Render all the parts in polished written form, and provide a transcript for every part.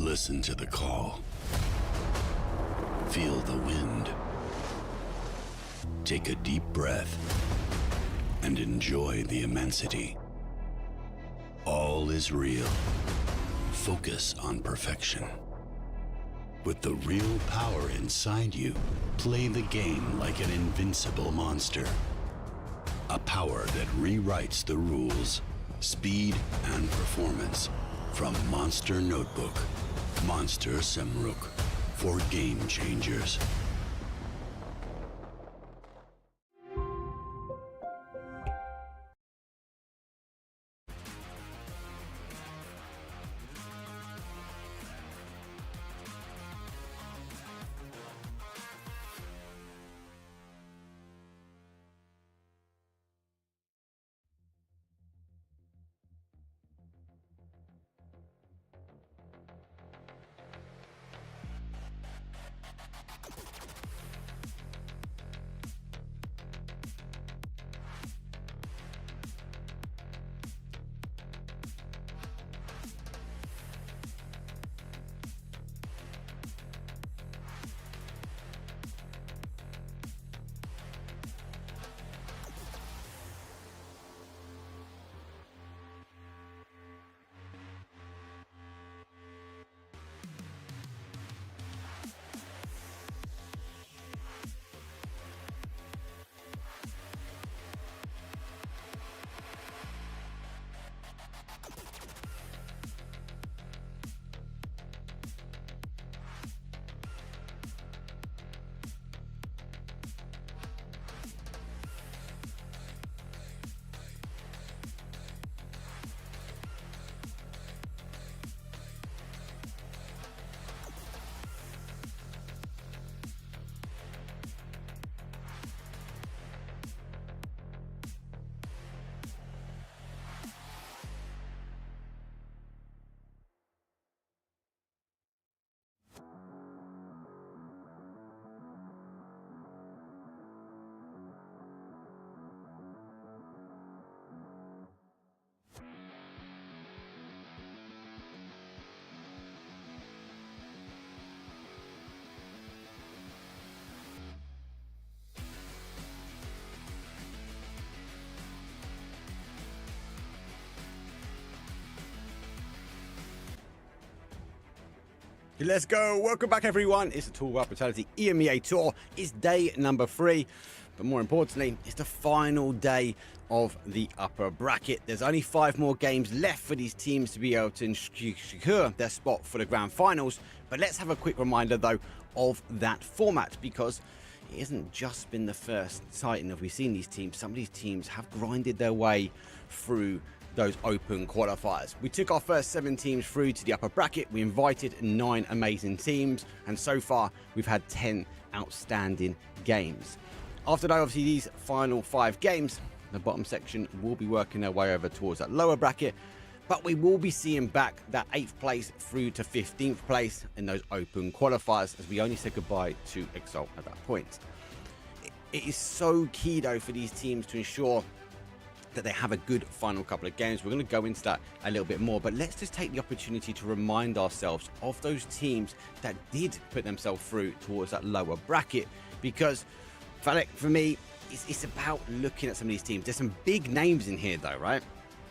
Listen to the call. Feel the wind. Take a deep breath and enjoy the immensity. All is real. Focus on perfection. With the real power inside you, play the game like an invincible monster. A power that rewrites the rules, speed and performance. From Monster Notebook, Monster Semruk, for game changers. Let's go. Welcome back, everyone. It's the Tulpar PROTALITY EMEA Tour. It's day number 3. But more importantly, it's the final day of the upper bracket. There's only 5 more games left for these teams to be able to secure their spot for the grand finals. But let's have a quick reminder, though, of that format, because it hasn't just been the first sighting that we've seen these teams. Some of these teams have grinded their way through those open qualifiers. We took our first 7 teams through to the upper bracket. We invited 9 amazing teams, and so far we've had 10 outstanding games. After that, obviously, these final 5 games, the bottom section will be working their way over towards that lower bracket, but we will be seeing back that 8th place through to 15th place in those open qualifiers, as we only said goodbye to Exalt at that point. It is so key, though, for these teams to ensure that they have a good final couple of games. We're going to go into that a little bit more, but let's just take the opportunity to remind ourselves of those teams that did put themselves through towards that lower bracket, because for me, it's about looking at some of these teams. There's some big names in here, though, right?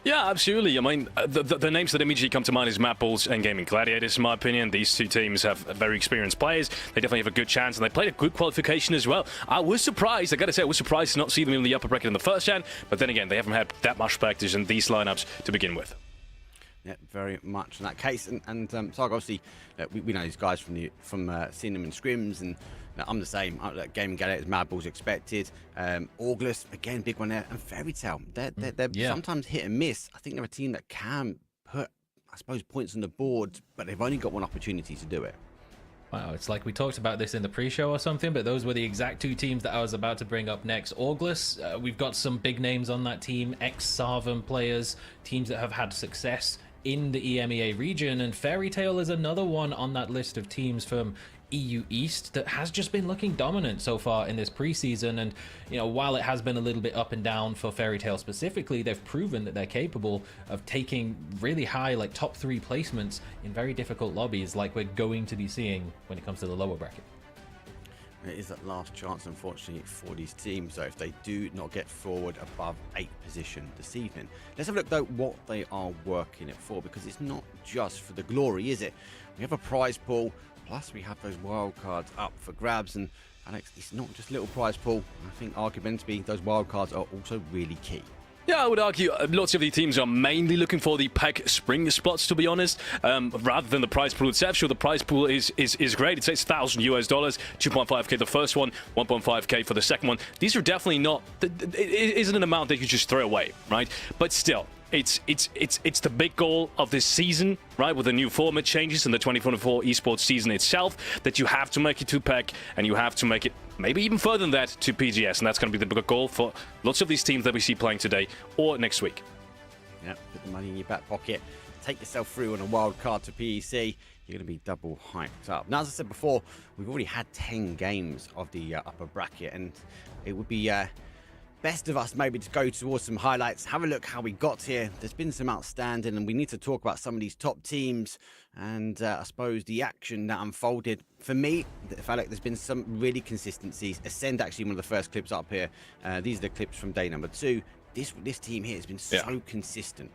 Yeah, absolutely. I mean, the names that immediately come to mind is Mad Bulls and Gaming Gladiators, in my opinion. These 2 teams have very experienced players. They definitely have a good chance, and they played a good qualification as well. I was surprised, I gotta say, I was surprised to not see them in the upper bracket in the first gen, but then again, they haven't had that much practice in these lineups to begin with. Yeah, very much in that case. And Sarg, obviously, we know these guys from seeing them in scrims, and I'm the same. Gaming Gladiators, Mad Bulls expected. August, again, big one there. And Fairy Tail, they're sometimes hit and miss. I think they're a team that can put, I suppose, points on the board, but they've only got one opportunity to do it. Wow, it's like we talked about this in the pre-show or something, but those were the exact 2 teams that I was about to bring up next. August, we've got some big names on that team, ex-Sarvan players, teams that have had success in the EMEA region, and Fairy Tail is another one on that list of teams from EU East that has just been looking dominant so far in this preseason. And, you know, while it has been a little bit up and down for Fairy Tail specifically, they've proven that they're capable of taking really high, like top 3 placements in very difficult lobbies like we're going to be seeing when it comes to the lower bracket. It is that last chance, unfortunately, for these teams, though, if they do not get forward above 8th position this evening. Let's have a look, though, what they are working it for, because it's not just for the glory, is it? We have a prize pool, plus we have those wild cards up for grabs, and Alex, it's not just a little prize pool. I think arguably those wild cards are also really key. Yeah, I would argue lots of the teams are mainly looking for the PEC spring spots, to be honest, rather than the prize pool itself. Sure, the prize pool is great. It says $1,000 US, 2.5k the first one, 1.5k for the second one. These are definitely not, it isn't an amount that you just throw away, right? But still, it's the big goal of this season, right? With the new format changes in the 2024 esports season itself, that you have to make it to PEC and you have to make it maybe even further than that to PGS, and that's going to be the bigger goal for lots of these teams that we see playing today or next week. Yeah, put the money in your back pocket, take yourself through on a wild card to PEC. You're going to be double hyped up. Now, as I said before, we've already had 10 games of the upper bracket, and it would be best of us maybe to go towards some highlights, have a look how we got here. There's been some outstanding, and we need to talk about some of these top teams and I suppose the action that unfolded. For me, I felt like there's been some really consistencies. Ascend, actually one of the first clips up here. These are the clips from day number 2. This team here has been so consistent.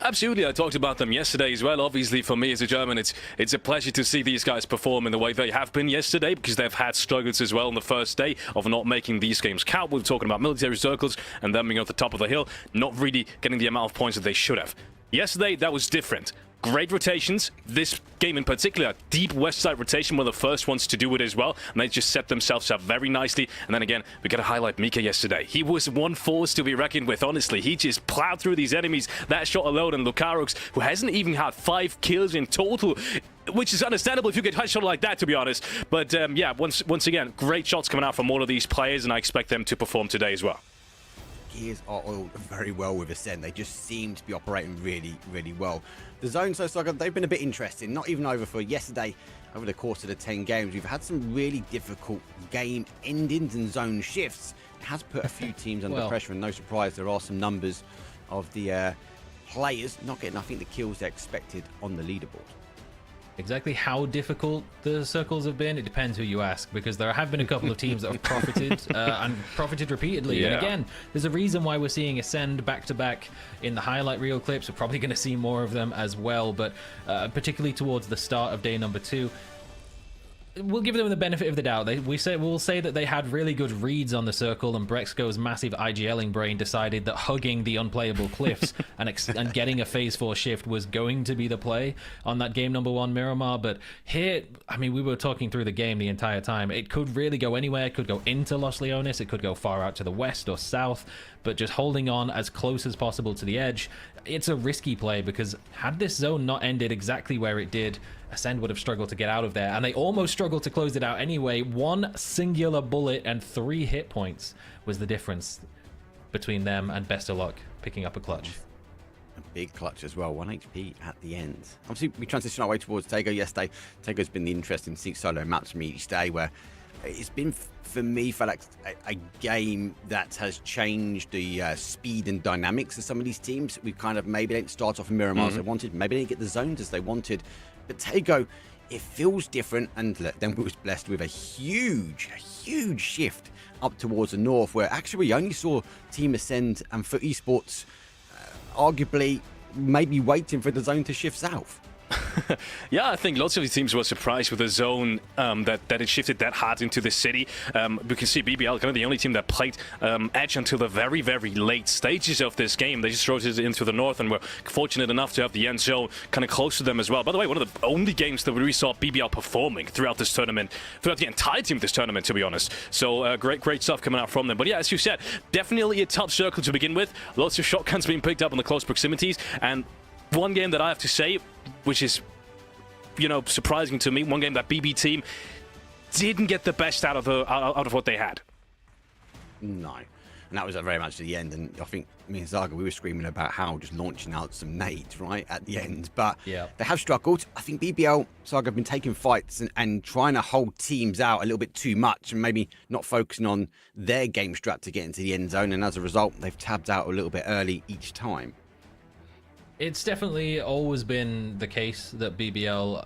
Absolutely, I talked about them yesterday as well. Obviously, for me as a German, it's a pleasure to see these guys perform in the way they have been yesterday, because they've had struggles as well on the first day of not making these games count. We're talking about military circles and them being at the top of the hill, not really getting the amount of points that they should have. Yesterday, that was different. Great rotations. This game in particular, deep west side rotation, one of the first ones to do it as well, and they just set themselves up very nicely. And then again, we got to highlight Mika yesterday. He was one force to be reckoned with, honestly. He just plowed through these enemies. That shot alone, and Lucarox, who hasn't even had 5 kills in total, which is understandable if you get a shot like that, to be honest. But yeah, once again, great shots coming out from all of these players, and I expect them to perform today as well. Gears are oiled very well with Ascend. They just seem to be operating really, really well. The zone so far, they've been a bit interesting. Not even over for yesterday. Over the course of the 10 games, we've had some really difficult game endings and zone shifts. It has put a few teams under pressure, and no surprise, there are some numbers of the players not getting, I think, the kills they expected on the leaderboard. Exactly how difficult the circles have been, it depends who you ask, because there have been a couple of teams that have profited and profited repeatedly. Yeah. And again, there's a reason why we're seeing Ascend back-to-back in the highlight reel clips. We're probably going to see more of them as well, but particularly towards the start of day number 2, we'll give them the benefit of the doubt. We'll say that they had really good reads on the circle, and Brexco's massive IGLing brain decided that hugging the unplayable cliffs and getting a phase 4 shift was going to be the play on that game number 1 Miramar. But here, I mean, we were talking through the game the entire time. It could really go anywhere. It could go into Los Leones. It could go far out to the west or south. But just holding on as close as possible to the edge, it's a risky play, because had this zone not ended exactly where it did, Ascend would have struggled to get out of there, and they almost struggled to close it out anyway. 1 singular bullet and 3 hit points was the difference between them and Best of Luck picking up a clutch. A big clutch as well, 1 HP at the end. Obviously, we transition our way towards Tego yesterday. Tego's been the interesting solo match for me each day, where it's been, for me, felt like a game that has changed the speed and dynamics of some of these teams. We kind of maybe didn't start off in Miramar as they wanted, maybe they didn't get the zones as they wanted. But Tego, it feels different, and then we was blessed with a huge shift up towards the north, where actually we only saw Team Ascend and for Esports arguably maybe waiting for the zone to shift south. Yeah, I think lots of the teams were surprised with the zone that it shifted that hard into the city. We can see BBL, kind of the only team that played Edge until the very, very late stages of this game. They just rotated into the north and were fortunate enough to have the end zone kind of close to them as well. By the way, one of the only games that we really saw BBL performing throughout this tournament, throughout the entirety of this tournament, to be honest. So great stuff coming out from them. But yeah, as you said, definitely a tough circle to begin with. Lots of shotguns being picked up in the close proximities, and one game that I have to say, which is, you know, surprising to me, one game that BB team didn't get the best out of what they had. No. and that was very much at the end. And I think me and Zaga, we were screaming about how just launching out some nades right at the end, but yeah, they have struggled. I think BBL Zaga have been taking fights and trying to hold teams out a little bit too much, and maybe not focusing on their game strat to get into the end zone, and as a result, they've tabbed out a little bit early each time. It's definitely always been the case that BBL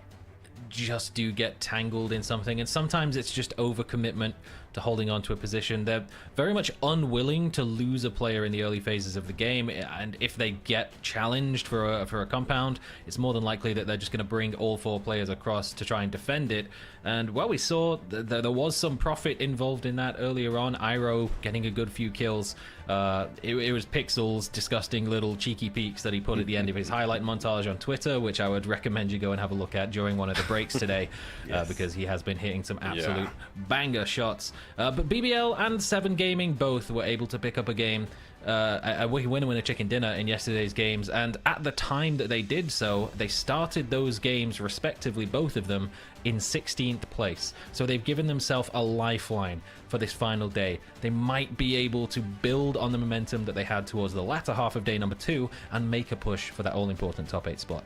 just do get tangled in something, and sometimes it's just overcommitment to holding on to a position. They're very much unwilling to lose a player in the early phases of the game, and if they get challenged for a compound, it's more than likely that they're just going to bring all 4 players across to try and defend it. And well, we saw that there was some profit involved in that earlier on. Iroh getting a good few kills. It was Pixel's disgusting little cheeky peeks that he put at the end of his highlight montage on Twitter, which I would recommend you go and have a look at during one of the breaks today. Yes. Because he has been hitting some absolute banger shots. But BBL and 7 Gaming both were able to pick up a game, a winner and a chicken dinner in yesterday's games, and at the time that they did so, they started those games respectively, both of them, in 16th place. So they've given themselves a lifeline for this final day. They might be able to build on the momentum that they had towards the latter half of day number 2 and make a push for that all-important top 8 spot.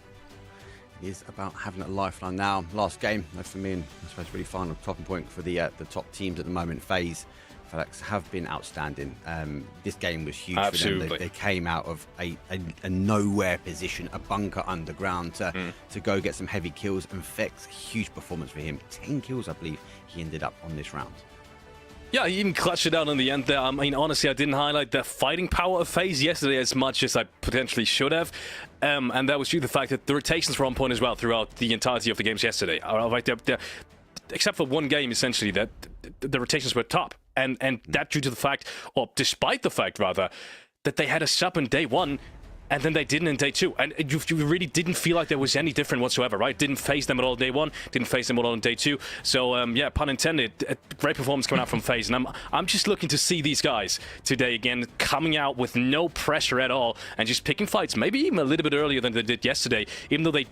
Is about having a lifeline now. Last game, for me, and I suppose really final topping point for the top teams at the moment. FaZe have been outstanding. This game was huge for them. They came out of a nowhere position, a bunker underground to go get some heavy kills, and Fex, huge performance for him. 10 kills, I believe, he ended up on this round. Yeah, he even clutched it out in the end there. I mean, honestly, I didn't highlight the fighting power of FaZe yesterday as much as I potentially should have. And that was due to the fact that the rotations were on point as well throughout the entirety of the games yesterday. Except for one game, essentially, that the rotations were top. And that due to the fact, or despite the fact, rather, that they had a sub in day 1, and then they didn't in day 2. And you really didn't feel like there was any different whatsoever, right? Didn't face them at all day 1, didn't face them at all in day 2. So, yeah, pun intended, a great performance coming out from FaZe. And I'm just looking to see these guys today again, coming out with no pressure at all, and just picking fights, maybe even a little bit earlier than they did yesterday, even though they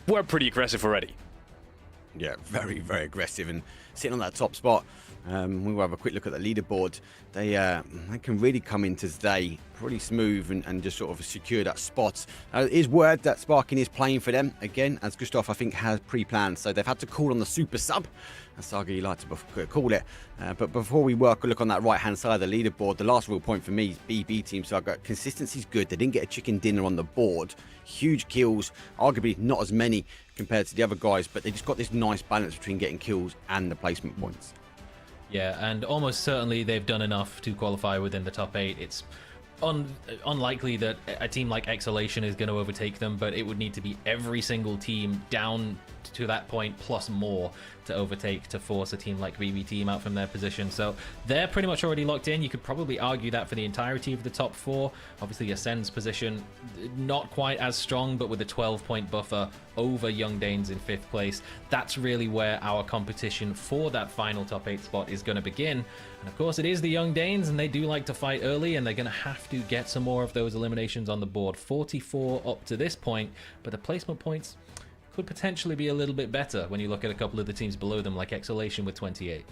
were pretty aggressive already. Yeah, very, very aggressive, and sitting on that top spot. We will have a quick look at the leaderboard. They can really come into today pretty smooth and just sort of secure that spot. It is word that Sparking is playing for them again, as Gustav I think has pre-planned. So they've had to call on the super sub, as Saga you like to call it. But before we look on that right-hand side of the leaderboard, the last real point for me is BB team Saga. Consistency's good. They didn't get a chicken dinner on the board. Huge kills, arguably not as many compared to the other guys, but they just got this nice balance between getting kills and the placement points. Yeah, and almost certainly they've done enough to qualify within the top 8. It's unlikely that a team like Exhalation is going to overtake them, but it would need to be every single team down to that point plus more to overtake, to force a team like BB team out from their position. So they're pretty much already locked in. You could probably argue that for the entirety of the top 4. Obviously Ascend's position not quite as strong, but with a 12-point buffer over Young Danes in 5th place. That's really where our competition for that final top 8 spot is going to begin. And of course it is the Young Danes, and they do like to fight early, and they're going to have to get some more of those eliminations on the board. 44 up to this point, but the placement points could potentially be a little bit better when you look at a couple of the teams below them, like Exhalation with 28.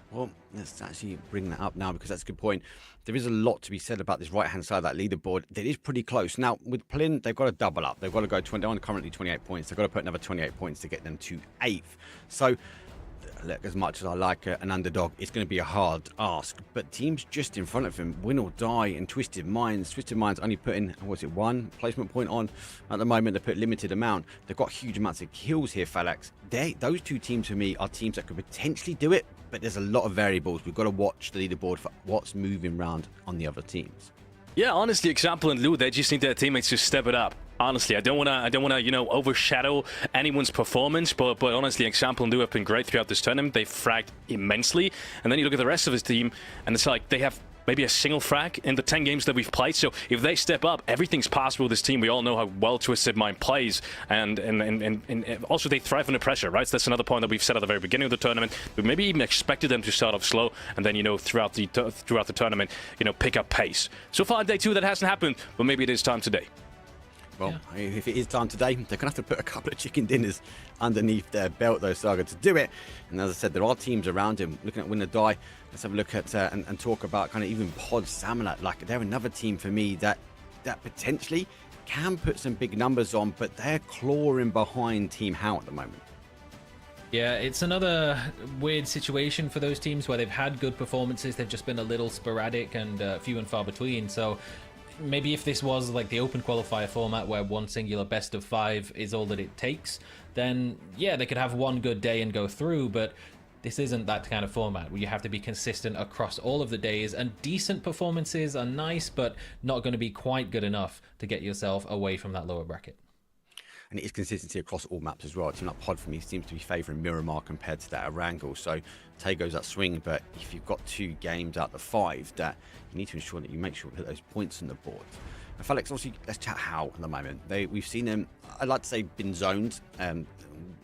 Well, let's actually bring that up now, because that's a good point. There is a lot to be said about this right-hand side of that leaderboard. It is pretty close. Now, with Plin, they've got to double up. They've got to go 20, they're on currently 28 points. They've got to put another 28 points to get them to 8th. So, look, as much as I like an underdog, it's going to be a hard ask. But teams just in front of him, Win or Die and Twisted Minds. Twisted Minds only putting, what's it, 1 placement point on at the moment. They put limited amount. They've got huge amounts of kills here, Phalanx. Those two teams for me are teams that could potentially do it, but there's a lot of variables. We've got to watch the leaderboard for what's moving around on the other teams. Yeah, honestly, Example and Lou, they just need their teammates to step it up. Honestly, I don't wanna, you know, overshadow anyone's performance, but honestly, Example and Lou have been great throughout this tournament. They've fragged immensely, and then you look at the rest of his team, and it's like they have maybe a single frag in the 10 games that we've played. So if they step up, everything's possible with this team. We all know how well Twisted Mind plays, and also they thrive under pressure, right? So that's another point that we've said at the very beginning of the tournament. We maybe even expected them to start off slow, and then, you know, throughout the tournament, you know, pick up pace. So far in day 2, that hasn't happened, but maybe it is time today. Well, if it is time today, they're going to have to put a couple of chicken dinners underneath their belt, though, Saga, to do it. And as I said, there are teams around him. Looking at Win or Die, let's have a look at and talk about kind of even Pod Samulat. Like, they're another team for me that potentially can put some big numbers on, but they're clawing behind Team How at the moment. Yeah, it's another weird situation for those teams where they've had good performances. They've just been a little sporadic and few and far between. So maybe if this was like the open qualifier format where one singular best of 5 is all that it takes, then yeah, they could have one good day and go through. But this isn't that kind of format where you have to be consistent across all of the days, and decent performances are nice, but not going to be quite good enough to get yourself away from that lower bracket. And it is consistency across all maps as well. A team like Pod for me seems to be favouring Miramar compared to that Erangel. So Tago's that swing, but if you've got 2 games out of the 5, that you need to ensure that you make sure you put those points on the board. And Felix, obviously, let's chat How at the moment. We've seen them, I'd like to say, been zoned.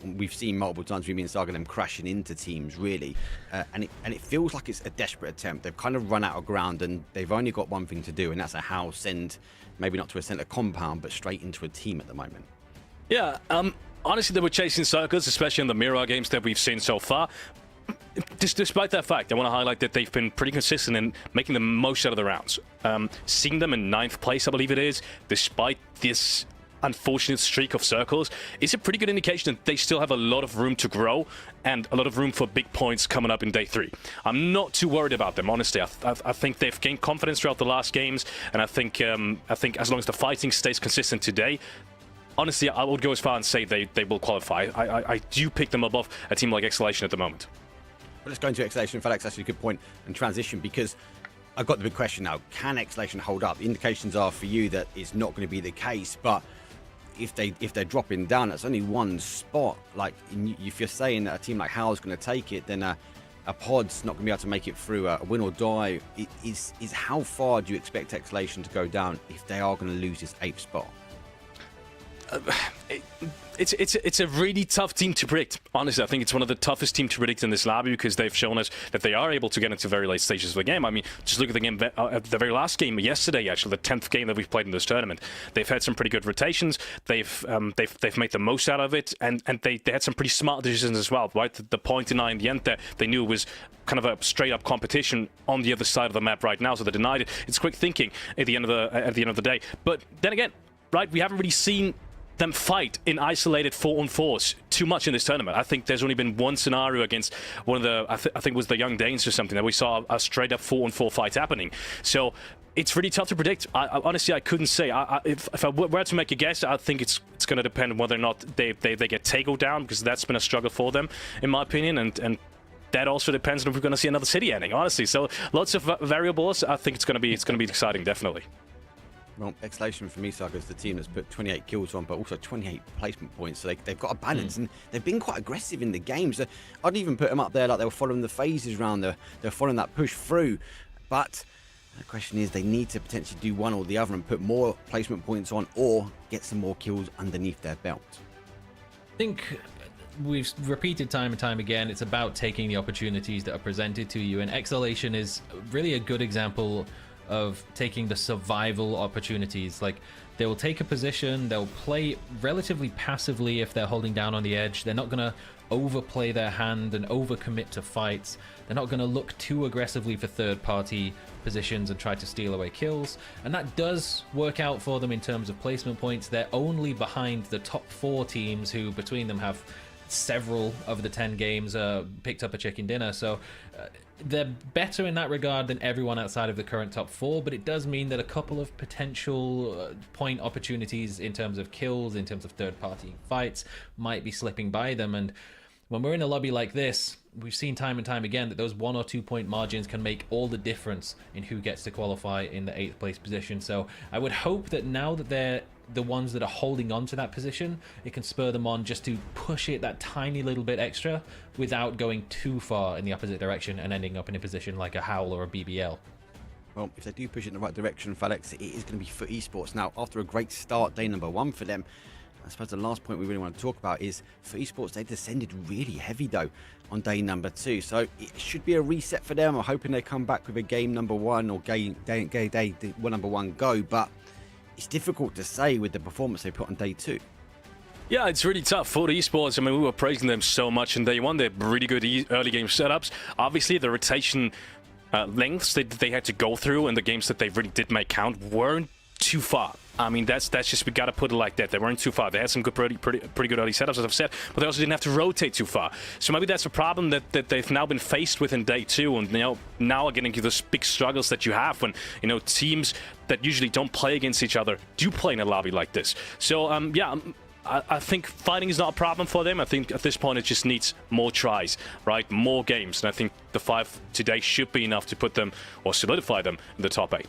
We've seen multiple times, me and Saga, them crashing into teams, really. And it feels like it's a desperate attempt. They've kind of run out of ground, and they've only got one thing to do, and that's a How send, maybe not to a centre compound, but straight into a team at the moment. Yeah, honestly, they were chasing circles, especially in the mirror games that we've seen so far. Despite that fact, I want to highlight that they've been pretty consistent in making the most out of the rounds. Seeing them in 9th place, I believe it is, despite this unfortunate streak of circles, is a pretty good indication that they still have a lot of room to grow and a lot of room for big points coming up in day 3. I'm not too worried about them, honestly. I think they've gained confidence throughout the last games, and I think as long as the fighting stays consistent today, honestly, I would go as far and say they will qualify. I do pick them above a team like Exhalation at the moment. Well, let's go into Exhalation. Felix, actually a good point, and transition, because I've got the big question now. Can Exhalation hold up? The indications are for you that it's not going to be the case, but if they're dropping down, that's only one spot. Like, if you're saying that a team like How is going to take it, then a Pod's not going to be able to make it through. A Win or Die is how far do you expect Exhalation to go down if they are going to lose this 8th spot? It's a really tough team to predict. Honestly, I think it's one of the toughest teams to predict in this lobby, because they've shown us that they are able to get into very late stages of the game. I mean, just look at the game, the very last game yesterday, actually, the 10th game that we've played in this tournament. They've had some pretty good rotations. They've made the most out of it, and they had some pretty smart decisions as well. Right, the point in the end there, they knew it was kind of a straight up competition on the other side of the map right now, so they denied it. It's quick thinking at the end of the day. But then again, right, we haven't really seen them fight in isolated 4-on-4s too much in this tournament. I think there's only been one scenario against one of the, I think it was the Young Danes or something, that we saw a straight up 4-on-4 fight happening. So it's really tough to predict. Honestly, I couldn't say. If I were to make a guess, I think it's going to depend on whether or not they get Tago down, because that's been a struggle for them, in my opinion, and that also depends on if we're going to see another city ending, honestly. So lots of variables. I think it's going to be exciting, definitely. Well, Exhalation for me, Saga, is the team that's put 28 kills on, but also 28 placement points. So they've got a balance, and they've been quite aggressive in the games. I'd even put them up there like they were following the phases round. They're following that push through. But the question is, they need to potentially do one or the other and put more placement points on, or get some more kills underneath their belt. I think we've repeated time and time again, it's about taking the opportunities that are presented to you, and Exhalation is really a good example of taking the survival opportunities. Like, they will take a position, they'll play relatively passively if they're holding down on the edge. They're not going to overplay their hand and overcommit to fights. They're not going to look too aggressively for third-party positions and try to steal away kills. And that does work out for them in terms of placement points. They're only behind the top 4 teams, who between them have several of the 10 games picked up a chicken dinner. So they're better in that regard than everyone outside of the current top 4, but it does mean that a couple of potential point opportunities in terms of kills, in terms of third-party fights, might be slipping by them. And when we're in a lobby like this, we've seen time and time again that those 1 or 2 point margins can make all the difference in who gets to qualify in the 8th place position. So I would hope that now that they're the ones that are holding on to that position, it can spur them on just to push it that tiny little bit extra without going too far in the opposite direction and ending up in a position like a Howl or a BBL. Well, if they do push it in the right direction, Felix, it is going to be for Esports. Now, after a great start, day number 1 for them, I suppose the last point we really want to talk about is for Esports, they descended really heavy, though, on day number 2. So it should be a reset for them. I'm hoping they come back with a game number 1 or day number 1 go. But it's difficult to say with the performance they put on day 2. Yeah, it's really tough for the Esports. I mean, we were praising them so much in day 1. They're really good early game setups. Obviously, the rotation lengths that they had to go through and the games that they really did make count weren't too far. I mean, that's just, we got to put it like that. They weren't too far. They had some good, pretty good early setups, as I've said, but they also didn't have to rotate too far. So maybe that's a problem that they've now been faced with in day 2, and now are getting to those big struggles that you have when teams that usually don't play against each other do play in a lobby like this. So yeah. I think fighting is not a problem for them. I think at this point it just needs more tries, right? More games. And I think the 5 today should be enough to put them or solidify them in the top 8.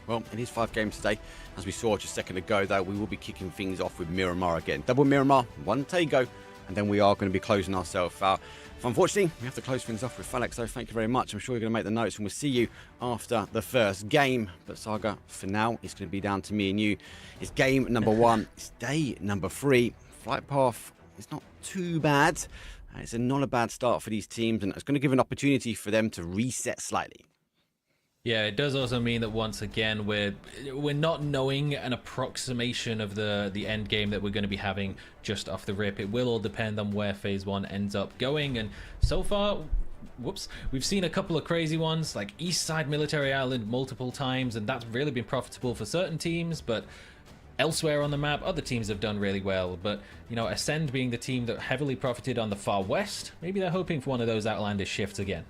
Well, it is 5 games today. As we saw just a second ago, though, we will be kicking things off with Miramar again. Double Miramar, 1 Tego, and then we are going to be closing ourselves out. Unfortunately, we have to close things off with Felix, so thank you very much. I'm sure you're going to make the notes, and we'll see you after the first game. But Saga, for now, it's going to be down to me and you. It's game number 1. It's day number 3. Flight path is not too bad. It's not a bad start for these teams, and it's going to give an opportunity for them to reset slightly. Yeah, it does also mean that once again we're not knowing an approximation of the end game that we're going to be having just off the rip. It will all depend on where phase 1 ends up going, and so far, we've seen a couple of crazy ones like East Side Military Island multiple times, and that's really been profitable for certain teams, but elsewhere on the map, other teams have done really well. But, Ascend being the team that heavily profited on the far west, maybe they're hoping for one of those outlandish shifts again.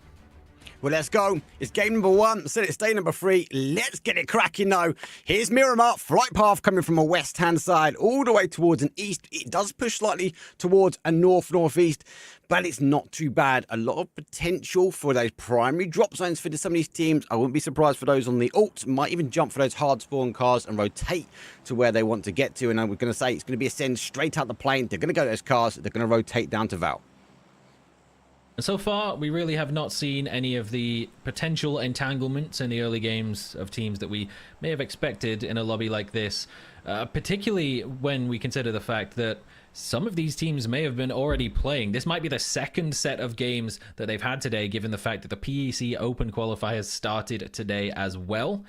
Well, let's go. It's game number 1. I said it's day number 3. Let's get it cracking now. Here's Miramar. Flight path coming from a west-hand side all the way towards an east. It does push slightly towards a north-northeast, but it's not too bad. A lot of potential for those primary drop zones for some of these teams. I wouldn't be surprised for those on the alt. Might even jump for those hard spawn cars and rotate to where they want to get to. And we're going to say it's going to be Ascend straight out the plane. They're going to go to those cars. They're going to rotate down to Val. And so far, we really have not seen any of the potential entanglements in the early games of teams that we may have expected in a lobby like this, particularly when we consider the fact that some of these teams may have been already playing. This might be the second set of games that they've had today, given the fact that the PEC Open qualifiers started today as well.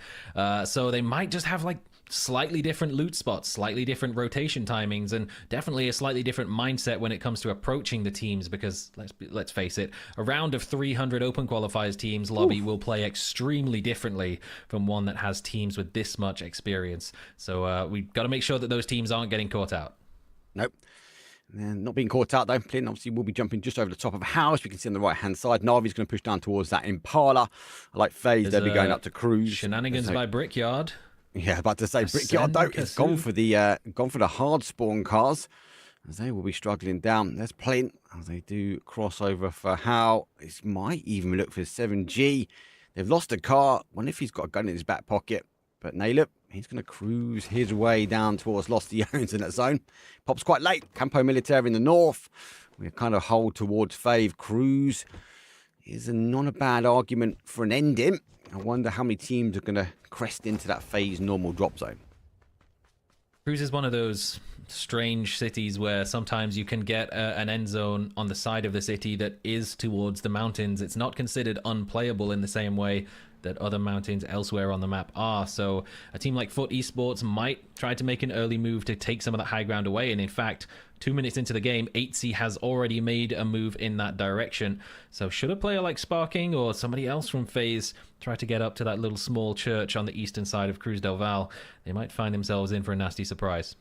So they might just have slightly different loot spots, slightly different rotation timings, and definitely a slightly different mindset when it comes to approaching the teams, because let's face it, a round of 300 open qualifiers teams lobby will play extremely differently from one that has teams with this much experience. So we've got to make sure that those teams aren't getting caught out. Nope. And not being caught out though. Plin obviously will be jumping just over the top of a house. We can see on the right hand side. Navi's going to push down towards that Impala. I like FaZe. They'll be going up to Cruise. Shenanigans by Brickyard. Yeah, about to say Brickyard though. It's gone for the hard spawn cars, as they will be struggling down. There's Plint as they do crossover for How. It might even look for 7G. They've lost a car. Wonder if he's got a gun in his back pocket. But Nailip, he's going to cruise his way down towards Losty Owens in that zone. Pops quite late. Campo Militaire in the north. We kind of hold towards Fave. Cruise is not a bad argument for an ending. I wonder how many teams are going to crest into that phase normal drop zone. Cruise is one of those strange cities where sometimes you can get an end zone on the side of the city that is towards the mountains. It's not considered unplayable in the same way that other mountains elsewhere on the map are. So a team like Foot Esports might try to make an early move to take some of that high ground away. And in fact, 2 minutes into the game, 8C has already made a move in that direction. So should a player like Sparking or somebody else from FaZe try to get up to that little small church on the eastern side of Cruz del Val, they might find themselves in for a nasty surprise.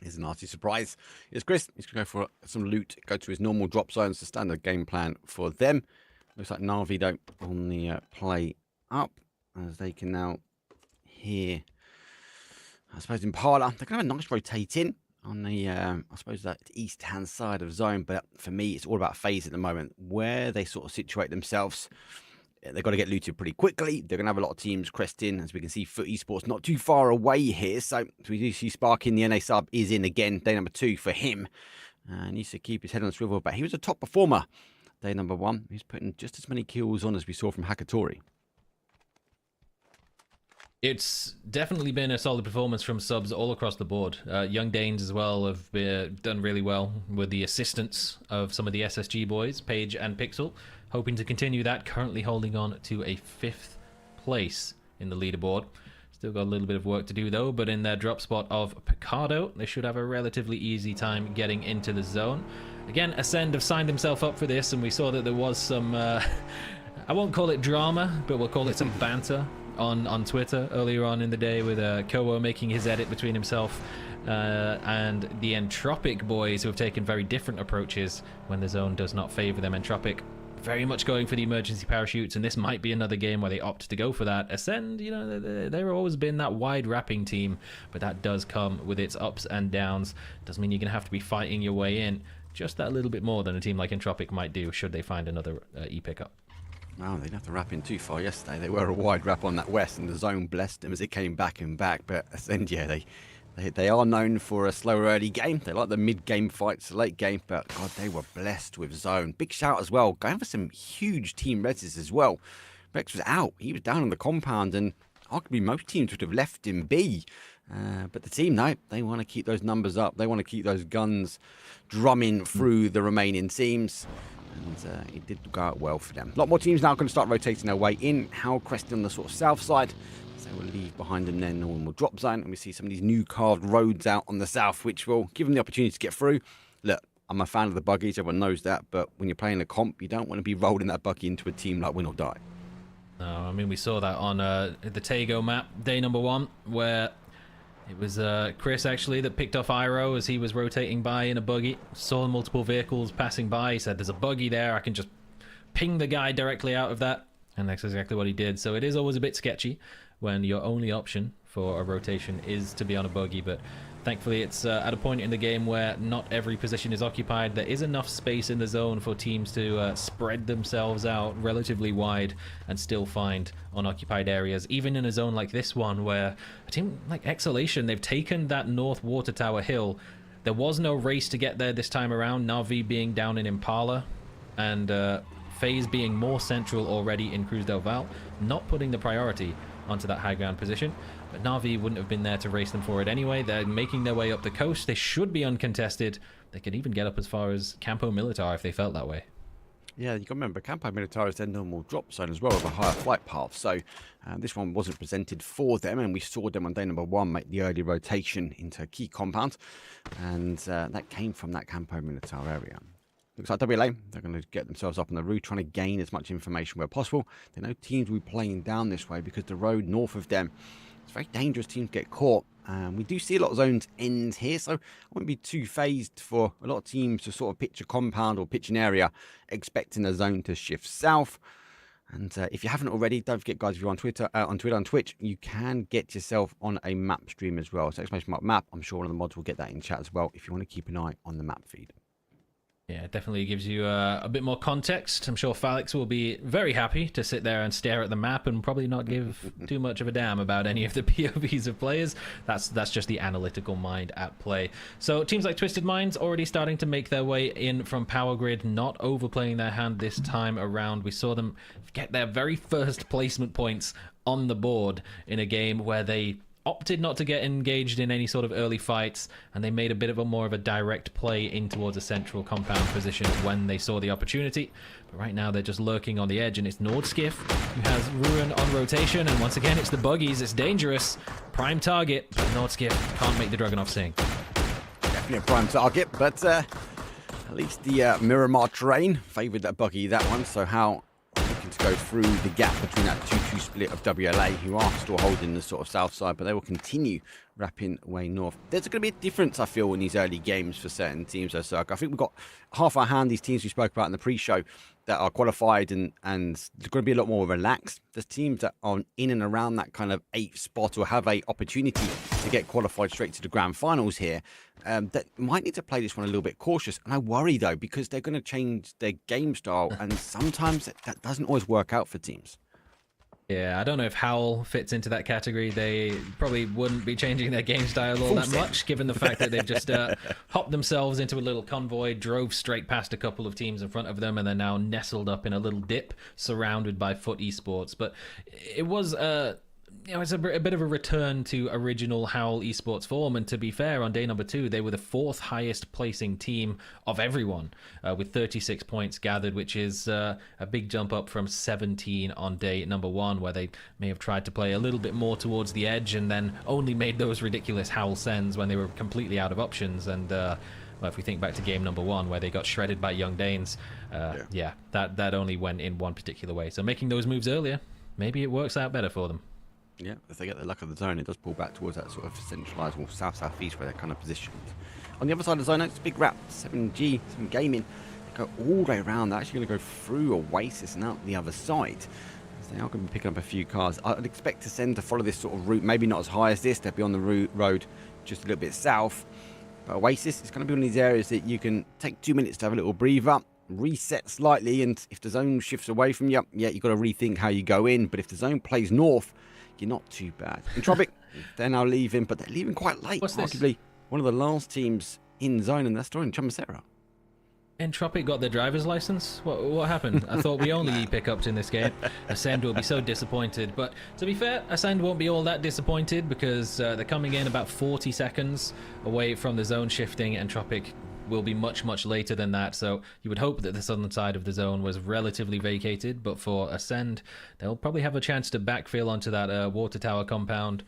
It's a nasty surprise. It's Chris. He's going to go for some loot, go to his normal drop zones, the standard game plan for them. Looks like Navi don't on the play up, as they can now hear, I suppose, Impala. They're going to have a nice rotating on the, I suppose, that east-hand side of zone. But for me, it's all about phase at the moment, where they sort of situate themselves. They've got to get looted pretty quickly. They're going to have a lot of teams crest in. As we can see, Foot Esports not too far away here. So we do see Sparkin, the NA sub, is in again. Day number 2 for him. Needs to keep his head on the swivel. But he was a top performer. Day number 1. He's putting just as many kills on as we saw from Hakatori. It's definitely been a solid performance from subs all across the board. Young Danes as well have done really well with the assistance of some of the SSG boys, Paige and Pixel, hoping to continue that, currently holding on to a 5th place in the leaderboard. Still got a little bit of work to do though, but in their drop spot of Picardo, they should have a relatively easy time getting into the zone. Again, Ascend have signed themselves up for this, and we saw that there was some, I won't call it drama, but we'll call it some banter on Twitter earlier on in the day with Kowo making his edit between himself and the Entropic boys, who have taken very different approaches when the zone does not favor them. Entropic very much going for the emergency parachutes, and this might be another game where they opt to go for that. Ascend, you know, they've always been that wide wrapping team, but that does come with its ups and downs. Doesn't mean you're going to have to be fighting your way in just that little bit more than a team like Entropic might do should they find another E-pickup. No, they didn't have to wrap in too far yesterday. They were a wide wrap on that west, and the zone blessed them as it came back and back. But Ascend, yeah, they are known for a slower early game. They like the mid-game fights, the late game, but God, they were blessed with zone. Big shout as well, going for some huge team reses as well. Rex was out. He was down on the compound, and arguably most teams would have left him be. But the team, no, they want to keep those numbers up. They want to keep those guns drumming through the remaining teams. And it did go out well for them. A lot more teams now going to start rotating their way in. Hal Crest on the sort of south side. So we'll leave behind them then normal drop zone. And we see some of these new carved roads out on the south, which will give them the opportunity to get through. Look, I'm a fan of the buggies. Everyone knows that. But when you're playing a comp, you don't want to be rolling that buggy into a team like Win or Die. No, I mean, we saw that on the Tago map, day number 1, where it was Chris, actually, that picked off Iro as he was rotating by in a buggy. Saw multiple vehicles passing by. He said, there's a buggy there. I can just ping the guy directly out of that. And that's exactly what he did. So it is always a bit sketchy when your only option for a rotation is to be on a buggy. But thankfully, it's at a point in the game where not every position is occupied. There is enough space in the zone for teams to spread themselves out relatively wide and still find unoccupied areas. Even in a zone like this one, where a team like Exhalation, they've taken that North Water Tower hill. There was no race to get there this time around. Navi being down in Impala and FaZe being more central already in Cruz del Val, not putting the priority onto that high ground position. But Navi wouldn't have been there to race them for it anyway. They're making their way up the coast. They should be uncontested. They could even get up as far as Campo Militar if they felt that way. Yeah, you can remember Campo Militar is their normal drop zone as well, with a higher flight path. So this one wasn't presented for them, and we saw them on day number 1 make the early rotation into a key compound, and that came from that Campo Militar area. Looks like WLA, they're going to get themselves up on the route, trying to gain as much information where possible. They know teams will be playing down this way because the road north of them, it's very dangerous. Teams get caught. We do see a lot of zones end here, so I wouldn't be too phased for a lot of teams to sort of pitch a compound or pitch an area expecting a zone to shift south. And if you haven't already, don't forget, guys, if you're on Twitter, on Twitch, you can get yourself on a map stream as well. So exclamation mark map. I'm sure one of the mods will get that in chat as well if you want to keep an eye on the map feed. Yeah, it definitely gives you a bit more context. I'm sure Falix will be very happy to sit there and stare at the map and probably not give too much of a damn about any of the POVs of players. That's just the analytical mind at play. So teams like Twisted Minds already starting to make their way in from Power Grid, not overplaying their hand this time around. We saw them get their very first placement points on the board in a game where they opted not to get engaged in any sort of early fights, and they made a bit of a more of a direct play in towards a central compound position when they saw the opportunity. But right now they're just lurking on the edge, and it's Nordskiff who has Ruin on rotation, and once again it's the buggies. It's dangerous. Prime target, but Nordskiff can't make the Dragunov sing. Definitely a prime target, but at least the Miramar terrain favoured that buggy, that one. So how looking to go through the gap between that 2-2 split of WLA, who are still holding the sort of south side, but they will continue wrapping way north. There's going to be a difference, I feel, in these early games for certain teams. I think we've got half our hand, these teams we spoke about in the pre-show, that are qualified and they're going to be a lot more relaxed. There's teams that are in and around that kind of 8th spot or have a opportunity to get qualified straight to the grand finals here, that might need to play this one a little bit cautious. And I worry, though, because they're going to change their game style, and sometimes that doesn't always work out for teams. Yeah, I don't know if Howl fits into that category. They probably wouldn't be changing their game style all that much, given the fact that they've just hopped themselves into a little convoy, drove straight past a couple of teams in front of them, and they're now nestled up in a little dip, surrounded by Foot Esports. But it was it's a bit of a return to original Howl Esports form. And to be fair, on day number 2, they were the 4th highest placing team of everyone, with 36 points gathered, which is a big jump up from 17 on day number 1, where they may have tried to play a little bit more towards the edge and then only made those ridiculous Howl sends when they were completely out of options. And well, if we think back to game number 1, where they got shredded by Young Danes, that only went in one particular way. So making those moves earlier, maybe it works out better for them. Yeah, if they get the luck of the zone, it does pull back towards that sort of centralised, or south-southeast where they're kind of positioned. On the other side of the zone, it's a big wrap. 7G, some gaming. They go all the way around. They're actually going to go through Oasis and out the other side. So they are going to be picking up a few cars. I'd expect to send to follow this sort of route. Maybe not as high as this. They'll be on the road just a little bit south. But Oasis is going to be one of these areas that you can take 2 minutes to have a little breather, reset slightly, and if the zone shifts away from you, yeah, you've got to rethink how you go in. But if the zone plays north, you're not too bad. Entropic, they're now leaving, but they're leaving quite late. What's this? Arguably one of the last teams in zone, and they're still in Chamasera. Entropic got their driver's license? What happened? I thought we only pickups in this game. Ascend will be so disappointed. But to be fair, Ascend won't be all that disappointed, because they're coming in about 40 seconds away from the zone shifting. Entropic will be much, much later than that. So you would hope that the southern side of the zone was relatively vacated. But for Ascend, they'll probably have a chance to backfill onto that water tower compound,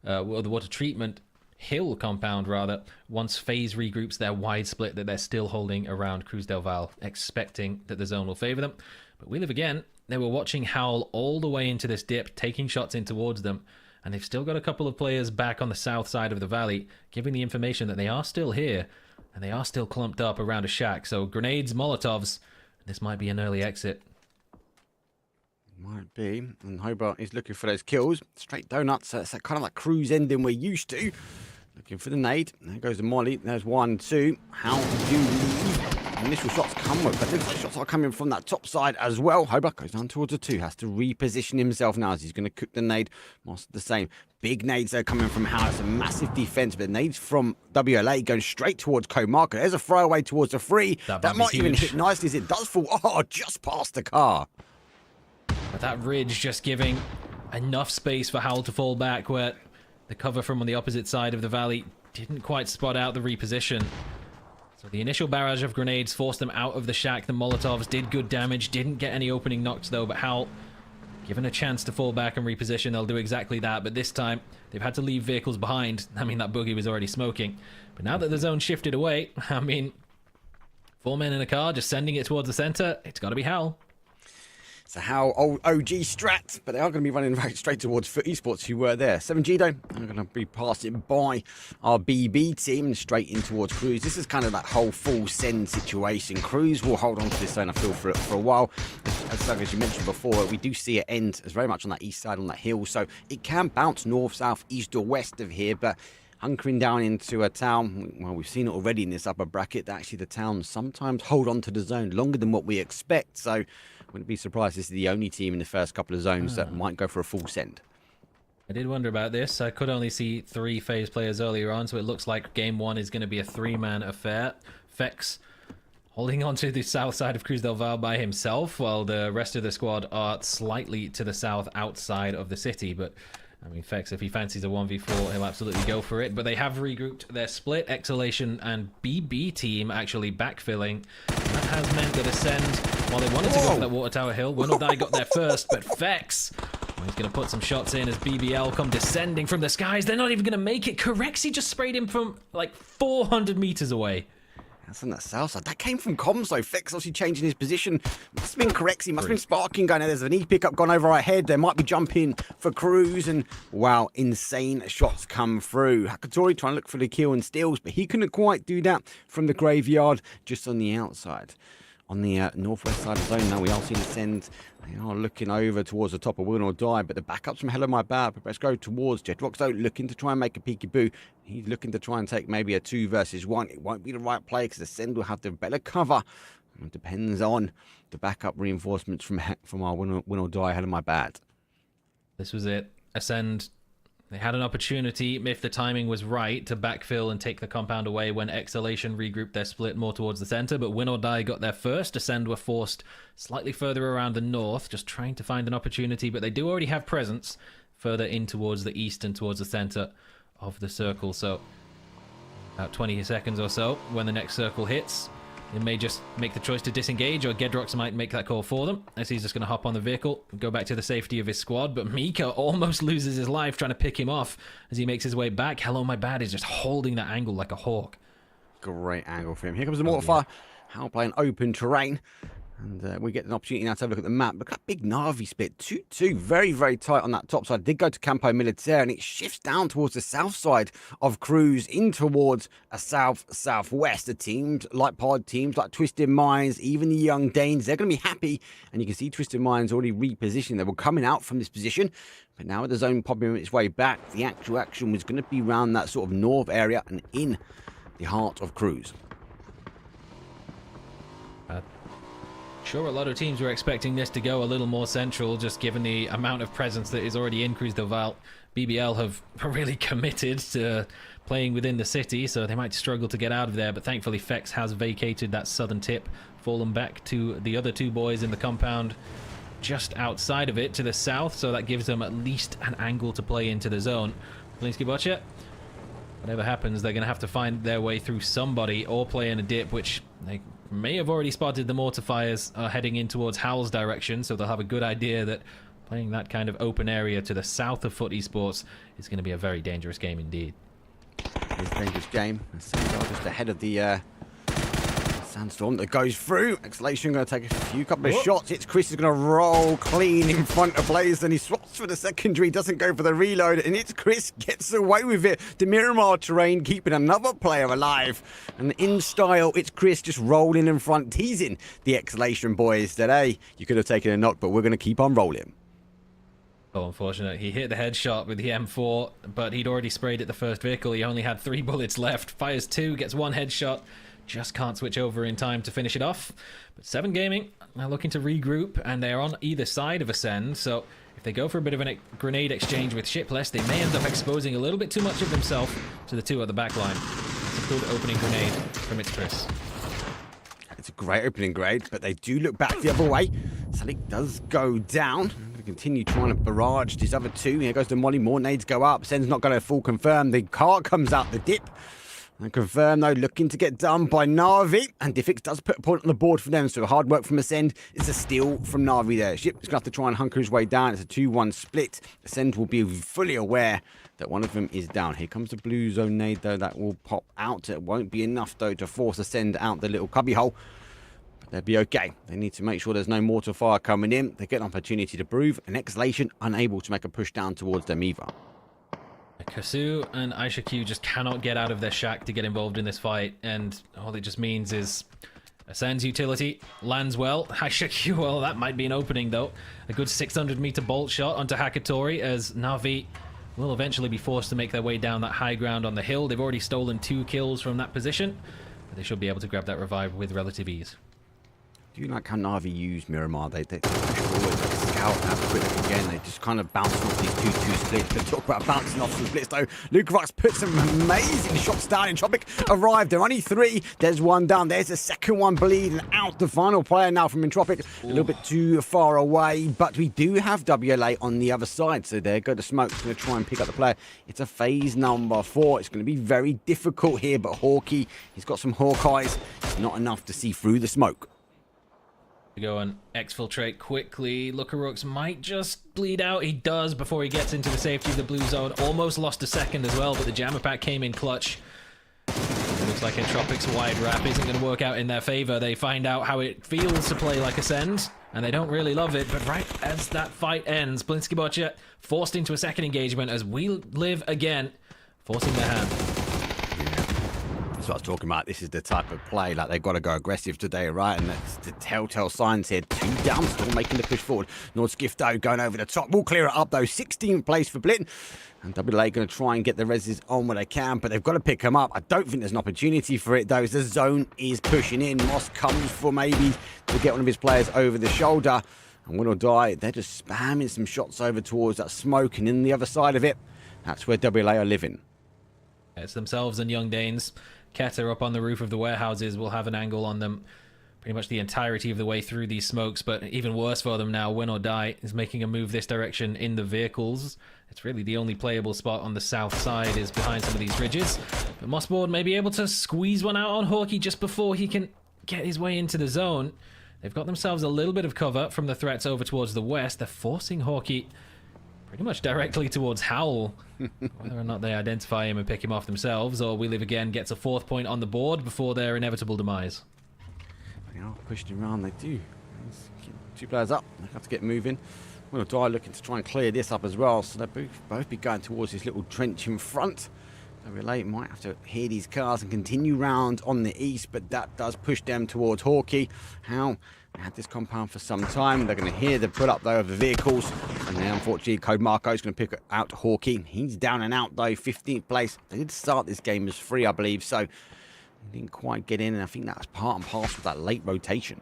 or the water treatment hill compound rather, once FaZe regroups their wide split that they're still holding around Cruz del Val, expecting that the zone will favor them. But we live again. They were watching Howl all the way into this dip, taking shots in towards them, and they've still got a couple of players back on the south side of the valley, giving the information that they are still here, and they are still clumped up around a shack. So grenades, Molotovs, this might be an early exit. Might be. And Hobart is looking for those kills. Straight donuts. So it's that kind of like cruise ending we're used to. Looking for the nade. There goes the molly. There's 1, 2. How do you leave? Initial shots come with, but the shots are coming from that top side as well. Hobart goes down towards the 2. Has to reposition himself now as he's going to cook the nade. Most the same. Big nades are coming from Howl. It's a massive defense, but the nades from WLA going straight towards Co-Marker. There's a throwaway towards the 3. That might even hit nicely as it does fall. Oh, just past the car. But that ridge just giving enough space for Howl to fall back, where the cover from on the opposite side of the valley didn't quite spot out the reposition. So the initial barrage of grenades forced them out of the shack. The Molotovs did good damage, didn't get any opening knocks though, but Howl, given a chance to fall back and reposition, they'll do exactly that. But this time, they've had to leave vehicles behind. I mean, that boogie was already smoking. But now that the zone shifted away, I mean, 4 men in a car just sending it towards the center, it's got to be Howl. So Howl, old OG strat, but they are going to be running right straight towards Foot Esports, who were there. 7G though, I'm going to be passing by our BB team and straight in towards Cruz. This is kind of that whole full send situation. Cruz will hold on to this zone, I feel, for a while. As you mentioned before, we do see it end as very much on that east side, on that hill, so it can bounce north, south, east or west of here, but hunkering down into a town, well, we've seen it already in this upper bracket, that actually the towns sometimes hold on to the zone longer than what we expect, so wouldn't be surprised this is the only team in the first couple of zones that might go for a full send. I did wonder about this. I could only see 3 FaZe players earlier on, so it looks like game 1 is going to be a 3-man affair. Fex holding on to the south side of Cruz del Val by himself, while the rest of the squad are slightly to the south outside of the city, but I mean, Fex, if he fancies a 1v4, he'll absolutely go for it. But they have regrouped their split. Exhalation and BB team actually backfilling. That has meant that Ascend, while they wanted to go for that water tower hill, Winodai got there first, but Fex, well, he's going to put some shots in as BBL come descending from the skies. They're not even going to make it. Corexi just sprayed him from like 400 meters away. That's on that south side. That came from comms, though. Fex obviously changing his position. Must have been Corexi. Must have been sparking going. There's an E-pickup gone over our head. There might be jumping for Cruz. And, wow, insane shots come through. Hakatori trying to look for the kill and steals, but he couldn't quite do that from the graveyard, just on the outside. On the northwest side of the zone now, we are seeing Ascend. They are looking over towards the top of Win or Die, but the backups from Hello My Bad. But let's go towards Jetrox, though, looking to try and make a peekaboo. He's looking to try and take maybe a 2 versus 1. It won't be the right play because Ascend will have the better cover. It depends on the backup reinforcements from our Win or Die Hello My Bad. This was it. Ascend, they had an opportunity, if the timing was right, to backfill and take the compound away when Exhalation regrouped their split more towards the center, but Win or Die got there first. Ascend were forced slightly further around the north, just trying to find an opportunity, but they do already have presence. further in towards the east and towards the center of the circle. So about 20 seconds or so when the next circle hits. They may just make the choice to disengage, or Gedrox might make that call for them, as he's just going to hop on the vehicle and go back to the safety of his squad. But Mika almost loses his life trying to pick him off as he makes his way back. Hello, my bad is just holding that angle like a hawk. Great angle for him. Here comes the mortar fire. How playing open terrain. And we get an opportunity now to have a look at the map. Look at that big Na'Vi split. 2-2. Very, very tight on that top side. Did go to Campo Militaire, and it shifts down towards the south side of Cruz, in towards a south-southwest. The teams like Pod, teams like Twisted Minds, even the Young Danes, they're going to be happy. And you can see Twisted Minds already repositioned. They were coming out from this position. But now with the zone popping its way back, the actual action was going to be around that sort of north area and in the heart of Cruz. Sure, a lot of teams were expecting this to go a little more central, just given the amount of presence that is already in Cruz del Val. BBL have really committed to playing within the city, so they might struggle to get out of there, but thankfully Fex has vacated that southern tip, fallen back to the other two boys in the compound just outside of it to the south, so that gives them at least an angle to play into the zone. Blinsky Butcher, whatever happens, they're going to have to find their way through somebody or play in a dip, which they may have already spotted. The mortar fires are heading in towards Howell's direction, so they'll have a good idea that playing that kind of open area to the south of Foot Esports is going to be a very dangerous game indeed. It's a dangerous game. Sandstorm just ahead of the Sandstorm that goes through. Exhalation going to take a couple of shots. It's Chris is going to roll clean in front of Blaze. Then he swaps for the secondary, doesn't go for the reload, and it's Chris gets away with it. The Miramar terrain keeping another player alive. And in style, it's Chris just rolling in front, teasing the Exhalation boys that, hey, you could have taken a knock, but we're going to keep on rolling. Oh, unfortunate. He hit the headshot with the M4, but he'd already sprayed at the first vehicle. He only had 3 bullets left. Fires 2, gets 1 headshot. Just can't switch over in time to finish it off. But 7 Gaming are looking to regroup, and they're on either side of Ascend, so if they go for a bit of a grenade exchange with Shipless, they may end up exposing a little bit too much of themselves to the 2 at the back line. It's a good opening grenade from its Chris. It's a great opening grade, but they do look back the other way. Salik does go down. I'm going to continue trying to barrage these other 2. Here goes the Molly. More nades go up. Sen's not going to full confirm. The car comes out the dip. And confirm, though, looking to get done by Na'Vi. And Diffix does put a point on the board for them. So hard work from Ascend. It's a steal from Na'Vi there. Ship is going to have to try and hunker his way down. It's a 2-1 split. Ascend will be fully aware that one of them is down. Here comes the blue zone nade, though. That will pop out. It won't be enough, though, to force Ascend out the little cubby hole. But they'll be okay. They need to make sure there's no mortar fire coming in. They get an opportunity to prove. An Exhalation unable to make a push down towards them either. Kasu and Aisha Q just cannot get out of their shack to get involved in this fight, and all it just means is Ascend's utility lands well. Aisha Q, well, that might be an opening, though. A good 600-meter bolt shot onto Hakatori, as Na'Vi will eventually be forced to make their way down that high ground on the hill. They've already stolen 2 kills from that position, but they should be able to grab that revive with relative ease. Do you like how Na'Vi use Miramar? They push forward, they scout, and have a quick look again. They just kind of bounce off these 2-2 splits. They talk about bouncing off some splits, though. Lucarux puts some amazing shots down. Entropic arrived. There are only 3. There's 1 down. There's a second one bleeding out. The final player now from Entropic. A little bit too far away, but we do have WLA on the other side. So there go to Smoke. It's going to try and pick up the player. It's a phase number 4. It's going to be very difficult here, but Hawkeye, he's got some Hawkeyes. It's not enough to see through the smoke. To go and exfiltrate quickly. Lucarux might just bleed out. He does before he gets into the safety of the blue zone. Almost lost a second as well, but the jammer pack came in clutch. It looks like Entropic's wide wrap isn't going to work out in their favor. They find out how it feels to play like Ascend, and they don't really love it. But right as that fight ends, Blinsky Butcher forced into a second engagement as we live again, forcing their hand. That's what I was talking about. This is the type of play, like they've got to go aggressive today, right? And that's the telltale signs here. 2 down, still making the push forward. Nordskifto going over the top. We'll clear it up, though. 16th place for Blitten. And WLA going to try and get the reses on where they can, but they've got to pick them up. I don't think there's an opportunity for it, though, as the zone is pushing in. Moss comes for maybe to get one of his players over the shoulder. And win or die, they're just spamming some shots over towards that smoke. And in the other side of it, that's where WLA are living. It's themselves and Young Danes. Keter up on the roof of the warehouses will have an angle on them. pretty much the entirety of the way through these smokes, but even worse for them now, Win or Die is making a move this direction in the vehicles. It's really the only playable spot on the south side is behind some of these ridges. But Mossboard may be able to squeeze one out on Hawkeye just before he can get his way into the zone. They've got themselves a little bit of cover from the threats over towards the west. They're forcing Hawkeye pretty much directly towards Howl. Whether or not they identify him and pick him off themselves, or We Live Again gets a 4th point on the board before their inevitable demise. They are pushed around, they do. 2 players up, they have to get moving. Win or Die looking to try and clear this up as well, so they'll both be going towards this little trench in front. So Relay might have to hear these cars and continue round on the east, but that does push them towards Hawkeye. How? They had this compound for some time. They're going to hear the pull up though of the vehicles, and then unfortunately Code Marco is going to pick out Hawkeye. He's down and out though, 15th place. They did start this game as 3, I believe, so they didn't quite get in, and I think that was part and parcel of that late rotation.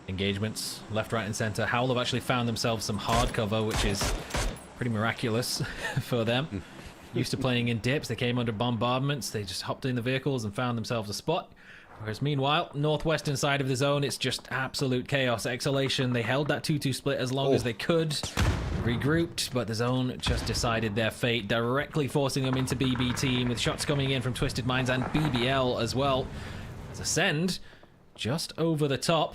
Engagements left, right and center. Howl have actually found themselves some hard cover, which is pretty miraculous for them. Used to playing in dips, they came under bombardments, they just hopped in the vehicles and found themselves a spot. Whereas meanwhile, northwestern side of the zone, it's just absolute chaos. Exhalation, they held that 2-2 split as long as they could. Regrouped, but the zone just decided their fate, directly forcing them into BB team, with shots coming in from Twisted Minds and BBL as well. As Ascend, just over the top,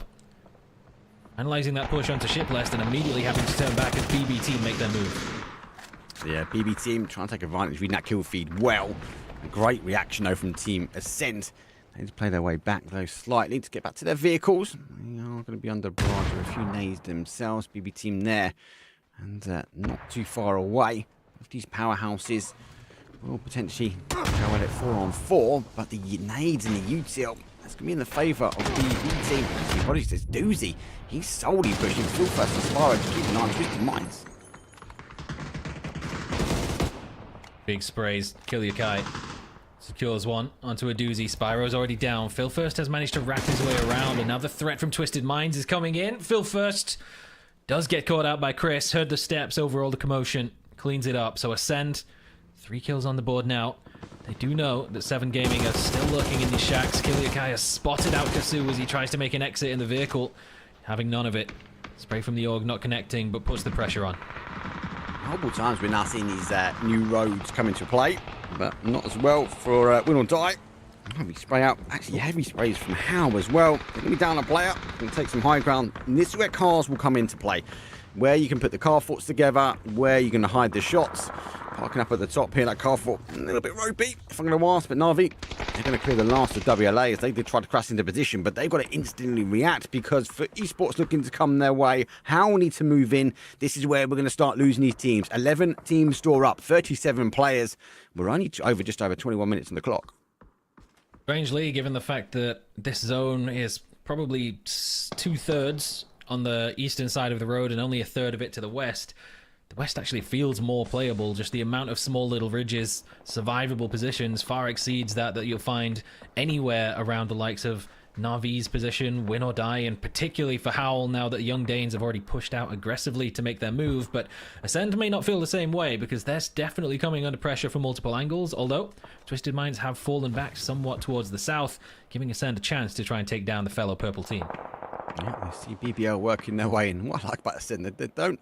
analyzing that push onto Shiplest and immediately having to turn back as BB team make their move. Yeah, BB team trying to take advantage, reading that kill feed well. A great reaction though from Team Ascend. They need to play their way back though slightly to get back to their vehicles. They are going to be under barrage with a few nades themselves. BB team there, and not too far away. If these powerhouses will potentially go at it 4-on-4, but the nades and the util, that's going to be in the favour of BB team. Actually, what is this? Doozy. He's solely pushing full first as far as keeping on Twisted Minds. Big sprays, kill your kite. Secures one onto a doozy. Spyro's already down. Phil First has managed to wrap his way around. Another threat from Twisted Minds is coming in. Phil First does get caught out by Chris. Heard the steps over all the commotion. Cleans it up. So Ascend, 3 kills on the board now. They do know that 7 Gaming are still lurking in these shacks. Kiliakai has spotted out Kasu as he tries to make an exit in the vehicle. Having none of it. Spray from the AUG not connecting, but puts the pressure on. Multiple times we're now seeing these new roads come into play, but not as well for Win or Die. Heavy spray out, actually heavy sprays from Howl as well. They're going to be down a player, going to take some high ground, and this is where cars will come into play. Where you can put the car forts together, where you're going to hide the shots. Parking up at the top here, that car fort, a little bit ropey, if I'm going to ask, but Na'Vi, they're going to clear the last of WLA as they did try to crash into position, but they've got to instantly react because for Esports looking to come their way, Howl need to move in. This is where we're going to start losing these teams. 11 teams store up, 37 players. We're only just over 21 minutes on the clock. Strangely, given the fact that this zone is probably 2/3 on the eastern side of the road and only 1/3 of it to the west actually feels more playable. Just the amount of small little ridges, survivable positions far exceeds that you'll find anywhere around the likes of Na'Vi's position, Win or Die, and particularly for Howl now that Young Danes have already pushed out aggressively to make their move. But Ascend may not feel the same way because they're definitely coming under pressure from multiple angles, although Twisted Minds have fallen back somewhat towards the south, giving Ascend a chance to try and take down the fellow purple team. Yeah, I see BBL working their way in. What I like about Ascend, they don't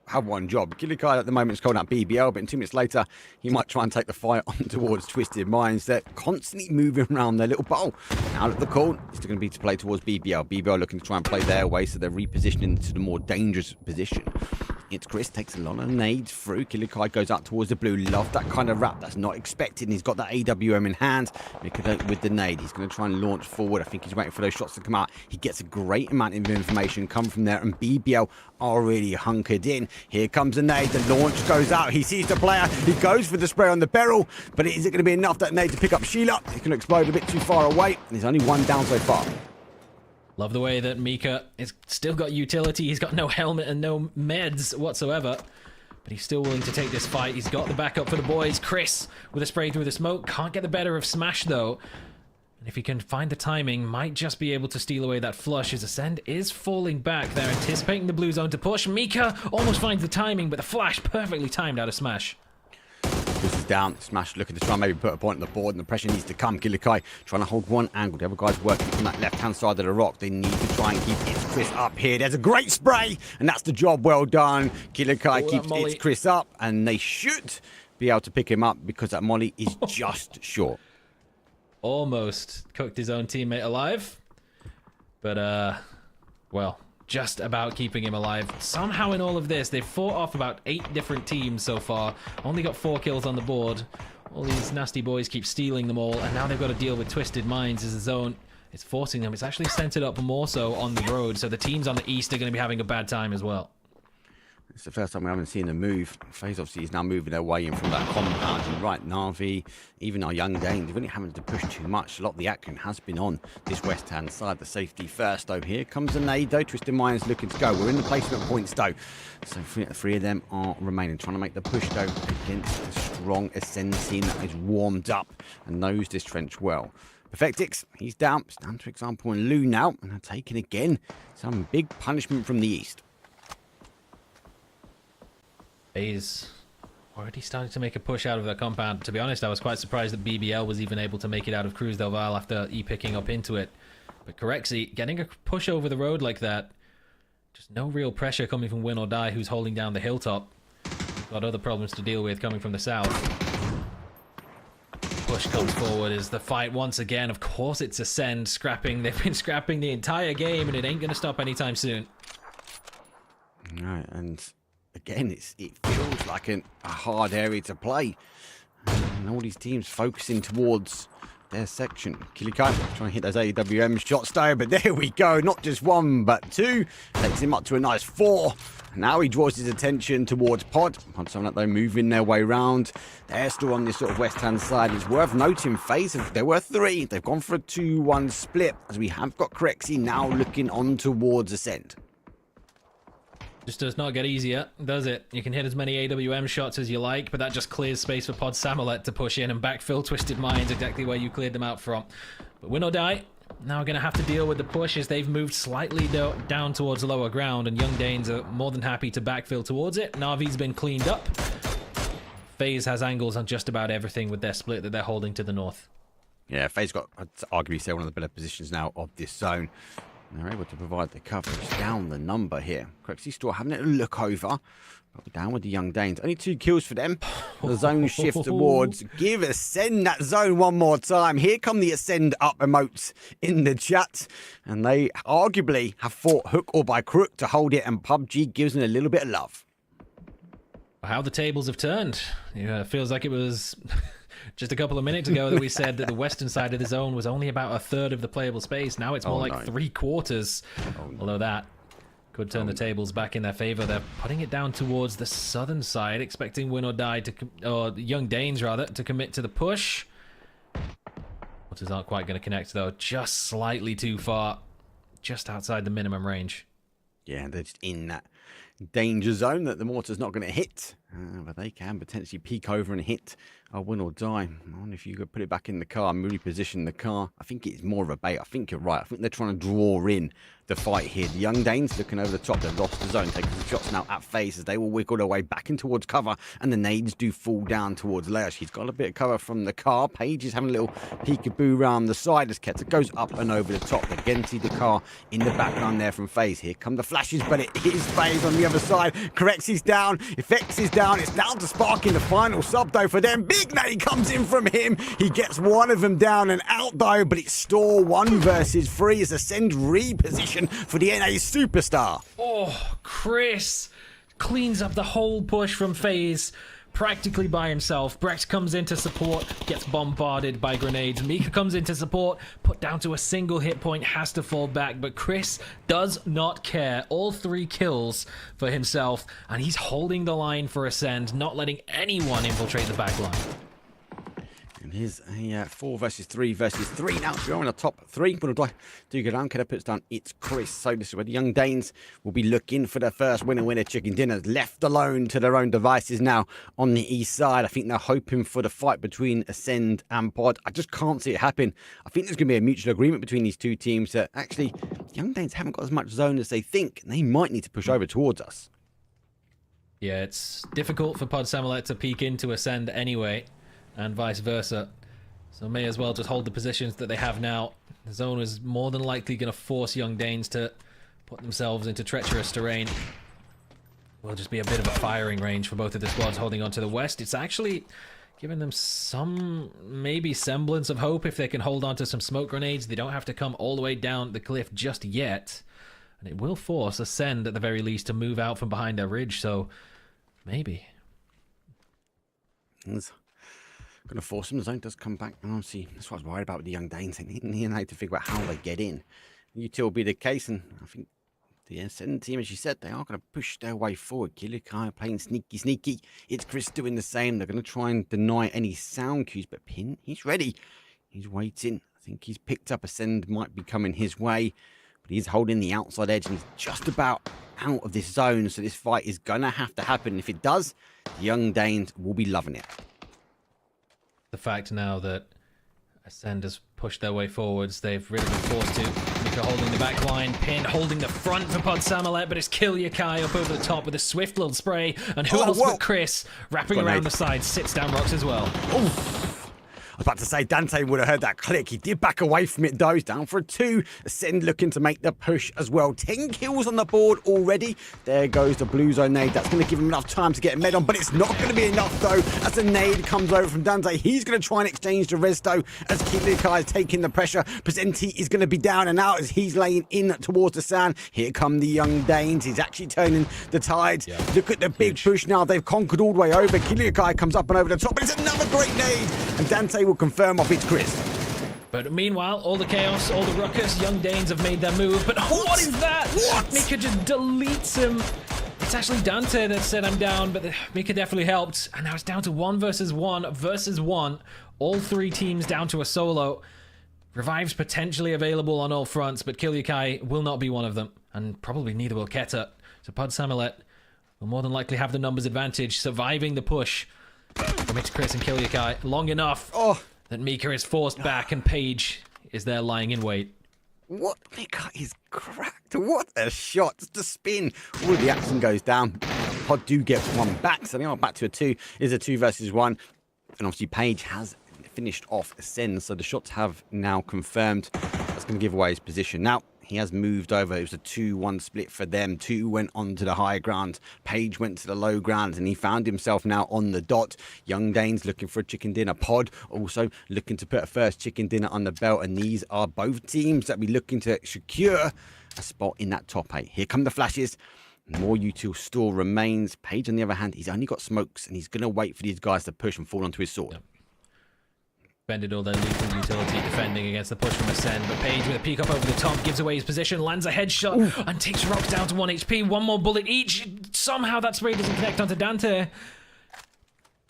have one job. Kilikai at the moment is calling out BBL, but in 2 minutes later, he might try and take the fight on towards Twisted Minds. They're constantly moving around their little bowl. Now at the call, it's going to be to play towards BBL. BBL looking to try and play their way, so they're repositioning to the more dangerous position. It's Chris, takes a lot of nades through. Kilikai goes out towards the blue. Love that kind of wrap. That's not expected. And he's got that AWM in hand. With the nade, he's going to try and launch forward. I think he's waiting for those shots to come out. He gets a great amount of information come from there. And BBL are really hunkered in. Here comes the nade. The launch goes out. He sees the player. He goes for the spray on the barrel. But is it going to be enough, that nade, to pick up Sheila? He's going to explode a bit too far away. And there's only one down so far. Love the way that Mika has still got utility. He's got no helmet and no meds whatsoever. But he's still willing to take this fight. He's got the backup for the boys. Chris with a spray through the smoke. Can't get the better of Smash though. And if he can find the timing, might just be able to steal away that flush as Ascend is falling back. They're anticipating the blue zone to push. Mika almost finds the timing, but the flash perfectly timed out of Smash. This is down. Smash looking to try and maybe put a point on the board, and the pressure needs to come. Killer Kai trying to hold one angle. The other guy's working from that left-hand side of the rock. They need to try and keep It's Chris up here. There's a great spray, and that's the job well done. Killer Kai keeps It's Chris up, and they should be able to pick him up because that molly is just short. Almost cooked his own teammate alive, but well, just about keeping him alive. Somehow in all of this, they've fought off about 8 different teams so far. Only got 4 kills on the board. All these nasty boys keep stealing them all, and now they've got to deal with Twisted Minds as the zone. It's forcing them. It's actually centered up more so on the road, so the teams on the east are going to be having a bad time as well. It's the first time we haven't seen them move. FaZe obviously is now moving their way in from that compound. And right, Na'Vi, even our young Danes, they're really having to push too much. A lot of the action has been on this west-hand side. The safety first, though. Here comes the nade, though. Twisted Minds looking to go. We're in the placement points, though. So three of them are remaining, trying to make the push, though, against a strong Ascend team that is warmed up and knows this trench well. Perfectix, he's down. Stand for example, and Lou now. And they're taking again some big punishment from the east. FaZe already starting to make a push out of their compound. To be honest, I was quite surprised that BBL was even able to make it out of Cruz del Valle after picking up into it. But Corexi, getting a push over the road like that, just no real pressure coming from Win or Die, who's holding down the hilltop. Got other problems to deal with coming from the south. Push comes forward as the fight once again. Of course it's Ascend scrapping. They've been scrapping the entire game, and it ain't going to stop anytime soon. Right, and again, it feels like a hard area to play. And all these teams focusing towards their section. Kiliko trying to hit those AWM shots though, but there we go. Not just 1, but 2. Takes him up to a nice 4. Now he draws his attention towards Pod. Pod someone that they're moving their way around. They're still on this sort of west-hand side. It's worth noting, FaZe, there were 3. They've gone for a 2-1 split, as we have got Corexi now looking on towards Ascend. Just does not get easier, does it? You can hit as many AWM shots as you like, but that just clears space for Pod Samolet to push in and backfill Twisted Minds exactly where you cleared them out from. But Win or Die, now going to have to deal with the push as they've moved slightly down towards lower ground, and Young Danes are more than happy to backfill towards it. Na'Vi's been cleaned up. FaZe has angles on just about everything with their split that they're holding to the north. Yeah, FaZe got, I'd arguably say, one of the better positions now of this zone. They're able to provide the coverage down the number here. Corexi still having a look over. But down with the Young Danes. Only 2 kills for them. The zone shift towards. Give Ascend that zone one more time. Here come the Ascend up emotes in the chat. And they arguably have fought hook or by crook to hold it. And PUBG gives them a little bit of love. How the tables have turned. Yeah, it feels like it was just a couple of minutes ago that we said that the western side of the zone was only about 1/3 of the playable space. Now it's more like 3/4. Although that could turn the tables back in their favor. They're putting it down towards the southern side, expecting Win or Die to, or Young Danes rather, to commit to the push. Mortars aren't quite going to connect though. Just slightly too far, just outside the minimum range. Yeah, they're just in that danger zone that the Mortar's not going to hit. But they can potentially peek over and hit a Win or Die. I wonder if you could put it back in the car and reposition the car. I think it's more of a bait. I think you're right. I think they're trying to draw in the fight here. The Young Danes looking over the top. They've lost the zone, taking some shots now at FaZe as they will wiggle their way back in towards cover. And the nades do fall down towards Leia. She's got a bit of cover from the car. Paige is having a little peekaboo around the side as Keta goes up and over the top. Again, see the car in the background there from FaZe. Here come the flashes, but it is FaZe on the other side. Correxi's down. Effects is down. It's down to Spark in the final sub, though, for them. Big nade comes in from him. He gets one of them down and out, though, but it's Store 1 versus 3 as Ascend reposition for the NA superstar. Oh, Chris cleans up the whole push from FaZe practically by himself. Brex comes in to support, gets bombarded by grenades. Mika comes in to support, put down to a single hit point, has to fall back, but Chris does not care. All 3 kills for himself, and he's holding the line for Ascend, not letting anyone infiltrate the back line. And here's a 4 versus 3 versus 3 now. We're in the top 3. But do go down. Keta puts down It's Chris. So this is where the Young Danes will be looking for their first winner chicken dinners. Left alone to their own devices now on the east side. I think they're hoping for the fight between Ascend and Pod. I just can't see it happen. I think there's going to be a mutual agreement between these 2 teams that actually Young Danes haven't got as much zone as they think. And they might need to push over towards us. Yeah, it's difficult for Pod Samulet to peek into Ascend anyway, and vice versa. So may as well just hold the positions that they have now. The zone is more than likely going to force Young Danes to put themselves into treacherous terrain. Will just be a bit of a firing range for both of the squads holding on to the west. It's actually giving them some maybe semblance of hope if they can hold on to some smoke grenades. They don't have to come all the way down the cliff just yet. And it will force Ascend at the very least to move out from behind their ridge, so maybe. It's going to force them. The zone does come back. And obviously, that's what I was worried about with the Young Danes. They need to figure out how they get in. UT will be the case, and I think the Ascend team, as you said, they are going to push their way forward. Kilikai playing sneaky. It's Chris doing the same. They're going to try and deny any sound cues, but Pin, he's ready. He's waiting. I think he's picked up. Ascend might be coming his way, but he's holding the outside edge, and he's just about out of this zone, so this fight is going to have to happen. If it does, the Young Danes will be loving it. The fact now that Ascend has pushed their way forwards, they've really been forced to. Mika holding the back line, Pin holding the front for Pod Samulet, but it's Kilyakai up over the top with a swift little spray, and who else but Chris wrapping around the side, sits down rocks as well. I was about to say, Dante would have heard that click. He did back away from it, though. He's down for a 2. Ascend looking to make the push as well. 10 kills on the board already. There goes the blue zone nade. That's going to give him enough time to get a med on, but it's not going to be enough, though, as the nade comes over from Dante. He's going to try and exchange the resto as Kilikai is taking the pressure. Presenti is going to be down and out as he's laying in towards the sand. Here come the Young Danes. He's actually turning the tide. Yeah. Look at the big push now. They've conquered all the way over. Kilikai comes up and over the top, but it's another great nade, and Dante will confirm off it's Chris. But meanwhile, all the chaos, all the ruckus, Young Danes have made their move. But what is that? What? Mika just deletes him. It's actually Dante that said I'm down, but Mika definitely helped. And now it's down to 1 versus 1. All 3 teams down to a solo. Revives potentially available on all fronts, but Kilyakai will not be one of them. And probably neither will Keta. So Pod Samulet will more than likely have the numbers advantage, surviving the push from it's Chris and Kilyakai long enough. That Mika is forced back and Paige is there lying in wait. What? Mika is cracked. What a shot. Just a spin. All the action goes down. Pod do get 1 back, so they are back to a 2. It is a 2 versus 1. And obviously Paige has finished off Ascend, so the shots have now confirmed. That's going to give away his position. Now, he has moved over. It was a 2-1 split for them. 2 went on to the high ground. Paige went to the low ground, and he found himself now on the dot. Young Danes looking for a chicken dinner. Pod also looking to put a first chicken dinner on the belt, and these are both teams that be looking to secure a spot in that top 8. Here come the flashes. More util still remains. Paige, on the other hand, he's only got smokes, and he's going to wait for these guys to push and fall onto his sword. Yep. Bended all their lethal utility defending against the push from Ascend, but Paige with a peek up over the top gives away his position, lands a headshot, and takes rocks down to 1 HP. 1 more bullet each. Somehow that spray doesn't connect onto Dante.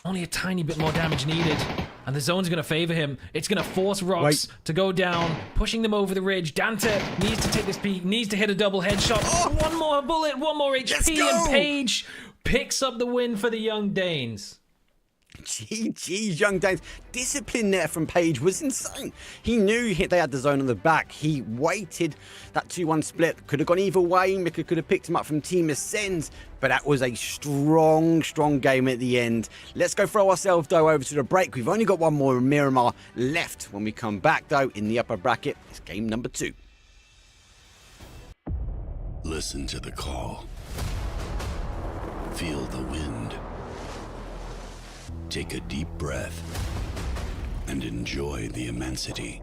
Only a tiny bit more damage needed, and the zone's going to favor him. It's going to force rocks to go down, pushing them over the ridge. Dante needs to take this peek, needs to hit a double headshot. 1 more bullet, 1 more HP, and Paige picks up the win for the Young Danes. GG's, Young Danes. Discipline there from Paige was insane. He knew they had the zone on the back. He waited. That 2-1 split could have gone either way. Mika could have picked him up from Team Ascend, but that was a strong game at the end. Let's go throw ourselves, though, over to the break. We've only got 1 more Miramar left. When we come back, though, in the upper bracket, it's game number 2. Listen to the call. Feel the wind. Take a deep breath and enjoy the immensity.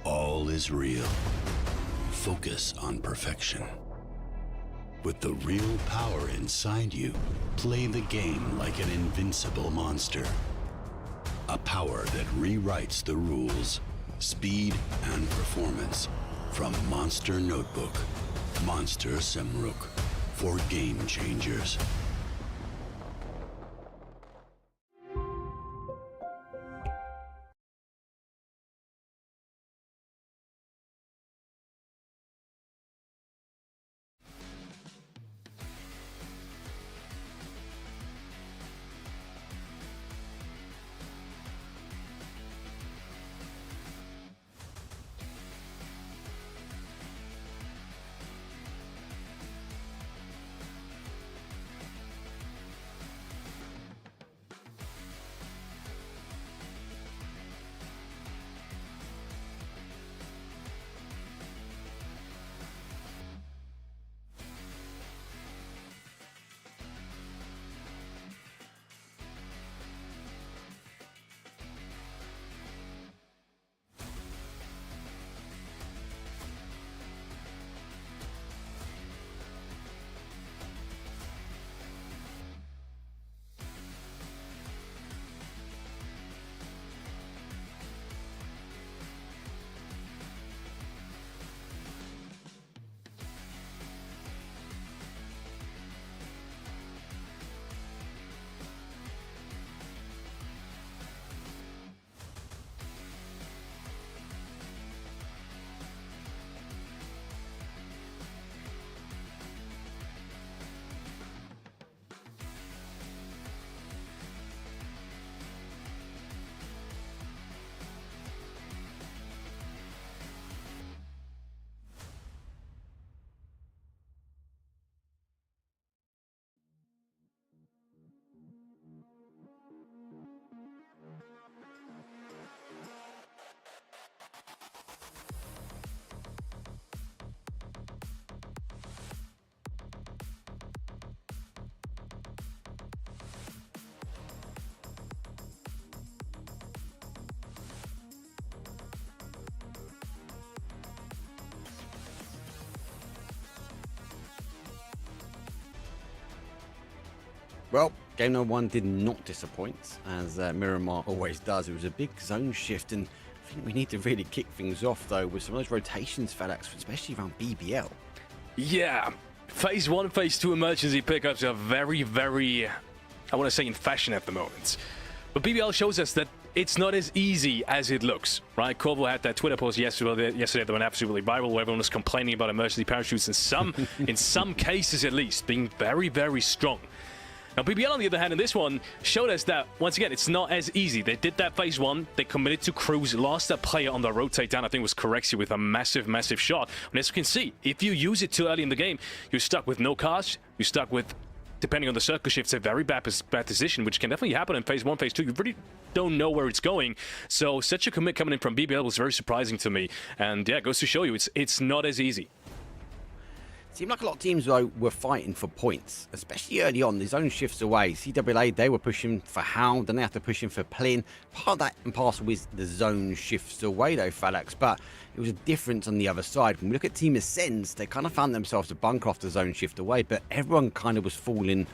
All is real. Focus on perfection. With the real power inside you, play the game like an invincible monster. A power that rewrites the rules, speed and performance. From Monster Notebook, Monster Semruk, for game changers. Well, game number 1 did not disappoint, as Miramar always does. It was a big zone shift, and I think we need to really kick things off, though, with some of those rotations, FedEx, especially around BBL. Yeah, phase 1, phase 2 emergency pickups are very, very, I want to say, in fashion at the moment. But BBL shows us that it's not as easy as it looks, right? Corvo had that Twitter post yesterday that went absolutely viral, where everyone was complaining about emergency parachutes in some cases at least, being very, very strong. Now, BBL, on the other hand, in this one, showed us that, once again, it's not as easy. They did that phase 1. They committed to cruise, lost that player on the rotate down. I think it was Corexi with a massive, massive shot. And as you can see, if you use it too early in the game, you're stuck with no cars. You're stuck with, depending on the circle shifts, a very bad position, which can definitely happen in phase 1, phase 2. You really don't know where it's going. So such a commit coming in from BBL was very surprising to me. And yeah, it goes to show you, it's not as easy. Seemed like a lot of teams, though, were fighting for points, especially early on. The zone shifts away. CWA, they were pushing for Hound, and they have to push in for Plin. Part of that and parcel is the zone shifts away, though, Phalanx, but it was a difference on the other side. When we look at Team Ascends, they kind of found themselves a bunker off the zone shift away, but everyone kind of was falling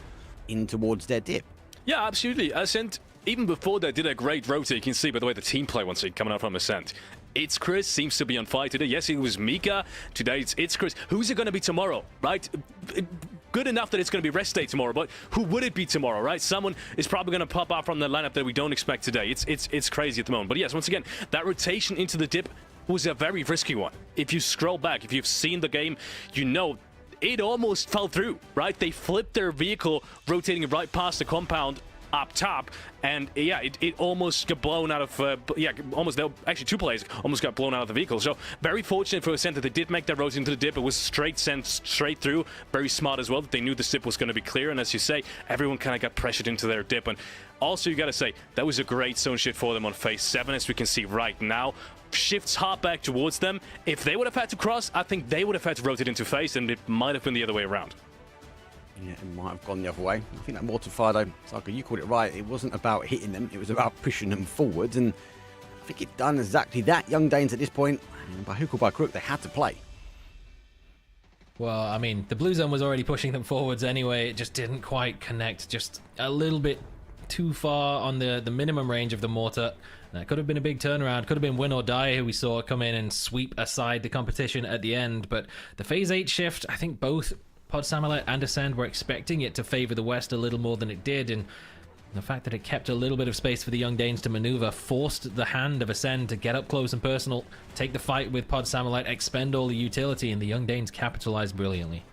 in towards their dip. Yeah, absolutely. Ascent, even before they did a great rotate, you can see by the way the team play once again coming out from Ascent. It's Chris seems to be on fire today. Yes, it was Mika. Today it's Chris. Who's it going to be tomorrow, right? Good enough that it's going to be rest day tomorrow, but who would it be tomorrow, right? Someone is probably going to pop out from the lineup that we don't expect today. It's crazy at the moment. But yes, once again, that rotation into the dip was a very risky one. If you scroll back, if you've seen the game, you know it almost fell through, right? They flipped their vehicle, rotating right past the compound up top, and yeah, it almost got blown out of actually 2 players almost got blown out of the vehicle. So very fortunate for Ascent that they did make that road into the dip. It was straight through. Very smart as well that they knew the dip was going to be clear, and as you say, everyone kind of got pressured into their dip. And also you got to say that was a great zone shift for them on phase 7, as we can see right now. Shifts hard back towards them. If they would have had to cross, I think they would have had to rotate into phase, and it might have been the other way around. Yeah, it might have gone the other way. I think that mortar fire, though, Saga, you called it right. It wasn't about hitting them. It was about pushing them forwards. And I think it done exactly that. Young Danes at this point, by hook or by crook, they had to play. Well, I mean, the blue zone was already pushing them forwards anyway. It just didn't quite connect. Just a little bit too far on the minimum range of the mortar. That could have been a big turnaround. Could have been win or die, who we saw come in and sweep aside the competition at the end. But the phase 8 shift, I think both Pod Samurai and Ascend were expecting it to favor the West a little more than it did, and the fact that it kept a little bit of space for the Young Danes to maneuver forced the hand of Ascend to get up close and personal, take the fight with Pod Samurai, expend all the utility, and the Young Danes capitalized brilliantly.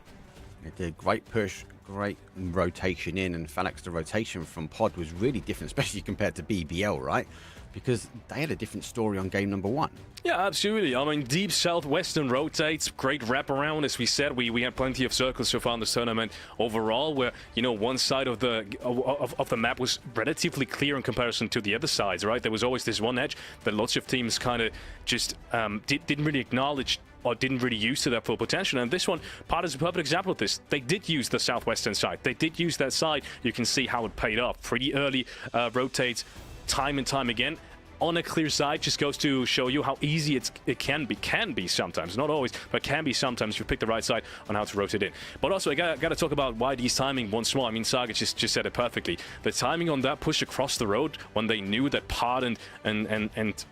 They did great push, great rotation in, and Phalanx, the rotation from Pod was really different, especially compared to BBL, right? Because they had a different story on game number 1. Yeah, absolutely. I mean, deep southwestern rotates, great wraparound. As we said, we had plenty of circles so far in this tournament overall, where, you know, one side of the map was relatively clear in comparison to the other sides, right? There was always this one edge that lots of teams kind of just didn't really acknowledge or didn't really use to their full potential. And this one, Pod is a perfect example of this. They did use the southwestern side. They did use that side. You can see how it paid off. Pretty early rotates, time and time again on a clear side. Just goes to show you how easy it can be sometimes, not always, but can be sometimes if you pick the right side on how to rotate in. But also I gotta talk about YD's timing once more. I mean, Saga just said it perfectly. The timing on that push across the road, when they knew that Pod and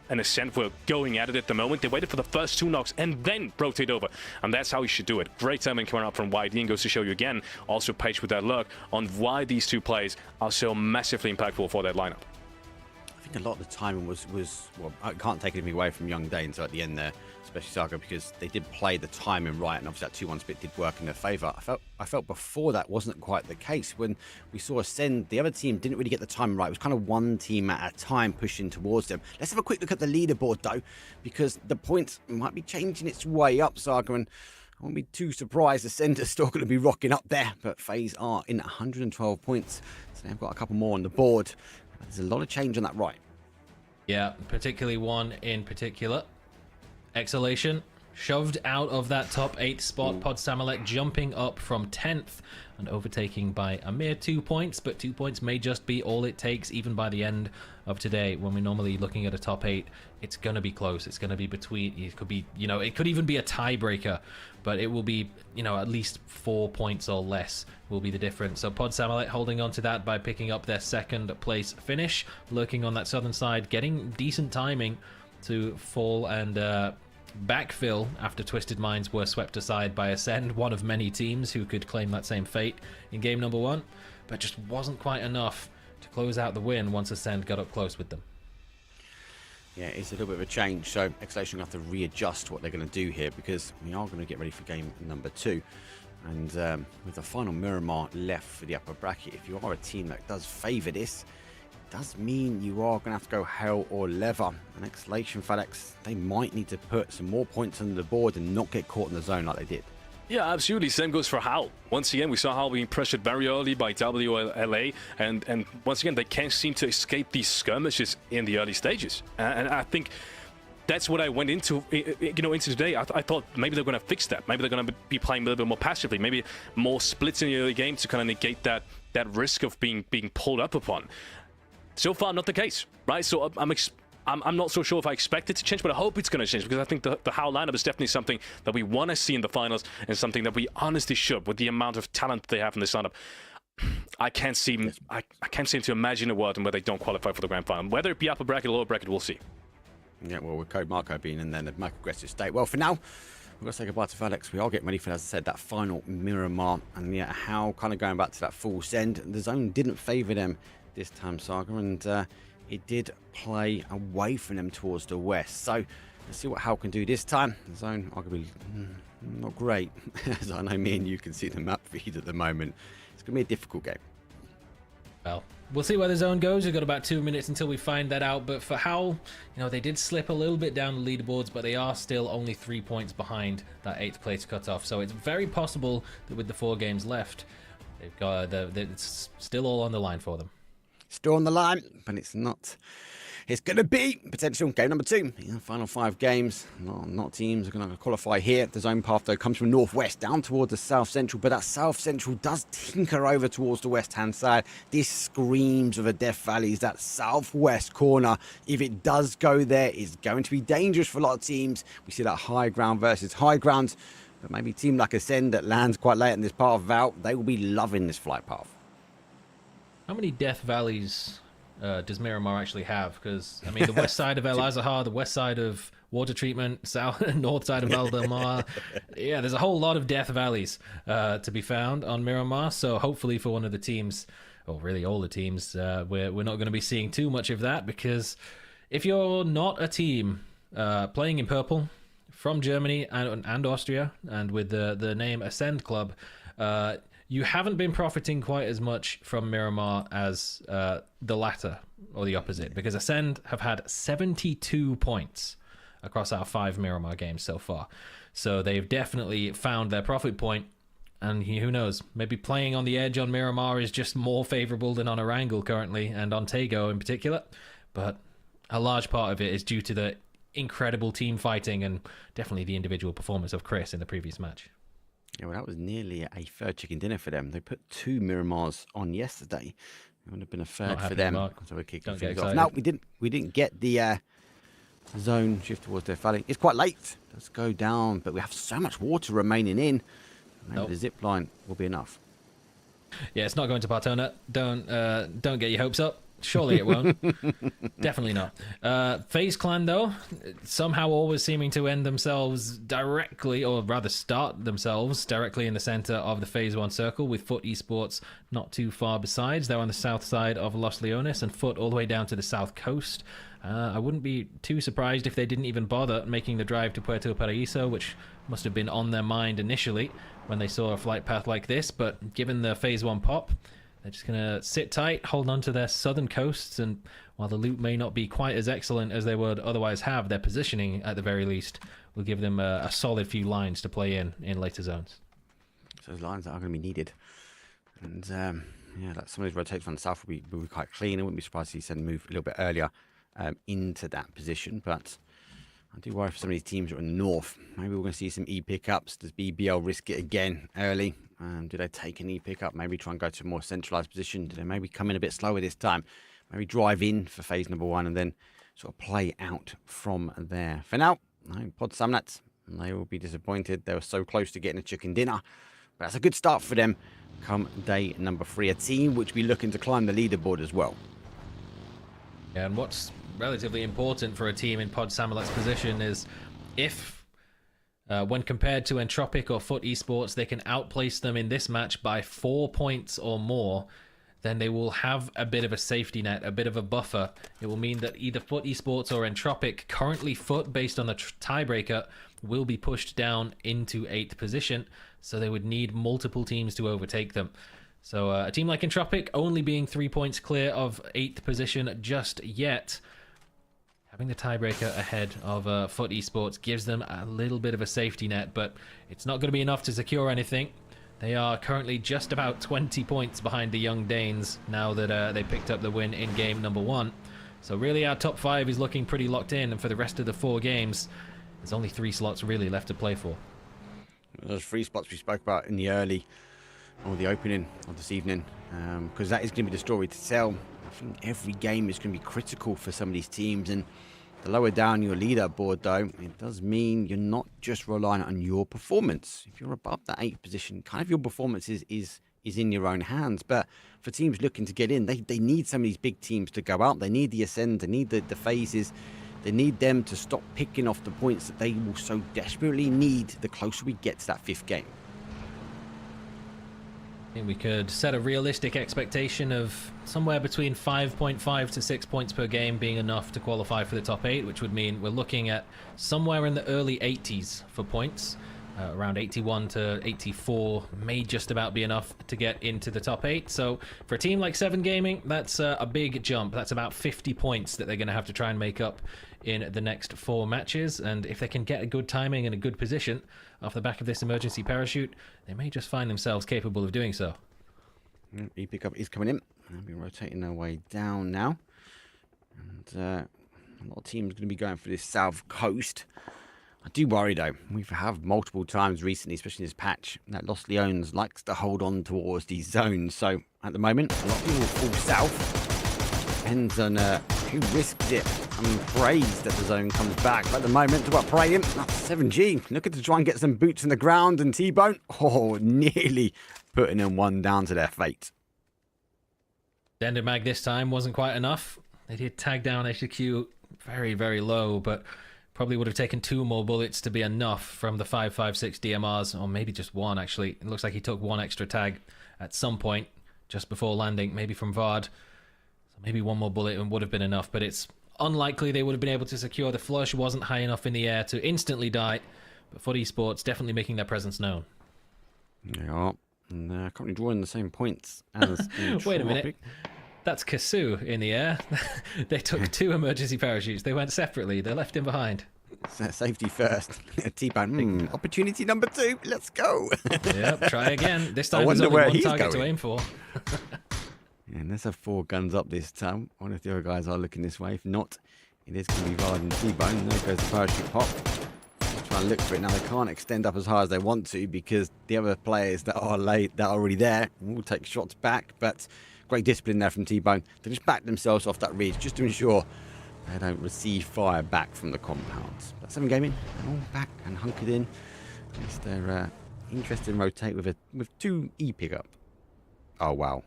Ascent were going at it at the moment, they waited for the first 2 knocks and then rotate over, and that's how you should do it. Great timing coming out from YD, and goes to show you again, also Page with that luck, on why these 2 plays are so massively impactful for that lineup. I think a lot of the timing was well, I can't take anything away from Young Danes at the end there, especially Saga, because they did play the timing right, and obviously that 2-1 split did work in their favour. I felt before that wasn't quite the case. When we saw Ascend, the other team didn't really get the timing right. It was kind of one team at a time pushing towards them. Let's have a quick look at the leaderboard, though, because the points might be changing its way up, Saga, and I won't be too surprised Ascend is still going to be rocking up there, but FaZe are in 112 points, so they've got a couple more on the board. There's a lot of change on that right. Yeah, particularly one in particular. Exhalation shoved out of that top 8 spot. Pod Samalek jumping up from 10th and overtaking by a mere 2 points, but 2 points may just be all it takes even by the end of today. When we're normally looking at a top 8, it's going to be close. It's going to be between, it could be, it could even be a tiebreaker, but it will be, at least 4 points or less will be the difference. So Pod Samalek holding on to that by picking up their 2nd place finish, lurking on that southern side, getting decent timing to fall and backfill after Twisted Minds were swept aside by Ascend, one of many teams who could claim that same fate in game number 1, but just wasn't quite enough to close out the win once Ascend got up close with them. Yeah, it's a little bit of a change, so Exhalation have to readjust what they're going to do here, because we are going to get ready for game number 2. And with the final Miramar left for the upper bracket, if you are a team that does favour this, it does mean you are going to have to go hell or leather. And Exhalation FedEx, they might need to put some more points on the board and not get caught in the zone like they did. Yeah, absolutely. Same goes for Hal. Once again, we saw Hal being pressured very early by WLA, and once again, they can't seem to escape these skirmishes in the early stages. And I think that's what I went into, into today. I thought maybe they're going to fix that. Maybe they're going to be playing a little bit more passively. Maybe more splits in the early game to kind of negate that risk of being pulled up upon. So far, not the case, right? So I'm not so sure if I expect it to change, but I hope it's going to change, because I think the HOW lineup is definitely something that we want to see in the finals, and something that we honestly should, with the amount of talent they have in this lineup. I can't seem to imagine a world where they don't qualify for the grand final. Whether it be upper bracket or lower bracket, we'll see. Yeah, well, with Code Marco being in there, the most aggressive state. Well, for now, we've got to say goodbye to Felix. We are getting ready for, as I said, that final Miramar, and yeah, how kind of going back to that full send. The zone didn't favour them this time, Saga, and it did play away from them towards the west. So let's see what Hal can do this time. The zone arguably not great, as I know me and you can see the map feed at the moment. It's going to be a difficult game. Well, we'll see where the zone goes. We've got about 2 minutes until we find that out. But for Hal, they did slip a little bit down the leaderboards, but they are still only 3 points behind that 8th place cutoff. So it's very possible that with the 4 games left, they've got it's still all on the line for them. Still on the line, but it's not. It's going to be potential game number 2. Final 5 games. Not teams are going to qualify here. The zone path, though, comes from northwest down towards the south central, but that south central does tinker over towards the west-hand side. This screams of the Death Valleys, that southwest corner. If it does go there, it's going to be dangerous for a lot of teams. We see that high ground versus high ground, but maybe a team like Ascend that lands quite late in this path of out, they will be loving this flight path. How many Death Valleys does Miramar actually have? Because, I mean, the west side of El Azahar, the west side of Water Treatment, north side of Valdemar. Yeah, there's a whole lot of Death Valleys to be found on Miramar. So hopefully for one of the teams, or really all the teams, we're not going to be seeing too much of that. Because if you're not a team playing in purple from Germany and Austria, and with the name Ascend Club, you haven't been profiting quite as much from Miramar as the latter, or the opposite, because Ascend have had 72 points across our 5 Miramar games so far. So they've definitely found their profit point, and who knows, maybe playing on the edge on Miramar is just more favorable than on Erangel currently, and on Tego in particular. But a large part of it is due to the incredible team fighting and definitely the individual performance of Chris in the previous match. Yeah, well, that was nearly a third chicken dinner for them. They put 2 Miramars on yesterday. It would have been a third for them. So we're kicking things off. No, we didn't get the zone shift towards their valley. It's quite late. Let's go down, but we have so much water remaining in. Maybe the zip line will be enough. Yeah, it's not going to Partona. Don't get your hopes up. Surely it won't. Definitely not. FaZe Clan, though, somehow always seeming to end themselves directly, or rather start themselves directly in the center of the Phase 1 circle, with Foot Esports not too far besides. They're on the south side of Los Leones, and Foot all the way down to the south coast. I wouldn't be too surprised if they didn't even bother making the drive to Puerto Paraíso, which must have been on their mind initially when they saw a flight path like this, but given the Phase 1 pop, they're just going to sit tight, hold on to their southern coasts, and while the loot may not be quite as excellent as they would otherwise have, their positioning, at the very least, will give them a solid few lines to play in later zones. So those lines that are going to be needed. And, yeah, that some of these rotates from the south will be quite clean. I wouldn't be surprised to see Send move a little bit earlier into that position, but I do worry for some of these teams that are in the north. Maybe we're going to see some E pickups. Does BBL risk it again early? Do they take an E pickup? Maybe try and go to a more centralised position? Do they maybe come in a bit slower this time? Maybe drive in for phase number 1 and then sort of play out from there. For now, Pod Samnat, they will be disappointed. They were so close to getting a chicken dinner. But that's a good start for them come day number 3. A team which will be looking to climb the leaderboard as well. Yeah, and what's relatively important for a team in Pod Samnat's position is if, when compared to Entropic or Foot Esports, they can outplace them in this match by 4 points or more, then they will have a bit of a safety net, a bit of a buffer. It will mean that either Foot Esports or Entropic, currently Foot based on the tiebreaker, will be pushed down into 8th position, so they would need multiple teams to overtake them. So a team like Entropic only being 3 points clear of 8th position just yet, having the tiebreaker ahead of Foot Esports gives them a little bit of a safety net, but it's not going to be enough to secure anything. They are currently just about 20 points behind the Young Danes now that they picked up the win in game number 1. So really our top 5 is looking pretty locked in, and for the rest of the 4 games, there's only 3 slots really left to play for. Those 3 spots we spoke about in the early or the opening of this evening, because that is going to be the story to tell. I think every game is going to be critical for some of these teams, and the lower down your leaderboard, though, it does mean you're not just relying on your performance. If you're above that 8th position, kind of your performance is in your own hands. But for teams looking to get in, they need some of these big teams to go out. They need the Ascend, they need the phases. They need them to stop picking off the points that they will so desperately need the closer we get to that 5th game. I think we could set a realistic expectation of somewhere between 5.5 to 6 points per game being enough to qualify for the top 8, which would mean we're looking at somewhere in the early 80s for points. Around 81 to 84 may just about be enough to get into the top 8. So for a team like 7 Gaming, that's a big jump. That's about 50 points that they're going to have to try and make up in the next 4 matches. And if they can get a good timing and a good position off the back of this emergency parachute, they may just find themselves capable of doing so. E-pickup is coming in. They'll be rotating their way down now. And a lot of teams are going to be going for this south coast. I do worry, though. We have multiple times recently, especially in this patch, that Lost Leones likes to hold on towards these zones. So at the moment, a lot of people fall south. Depends on who risks it. I mean, praise that the zone comes back. But at the moment, to what praying, that's 7G. Looking to try and get some boots on the ground, and T-Bone, nearly putting them one down to their fate. Extended mag this time wasn't quite enough. They did tag down HQ very, very low, but probably would have taken 2 more bullets to be enough from the 5.56 DMRs, or maybe just 1, actually. It looks like he took 1 extra tag at some point just before landing, maybe from Vard. So maybe 1 more bullet and would have been enough, but it's unlikely they would have been able to secure. The flush wasn't high enough in the air to instantly die, but Foot Esports definitely making their presence known. They are, and they're currently drawing the same points as Wait a minute. That's Kasu in the air. They took 2 emergency parachutes. They went separately. They're left him behind. Safety first. T-Bone. Opportunity number 2. Let's go. Yep, try again. This time I there's wonder only where 1 he's target going. to aim for. And let's have 4 guns up this time. One of the other guys are looking this way. If not, it is going to be Vard and T-Bone. There goes the parachute pop. Try and look for it. Now they can't extend up as high as they want to because the other players that are already there will take shots back. But great discipline there from T-Bone to just back themselves off that ridge just to ensure they don't receive fire back from the compounds. But 7 Gaming, they're all back and hunkered in. It's their interesting rotate with 2 E pickup. Oh wow.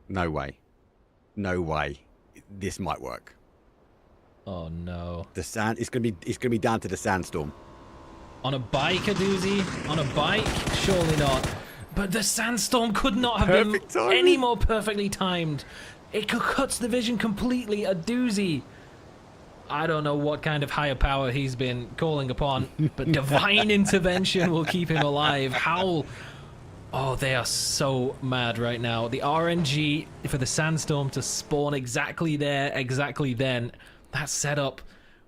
No way. No way. This might work. Oh no. The sand it's gonna be down to the sandstorm. On a bike, a doozy? On a bike? Surely not. But the sandstorm could not have Perfect been timing. any more perfectly timed. It cuts the vision completely. A doozy. I don't know what kind of higher power he's been calling upon, but divine intervention will keep him alive. How? Oh, they are so mad right now. The RNG for the sandstorm to spawn exactly there, exactly then. That setup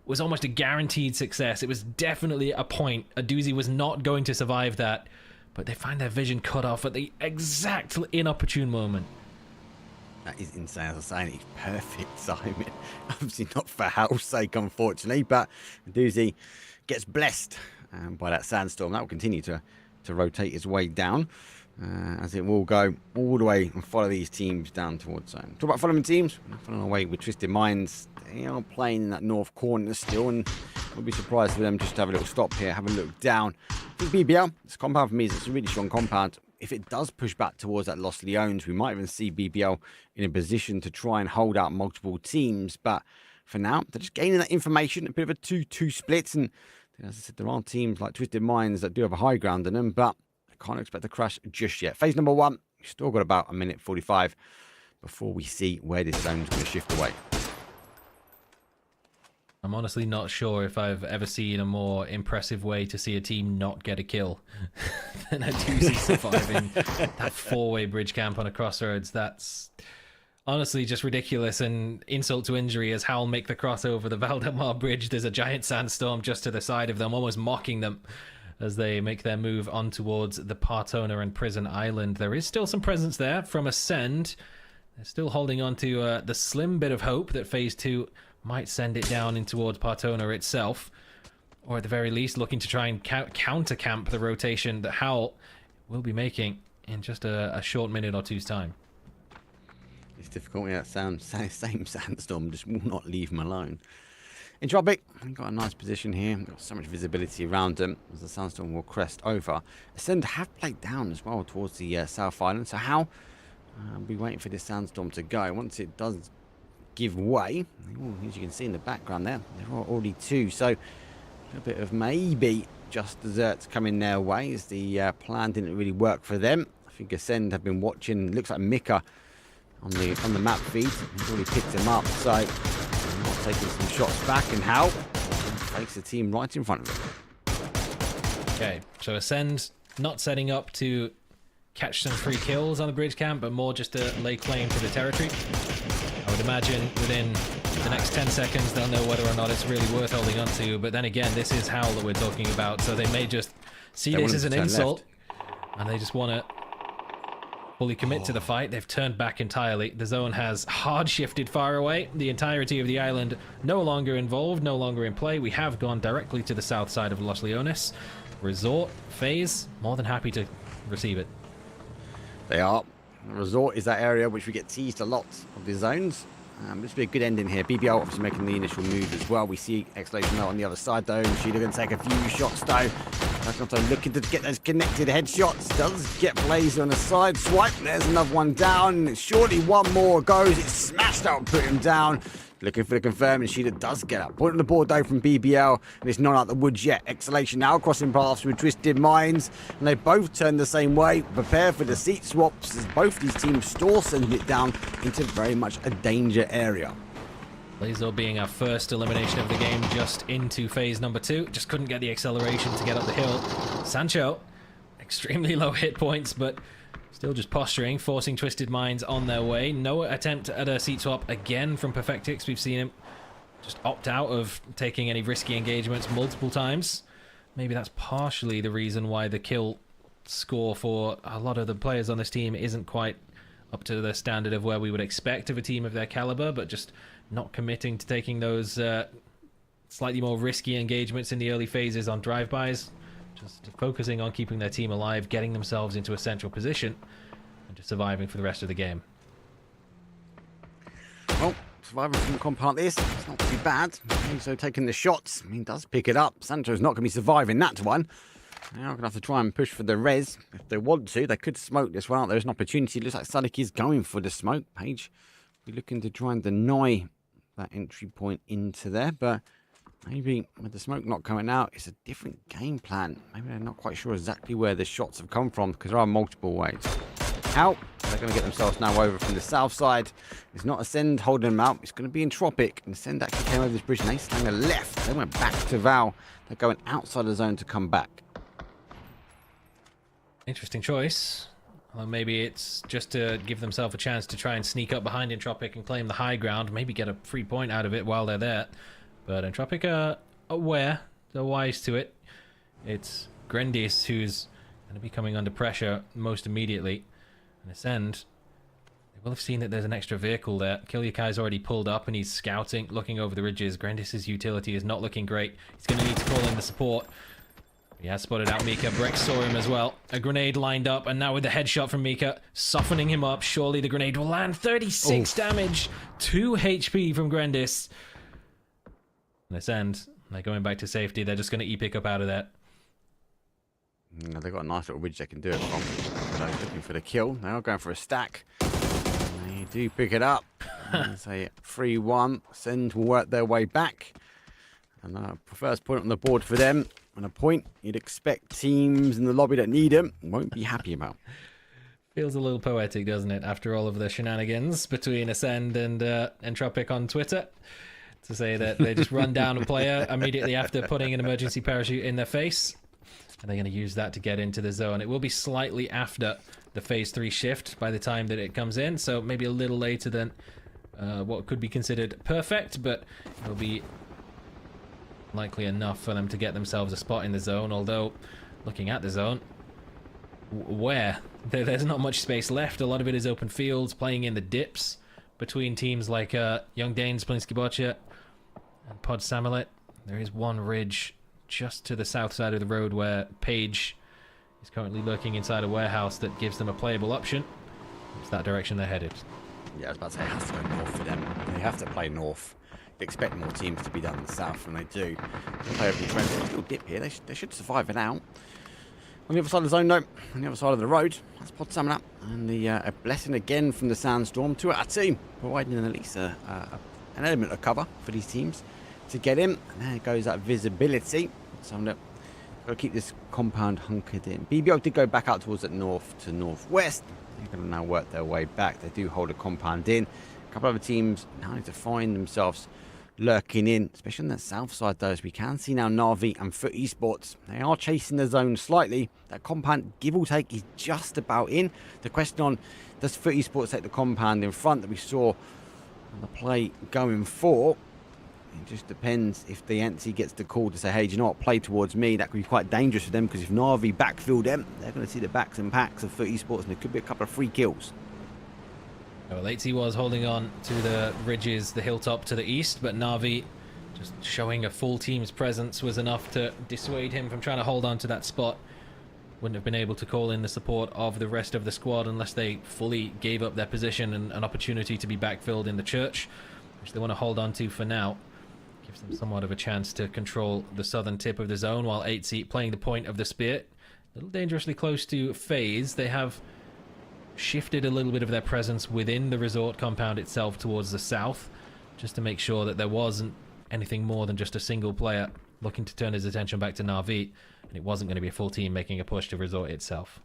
was almost a guaranteed success. It was definitely a point. A doozy was not going to survive that. But they find their vision cut off at the exact inopportune moment. That is insane. As I was saying, it's perfect timing. Obviously not for Hal's sake, unfortunately, but Doozy gets blessed by that sandstorm. That will continue to rotate its way down, as it will go all the way and follow these teams down towards zone. Talk about following teams. We're following our way with Twisted Minds. They are playing in that north corner still, and I'll be surprised for them just to have a little stop here, have a look down. I think BBL, this compound for me, it's a really strong compound. If it does push back towards that Los Leones, we might even see BBL in a position to try and hold out multiple teams. But for now, they're just gaining that information, a bit of a 2-2 split. And as I said, there are teams like Twisted Minds that do have a high ground in them, but I can't expect a crash just yet. Phase number 1, we've still got about a minute 45 before we see where this zone's going to shift away. I'm honestly not sure if I've ever seen a more impressive way to see a team not get a kill than a Doozy surviving that 4-way bridge camp on a crossroads. That's honestly just ridiculous and insult to injury as Hal make the cross over the Valdemar Bridge. There's a giant sandstorm just to the side of them, almost mocking them as they make their move on towards the Partona and Prison Island. There is still some presence there from Ascend. They're still holding on to the slim bit of hope that Phase 2 might send it down in towards Partona itself, or at the very least looking to try and counter camp the rotation that Hal will be making in just a short minute or two's time. It's difficult. Yeah, same sandstorm just will not leave him alone. Entropic, we've got a nice position here. We've got so much visibility around them as the sandstorm will crest over. Ascend have played down as well towards the South Island, so Hal will be waiting for this sandstorm to go. Once it does give way, as you can see in the background there are already 2, so a bit of maybe just desserts coming their way as the plan didn't really work for them. I think Ascend have been watching, looks like Mika on the map feed, he's already picked him up, so not taking some shots back, and Hal takes the team right in front of him. Okay, so Ascend not setting up to catch some free kills on the bridge camp, but more just to lay claim to the territory. I would imagine within the next 10 seconds they'll know whether or not it's really worth holding on to. But then again, this is Hal that we're talking about, so they may just see this as an insult and they just want to fully commit to the fight. They've turned back entirely. The zone has hard shifted far away. The entirety of the island no longer involved, no longer in play. We have gone directly to the south side of Los Leones. Resort, Phase, more than happy to receive it. They are. The resort is that area which we get teased a lot of the zones. This will be a good ending here. BBL obviously making the initial move as well. We see Exclamation Note on the other side though. Sheila going to take a few shots though. Not looking to get those connected headshots. Does get Blazer on the side swipe. There's another one down. Surely one more goes. It's smashed out, put him down. Looking for the confirm, and Sheila does get up. Point on the board though from BBL, and it's not out the woods yet. Exhalation now crossing paths with Twisted Minds, and they both turn the same way. Prepare for the seat swaps as both these teams store sending it down into very much a danger area. Blazer being our first elimination of the game just into phase number 2. Just couldn't get the acceleration to get up the hill. Sancho, extremely low hit points, but still just posturing, forcing Twisted Minds on their way. No attempt at a seat swap again from Perfectix. We've seen him just opt out of taking any risky engagements multiple times. Maybe that's partially the reason why the kill score for a lot of the players on this team isn't quite up to the standard of where we would expect of a team of their caliber, but just not committing to taking those slightly more risky engagements in the early phases on drive-bys. Just focusing on keeping their team alive, getting themselves into a central position, and just surviving for the rest of the game. Well, surviving from a compound like this, it's not too bad. So taking the shots, I mean, does pick it up. Sancho's not going to be surviving that one. Now going to have to try and push for the res. If they want to, they could smoke this one out. There's an opportunity. It looks like Sadik is going for the smoke. Page be looking to try and deny that entry point into there, but maybe with the smoke not coming out, it's a different game plan. Maybe they're not quite sure exactly where the shots have come from, because there are multiple ways out. They're going to get themselves now over from the south side. It's not Ascend holding them out. It's going to be Entropic. And Ascend actually came over this bridge and they slang a left. They went back to Val. They're going outside the zone to come back. Interesting choice. Well, maybe it's just to give themselves a chance to try and sneak up behind Entropic and claim the high ground. Maybe get a free point out of it while they're there. But Entropic are aware, they're wise to it. It's Grendis who's going to be coming under pressure most immediately. And Ascend, We'll have seen that there's an extra vehicle there. Kilyakai's already pulled up and he's scouting, looking over the ridges. Grandis' utility is not looking great. He's going to need to call in the support. He has spotted out Mika. Brex saw him as well. A grenade lined up, and now with the headshot from Mika, softening him up. Surely the grenade will land. 36 damage. 2 HP from Grandis. This end, they're going back to safety. They're just going to e-pick up out of that. They've got a nice little ridge they can do it from. So looking for the kill. They are going for a stack. They do pick it up. It's a 3-1. Send will work their way back. And first point on the board for them. And a point you'd expect teams in the lobby that need them won't be happy about. Feels a little poetic, doesn't it? After all of the shenanigans between Ascend and Entropic on Twitter. To say that they just run down a player immediately after putting an emergency parachute in their face. And they're going to use that to get into the zone. It will be slightly after the phase 3 shift by the time that it comes in. So maybe a little later than what could be considered perfect. But it'll be likely enough for them to get themselves a spot in the zone. Although, looking at the zone, where? There's not much space left. A lot of it is open fields, playing in the dips between teams like Young Danes, Plinsky Boccia, and Pod Samalet. There is one ridge just to the south side of the road where Page is currently lurking inside a warehouse that gives them a playable option. It's that direction they're headed. Yeah, I was about to say, it has to go north for them. They have to play north. They expect more teams to be down in the south than they do. They play over the trend. There's a little dip here. They should survive it out. On the other side of the zone, though, on the other side of the road, that's Pod Samalet. And a blessing again from the Sandstorm. 2 out of 2, providing at least an element of cover for these teams to get in. And there goes that visibility. So I'm got to keep this compound hunkered in. BBO did go back out towards the north to northwest. They're going to now work their way back. They do hold a compound in. A couple of other teams now need to find themselves lurking in, especially on the south side, though, as we can see now Na'Vi and FUT Esports. They are chasing the zone slightly. That compound, give or take, is just about in. The question on, does FUT Esports take the compound in front that we saw on the play going for? It just depends if the Yancy gets the call to say, hey, do you know what, play towards me. That could be quite dangerous for them, because if Na'Vi backfill them, they're going to see the backs and packs of FUT Esports, and there could be a couple of free kills. Well, Lazy was holding on to the ridges, the hilltop to the east, but Na'Vi just showing a full team's presence was enough to dissuade him from trying to hold on to that spot. Wouldn't have been able to call in the support of the rest of the squad unless they fully gave up their position and an opportunity to be backfilled in the church, which they want to hold on to for now. Gives them somewhat of a chance to control the southern tip of the zone, while 8C playing the point of the spear. A little dangerously close to phase. They have shifted a little bit of their presence within the resort compound itself towards the south, just to make sure that there wasn't anything more than just a single player looking to turn his attention back to Na'Vi, and it wasn't going to be a full team making a push to resort itself.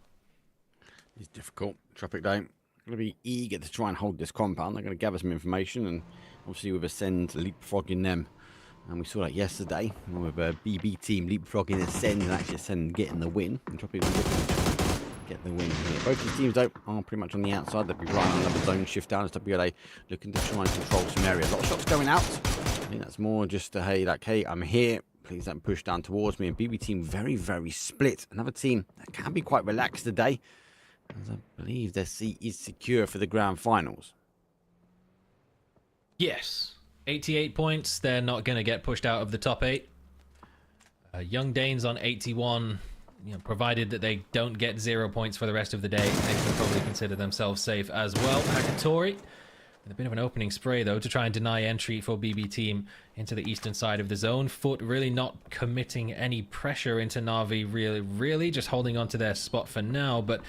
It's difficult. Tropic Dome going to be eager to try and hold this compound. They're going to gather some information, and obviously with Ascend leapfrogging them, and we saw that yesterday with a BB team leapfrogging Ascend and actually Ascend getting the win, and Tropic get the win here. Both these teams, though, are pretty much on the outside. They'll be right on the zone shift down as WLA looking to try and control some areas. A lot of shots going out. I think that's more just a, hey, like, hey, I'm here. Please don't push down towards me. And BB team very, very split. Another team that can be quite relaxed today, as I believe their seat is secure for the grand finals. Yes. 88 points. They're not going to get pushed out of the top 8. Young Danes on 81. Provided that they don't get 0 points for the rest of the day, they can probably consider themselves safe as well. Hakatori, with a bit of an opening spray, though, to try and deny entry for BB team into the eastern side of the zone. FUT really not committing any pressure into Na'Vi, really just holding on to their spot for now, but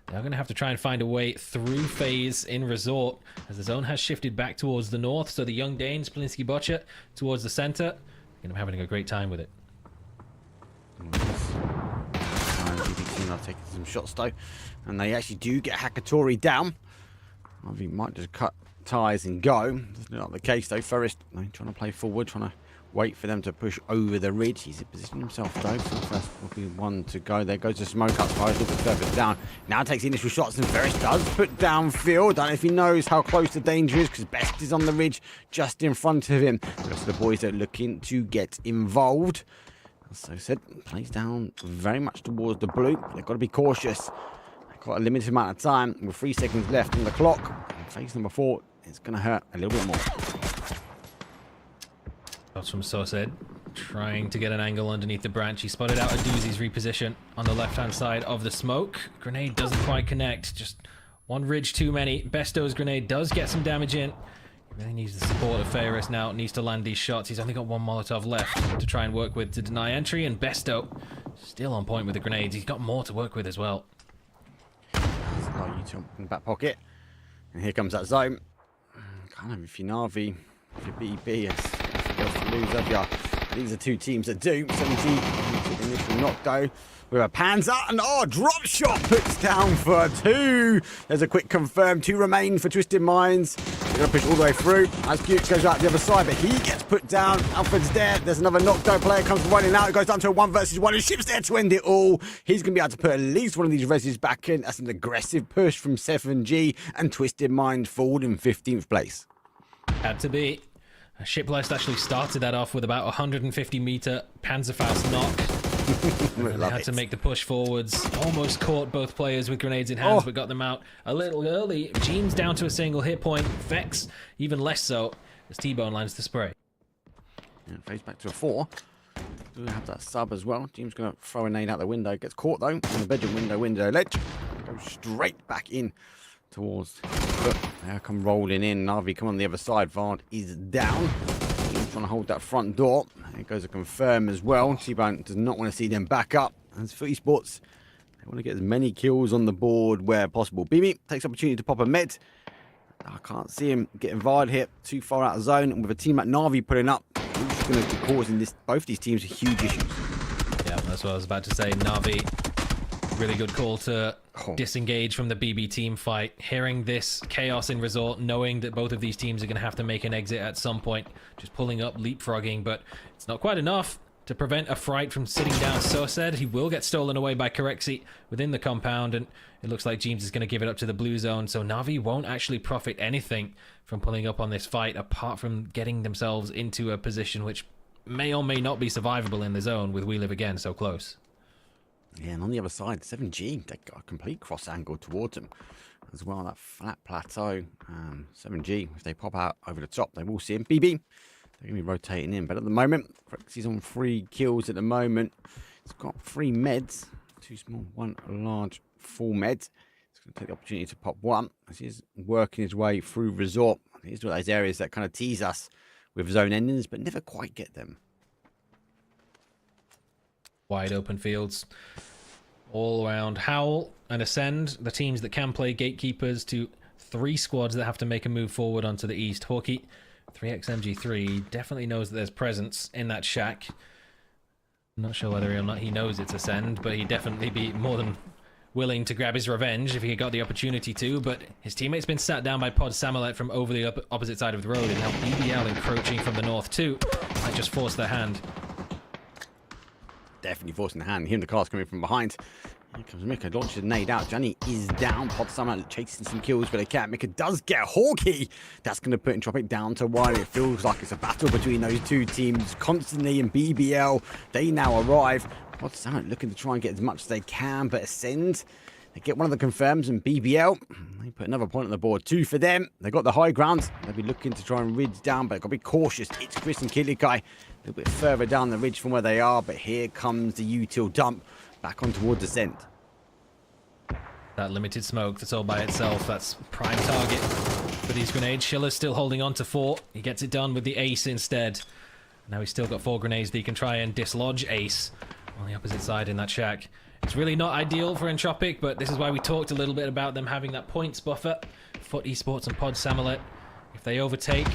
they're going to have to try and find a way through phase in resort, as the zone has shifted back towards the north, so the Young Danes, Plinsky Boccia, towards the center, are going to be having a great time with it. I've taken some shots though, and they actually do get Hakatori down. I think might just cut ties and go. That's not the case though. Forrest trying to play forward, trying to wait for them to push over the ridge. He's positioned himself though, so first will be one to go. There goes the smoke up, a little bit further down. Now takes the initial shots, and Ferris does put downfield. I don't know if he knows how close the danger is, because Best is on the ridge just in front of him. The rest of the boys are looking to get involved. As I said, plays down very much towards the blue. They've got to be cautious. They've got a limited amount of time with 3 seconds left on the clock. Phase number 4 is going to hurt a little bit more. Shots from Sosed, trying to get an angle underneath the branch. He spotted out a Doozy's reposition on the left-hand side of the smoke. Grenade doesn't quite connect. Just one ridge too many. Besto's grenade does get some damage in. He really needs the support of Ferris now. Needs to land these shots. He's only got one Molotov left to try and work with to deny entry. And Besto still on point with the grenades. He's got more to work with as well. You jump in the back pocket. And here comes that zone. Kind of if you're Na'Vi, if you're BB, it's to lose, have ya? These are two teams that do. 7G, initial knockdown with a Panzer, and drop shot puts down for 2. There's a quick confirm. 2 remain for Twisted Minds. They're going to push all the way through. As Cute goes out the other side, but he gets put down. Alfred's there. There's another knockdown player comes running out. It goes down to a 1 versus 1. And Ship's there to end it all. He's going to be able to put at least one of these reses back in. That's an aggressive push from 7G, and Twisted Mind fall in 15th place. Had to be. Shiplist actually started that off with about 150-meter Panzerfaust knock. And they had to make the push forwards. Almost caught both players with grenades in hands, but got them out a little early. Jeans down to a single hit point. Vex even less so as T-Bone lands the spray. And fades back to a 4. Do we have that sub as well? Team's going to throw a nade out the window. Gets caught though on the bedroom window ledge. Goes straight back in towards. Look, they come rolling in. Na'Vi come on the other side. Vard is down. He's trying to hold that front door. There goes a confirm as well. T-Bone does not want to see them back up. As for Esports, they want to get as many kills on the board where possible. BB takes opportunity to pop a med. I can't see him getting Vard hit too far out of zone. And with a team like Na'Vi putting up, he's going to be causing both these teams huge issues. Yeah, that's what I was about to say. Na'Vi, really good call to disengage from the BB team fight. Hearing this chaos in resort, knowing that both of these teams are going to have to make an exit at some point, just pulling up, leapfrogging, but it's not quite enough to prevent a Fright from sitting down. So said he will get stolen away by Corexi within the compound, and it looks like James is going to give it up to the blue zone, so Na'Vi won't actually profit anything from pulling up on this fight apart from getting themselves into a position which may or may not be survivable in the zone with We Live Again so close. Yeah, and on the other side, 7G, they got a complete cross angle towards them as well. That flat plateau. 7G, if they pop out over the top, they will see him. BB, they're going to be rotating in. But at the moment, Corexy's on 3 kills at the moment. He's got 3 meds. 2 small, 1 large, full meds. He's going to take the opportunity to pop 1 as he's working his way through resort. These are those areas that kind of tease us with zone endings, but never quite get them. Wide open fields all around. Howl and Ascend, the teams that can play gatekeepers, to 3 squads that have to make a move forward onto the east. Hawkey, 3xMG3, definitely knows that there's presence in that shack. I'm not sure whether or not he knows it's Ascend, but he'd definitely be more than willing to grab his revenge if he got the opportunity to. But his teammate's been sat down by Pod Samulet from over the opposite side of the road, and now BBL encroaching from the north too might just force their hand. Definitely forcing the hand. Him, the car's coming from behind. Here comes Mika, launches a nade out. Johnny is down. Pod Summer chasing some kills, but they can't. Mika does get Hawkey. That's going to put Entropic down to 1. It feels like it's a battle between those two teams constantly, and BBL, they now arrive. Pod Summer looking to try and get as much as they can, but Ascend, they get one of the confirms, and BBL, they put another point on the board. 2 for them. They got the high ground. They'll be looking to try and ridge down, but they've got to be cautious. It's Chris and Kilikai. A little bit further down the ridge from where they are, but here comes the util dump back on towards Ascent. That limited smoke that's all by itself, that's prime target for these grenades. Schiller's still holding on to 4. He gets it done with the Ace instead. Now he's still got 4 grenades that he can try and dislodge Ace on the opposite side in that shack. It's really not ideal for Entropic, but this is why we talked a little bit about them having that points buffer. Foot Esports and Pod Samulet, if they overtake,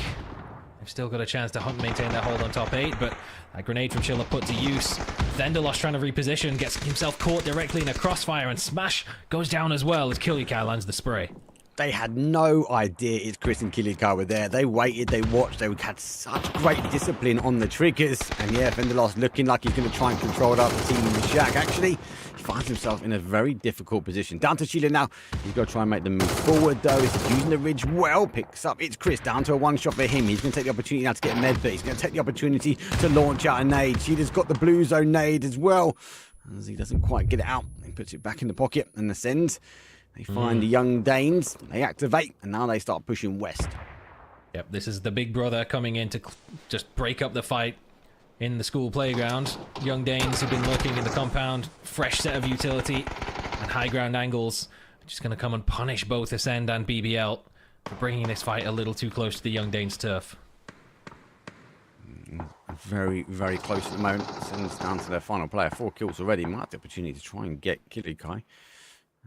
they've still got a chance to maintain their hold on top 8, but that grenade from Schiller put to use. Vendalos trying to reposition, gets himself caught directly in a crossfire, and Smash goes down as well as Kilikai lands the spray. They had no idea it's Chris and Kilikai were there. They waited, they watched, they had such great discipline on the triggers. And yeah, Vendalos looking like he's going to try and control out the team in the shack. Actually, he finds himself in a very difficult position. Down to Sheila now. He's got to try and make the move forward though. He's using the ridge well. Picks up. It's Chris. Down to a 1 shot for him. He's going to take the opportunity now to get a med, but he's going to take the opportunity to launch out a nade. Sheila's got the blue zone nade as well. As he doesn't quite get it out, he puts it back in the pocket and Ascend. They find the young Danes, they activate, and now they start pushing west. Yep, this is the big brother coming in to just break up the fight in the school playground. Young Danes have been lurking in the compound, fresh set of utility and high ground angles. Just going to come and punish both Ascend and BBL for bringing this fight a little too close to the Young Danes' turf. Very, very close at the moment. Sends down to their final player. 4 kills already. Might have the opportunity to try and get Kilikai,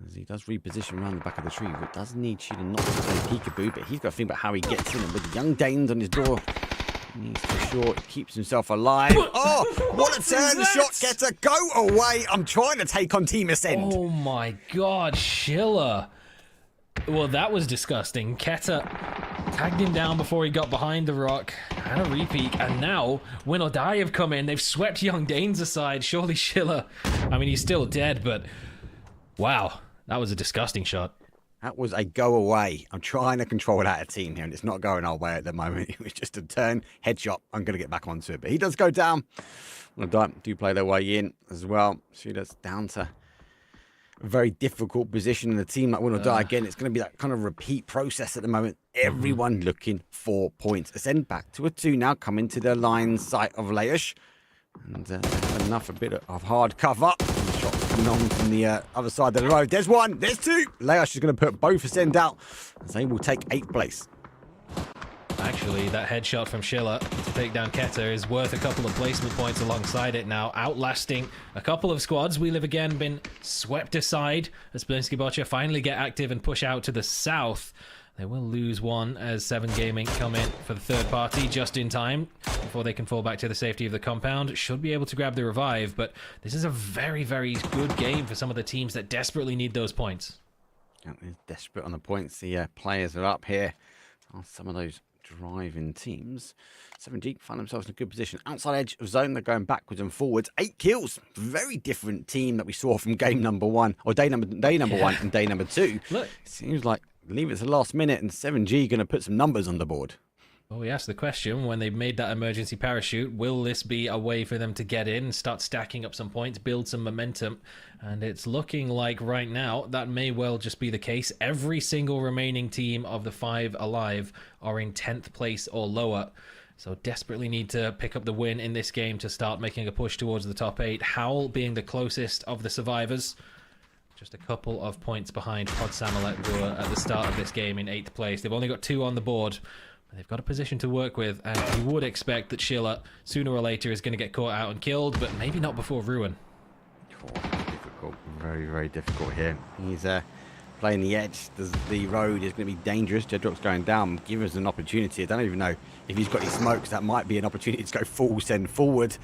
as he does reposition around the back of the tree, but does need Sheila not to play peekaboo, but he's got to think about how he gets in, and with the Young Danes on his door, he needs to ensure he keeps himself alive. Oh, what a turn! The shot gets a go away. I'm trying to take on Team Ascend. Oh my god, Sheila. Well, that was disgusting. Keta tagged him down before he got behind the rock, and a repeat, and now Win or Die have come in. They've swept Young Danes aside. Surely Sheila, I mean, he's still dead, but wow, that was a disgusting shot. That was a go away. I'm trying to control out a team here, and it's not going our way at the moment. It was just a turn, headshot. I'm going to get back onto it, but he does go down. Win or Die do play their way in as well. Sheila's down to a very difficult position in a team like Win or Die. Again, it's going to be that kind of repeat process at the moment. Everyone looking for points. Ascend back to a 2 now, coming to the line sight of Leish. And enough, a bit of hard cover. Shots coming on from the other side of the road. There's 1, there's 2. Leish is going to put both Ascend out, as they will take 8th place. Actually, that headshot from Sheila to take down Keta is worth a couple of placement points alongside it now, outlasting a couple of squads. We Live Again been swept aside as Blinsky Botcha finally get active and push out to the south. They will lose 1 as 7 Gaming come in for the third party just in time before they can fall back to the safety of the compound. Should be able to grab the revive, but this is a very, very good game for some of the teams that desperately need those points. Yeah, they're desperate on the points. The players are up here. Some of those driving teams. 7G find themselves in a good position. Outside edge of zone, they're going backwards and forwards. 8 kills. Very different team that we saw from game number 1, or day number 1 and day number 2. Look, it seems like leave it to the last minute, and 7G going to put some numbers on the board. Well, we asked the question when they made that emergency parachute, will this be a way for them to get in, start stacking up some points, build some momentum? And it's looking like right now that may well just be the case. Every single remaining team of the 5 alive are in 10th place or lower. So desperately need to pick up the win in this game to start making a push towards the top 8. Howl being the closest of the survivors. Just a couple of points behind Pod Samolet, who were at the start of this game in 8th place. They've only got 2 on the board. They've got a position to work with, and you would expect that Sheila, sooner or later, is going to get caught out and killed, but maybe not before Ruin. Oh, difficult. Very, very difficult here. He's playing the edge. The road is going to be dangerous. Jedrock's going down. Give us an opportunity. I don't even know if he's got any smokes. That might be an opportunity to go full send forward.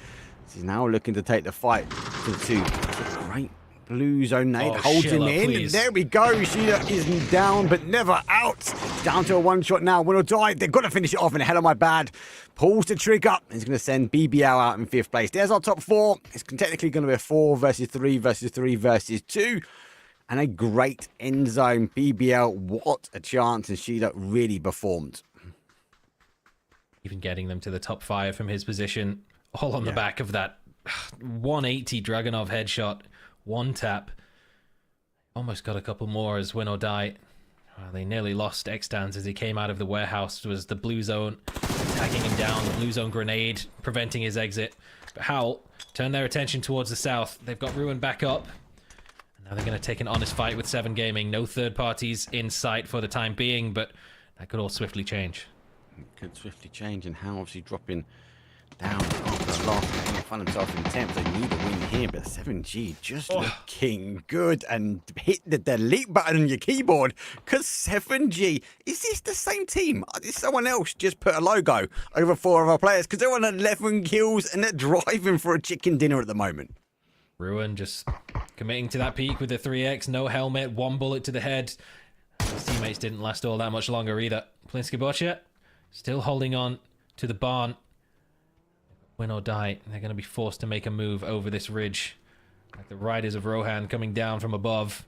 He's now looking to take the fight to the 2. Great blue zone nade, holds Sheila, him in. please. There we go. Sheila is down, but never out. Down to a 1 shot now. Win or Die. They've got to finish it off, and hell of my bad. Pulls the trigger. He's going to send BBL out in 5th place. There's our top 4. It's technically going to be a 4 versus 3 versus 3 versus 2. And a great end zone. BBL, what a chance. And Sheila really performed. Even getting them to the top 5 from his position, all on the back of that 180 Dragunov headshot. 1 tap. Almost got a couple more as Win or Die. They nearly lost Extans as he came out of the warehouse. It was the blue zone tagging him down. The blue zone grenade preventing his exit. But Howl turned their attention towards the south. They've got Ruin back up. And now they're going to take an honest fight with 7 Gaming. No third parties in sight for the time being, but that could all swiftly change. It could swiftly change, and Howl obviously dropping down after the last game. They find themselves in 10th. They need a win here, but 7G just looking good, and hit the delete button on your keyboard, because 7G, is this the same team? Is someone else just put a logo over 4 of our players? Because they're on 11 kills and they're driving for a chicken dinner at the moment. Ruin just committing to that peak with the 3x, no helmet, 1 bullet to the head. His teammates didn't last all that much longer either. Blinsky Botcha still holding on to the barn. Win or Die. They're going to be forced to make a move over this ridge. Like the Riders of Rohan coming down from above.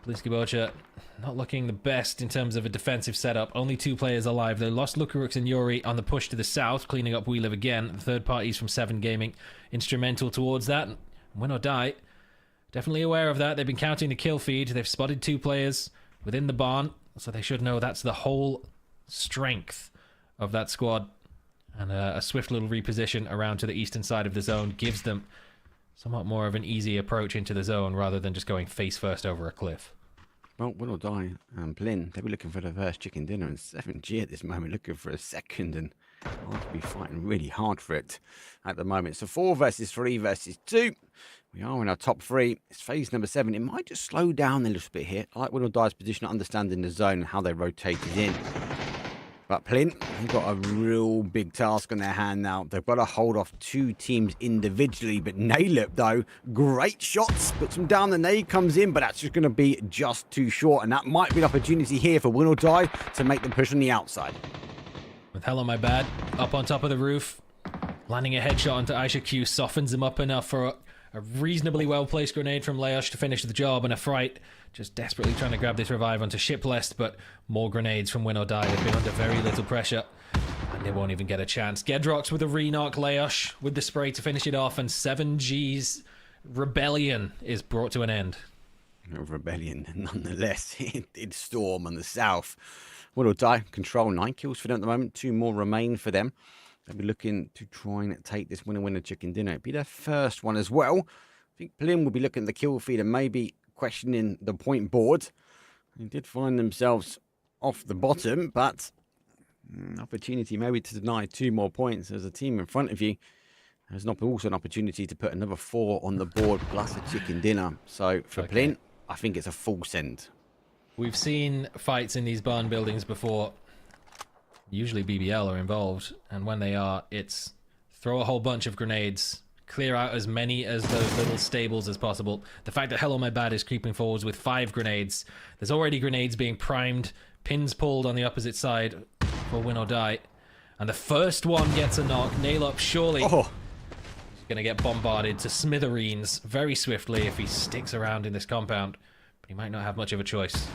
Blinsky Botcha not looking the best in terms of a defensive setup. Only 2 players alive. They lost Lukarux and Yuri on the push to the south, cleaning up We Live Again. The third parties from 7 Gaming instrumental towards that. Win or Die definitely aware of that. They've been counting the kill feed. They've spotted 2 players within the barn, so they should know that's the whole strength of that squad. And a swift little reposition around to the eastern side of the zone gives them somewhat more of an easy approach into the zone rather than just going face first over a cliff. Well, Win or Die and Blin, they'll be looking for the first chicken dinner, and 7G at this moment looking for a second, and I'll be fighting really hard for it at the moment. So 4 versus 3 versus 2. We are in our top 3. It's phase number 7. It might just slow down a little bit here. I like Win or Die's position, understanding the zone and how they rotated in. But Plint, they've got a real big task on their hand now. They've got to hold off 2 teams individually. But Nalip, though, great shots. Puts them down. The nade comes in, but that's just going to be just too short. And that might be an opportunity here for Win or Die to make them push on the outside. With Hell on My Bad, up on top of the roof, landing a headshot onto Aisha Q softens him up enough for a reasonably well-placed grenade from Leosh to finish the job, and a Fright just desperately trying to grab this revive onto Shipless, but more grenades from Win or Die. They've been under very little pressure, and they won't even get a chance. Gedrox with a re-knock, Leosh with the spray to finish it off, and 7G's rebellion is brought to an end. Rebellion, nonetheless. It did storm on the south. Win or Die, control 9 kills for them at the moment. 2 more remain for them. They'll be looking to try and take this winner chicken dinner. It'd be their first one as well. I think Plim will be looking at the kill feed and maybe questioning the point board. They did find themselves off the bottom, but opportunity maybe to deny 2 more points. There's a team in front of you. There's also an opportunity to put another 4 on the board plus a chicken dinner. So for Plint, I think it's a full send. We've seen fights in these barn buildings before. Usually BBL are involved, and when they are, it's throw a whole bunch of grenades, clear out as many as those little stables as possible. The fact that Hell on My Bad is creeping forwards with 5 grenades, there's already grenades being primed, pins pulled on the opposite side for Win or Die, and the first one gets a knock. Nail Up surely he's going to get bombarded to smithereens very swiftly if he sticks around in this compound, but he might not have much of a choice.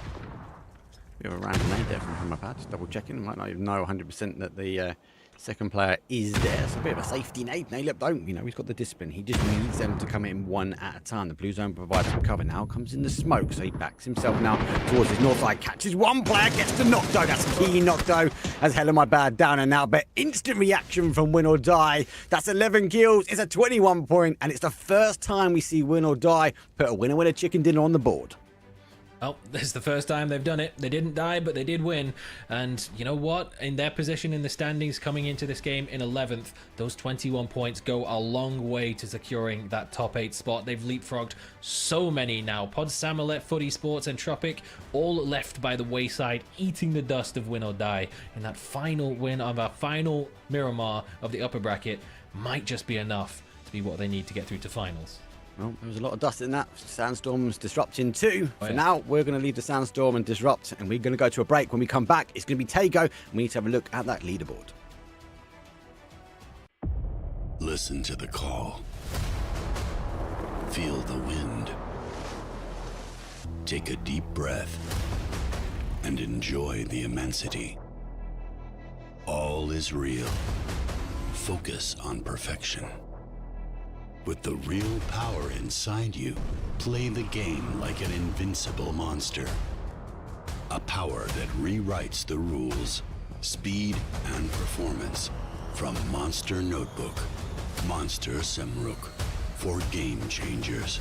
Bit of a random nade there from my pad, just double checking. Might not even know 100% that the second player is there. It's a bit of a safety nade. Nalip don't, he's got the discipline. He just needs them to come in one at a time. The blue zone provides some cover. Now comes in the smoke, so he backs himself now towards his north side. Catches one player, gets the knockdown. That's a key knockdown as Hell on My Bad down and out. But instant reaction from Win or Die. That's 11 kills. It's a 21 point, and it's the first time we see Win or Die put a winner chicken dinner on the board. Well, this is the first time they've done it. They didn't die, but they did win. And you know what? In their position in the standings coming into this game in 11th, those 21 points go a long way to securing that top 8 spot. They've leapfrogged so many now. Pod Samolet, Footy Sports, and Tropic all left by the wayside, eating the dust of Win or Die. And that final win of our final Miramar of the upper bracket might just be enough to be what they need to get through to finals. Well, there was a lot of dust in that. Sandstorm's disrupting too. For now, we're going to leave the Sandstorm and disrupt, and we're going to go to a break. When we come back, it's going to be Tago, and we need to have a look at that leaderboard. Listen to the call. Feel the wind. Take a deep breath and enjoy the immensity. All is real. Focus on perfection. With the real power inside you, play the game like an invincible monster. A power that rewrites the rules, speed and performance. From Monster Notebook, Monster Semruk, for game changers.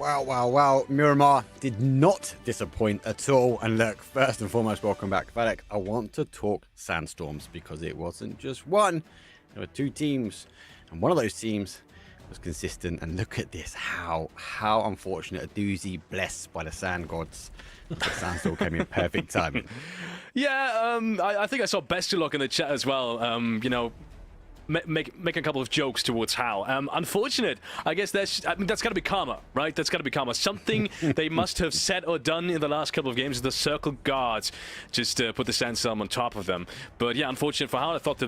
Well, Miramar did not disappoint at all. And look, first and foremost, welcome back, Fadek. I want to talk Sandstorms because it wasn't just one. There were two teams, and one of those teams was consistent. And look at this, how unfortunate a doozy blessed by the Sand Gods. The Sandstorm came in perfect timing. Yeah, I think I saw Bestialog in the chat as well. You know, make a couple of jokes towards Hal. Unfortunate. I guess that's got to be karma, right? That's got to be karma. Something they must have said or done in the last couple of games. The Circle Guards just put the Sandstorm on top of them. But yeah, unfortunate for Hal. I thought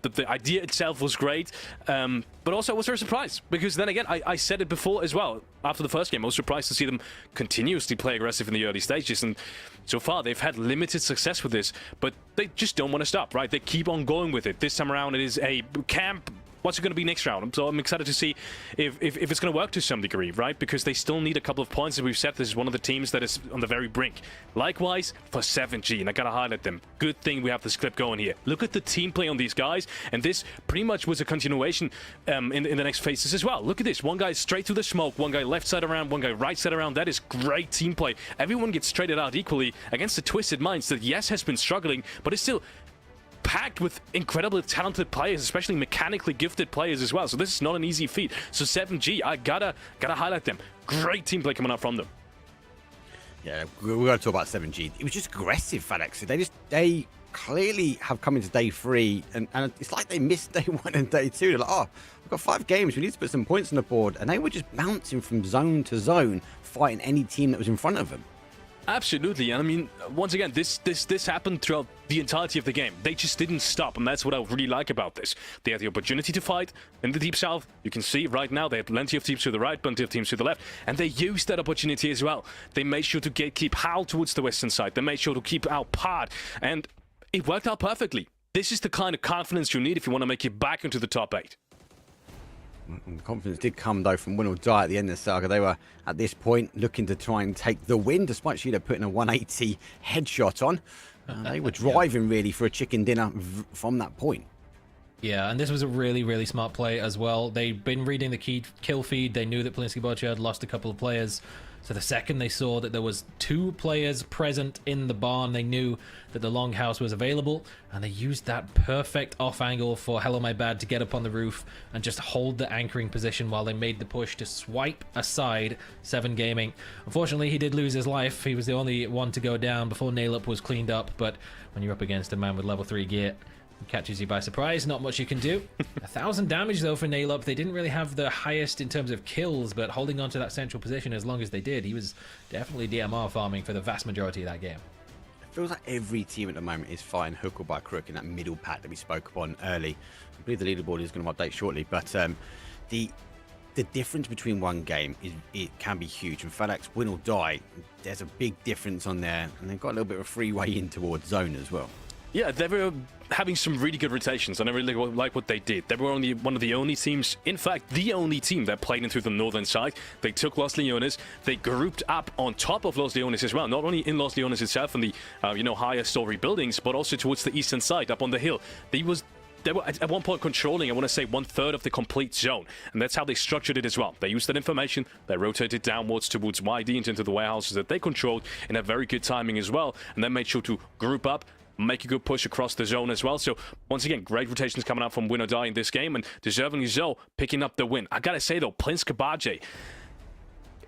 the idea itself was great, but also I was very surprised because then again, I said it before as well. After the first game, I was surprised to see them continuously play aggressive in the early stages, and so far they've had limited success with this, but they just don't want to stop, right? They keep on going with it. This time around, it is a camp. What's it going to be next round? So I'm excited to see if it's going to work to some degree, right? Because they still need a couple of points. As we've said, this is one of the teams that is on the very brink. Likewise, for 7G, and I got to highlight them. Good thing we have this clip going here. Look at the team play on these guys, and this pretty much was a continuation in the next phases as well. Look at this. One guy straight through the smoke, one guy left side around, one guy right side around. That is great team play. Everyone gets traded out equally against the Twisted Minds that, yes, has been struggling, but it's still packed with incredibly talented players, especially mechanically gifted players as well. So this is not an easy feat. So 7G, I gotta highlight them. Great team play coming out from them. Yeah, we're going to talk about 7G. It was just aggressive, FedEx. They clearly have come into day 3, and it's like they missed day 1 and day 2. They're like, oh, we've got 5 games. We need to put some points on the board. And they were just bouncing from zone to zone, fighting any team that was in front of them. Absolutely, and I mean, once again, this happened throughout the entirety of the game. They just didn't stop, and that's what I really like about this. They had the opportunity to fight in the Deep South. You can see right now they had plenty of teams to the right, plenty of teams to the left, and they used that opportunity as well. They made sure to keep Hal towards the western side. They made sure to keep out Pod, and it worked out perfectly. This is the kind of confidence you need if you want to make it back into the top 8. And the confidence did come, though, from Win or Die at the end of the saga. They were, at this point, looking to try and take the win, despite Sheila putting a 180 headshot on. They were driving, really, for a chicken dinner from that point. Yeah, and this was a really, really smart play as well. They'd been reading the kill feed. They knew that Polinsky Bocha had lost a couple of players. So the second they saw that there was 2 players present in the barn, they knew that the longhouse was available, and they used that perfect off angle for Hello My Bad to get up on the roof and just hold the anchoring position while they made the push to swipe aside 7 Gaming. Unfortunately, he did lose his life. He was the only one to go down before Nailup was cleaned up, but when you're up against a man with level 3 gear, catches you by surprise, not much you can do. 1,000 damage though for Nailup. They didn't really have the highest in terms of kills, but holding on to that central position as long as they did, he was definitely DMR farming for the vast majority of that game. It feels like every team at the moment is fighting hook or by crook in that middle pack that we spoke upon early. I believe the leaderboard is going to update shortly, but the difference between one game it can be huge. And FedEx Win or Die, there's a big difference on there, and they've got a little bit of a freeway in towards zone as well. Yeah, they were having some really good rotations, and I really like what they did. They were only one of the only teams, in fact, the only team that played into the northern side. They took Los Leones, they grouped up on top of Los Leones as well, not only in Los Leones itself and the higher story buildings, but also towards the eastern side, up on the hill. They were at one point controlling, I want to say, 1/3 of the complete zone, and that's how they structured it as well. They used that information, they rotated downwards towards YD and into the warehouses that they controlled in a very good timing as well, and then made sure to group up, make a good push across the zone as well. So once again, great rotations coming out from Win or Die in this game, and deservingly so, picking up the win. I gotta say though, Polinsky Bocha,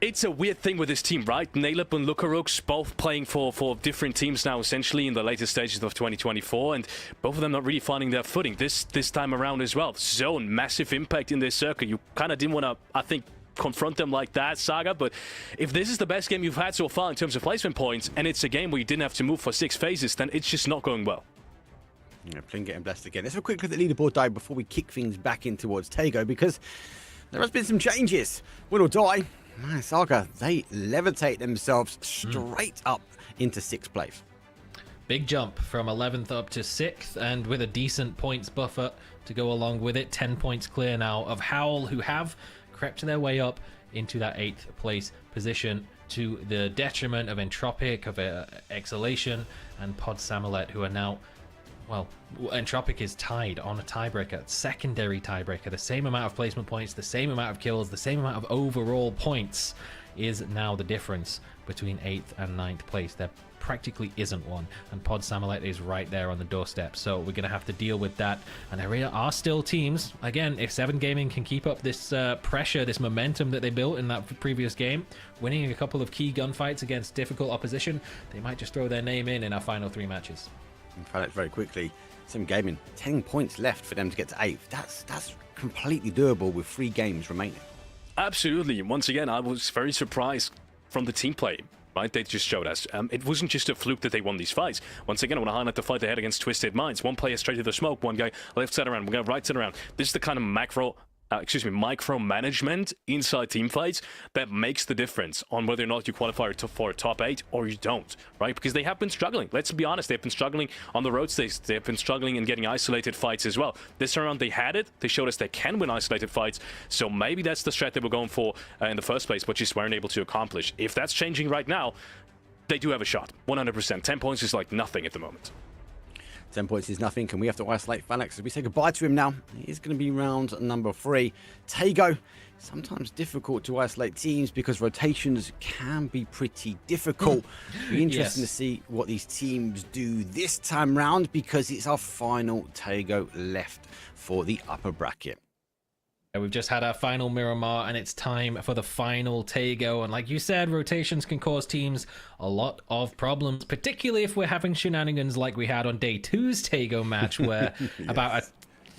it's a weird thing with this team, right? Nailup and Lukaroks both playing for different teams now, essentially, in the later stages of 2024, and both of them not really finding their footing this time around as well. Zone, massive impact in this circle. You kind of didn't want to, I think, confront them like that, Saga, but if this is the best game you've had so far in terms of placement points, and it's a game where you didn't have to move for 6 phases, then it's just not going well. Yeah, Plin getting blessed again. Let's have a quick look at the leaderboard dive before we kick things back in towards Tego, because there has been some changes. Win or Die, man, Saga, they levitate themselves straight up into 6th place. Big jump from 11th up to 6th, and with a decent points buffer to go along with it. 10 points clear now of Howl, who have crept their way up into that 8th place position, to the detriment of Entropic, of Exhalation, and Pod Samolet, who are now, well, Entropic is tied on a tiebreaker, secondary tiebreaker, the same amount of placement points, the same amount of kills, the same amount of overall points. is now the difference between 8th and 9th place. There practically isn't one, and Pod Samolet is right there on the doorstep, so we're going to have to deal with that. And there are still teams, again, if 7 Gaming can keep up this pressure, this momentum that they built in that previous game, winning a couple of key gunfights against difficult opposition, they might just throw their name in our final 3 matches. In fact, very quickly, 7 Gaming, 10 points left for them to get to 8th. That's completely doable with 3 games remaining. Absolutely. Once again, I was very surprised from the team play. Right, they just showed us. It wasn't just a fluke that they won these fights. Once again, I want to highlight the fight they had against Twisted Minds. One player straight to the smoke, one guy left side around, one guy right side around. This is the kind of micromanagement inside team fights that makes the difference on whether or not you qualify for a top 8 or you don't, right? Because they have been struggling. Let's be honest, they've been struggling on the road stage. They've been struggling in getting isolated fights as well. This round they had it. They showed us they can win isolated fights. So maybe that's the strat they were going for in the first place, but just weren't able to accomplish. If that's changing right now, they do have a shot. 100%. 10 points is like nothing at the moment. 10 points is nothing, and we have to isolate Phalanx as we say goodbye to him now. It's going to be round number 3. Taego, sometimes difficult to isolate teams because rotations can be pretty difficult. Be interesting to see what these teams do this time round, because it's our final Taego left for the upper bracket. We've just had our final Miramar, and it's time for the final Taego. And like you said, rotations can cause teams a lot of problems, particularly if we're having shenanigans like we had on day 2's Taego match, where yes, about a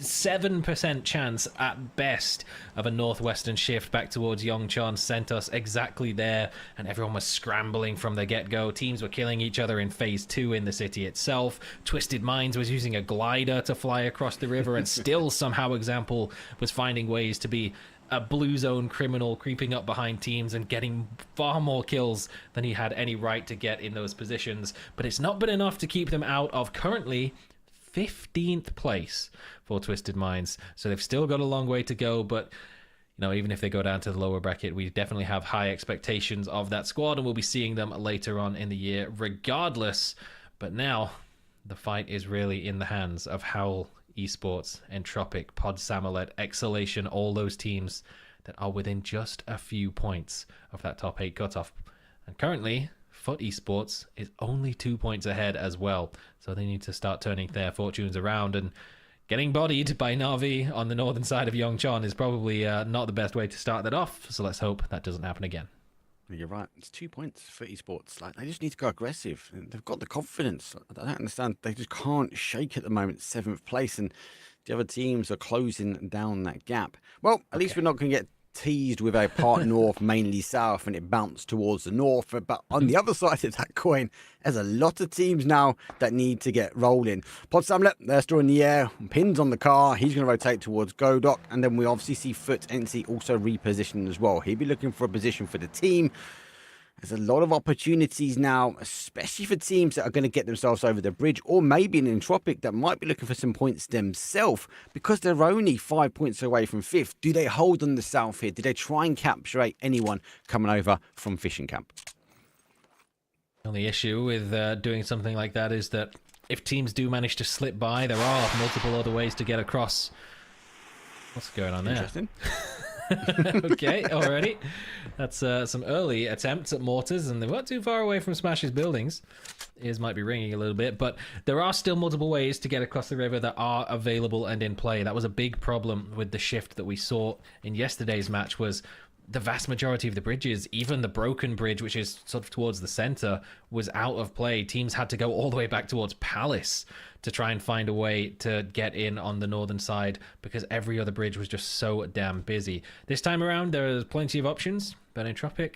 7% chance at best of a northwestern shift back towards Yongchon sent us exactly there, and everyone was scrambling from the get-go. Teams were killing each other in phase 2 in the city itself. Twisted Minds was using a glider to fly across the river, and still somehow Example was finding ways to be a blue zone criminal, creeping up behind teams and getting far more kills than he had any right to get in those positions. But it's not been enough to keep them out of currently 15th place for Twisted Minds. So they've still got a long way to go, but you know, even if they go down to the lower bracket, we definitely have high expectations of that squad, and we'll be seeing them later on in the year regardless. But now the fight is really in the hands of Howl Esports, Entropic, Pod Samolet, Exhalation, all those teams that are within just a few points of that top 8 cutoff. And currently Foot Esports is only 2 points ahead as well, so they need to start turning their fortunes around, and getting bodied by Na'Vi on the northern side of Yongchon is probably not the best way to start that off, so let's hope that doesn't happen again. You're right, it's 2 points for Esports. Like, they just need to go aggressive. They've got the confidence. I don't understand, they just can't shake at the moment. 7th place, and the other teams are closing down that gap. Well, at least we're not going to get teased with a part north, mainly south, and it bounced towards the north. But on the other side of that coin, there's a lot of teams now that need to get rolling. Pod Samolet, they're still in the air, pins on the car. He's going to rotate towards Godok, and then we obviously see Foot NC also repositioned as well. He'll be looking for a position for the team. There's a lot of opportunities now, especially for teams that are going to get themselves over the bridge, or maybe an Entropic that might be looking for some points themselves, because they're only 5 points away from 5th. Do they hold on the south here? Do they try and capture anyone coming over from Fishing Camp? The only issue with doing something like that is that if teams do manage to slip by, there are multiple other ways to get across. What's going on there? Interesting. Okay, already. That's some early attempts at mortars, and they weren't too far away from Smash's buildings. Ears might be ringing a little bit, but there are still multiple ways to get across the river that are available and in play. That was a big problem with the shift that we saw in yesterday's match, was the vast majority of the bridges, even the broken bridge, which is sort of towards the center, was out of play. Teams had to go all the way back towards Palace to try and find a way to get in on the northern side, because every other bridge was just so damn busy. This time around, there's plenty of options, but Entropic,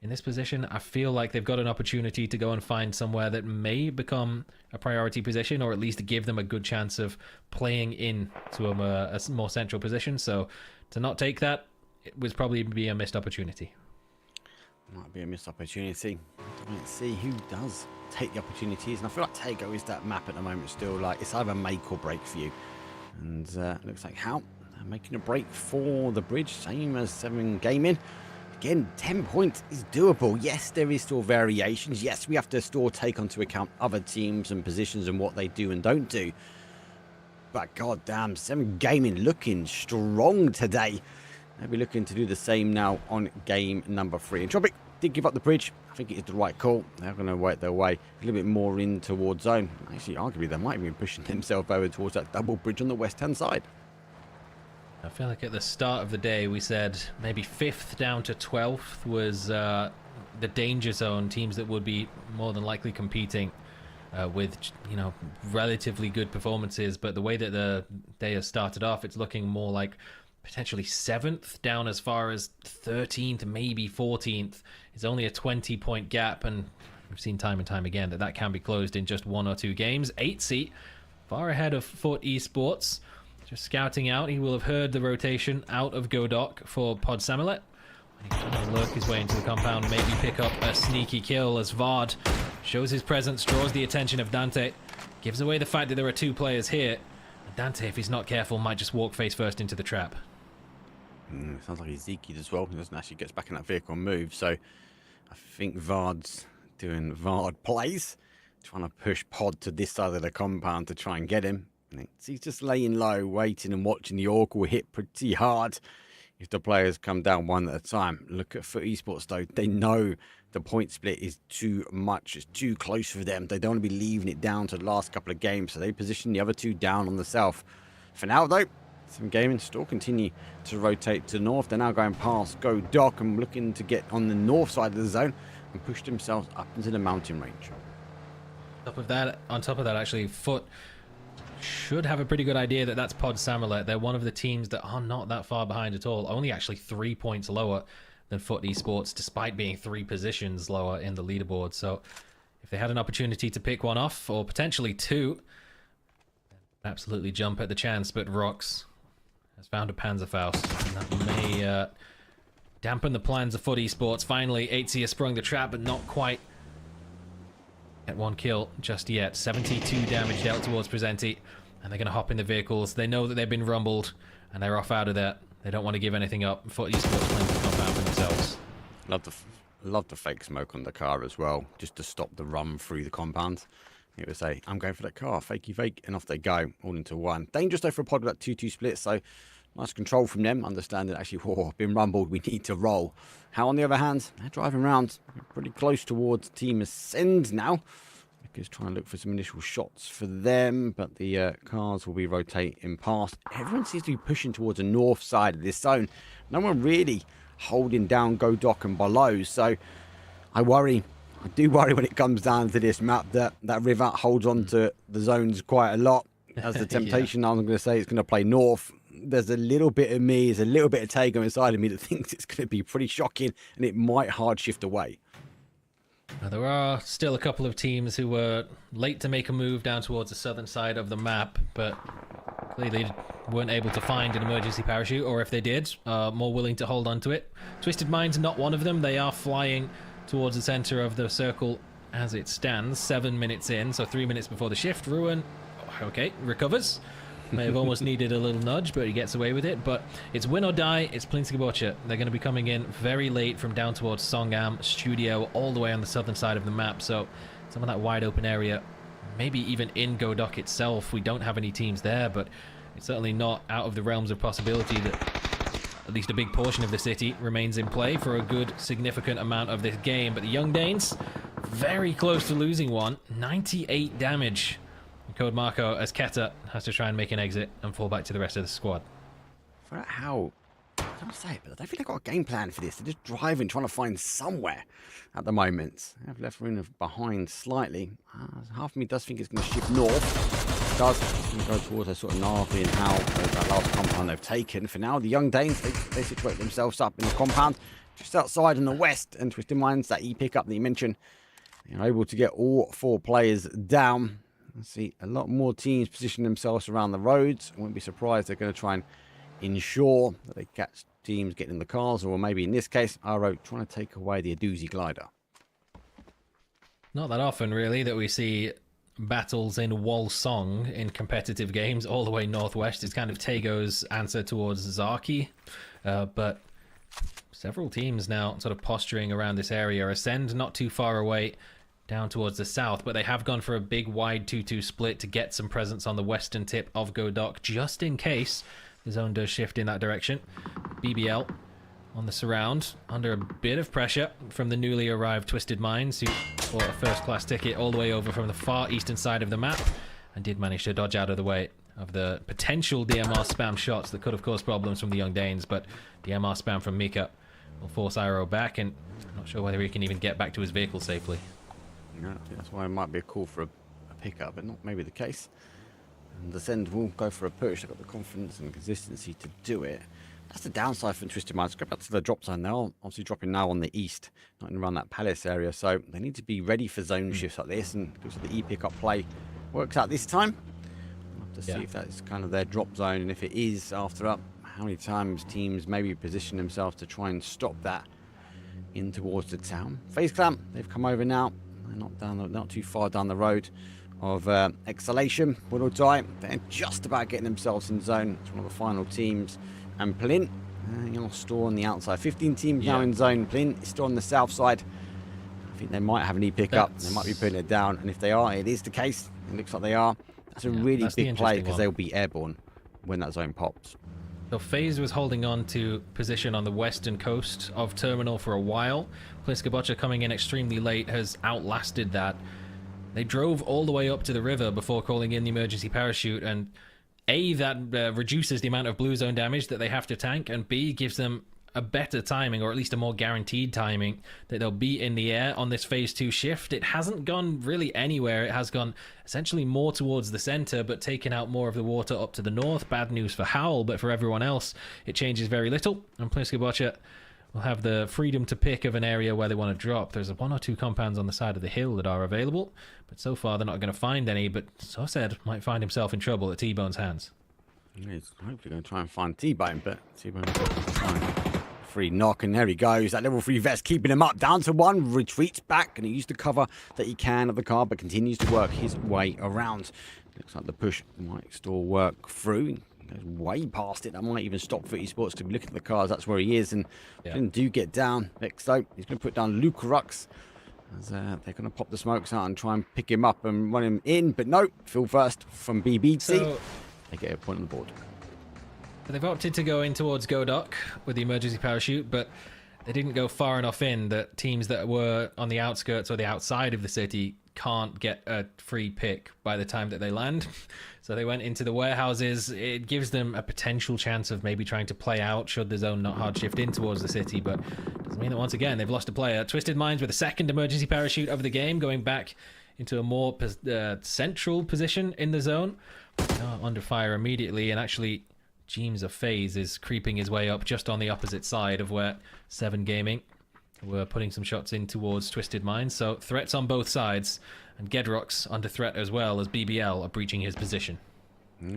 in this position, I feel like they've got an opportunity to go and find somewhere that may become a priority position, or at least give them a good chance of playing in to a more central position. So to not take that, it would probably be a missed opportunity. Might be a missed opportunity. Let's see who does take the opportunities. And I feel like Taego is that map at the moment still. Like, it's either make or break for you. And looks like Howl making a break for the bridge, same as 7 Gaming. Again, 10 points is doable. Yes, there is still variations. Yes, we have to still take onto account other teams and positions and what they do and don't do. But goddamn, 7 Gaming looking strong today. They'll be looking to do the same now on game number 3. And Tropic did give up the bridge. I think it is the right call. They're going to work their way a little bit more in towards zone. Actually, arguably, they might be pushing themselves over towards that double bridge on the west-hand side. I feel like at the start of the day we said maybe 5th down to 12th was the danger zone, teams that would be more than likely competing with, you know, relatively good performances. But the way that the day has started off, it's looking more like potentially 7th down as far as 13th, maybe 14th. It's only a 20-point gap, and we've seen time and time again that that can be closed in just 1 or 2 games. 8th seat, far ahead of Foot Esports. Just scouting out, he will have heard the rotation out of Godok for Pod Samulet. He's trying to lurk his way into the compound, maybe pick up a sneaky kill as Vard shows his presence, draws the attention of Dante, gives away the fact that there are 2 players here. Dante, if he's not careful, might just walk face first into the trap. Sounds like he's Zeki'd as well. He doesn't actually get back in that vehicle and move. So I think Vard's doing Vard plays, trying to push Pod to this side of the compound to try and get him. And he's just laying low, waiting and watching the Oracle hit pretty hard if the players come down one at a time. Look at Foot Esports, though. They know the point split is too much. It's too close for them. They don't want to be leaving it down to the last couple of games. So they position the other 2 down on the south. For now, though, some gaming still continue to rotate to the north. They're now going past Godok and looking to get on the north side of the zone and push themselves up into the mountain range. On top of that, actually, Foot should have a pretty good idea that that's Pod Samulet. They're one of the teams that are not that far behind at all. Only actually 3 points lower than Foot Esports, despite being 3 positions lower in the leaderboard. So if they had an opportunity to pick one off, or potentially 2, absolutely jump at the chance. But Rox has found a Panzerfaust, and that may dampen the plans of Foot Esports. Finally, 8C has sprung the trap, but not quite get 1 kill just yet. 72 damage dealt towards Presenti, and they're going to hop in the vehicles. They know that they've been rumbled, and they're off out of there. They don't want to give anything up. Foot Esports playing the compound for themselves. Love the fake smoke on the car as well, just to stop the run through the compound. It would say, I'm going for that car, fakey fake, and off they go, all into one. Dangerous though for a pod with that 2-2 split, so nice control from them, understanding actually, been rumbled, we need to roll. How on the other hand, they're driving around pretty close towards Team Ascend now, because trying to look for some initial shots for them, but the cars will be rotating past. Everyone seems to be pushing towards the north side of this zone. No one really holding down Godok and below, so I do worry when it comes down to this map that River holds on to the zones quite a lot. As the temptation, yeah. I'm going to say it's going to play north. There's a little bit of me, there's a little bit of Tago inside of me that thinks it's going to be pretty shocking and it might hard shift away. Now, there are still a couple of teams who were late to make a move down towards the southern side of the map, but clearly weren't able to find an emergency parachute, or if they did, more willing to hold on to it. Twisted Mind's not one of them. They are flying towards the center of the circle as it stands, 7 minutes in, so 3 minutes before the shift. Ruin, okay, recovers. May have almost needed a little nudge, but he gets away with it. But it's win or die. It's Plinski Bocha. They're going to be coming in very late from down towards Songam Studio, all the way on the southern side of the map. So some of that wide open area, maybe even in Godok itself. We don't have any teams there, but it's certainly not out of the realms of possibility that at least a big portion of the city remains in play for a good, significant amount of this game. But the Young Danes, very close to losing one. 98 damage. Code Marco as Keta has to try and make an exit and fall back to the rest of the squad. For how, I don't want to say it, but I don't think they've got a game plan for this. They're just driving, trying to find somewhere at the moment. They have left room behind slightly. Half of me does think it's going to shift north. It does. It's going to go towards a sort of Narvi and how that last compound they've taken. For now, the Young Danes, they situate themselves up in the compound just outside in the west. And Twisted Minds, that E-pickup that you mentioned, they're able to get all 4 players down. Let's see, a lot more teams position themselves around the roads. I wouldn't be surprised they're going to try and ensure that they catch teams getting in the cars, or maybe in this case, Aro trying to take away the Aduzi glider. Not that often, really, that we see battles in Walsong in competitive games all the way northwest. It's kind of Tago's answer towards Zaki, but several teams now sort of posturing around this area. Ascend not too far away, down towards the south, but they have gone for a big wide 2-2 split to get some presence on the western tip of Godok, just in case the zone does shift in that direction. BBL on the surround, under a bit of pressure from the newly arrived Twisted Minds, who bought a first-class ticket all the way over from the far eastern side of the map, and did manage to dodge out of the way of the potential DMR spam shots that could have caused problems from the Young Danes, but DMR spam from Mika will force Iroh back, and I'm not sure whether he can even get back to his vehicle safely. Yeah, I think that's why it might be a call for a pickup, but not maybe the case. And the Send will go for a push. They've got the confidence and consistency to do it. That's the downside for Twisted Minds. Go back to the drop zone now. Obviously dropping now on the east, not in around that palace area. So they need to be ready for zone shifts like this, and because the E-pickup play works out this time. We'll have to see if that's kind of their drop zone, and if it is after up, how many times teams maybe position themselves to try and stop that in towards the town. FaZe Clan, they've come over now. They're not too far down the road of Exhalation. Will or Die, they're just about getting themselves in zone. It's one of the final teams. And Plint, still on the outside. 15 teams now in zone. Plint is still on the south side. I think they might have an E-pickup. They might be putting it down. And if they are, it is the case. It looks like they are. That's a really big play because they'll be airborne when that zone pops. So FaZe was holding on to position on the western coast of Terminal for a while. Pliskabocha coming in extremely late has outlasted that. They drove all the way up to the river before calling in the emergency parachute, and A, that reduces the amount of blue zone damage that they have to tank, and B, gives them a better timing, or at least a more guaranteed timing, that they'll be in the air on this phase 2 shift. It hasn't gone really anywhere. It has gone essentially more towards the center, but taken out more of the water up to the north. Bad news for Howl, but for everyone else, it changes very little. And Pliskabocha will have the freedom to pick of an area where they want to drop. There's 1 or 2 compounds on the side of the hill that are available, but so far they're not going to find any. But Sosed might find himself in trouble at T-Bone's hands. He's hopefully going to try and find T-Bone, but T-Bone free knock, and there he goes. That level 3 vest keeping him up, down to 1, retreats back, and he used the cover that he can of the car, but continues to work his way around. Looks like the push might still work through. Goes way past it. That might even stop for Esports to be looking at the cars. That's where he is, and do get down. Next though, he's going to put down Lucarux, as they're going to pop the smokes out and try and pick him up and run him in, but no, Phil first from BBT. So they get a point on the board. They've opted to go in towards Godok with the emergency parachute, but they didn't go far enough in that teams that were on the outskirts or the outside of the city can't get a free pick by the time that they land. So they went into the warehouses. It gives them a potential chance of maybe trying to play out should the zone not hard shift in towards the city, but doesn't mean that once again they've lost a player. Twisted Minds with a second emergency parachute of the game, going back into a more central position in the zone. Under fire immediately, and actually James of FaZe is creeping his way up just on the opposite side of where 7 Gaming were putting some shots in towards Twisted Minds. So threats on both sides, and Gedrox under threat as well as BBL are breaching his position.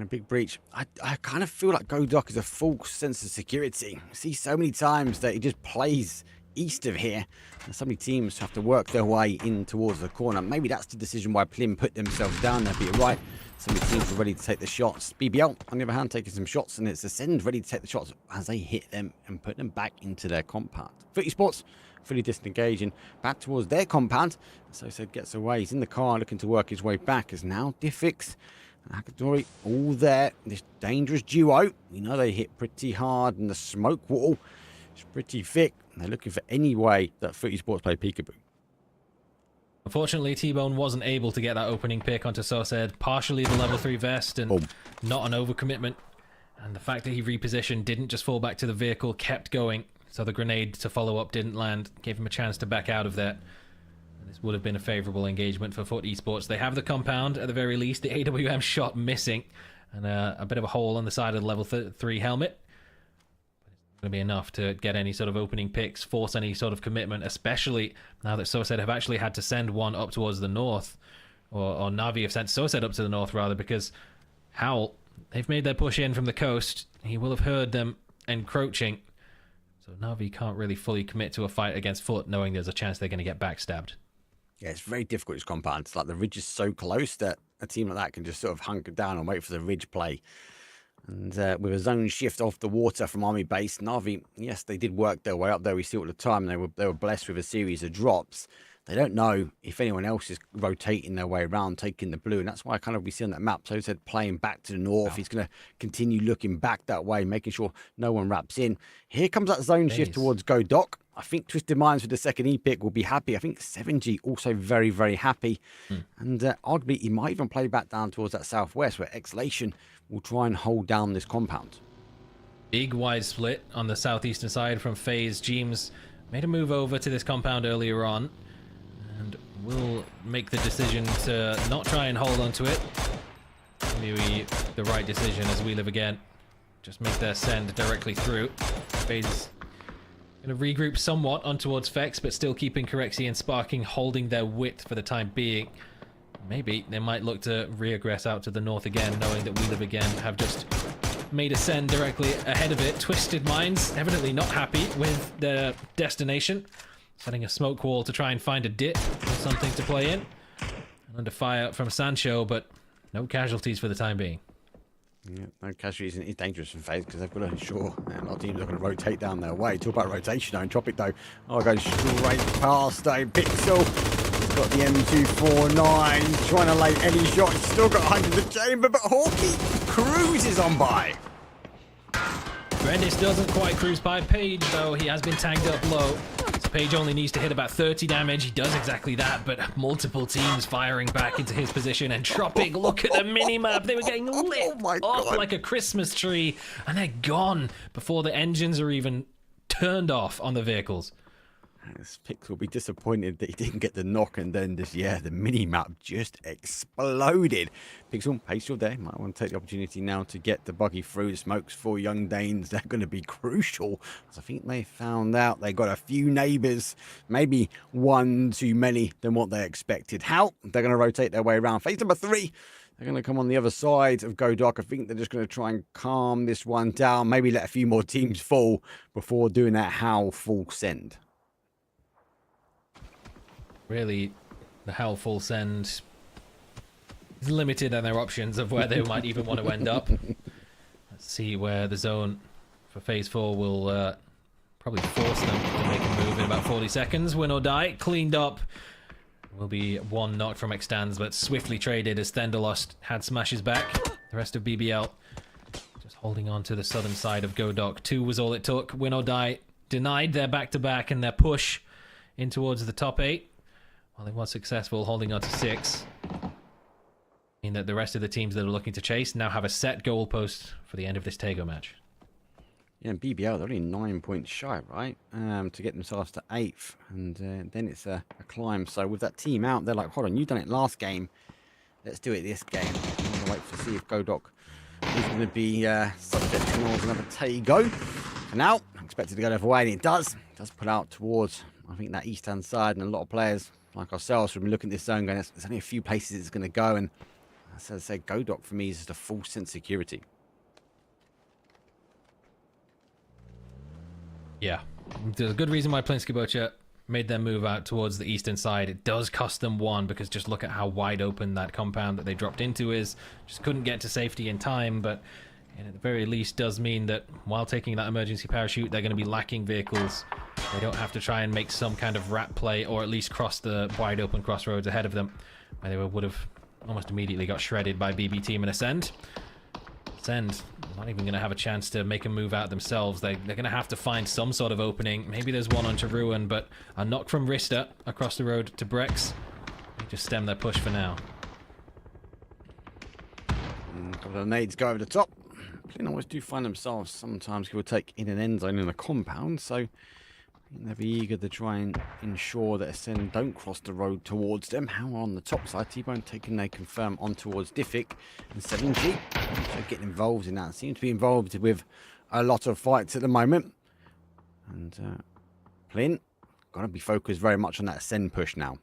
A big breach. I kind of feel like Godok is a false sense of security. I see so many times that he just plays east of here, and so many teams have to work their way in towards the corner. Maybe that's the decision why Plim put themselves down there, but you're right. So many teams are ready to take the shots. BBL, on the other hand, taking some shots, and it's Ascend ready to take the shots as they hit them and put them back into their compound. Esports fully disengaging back towards their compound. So Said gets away. He's in the car looking to work his way back, as now Diffix and Hakadori all there. This dangerous duo. You know they hit pretty hard, and the smoke wall is pretty thick. And they're looking for any way that Esports play peekaboo. Unfortunately, T-Bone wasn't able to get that opening pick onto Sosed, partially the level 3 vest and not an overcommitment. And the fact that he repositioned, didn't just fall back to the vehicle, kept going. So the grenade to follow up didn't land, gave him a chance to back out of there. And this would have been a favourable engagement for Foot Esports. They have the compound at the very least, the AWM shot missing, and a bit of a hole on the side of the level 3 helmet. Going to be enough to get any sort of opening picks, force any sort of commitment, especially now that Sosed have actually had to send one up towards the north, or Navi have sent Sosed up to the north rather, because Howl, they've made their push in from the coast. He will have heard them encroaching, so Navi can't really fully commit to a fight against Foot, knowing there's a chance they're going to get backstabbed. Yeah, it's very difficult, this compound. It's like the ridge is so close that a team like that can just sort of hunker down and wait for the ridge play. And with a zone shift off the water from Army Base, Navi, yes, they did work their way up there. We see all the time. They were blessed with a series of drops. they don't know if anyone else is rotating their way around, taking the blue. And that's why kind of we see on that map, so said playing back to the north. He's going to continue looking back that way, making sure no one wraps in. Here comes that zone shift towards GoDoc. I think Twisted Minds with the second E-pick will be happy. I think 7G also very, very happy. And arguably, he might even play back down towards that southwest where Exhalation will try and hold down this compound. Big wide split on the southeastern side from FaZe. Jeems made a move over to this compound earlier on and will make the decision to not try and hold onto it. Maybe the right decision as we live again. Just make their send directly through. FaZe going to regroup somewhat on towards Vex, but still keeping Corexi and Sparking holding their width for the time being. Maybe they might look to reaggress out to the north again, knowing that We Live Again have just made a send directly ahead of it. Twisted Minds evidently not happy with their destination, setting a smoke wall to try and find a dit or something to play in. And under fire from Sancho, but no casualties for the time being. Yeah, no casualties is dangerous from FaZe because they've got to ensure a lot of teams are going to rotate down their way. Talk about rotation, though. Tropic, though, goes straight past a Pixel. He's got the M249 trying to lay any shot. He's still got 100 the chamber, but Hawkey cruises on by. Grandis doesn't quite cruise by Page, though. He has been tagged up low. So Page only needs to hit about 30 damage. He does exactly that, but multiple teams firing back into his position. And Tropic, look at the mini-map. They were getting lit up like a Christmas tree, and they're gone before the engines are even turned off on the vehicles. This Pix will be disappointed that he didn't get the knock, and then this, the mini-map just exploded. Pixel, Pace still there. Might want to take the opportunity now to get the buggy through. The smokes for Young Danes, they're going to be crucial. I think they found out they got a few neighbours, maybe one too many than what they expected. How? They're going to rotate their way around. Phase number 3. They're going to come on the other side of GoDoc. I think they're just going to try and calm this one down. Maybe let a few more teams fall before doing that Howl full send. Really, the Howl full send is limited on their options of where they might even want to end up. Let's see where the zone for Phase 4 will probably force them to make a move in about 40 seconds. Win or die. Cleaned up. Will be one knock from Extans, but swiftly traded as Thenderlost had smashes back. The rest of BBL just holding on to the southern side of GoDoc. 2 was all it took. Win or die denied their back-to-back and their push in towards the top 8. Well, they were successful holding on to 6. Mean that the rest of the teams that are looking to chase now have a set goalpost for the end of this Tego match. Yeah, and BBL, they're only 9 points shy, right? To get themselves to 8th. And then it's a climb. So with that team out, they're like, hold on, you've done it last game. Let's do it this game. I'm going to wait to see if GoDoc is going to be subject towards another Tego. For now, I'm expected to go the other way, and it does. It does put out towards, I think, that east-hand side, and a lot of players like ourselves have been looking at this zone going, there's only a few places it's going to go, and as I said, GoDoc for me is just a full sense of security. Yeah, there's a good reason why Plinsky Bocha made them move out towards the eastern side. It does cost them 1 because just look at how wide open that compound that they dropped into is. Just couldn't get to safety in time, but it at the very least does mean that while taking that emergency parachute, they're going to be lacking vehicles. They don't have to try and make some kind of rat play or at least cross the wide open crossroads ahead of them, where they would have almost immediately got shredded by BB Team and Ascend. Ascend not even going to have a chance to make a move out themselves. They're going to have to find some sort of opening. Maybe there's one onto Ruin, but a knock from Rista across the road to Brex. They just stem their push for now. A couple of nades go over the top. Plin always do find themselves sometimes give or take in an end zone in a compound, so they'll be eager to try and ensure that Ascend don't cross the road towards them. How on the top side, T-Bone taking a confirm on towards Diffic, and 7G also getting involved in that. Seems to be involved with a lot of fights at the moment. And Plin gonna be focused very much on that Ascend push now.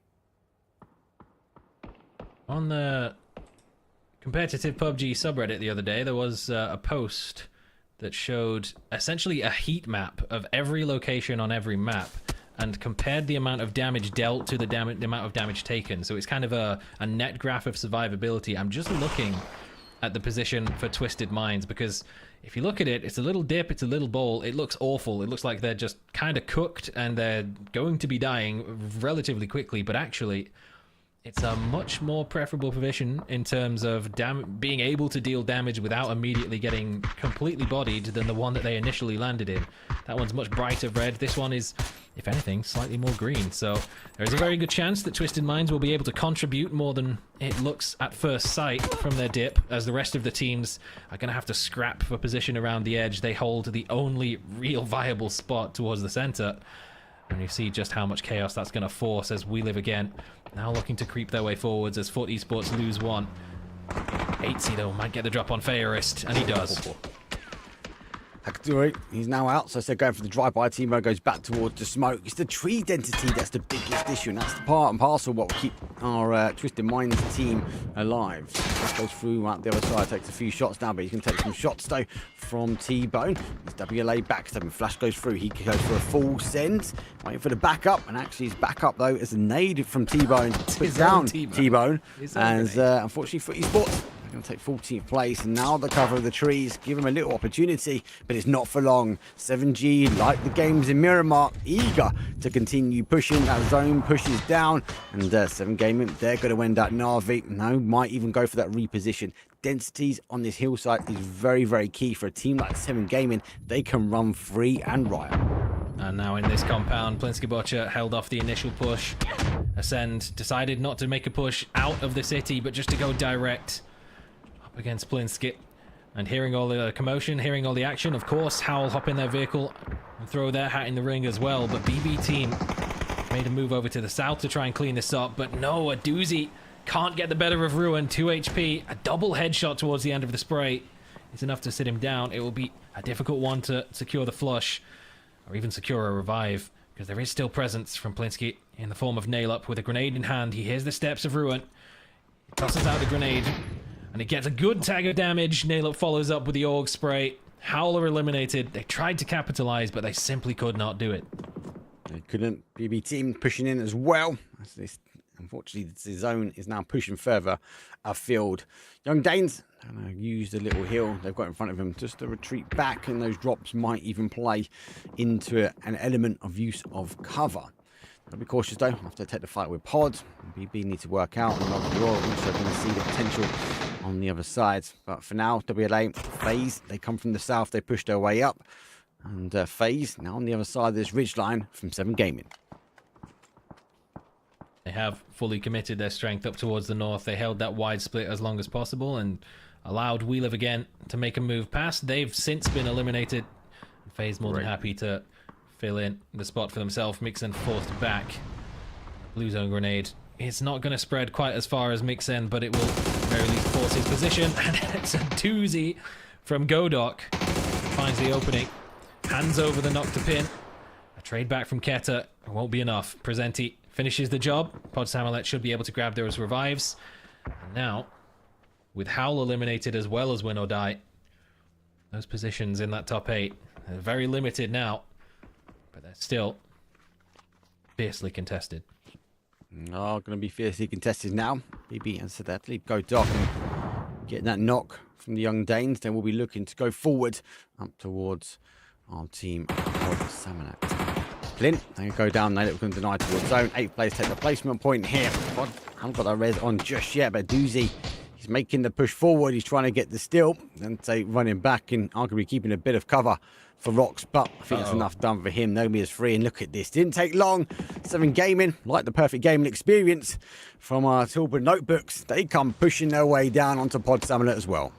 On the competitive PUBG subreddit the other day, there was a post that showed essentially a heat map of every location on every map and compared the amount of damage dealt to the amount of damage taken. So it's kind of a net graph of survivability. I'm just looking at the position for Twisted Minds, because if you look at it, it's a little dip, it's a little bowl. It looks awful. It looks like they're just kind of cooked and they're going to be dying relatively quickly, but actually it's a much more preferable position in terms of being able to deal damage without immediately getting completely bodied than the one that they initially landed in. That one's much brighter red. This one is, if anything, slightly more green. So there is a very good chance that Twisted Minds will be able to contribute more than it looks at first sight from their dip, as the rest of the teams are going to have to scrap for position around the edge. They hold the only real viable spot towards the center. And you see just how much chaos that's going to force as We Live Again now looking to creep their way forwards as Foot Esports lose one. 8C though might get the drop on Fairist, and he does. Hakaduri, he's now out, so they're going for the drive-by. Timo goes back towards the smoke. It's the tree density that's the biggest issue, and that's the part and parcel of what will keep our Twisted Minds team alive. So Flash goes through out the other side, takes a few shots now, but he can take some shots though from T-Bone. It's WLA backstabbing. Flash goes through, he goes for a full send, waiting for the backup, and actually his backup though is a nade from T-Bone to put down T-Bone. And unfortunately for Esports, going to take 14th place, and now the cover of the trees give him a little opportunity, but it's not for long. 7G, like the games in Miramar, eager to continue pushing. That zone pushes down, and 7 Gaming, they're going to end up Navi. No, might even go for that reposition. Densities on this hillside is very, very key for a team like 7 Gaming. They can run free and riot. And now in this compound, Plinsky Butcher held off the initial push. Ascend decided not to make a push out of the city, but just to go direct against Plinsky. And hearing all the commotion, hearing all the action, of course, Howl hop in their vehicle and throw their hat in the ring as well. But BB team made a move over to the south to try and clean this up. But no, a doozy can't get the better of Ruin. 2 HP, a double headshot towards the end of the spray is enough to sit him down. It will be a difficult one to secure the flush or even secure a revive, because there is still presence from Plinsky in the form of Nail Up with a grenade in hand. He hears the steps of Ruin. He tosses out the grenade, and it gets a good tag of damage. Nail Up follows up with the Org Spray. Howler eliminated. They tried to capitalize, but they simply could not do it. They couldn't. BB team pushing in as well. Unfortunately, the zone is now pushing further afield. Young Danes used a little hill they've got in front of them just to retreat back, and those drops might even play into an element of use of cover. Gotta be cautious though, after they take the fight with Pod. BB need to work out, and we're also going to see the potential on the other side. But for now, WLA, FaZe, they come from the south, they push their way up. And FaZe now on the other side of this ridgeline from 7 Gaming. They have fully committed their strength up towards the north. They held that wide split as long as possible and allowed We Live Again to make a move past. They've since been eliminated. FaZe more than happy to fill in the spot for themselves. Mixen forced back. Blue zone grenade. It's not going to spread quite as far as Mixen, but it will at the very least force his position. And it's a doozy from Godok. Finds the opening. Hands over the knock to pin. A trade back from Keta. It won't be enough. Presenti finishes the job. Pod Samolet should be able to grab those revives. And now, with Howl eliminated as well as Win or Die, those positions in that top 8 are very limited now, but they're still fiercely contested. Are going to be fiercely contested now. BB and Sadetli go Doc and getting that knock from the Young Danes. They will be looking to go forward up towards our team of Samolet. Flint, they go down, they can deny towards zone. 8th place, take the placement point here. God, I haven't got that res on just yet, but Doozy, he's making the push forward. He's trying to get the steal, and say running back and arguably keeping a bit of cover for Rocks, but I think that's enough done for him. Nomi is free, and look at this. Didn't take long. 7 Gaming, like the perfect gaming experience from our Tulpar notebooks, they come pushing their way down onto Pod Samolet as well.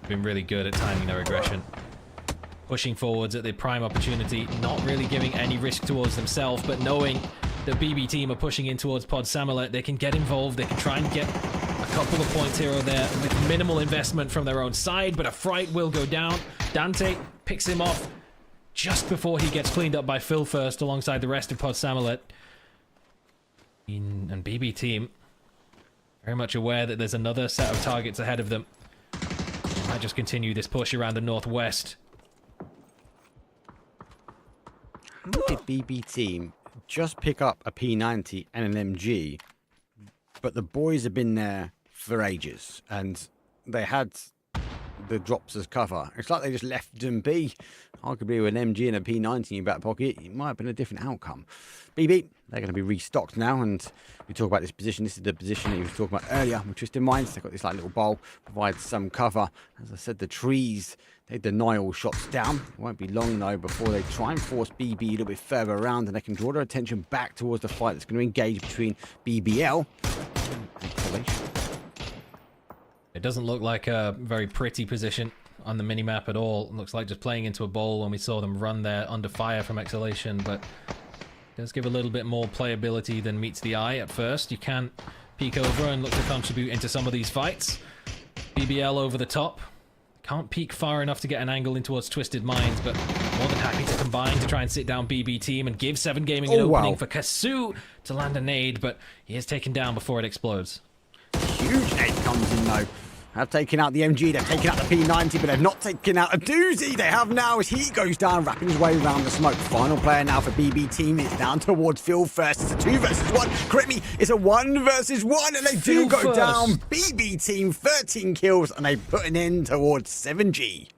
Been really good at timing their aggression. Pushing forwards at the prime opportunity, not really giving any risk towards themselves, but knowing the BB team are pushing in towards Pod Samolet, they can get involved, they can try and get a couple of points here or there with minimal investment from their own side, but a fright will go down. Dante picks him off just before he gets cleaned up by Phil first alongside the rest of Pod Samolet. And BB team very much aware that there's another set of targets ahead of them. They might just continue this push around the northwest. How did BB team just pick up a P90 and an MG, but the boys have been there for ages, and they had the drops as cover. It's like they just left them be. Arguably with an MG and a P90 in your back pocket, it might have been a different outcome. BB, they're going to be restocked now, and we talk about this position. This is the position that you were talking about earlier with Twisted Minds. They've got this like little bowl, provides some cover. As I said, the trees, they deny all shots down. It won't be long though before they try and force BB a little bit further around, and they can draw their attention back towards the fight that's going to engage between BBL and Isolation. It doesn't look like a very pretty position on the minimap at all. It looks like just playing into a bowl when we saw them run there under fire from Exhalation, but it does give a little bit more playability than meets the eye at first. You can peek over and look to contribute into some of these fights. BBL over the top. Can't peek far enough to get an angle in towards Twisted Minds, but more than happy to combine to try and sit down BB Team and give 7 Gaming an opening for Kasu to land a nade, but he is taken down before it explodes. Huge nade comes in though. Have taken out the MG, they've taken out the P90, but they've not taken out a doozy. They have now as he goes down, wrapping his way around the smoke. Final player now for BB Team is down towards Phil first. It's a 2 versus 1. Correct me, it's a 1 versus 1, and they do go down. BB Team, 13 kills, and they put an end towards 7G.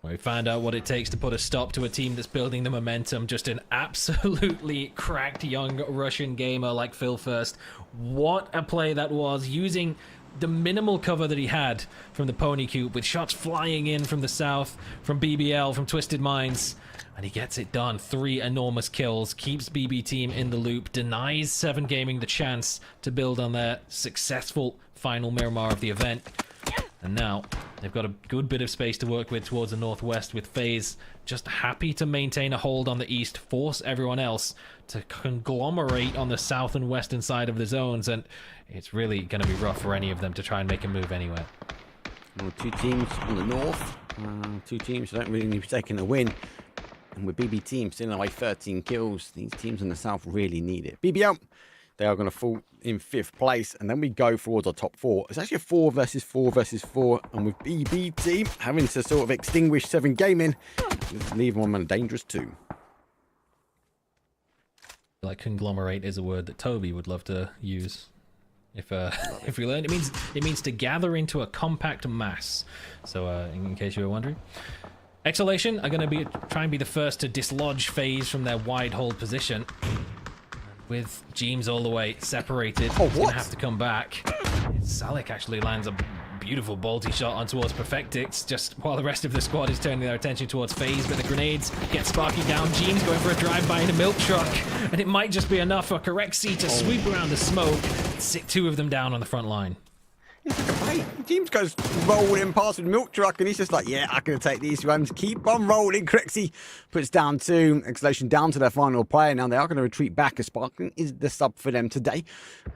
We found out what it takes to put a stop to a team that's building the momentum. Just an absolutely cracked young Russian gamer like Phil First. What a play that was, using the minimal cover that he had from the Pony Cube, with shots flying in from the south, from BBL, from Twisted Minds, and he gets it done. 3 enormous kills, keeps BB Team in the loop, denies 7 Gaming the chance to build on their successful final Miramar of the event. And now they've got a good bit of space to work with towards the northwest, with FaZe just happy to maintain a hold on the east, force everyone else to conglomerate on the south and western side of the zones, and it's really going to be rough for any of them to try and make a move anywhere. Well, 2 teams on the north, 2 teams that don't really need to take a win. And with BB Team still away 13 kills, these teams in the south really need it. BBL, they are going to fall in 5th place, and then we go towards our top 4. It's actually a 4 versus 4 versus 4, and with BB Team having to sort of extinguish 7 Gaming, leave them on a dangerous 2. Like conglomerate is a word that Toby would love to use. If we learn, it means to gather into a compact mass. So in case you were wondering, Exhalation are going to try and be the first to dislodge FaZe from their wide hold position. With Jeems all the way separated, he's going to have to come back. Salik actually lands a beautiful bolty shot on towards Perfectix, just while the rest of the squad is turning their attention towards FaZe, but the grenades get Sparky down. Jeems going for a drive-by in a milk truck, and it might just be enough for Correxy to sweep around the smoke, sit 2 of them down on the front line. Hey, James goes rolling past with Milk Truck, and he's just like, yeah, I'm going to take these ones. Keep on rolling. Crixie puts down 2. Exhalation down to their final player. Now they are going to retreat back, as Sparkling is the sub for them today.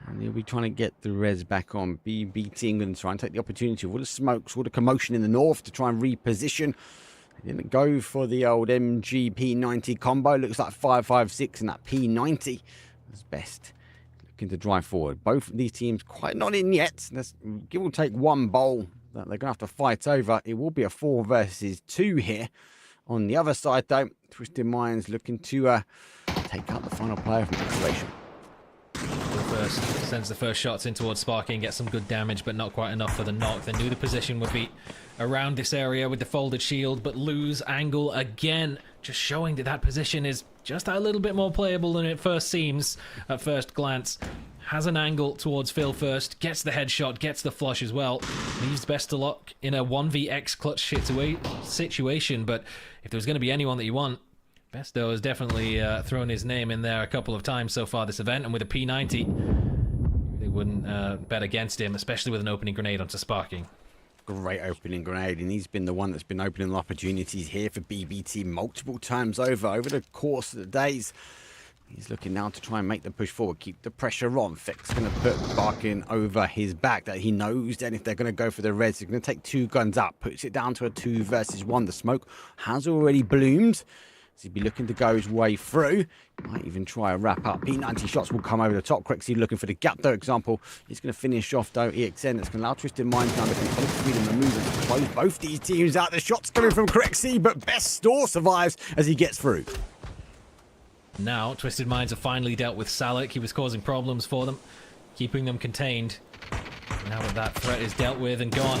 And he'll be trying to get the res back on. BB Team going to try and take the opportunity of all the smokes, all the commotion in the north to try and reposition. They didn't go for the old MG P90 combo. Looks like 5.56, and that P90 was best. To drive forward. Both of these teams quite not in yet. Let's give or take 1 bowl that they're going to have to fight over. It will be a 4 versus 2 here. On the other side, though, Twisted Minds looking to take out the final player from Exhalation. First sends the first shots in towards Sparky and gets some good damage, but not quite enough for the knock. They knew the position would be around this area with the folded shield, but lose angle again, just showing that position is just a little bit more playable than it first seems at first glance. Has an angle towards Phil first, gets the headshot, gets the flush as well. Leaves best to luck in a 1vx clutch situation, but if there was going to be anyone that you want, Besto has definitely thrown his name in there a couple of times so far this event, and with a P90, they wouldn't bet against him, especially with an opening grenade onto Sparking. Great opening grenade, and he's been the one that's been opening opportunities here for BBT multiple times over the course of the days. He's looking now to try and make the push forward, keep the pressure on. Feck's going to put Barkin over his back, that he knows then if they're going to go for the reds, they're going to take 2 guns up, puts it down to a 2 versus 1. The smoke has already bloomed. So he'd be looking to go his way through. Might even try a wrap up. P90 shots will come over the top. Crexy looking for the gap, though. Example, he's going to finish off, though, EXN. That's going to allow Twisted Minds now to control freedom and movement to close both these teams out. The shots coming from Crexy, but Best Store survives as he gets through. Now, Twisted Minds have finally dealt with Salik. He was causing problems for them, keeping them contained. Now that that threat is dealt with and gone,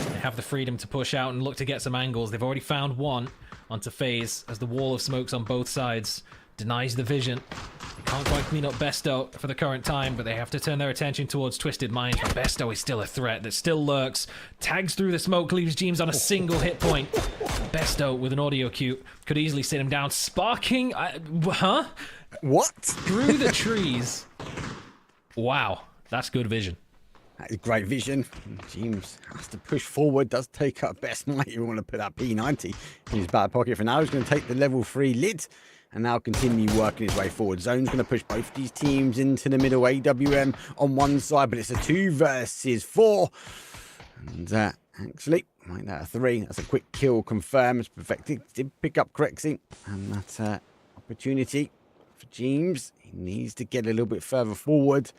they have the freedom to push out and look to get some angles. They've already found one onto FaZe as the wall of smokes on both sides denies the vision. They can't quite clean up Besto for the current time, but they have to turn their attention towards Twisted Minds. But Besto is still a threat that still lurks. Tags through the smoke, leaves James on a single hit point. Besto with an audio cue could easily sit him down. Sparking, huh? What? Through the trees. Wow, that's good vision. That is great vision. James has to push forward, does take up best might. You want to put that P90 in his back pocket for now. He's going to take the level 3 lid and now continue working his way forward. Zone's going to push both these teams into the middle. AWM on one side, but it's a 2 versus 4. And actually, make that a 3. That's a quick kill confirmed. Perfected. Did pick up correctly. And that's opportunity for James. He needs to get a little bit further forward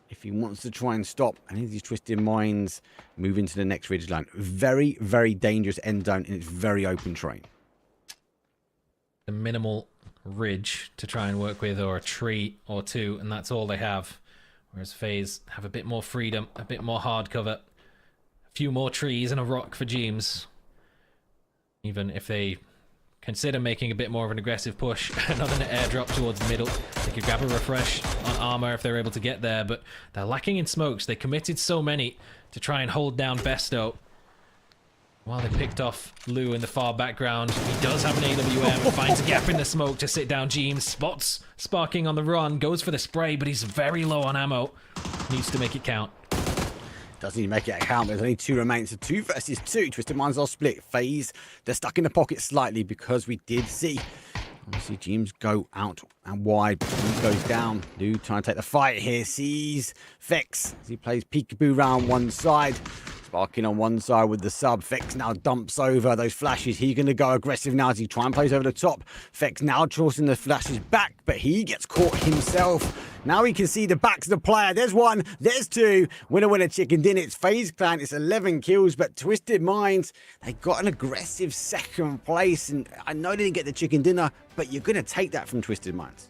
if he wants to try and stop any of these Twisted Minds move into the next ridge line. Very, very dangerous end zone, and it's very open terrain. A minimal ridge to try and work with, or a tree or two, and that's all they have. Whereas FaZe have a bit more freedom, a bit more hard cover, a few more trees and a rock for James. Even if they consider making a bit more of an aggressive push, another airdrop towards the middle. They could grab a refresh on armor if they're able to get there, but they're lacking in smokes. They committed so many to try and hold down Besto. While they picked off Lou in the far background, he does have an AWM and finds a gap in the smoke to sit down James. Spots Sparking on the run, goes for the spray, but he's very low on ammo. Needs to make it count. Doesn't even make it count. There's only 2 remains. So 2 versus 2. Twisted Minds are split. FaZe, they're stuck in the pocket slightly because we did see, obviously, James go out and wide. He goes down. Lou trying to take the fight here. Sees Fex as he plays peekaboo round one side. Sparking on one side with the sub. Fex now dumps over those flashes. He's going to go aggressive now as he try and plays over the top. Fex now tossing the flashes back, but he gets caught himself. Now he can see the backs of the player. There's 1, there's 2. Winner, winner, chicken dinner. It's FaZe Clan. It's 11 kills, but Twisted Minds, they got an aggressive second place. And I know they didn't get the chicken dinner, but you're going to take that from Twisted Minds.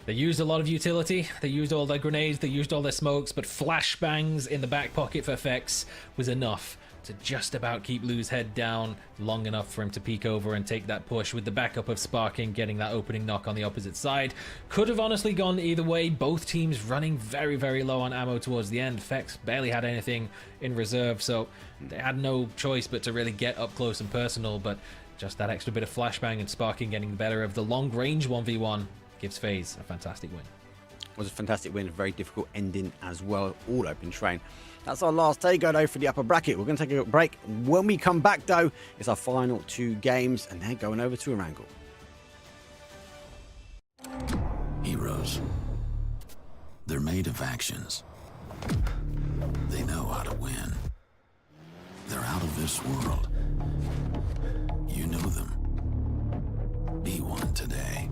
They used a lot of utility. They used all their grenades. They used all their smokes, but flashbangs in the back pocket for Fex was enough to just about keep Lou's head down long enough for him to peek over and take that push, with the backup of Sparking getting that opening knock on the opposite side. Could have honestly gone either way. Both teams running very, very low on ammo towards the end. Fex barely had anything in reserve, so they had no choice but to really get up close and personal, but just that extra bit of flashbang and Sparking getting the better of the long range 1v1 gives FaZe a fantastic win. It was a fantastic win, a very difficult ending as well, all open train. That's our last takeover though for the upper bracket. We're going to take a break. When we come back though, it's our final 2 games, and they're going over to Erangel. Heroes. They're made of actions. They know how to win. They're out of this world. You know them. Be one today.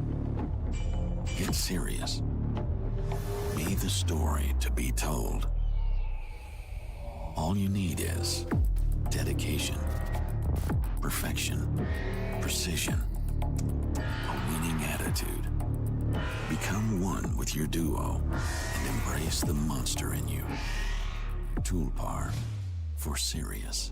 Get serious. Be the story to be told. All you need is dedication, perfection, precision, a winning attitude. Become one with your duo and embrace the monster in you. Tulpar for serious.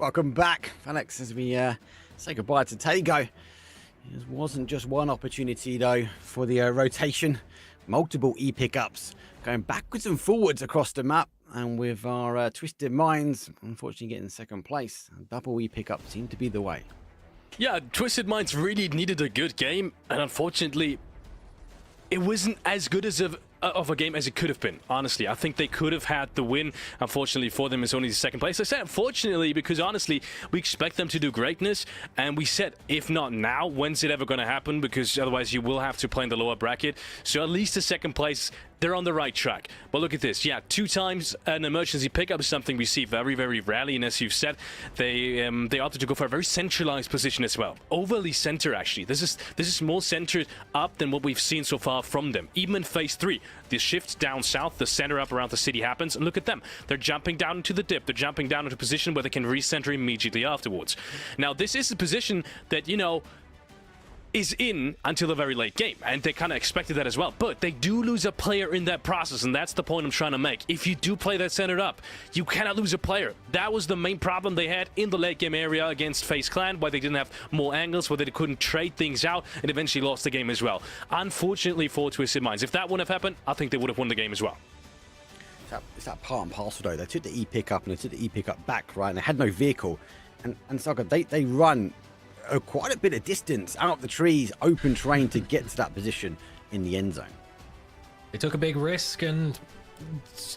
Welcome back, Alex, as we say goodbye to Tego. It wasn't just one opportunity, though, for the rotation. Multiple E pickups going backwards and forwards across the map. And with our Twisted Minds, unfortunately getting second place, double E pickup seemed to be the way. Yeah, Twisted Minds really needed a good game, and unfortunately, it wasn't as good as of a game as it could have been. Honestly, I think they could have had the win. Unfortunately for them, it's only the second place. I said unfortunately because honestly, we expect them to do greatness, and we said if not now, when's it ever going to happen? Because otherwise, you will have to play in the lower bracket. So at least the second place, they're on the right track. But look at this. Yeah, 2 times an emergency pickup is something we see very, very rarely. And as you've said, they opted to go for a very centralized position as well. Overly center, actually. This is more centered up than what we've seen so far from them. Even in phase 3, the shift down south, the center up around the city happens. And look at them. They're jumping down into the dip. They're jumping down into a position where they can recenter immediately afterwards. Now, this is a position that, you know, is in until the very late game, and they kind of expected that as well, but they do lose a player in that process, and that's the point I'm trying to make. If you do play that centered up, you cannot lose a player. That was the main problem they had in the late game area against FaZe Clan, why they didn't have more angles, where they couldn't trade things out, and eventually lost the game as well. Unfortunately for Twisted Minds, if that wouldn't have happened, I think they would have won the game as well. It's that part and parcel, though. They took the E pickup and they took the E pickup back, right, and they had no vehicle, and Saga, they run quite a bit of distance out of the trees, open terrain to get to that position in the end zone. They took a big risk, and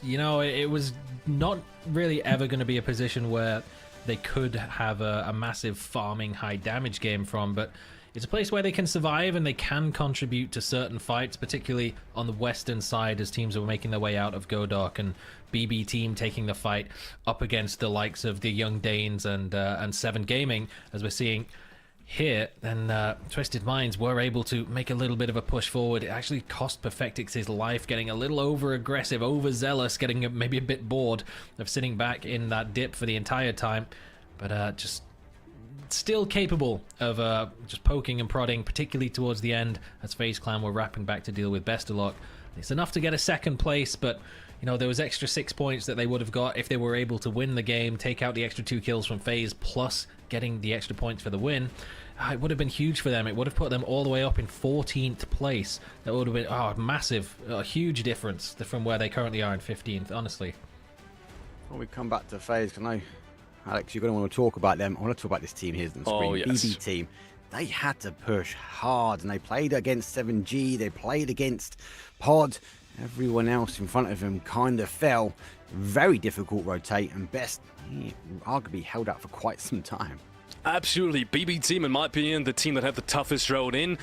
you know, it was not really ever going to be a position where they could have a massive farming high damage game from, but it's a place where they can survive and they can contribute to certain fights, particularly on the western side as teams are making their way out of Godok, and BB team taking the fight up against the likes of the Young Danes and 7 Gaming, as we're seeing here. Then Twisted Minds were able to make a little bit of a push forward. It actually cost Perfectix his life, getting a little over aggressive, overzealous, getting maybe a bit bored of sitting back in that dip for the entire time, but just still capable of just poking and prodding, particularly towards the end as FaZe Clan were wrapping back to deal with Bestelok. It's enough to get a second place, but you know, there was extra 6 points that they would have got if they were able to win the game, take out the extra 2 kills from FaZe, plus getting the extra points for the win. It would have been huge for them. It would have put them all the way up in 14th place. That would have been massive, a huge difference from where they currently are in 15th, honestly. Before we come back to FaZe, because I know, Alex, you're going to want to talk about them. I want to talk about this team here on the screen. Oh, yes. BB team. They had to push hard, and they played against 7G. They played against Pod. Everyone else in front of him kind of fell. Very difficult rotate, and Best arguably held out for quite some time. Absolutely. BB team, in my opinion, the team that had the toughest road in.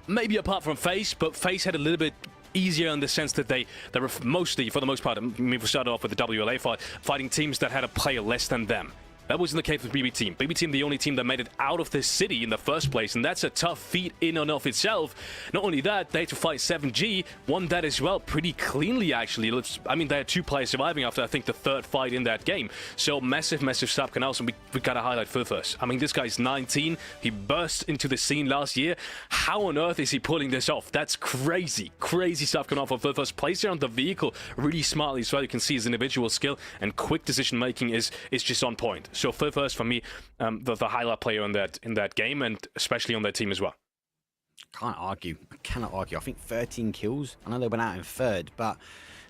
Maybe apart from FaZe, but FaZe had a little bit easier in the sense that they were mostly, for the most part, I mean, we started off with the WLA fight, fighting teams that had a player less than them. That wasn't the case with BB team. BB team, the only team that made it out of this city in the first place, and that's a tough feat in and of itself. Not only that, they had to fight 7G, won that as well pretty cleanly, actually. I mean, they had 2 players surviving after, I think, the 3rd fight in that game. So massive, massive stuff. And also, we gotta highlight Furfus. I mean, this guy's 19. He burst into the scene last year. How on earth is he pulling this off? That's crazy, crazy stuff coming off of Furfus. Plays here on the vehicle really smartly as well. You can see his individual skill and quick decision making is just on point. So First, for me, the highlight player in that game, and especially on their team as well. Can't argue. I cannot argue. I think 13 kills. I know they went out in 3rd, but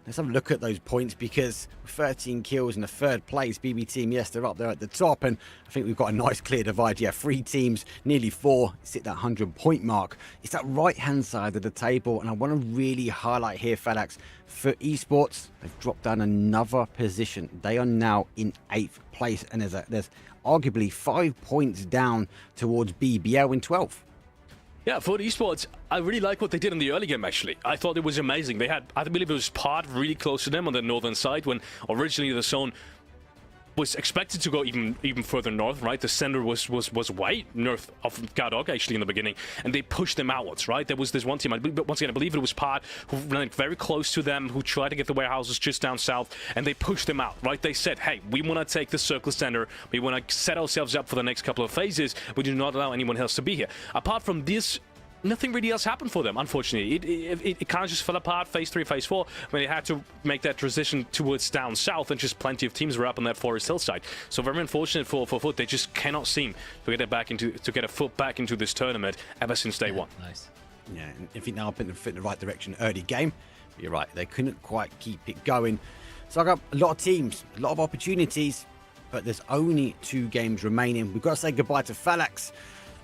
let's have a look at those points, because 13 kills in the 3rd place, BB team, yes, they're up there at the top, and I think we've got a nice clear divide. Yeah, 3 teams, nearly 4, it's at that 100-point mark. It's that right-hand side of the table, and I want to really highlight here, Felax, for Esports, they've dropped down another position. They are now in 8th place, and there's arguably 5 points down towards BBL in 12th. Yeah, for the Esports, I really like what they did in the early game, actually. I thought it was amazing. They had, I believe it was Pod really close to them on the northern side, when originally the zone was expected to go even further north, right? The center was white, north of Gadok, actually, in the beginning, and they pushed them outwards, right? There was this one team, once again, I believe it was Pod, who ran very close to them, who tried to get the warehouses just down south, and they pushed them out, right? They said, hey, we want to take the circle center, we want to set ourselves up for the next couple of phases, we do not allow anyone else to be here. Apart from this nothing really else happened for them, unfortunately. It kind of just fell apart, phase 3, phase 4, when they had to make that transition towards down south, and just plenty of teams were up on that Forest Hill side. So very unfortunate for Foot. They just cannot seem to get a foot back into this tournament ever since day one. Nice. Yeah, and if you now put the foot in the right direction early game, you're right, they couldn't quite keep it going. So I got a lot of teams, a lot of opportunities, but there's only 2 games remaining. We've got to say goodbye to Phalanx,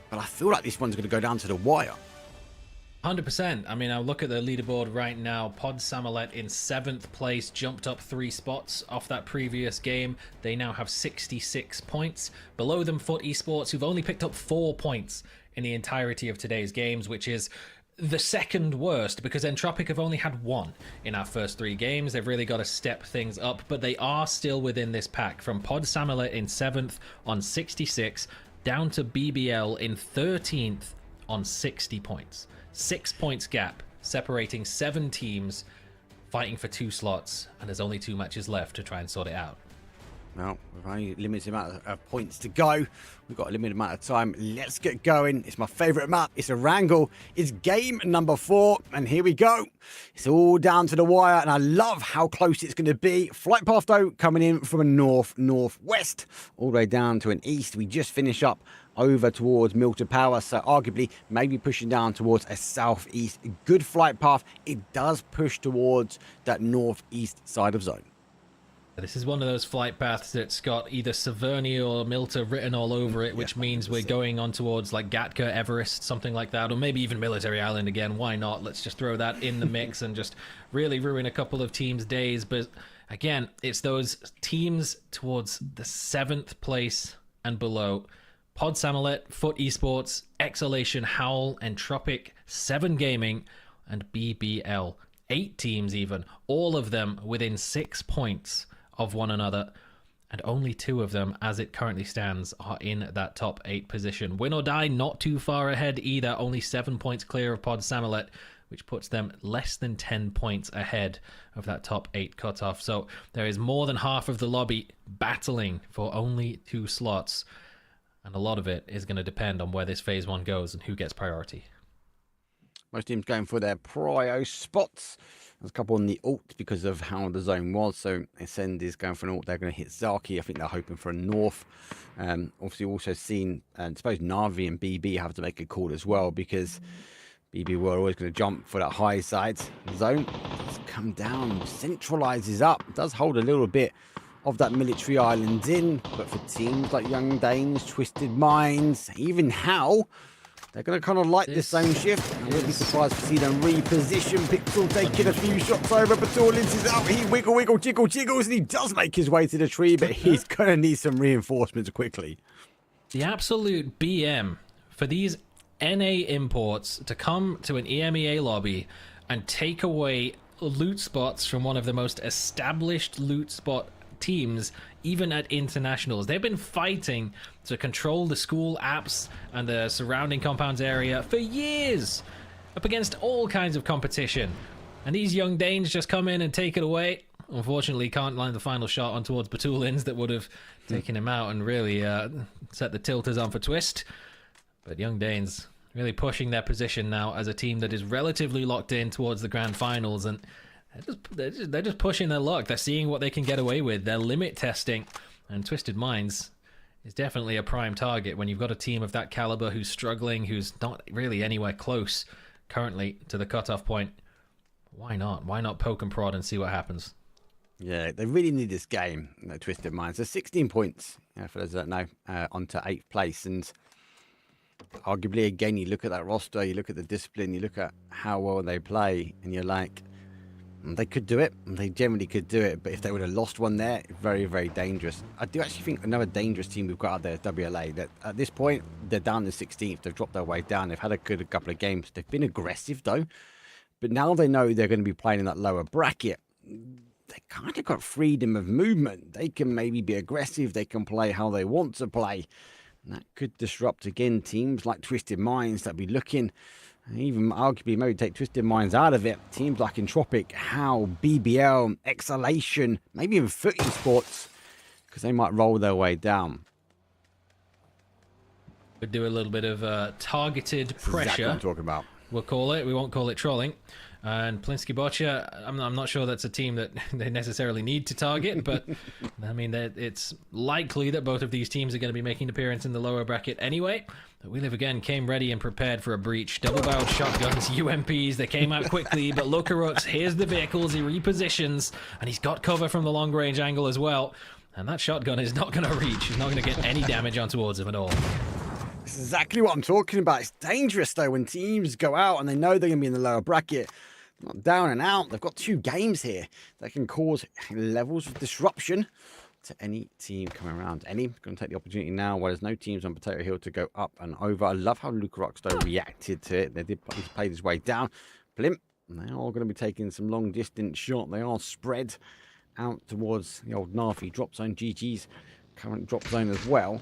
but I feel like this one's going to go down to the wire. 100%. I mean, I'll look at the leaderboard right now. Pod Samolet in 7th place, jumped up 3 spots off that previous game. They now have 66 points. Below them, Foot Esports, who've only picked up 4 points in the entirety of today's games, which is the second worst, because Entropic have only had 1 in our first 3 games. They've really got to step things up, but they are still within this pack. From Pod Samolet in 7th on 66, down to BBL in 13th on 60 points. 6 points gap separating 7 teams fighting for 2 slots, and there's only 2 matches left to try and sort it out. Well, we've only a limited amount of points to go. We've got a limited amount of time. Let's get going. It's my favourite map. It's a wrangle. It's game number 4, and here we go. It's all down to the wire, and I love how close it's going to be. Flight path, though, coming in from a north-northwest, all the way down to an east. We just finish up over towards Milton Power, so arguably maybe pushing down towards a southeast. Good flight path. It does push towards that northeast side of zone. This is one of those flight paths that's got either Severny or Milta written all over it, which means we're going on towards like Gatka, Everest, something like that, or maybe even Military Island again. Why not? Let's just throw that in the mix and just really ruin a couple of teams' days. But again, it's those teams towards the 7th place and below. Pod Samolet, Foot Esports, Exhalation, Howl, Entropic, 7 Gaming, and BBL. 8 teams even, all of them within 6 points of one another, and only 2 of them, as it currently stands, are in that top 8 position. Win or Die, not too far ahead either, only 7 points clear of Pod Samolet, which puts them less than 10 points ahead of that top 8 cutoff. So there is more than half of the lobby battling for only 2 slots, and a lot of it is going to depend on where this phase 1 goes and who gets priority. Most teams going for their prio spots. There's a couple on the alt because of how the zone was. So Ascend is going for an alt. They're going to hit Zaki. I think they're hoping for a north. Obviously, also seen, and I suppose Navi and BB have to make a call as well, because BB were always going to jump for that high side zone. Does come down, centralizes up, does hold a little bit of that military island in. But for teams like Young Danes, Twisted Minds, even Howl, they're going to kind of like this zone shift. I wouldn't be surprised to see them reposition. Pixel taking a few shots over, but Torlins is out. He wiggle, jiggles, and he does make his way to the tree, but he's going to need some reinforcements quickly. The absolute BM for these NA imports to come to an EMEA lobby and take away loot spots from one of the most established loot spot teams, even at internationals. They've been fighting to control the school apps and the surrounding compounds area for years, up against all kinds of competition, and these Young Danes just come in and take it away. Unfortunately, can't line the final shot on towards Batulins that would have taken him out and really set the tilters on for Twist. But Young Danes really pushing their position now as a team that is relatively locked in towards the grand finals, and they're just pushing their luck. They're seeing what they can get away with. They're limit testing, and Twisted Minds is definitely a prime target when you've got a team of that caliber who's struggling, who's not really anywhere close currently to the cutoff point. Why not? Why not poke and prod and see what happens? Yeah, they really need this game, Twisted Minds. There's 16 points, for those that don't know, onto 8th place. And arguably, again, you look at that roster, you look at the discipline, you look at how well they play, and you're like, they could do it. They generally could do it. But if they would have lost one there, very, very dangerous. I do actually think another dangerous team we've got out there is WLA. That at this point, they're down to 16th. They've dropped their way down. They've had a good couple of games. They've been aggressive, though. But now they know they're going to be playing in that lower bracket. They kind of got freedom of movement. They can maybe be aggressive. They can play how they want to play. And that could disrupt, again, teams like Twisted Minds that be looking, even arguably maybe take Twisted Minds out of it. Teams like Entropic, Howl, BBL, Exhalation, maybe even Foot Esports, because they might roll their way down. Would do a little bit of targeted pressure. Exactly what I'm talking about. we'll call it. We won't call it trolling. And Plinsky Bocha, I'm not sure that's a team that they necessarily need to target, but I mean, it's likely that both of these teams are going to be making an appearance in the lower bracket anyway. But We Live Again came ready and prepared for a breach. Double-barreled shotguns, UMPs, they came out quickly, but Lukarux, here's the vehicles, he repositions, and he's got cover from the long-range angle as well. And that shotgun is not going to reach. He's not going to get any damage on towards him at all. This is exactly what I'm talking about. It's dangerous, though, when teams go out and they know they're going to be in the lower bracket. Not down and out. They've got 2 games here that can cause levels of disruption to any team coming around. Any going to take the opportunity now while there's no teams on Potato Hill to go up and over. I love how Lukarux, though, reacted to it. They did play his way down. Blimp, they are going to be taking some long distance shot. They are spread out towards the old Navi drop zone. GG's current drop zone as well.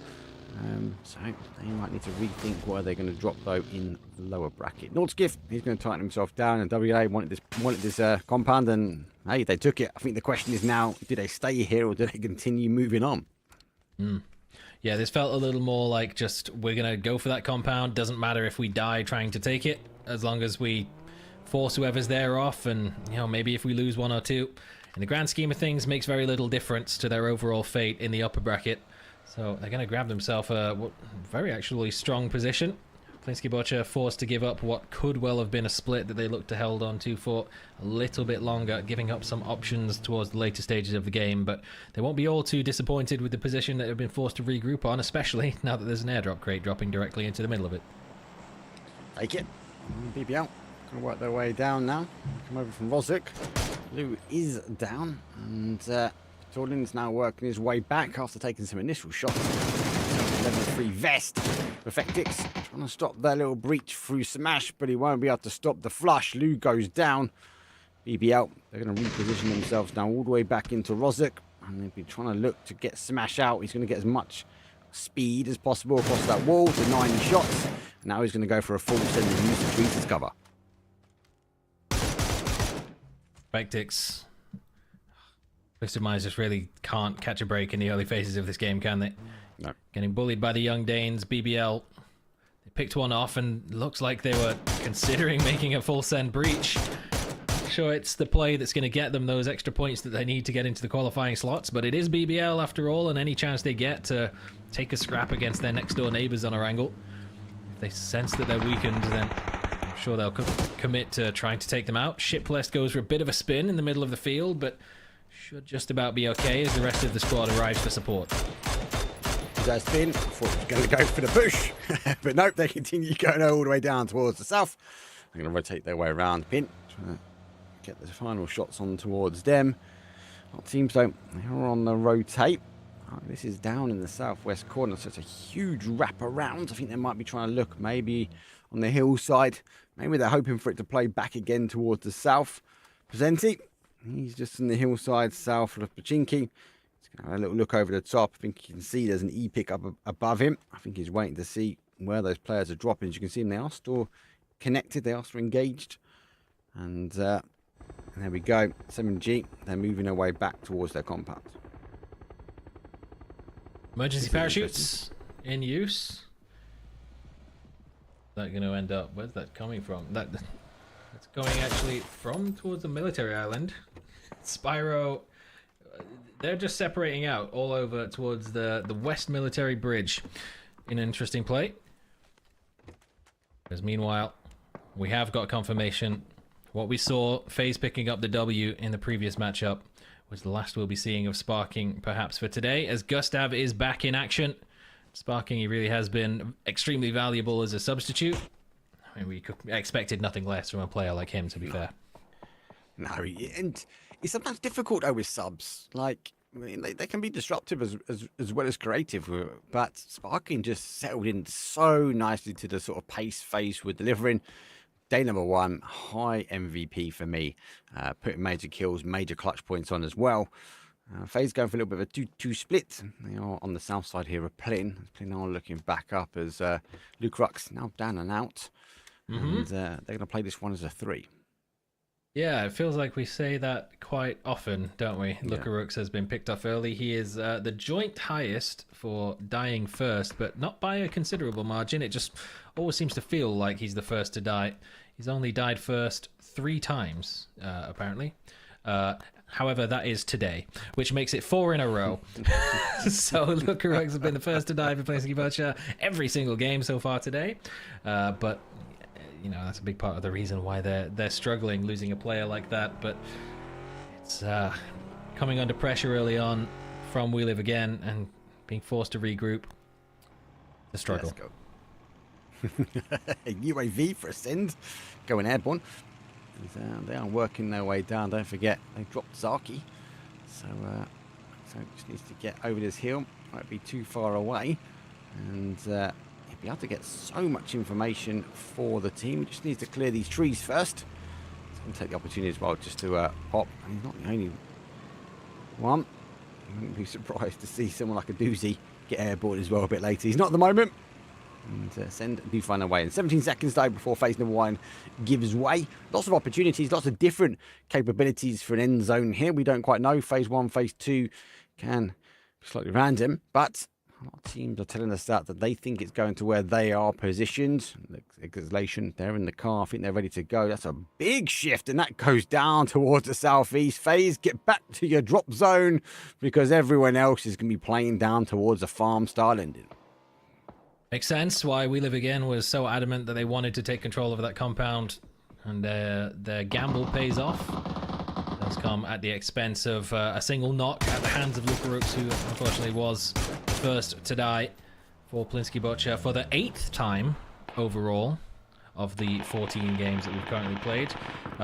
So they might need to rethink where they're going to drop, though, in the lower bracket. Nordskiff, he's going to tighten himself down, and WA wanted this compound, and hey, they took it. I think the question is now, do they stay here or do they continue moving on? Yeah, this felt a little more like just, we're going to go for that compound. Doesn't matter if we die trying to take it, as long as we force whoever's there off, and maybe if we lose 1 or 2. In the grand scheme of things, makes very little difference to their overall fate in the upper bracket. So they're going to grab themselves a very actually strong position. Plinsky Bocha forced to give up what could well have been a split that they looked to hold on to for a little bit longer, giving up some options towards the later stages of the game. But they won't be all too disappointed with the position that they've been forced to regroup on, especially now that there's an airdrop crate dropping directly into the middle of it. Take it. BBL going to work their way down now. Come over from Rozuk. Lou is down, and Torlin's now working his way back after taking some initial shots. Level 3 vest. Perfectix trying to stop their little breach through Smash, but he won't be able to stop the flush. Lou goes down. BBL, they're going to reposition themselves now all the way back into Rozuk, and they'll be trying to look to get Smash out. He's going to get as much speed as possible across that wall to 90 shots. Now he's going to go for a full send and use the trees as cover. Perfectix. Twisted Minds just really can't catch a break in the early phases of this game, can they? No. Getting bullied by the young Danes. BBL, they picked one off and looks like they were considering making a full send breach. Sure, it's the play that's going to get them those extra points that they need to get into the qualifying slots, but it is BBL after all, and any chance they get to take a scrap against their next door neighbors on our angle, if they sense that they're weakened, then I'm sure they'll commit to trying to take them out. Shipless goes for a bit of a spin in the middle of the field, but should just about be okay as the rest of the squad arrives for support. That spin, I thought he was going to go for the push, but nope, they continue going all the way down towards the south. They're going to rotate their way around Pin, trying to get the final shots on towards them. Our teams though, they're on the rotate. This is down in the southwest corner, so it's a huge wrap around. I think they might be trying to look maybe on the hillside. Maybe they're hoping for it to play back again towards the south. Presenti, he's just in the hillside south of Pachinki. He's going to have a little look over the top. I think you can see there's an E-pick up above him. I think he's waiting to see where those players are dropping. As you can see them, they are still connected. They are still engaged. And there we go. 7G, they're moving their way back towards their compound. Emergency parachutes in use. Is that going to end up? Where's that coming from? That's going actually from towards the military island. Spyro, they're just separating out all over towards the West Military Bridge in an interesting play. Because meanwhile, we have got confirmation. What we saw, FaZe picking up the W in the previous matchup, was the last we'll be seeing of Sparking perhaps for today, as Gustav is back in action. Sparking, he really has been extremely valuable as a substitute. I mean, we expected nothing less from a player like him, to be fair. No, and it's sometimes difficult though with subs. Like, I mean, they can be disruptive as well as creative, but Sparking just settled in so nicely to the sort of pace FaZe were delivering. Day number 1, high MVP for me. Putting major kills, major clutch points on as well. FaZe going for a little bit of a 2-2 split. They are on the south side here of Plin. Plin are looking back up as Lukarux now down and out. And they're going to play this one as a 3. Yeah, it feels like we say that quite often, don't we? Yeah. Lukarux has been picked off early. He is the joint highest for dying first, but not by a considerable margin. It just always seems to feel like he's the first to die He's only died first 3 times, apparently. However, that is today, which makes it 4 in a row. So Lukaruk has been the first to die for Plinski Butcher every single game so far today. But you know, that's a big part of the reason why they're struggling, losing a player like that. But it's coming under pressure early on from We Live Again and being forced to regroup. The struggle. Let's go. UAV for Ascend, going airborne. And, they are working their way down. Don't forget, they dropped Zaki. So just needs to get over this hill. Might be too far away. And he'll be able to get so much information for the team. He just needs to clear these trees first. He's going to take the opportunity as well just to pop. And he's not the only one. I wouldn't be surprised to see someone like a Doozy get airborne as well a bit later. He's not at the moment. And Send do find a way. In 17 seconds though before phase number 1 gives way. Lots of opportunities, lots of different capabilities for an end zone here. We don't quite know. Phase 1, phase 2 can be slightly random, but a lot of teams are telling us that they think it's going to where they are positioned. Exhalation, they're in the car. I think they're ready to go. That's a big shift, and that goes down towards the southeast. Phase, get back to your drop zone because everyone else is going to be playing down towards the farm style ending. Makes sense why We Live Again was so adamant that they wanted to take control of that compound, and their gamble pays off. It does come at the expense of a single knock at the hands of Lukaruk, who unfortunately was first to die for Plinski Butcher for the 8th time overall of the 14 games that we've currently played.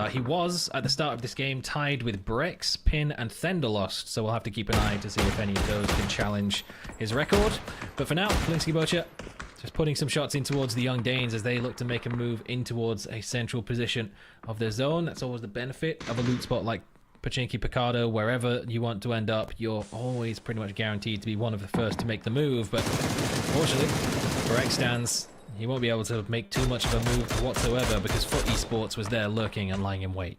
He was, at the start of this game, tied with Brex, Pin, and Thenderlost, so we'll have to keep an eye to see if any of those can challenge his record. But for now, Plinski Butcher just putting some shots in towards the Young Danes as they look to make a move in towards a central position of their zone. That's always the benefit of a loot spot like Pachinki Picardo. Wherever you want to end up, you're always pretty much guaranteed to be one of the first to make the move. But unfortunately, for X-Stands, he won't be able to make too much of a move whatsoever because Foot Esports was there lurking and lying in wait.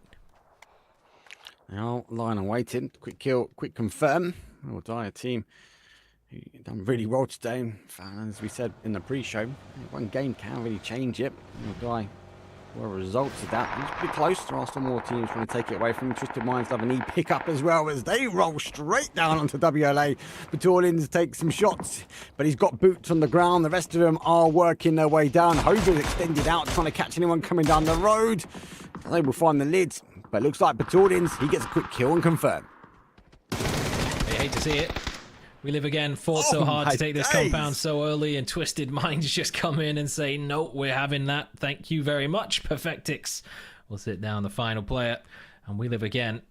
Now, lying and waiting. Quick kill, quick confirm. We'll die a team who done really well today. As we said in the pre-show, one game can't really change it. We'll die. Well, results of that. It's pretty close. There are some more teams trying to take it away from him. Twisted Minds have an E pickup as well as they roll straight down onto WLA. Batalion's take some shots, but he's got boots on the ground. The rest of them are working their way down. Hover's extended out, trying to catch anyone coming down the road. They will find the lids, but it looks like Batalion's, he gets a quick kill and confirm. I hate to see it. We Live Again fought so hard to take this compound so early, and Twisted Minds just come in and say, no, we're having that. Thank you very much, Perfectix. We'll sit down the final player. And We Live Again,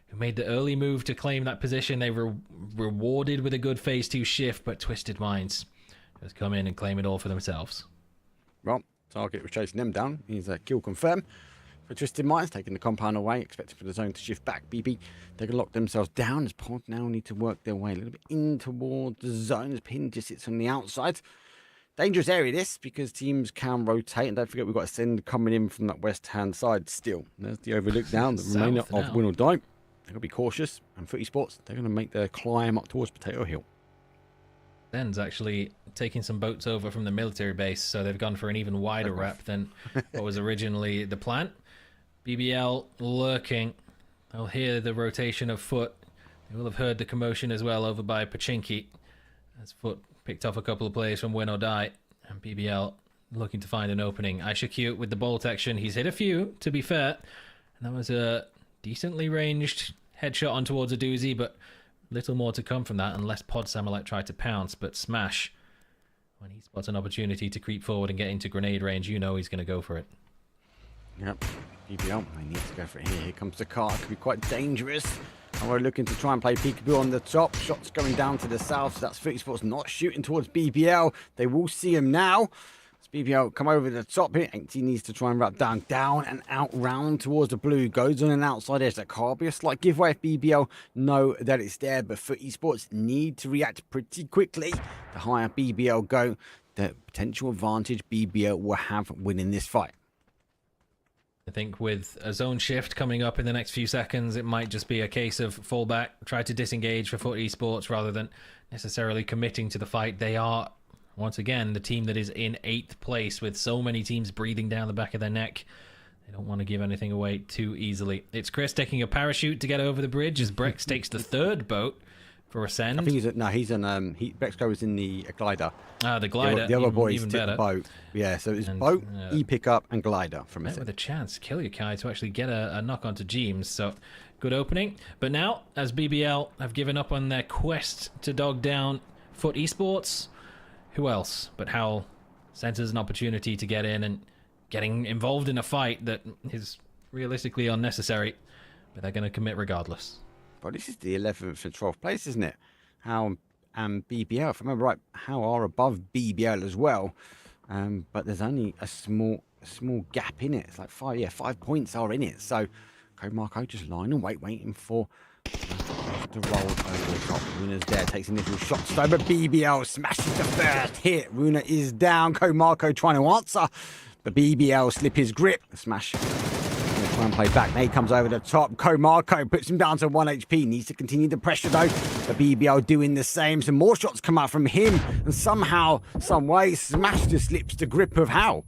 who made the early move to claim that position, they were rewarded with a good phase 2 shift, but Twisted Minds just come in and claim it all for themselves. Well, target was chasing them down. He's a kill confirm. For Twisted Minds, taking the compound away, expected for the zone to shift back. BB, they can lock themselves down as Pod now need to work their way a little bit in towards the zone as Pin just sits on the outside. Dangerous area this because teams can rotate, and don't forget we've got a send coming in from that west hand side still. There's the overlook down, the remainder of Win or Die. They've got to be cautious, and Foot Esports, they're going to make their climb up towards Potato Hill. Zen's actually taking some boats over from the military base, so they've gone for an even wider wrap than what was originally the plan. BBL lurking. They'll hear the rotation of Foot. They will have heard the commotion as well over by Pachinki as Foot picked off a couple of players from Win or Die, and BBL looking to find an opening. Aishaq with the bolt action. He's hit a few, to be fair, and that was a decently ranged headshot on towards a doozy, but little more to come from that unless Pod Samurai tried to pounce. But Smash, when he spots an opportunity to creep forward and get into grenade range, you know he's going to go for it. Yep, BBL, they need to go for it here. Here comes the car. It could be quite dangerous. And we're looking to try and play peekaboo on the top. Shots going down to the south, so that's Foot Esports not shooting towards BBL. They will see him now. As BBL come over the top here. 18 needs to try and wrap down and out round towards the blue. Goes on an outside edge. That can't be a slight giveaway if BBL know that it's there. But Foot Esports need to react pretty quickly. The higher BBL go, the potential advantage BBL will have winning this fight. I think with a zone shift coming up in the next few seconds, it might just be a case of fall back, try to disengage for Foot Esports rather than necessarily committing to the fight. They are, once again, the team that is in 8th place with so many teams breathing down the back of their neck. They don't want to give anything away too easily. It's Chris taking a parachute to get over the bridge as Brex takes the third boat for Ascend. I think he's on Bexco was in the glider. Ah, the glider. The other boys even took better. the boat. Yeah, so it's boat, e-pickup, and glider from Met Ascend. with a chance, Kilyakai, to actually get a knock onto Jeems. So good opening. But now, as BBL have given up on their quest to dog down Foot Esports, who else but Howl senses an opportunity to get in and getting involved in a fight that is realistically unnecessary, but they're going to commit regardless. But this is the 11th and 12th place, isn't it? Howl and BBL, if I remember right, Howl are above BBL as well, but there's only a small gap in it. It's like 5 points are in it. So Marco just lying and waiting for to roll over the top. Runa's there, takes a little shot slow, but BBL smashes the first hit. Runa is down. Marco trying to answer, but BBL slip his grip. Smash. Try and play back. Nade comes over the top. Marco puts him down to 1 HP. Needs to continue the pressure though. The BBL doing the same. Some more shots come out from him, and somehow, some way, Smash just slips the grip of Howl.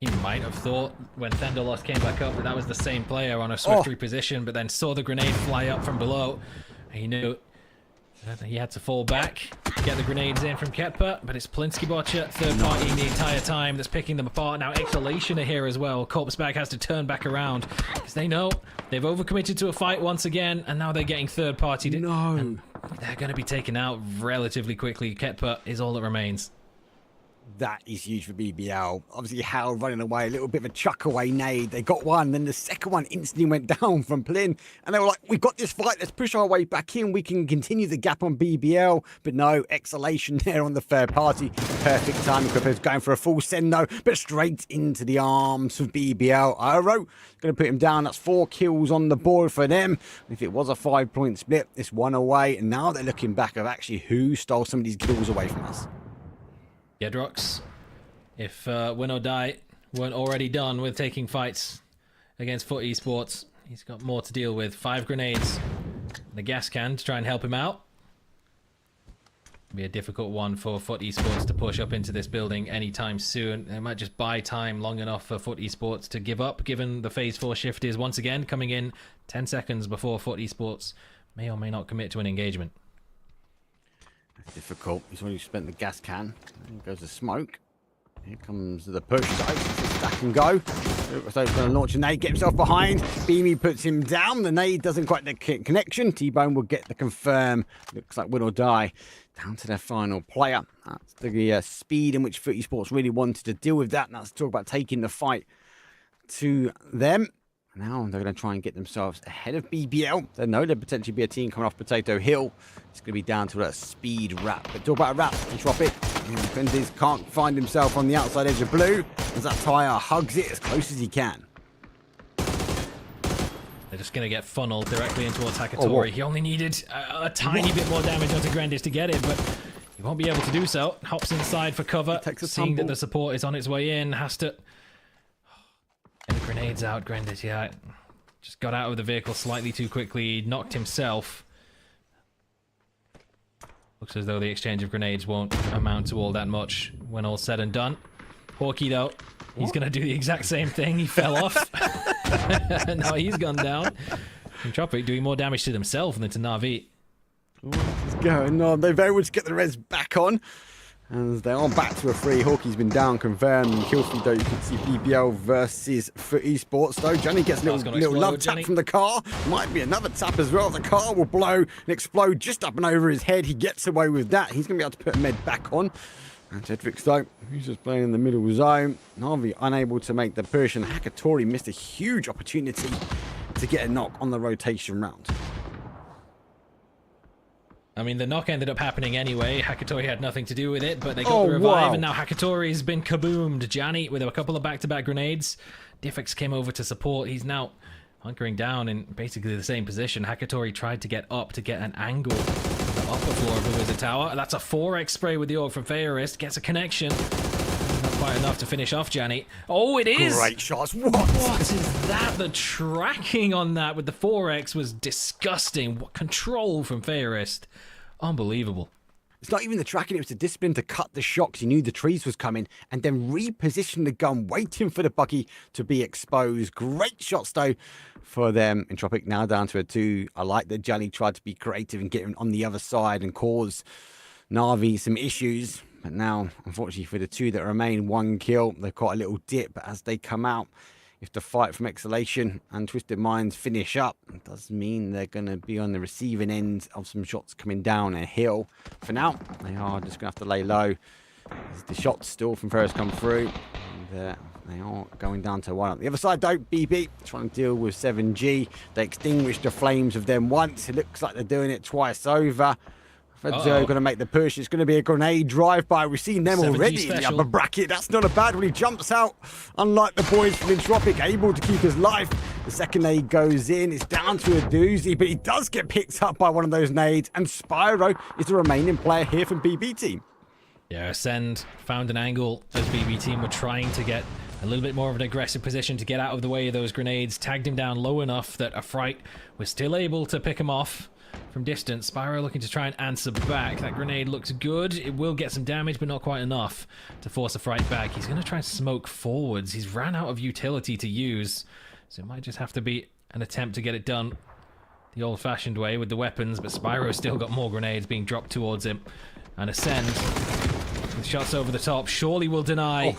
He might have thought when Thendalos came back up that was the same player on a swift reposition, but then saw the grenade fly up from below. He knew that he had to fall back, get the grenades in from Ketpa, but it's Plinsky Botcher, third party the entire time, that's picking them apart. Now Exhalation are here as well. Corpsebag has to turn back around because they know they've overcommitted to a fight once again, and now they're getting third party. No. And they're going to be taken out relatively quickly. Ketpa is all that remains. That is huge for BBL. Obviously, Howl running away, a little bit of a chuck away nade. They got one, then the second one instantly went down from Plin. And they were like, we've got this fight, let's push our way back in. We can continue the gap on BBL. But no, Exhalation there on the third party. Perfect timing. Clippers going for a full send though, but straight into the arms of BBL. Aero going to put him down. That's 4 kills on the board for them. If it was a 5-point split, it's 1 away. And now they're looking back of actually who stole some of these kills away from us. Gedrox, if Win or Die weren't already done with taking fights against Foot Esports, he's got more to deal with. 5 grenades and a gas can to try and help him out. Be a difficult one for Foot Esports to push up into this building anytime soon. They might just buy time long enough for Foot Esports to give up, given the Phase 4 shift is once again coming in 10 seconds before Foot Esports may or may not commit to an engagement. Difficult. He's already spent the gas can. There goes the smoke. Here comes the push. Stack and go. So he's going to launch a nade, get himself behind. Beamy puts him down. The nade doesn't quite get the connection. T-Bone will get the confirm. Looks like Win or Die. Down to their final player. That's the speed in which Foot Esports really wanted to deal with that. And that's talk about taking the fight to them. Now they're going to try and get themselves ahead of BBL. They know there'd potentially be a team coming off Potato Hill. It's going to be down to a speed wrap. But talk about a wrap and drop it. Fendiz can't find himself on the outside edge of blue as that tire hugs it as close as he can. They're just going to get funneled directly in towards Hakatori. He only needed a tiny bit more damage onto Grandis to get it, but he won't be able to do so. Hops inside for cover, seeing that the support is on its way in. Has to... And the grenades out, Grandis, yeah. Just got out of the vehicle slightly too quickly, knocked himself. Looks as though the exchange of grenades won't amount to all that much when all's said and done. Hawkey, though, he's going to do the exact same thing. He fell off. Now he's gone down. And Tropic doing more damage to himself than to Na'Vi. What is going on? They've able to get the res back on. And they're on back to a 3. Hawkey's been down, confirmed. And Killfeed, though, you can see BBL versus Foot Esports, though. Johnny gets a little love tap from the car. Might be another tap as well. The car will blow and explode just up and over his head. He gets away with that. He's going to be able to put a med back on. And Tedrix, though, he's just playing in the middle zone. Navi unable to make the push. And Hakatori missed a huge opportunity to get a knock on the rotation round. I mean, the knock ended up happening anyway. Hakatori had nothing to do with it, but they got the revive, and now Hakatori's been kaboomed. Janny with a couple of back-to-back grenades. Diffix came over to support. He's now hunkering down in basically the same position. Hakatori tried to get up to get an angle on the upper floor of the Wizard Tower. That's a 4x spray with the orb from Fairist. Gets a connection. Not quite enough to finish off Janny. Oh, it is! Great shots. What is that? The tracking on that with the 4x was disgusting. What control from Fairist. Unbelievable. It's not even the tracking, it was the discipline to cut the shot 'cause he knew the trees was coming and then reposition the gun, waiting for the buggy to be exposed. Great shots, though, for them. Entropic now down to a 2. I like that Jelly tried to be creative and get him on the other side and cause Na'Vi some issues. But now, unfortunately, for the 2 that remain, 1 kill. They've got a little dip as they come out. If the fight from Exhalation and Twisted Minds finish up, it does mean they're going to be on the receiving end of some shots coming down a hill. For now, they are just going to have to lay low. As the shots still from Ferris come through. And they are going down to 1. On the other side, though, BB trying to deal with 7G. They extinguished the flames of them once. It looks like they're doing it twice over. Fedzio going to make the push. It's going to be a grenade drive-by. We've seen them already in the upper bracket. That's not a bad one. He jumps out, unlike the boys from Entropic, able to keep his life. The second nade goes in. It's down to a doozy, but he does get picked up by one of those nades. And Spyro is the remaining player here from BB Team. Yeah, Ascend found an angle as BB Team were trying to get a little bit more of an aggressive position to get out of the way of those grenades. Tagged him down low enough that Afright was still able to pick him off from distance. Spyro looking to try and answer back. That grenade looks good. It will get some damage, but not quite enough to force Afright back. He's going to try and smoke forwards. He's ran out of utility to use, so it might just have to be an attempt to get it done the old-fashioned way with the weapons, but Spyro's still got more grenades being dropped towards him. And Ascend, with shots over the top, surely will deny. Oh.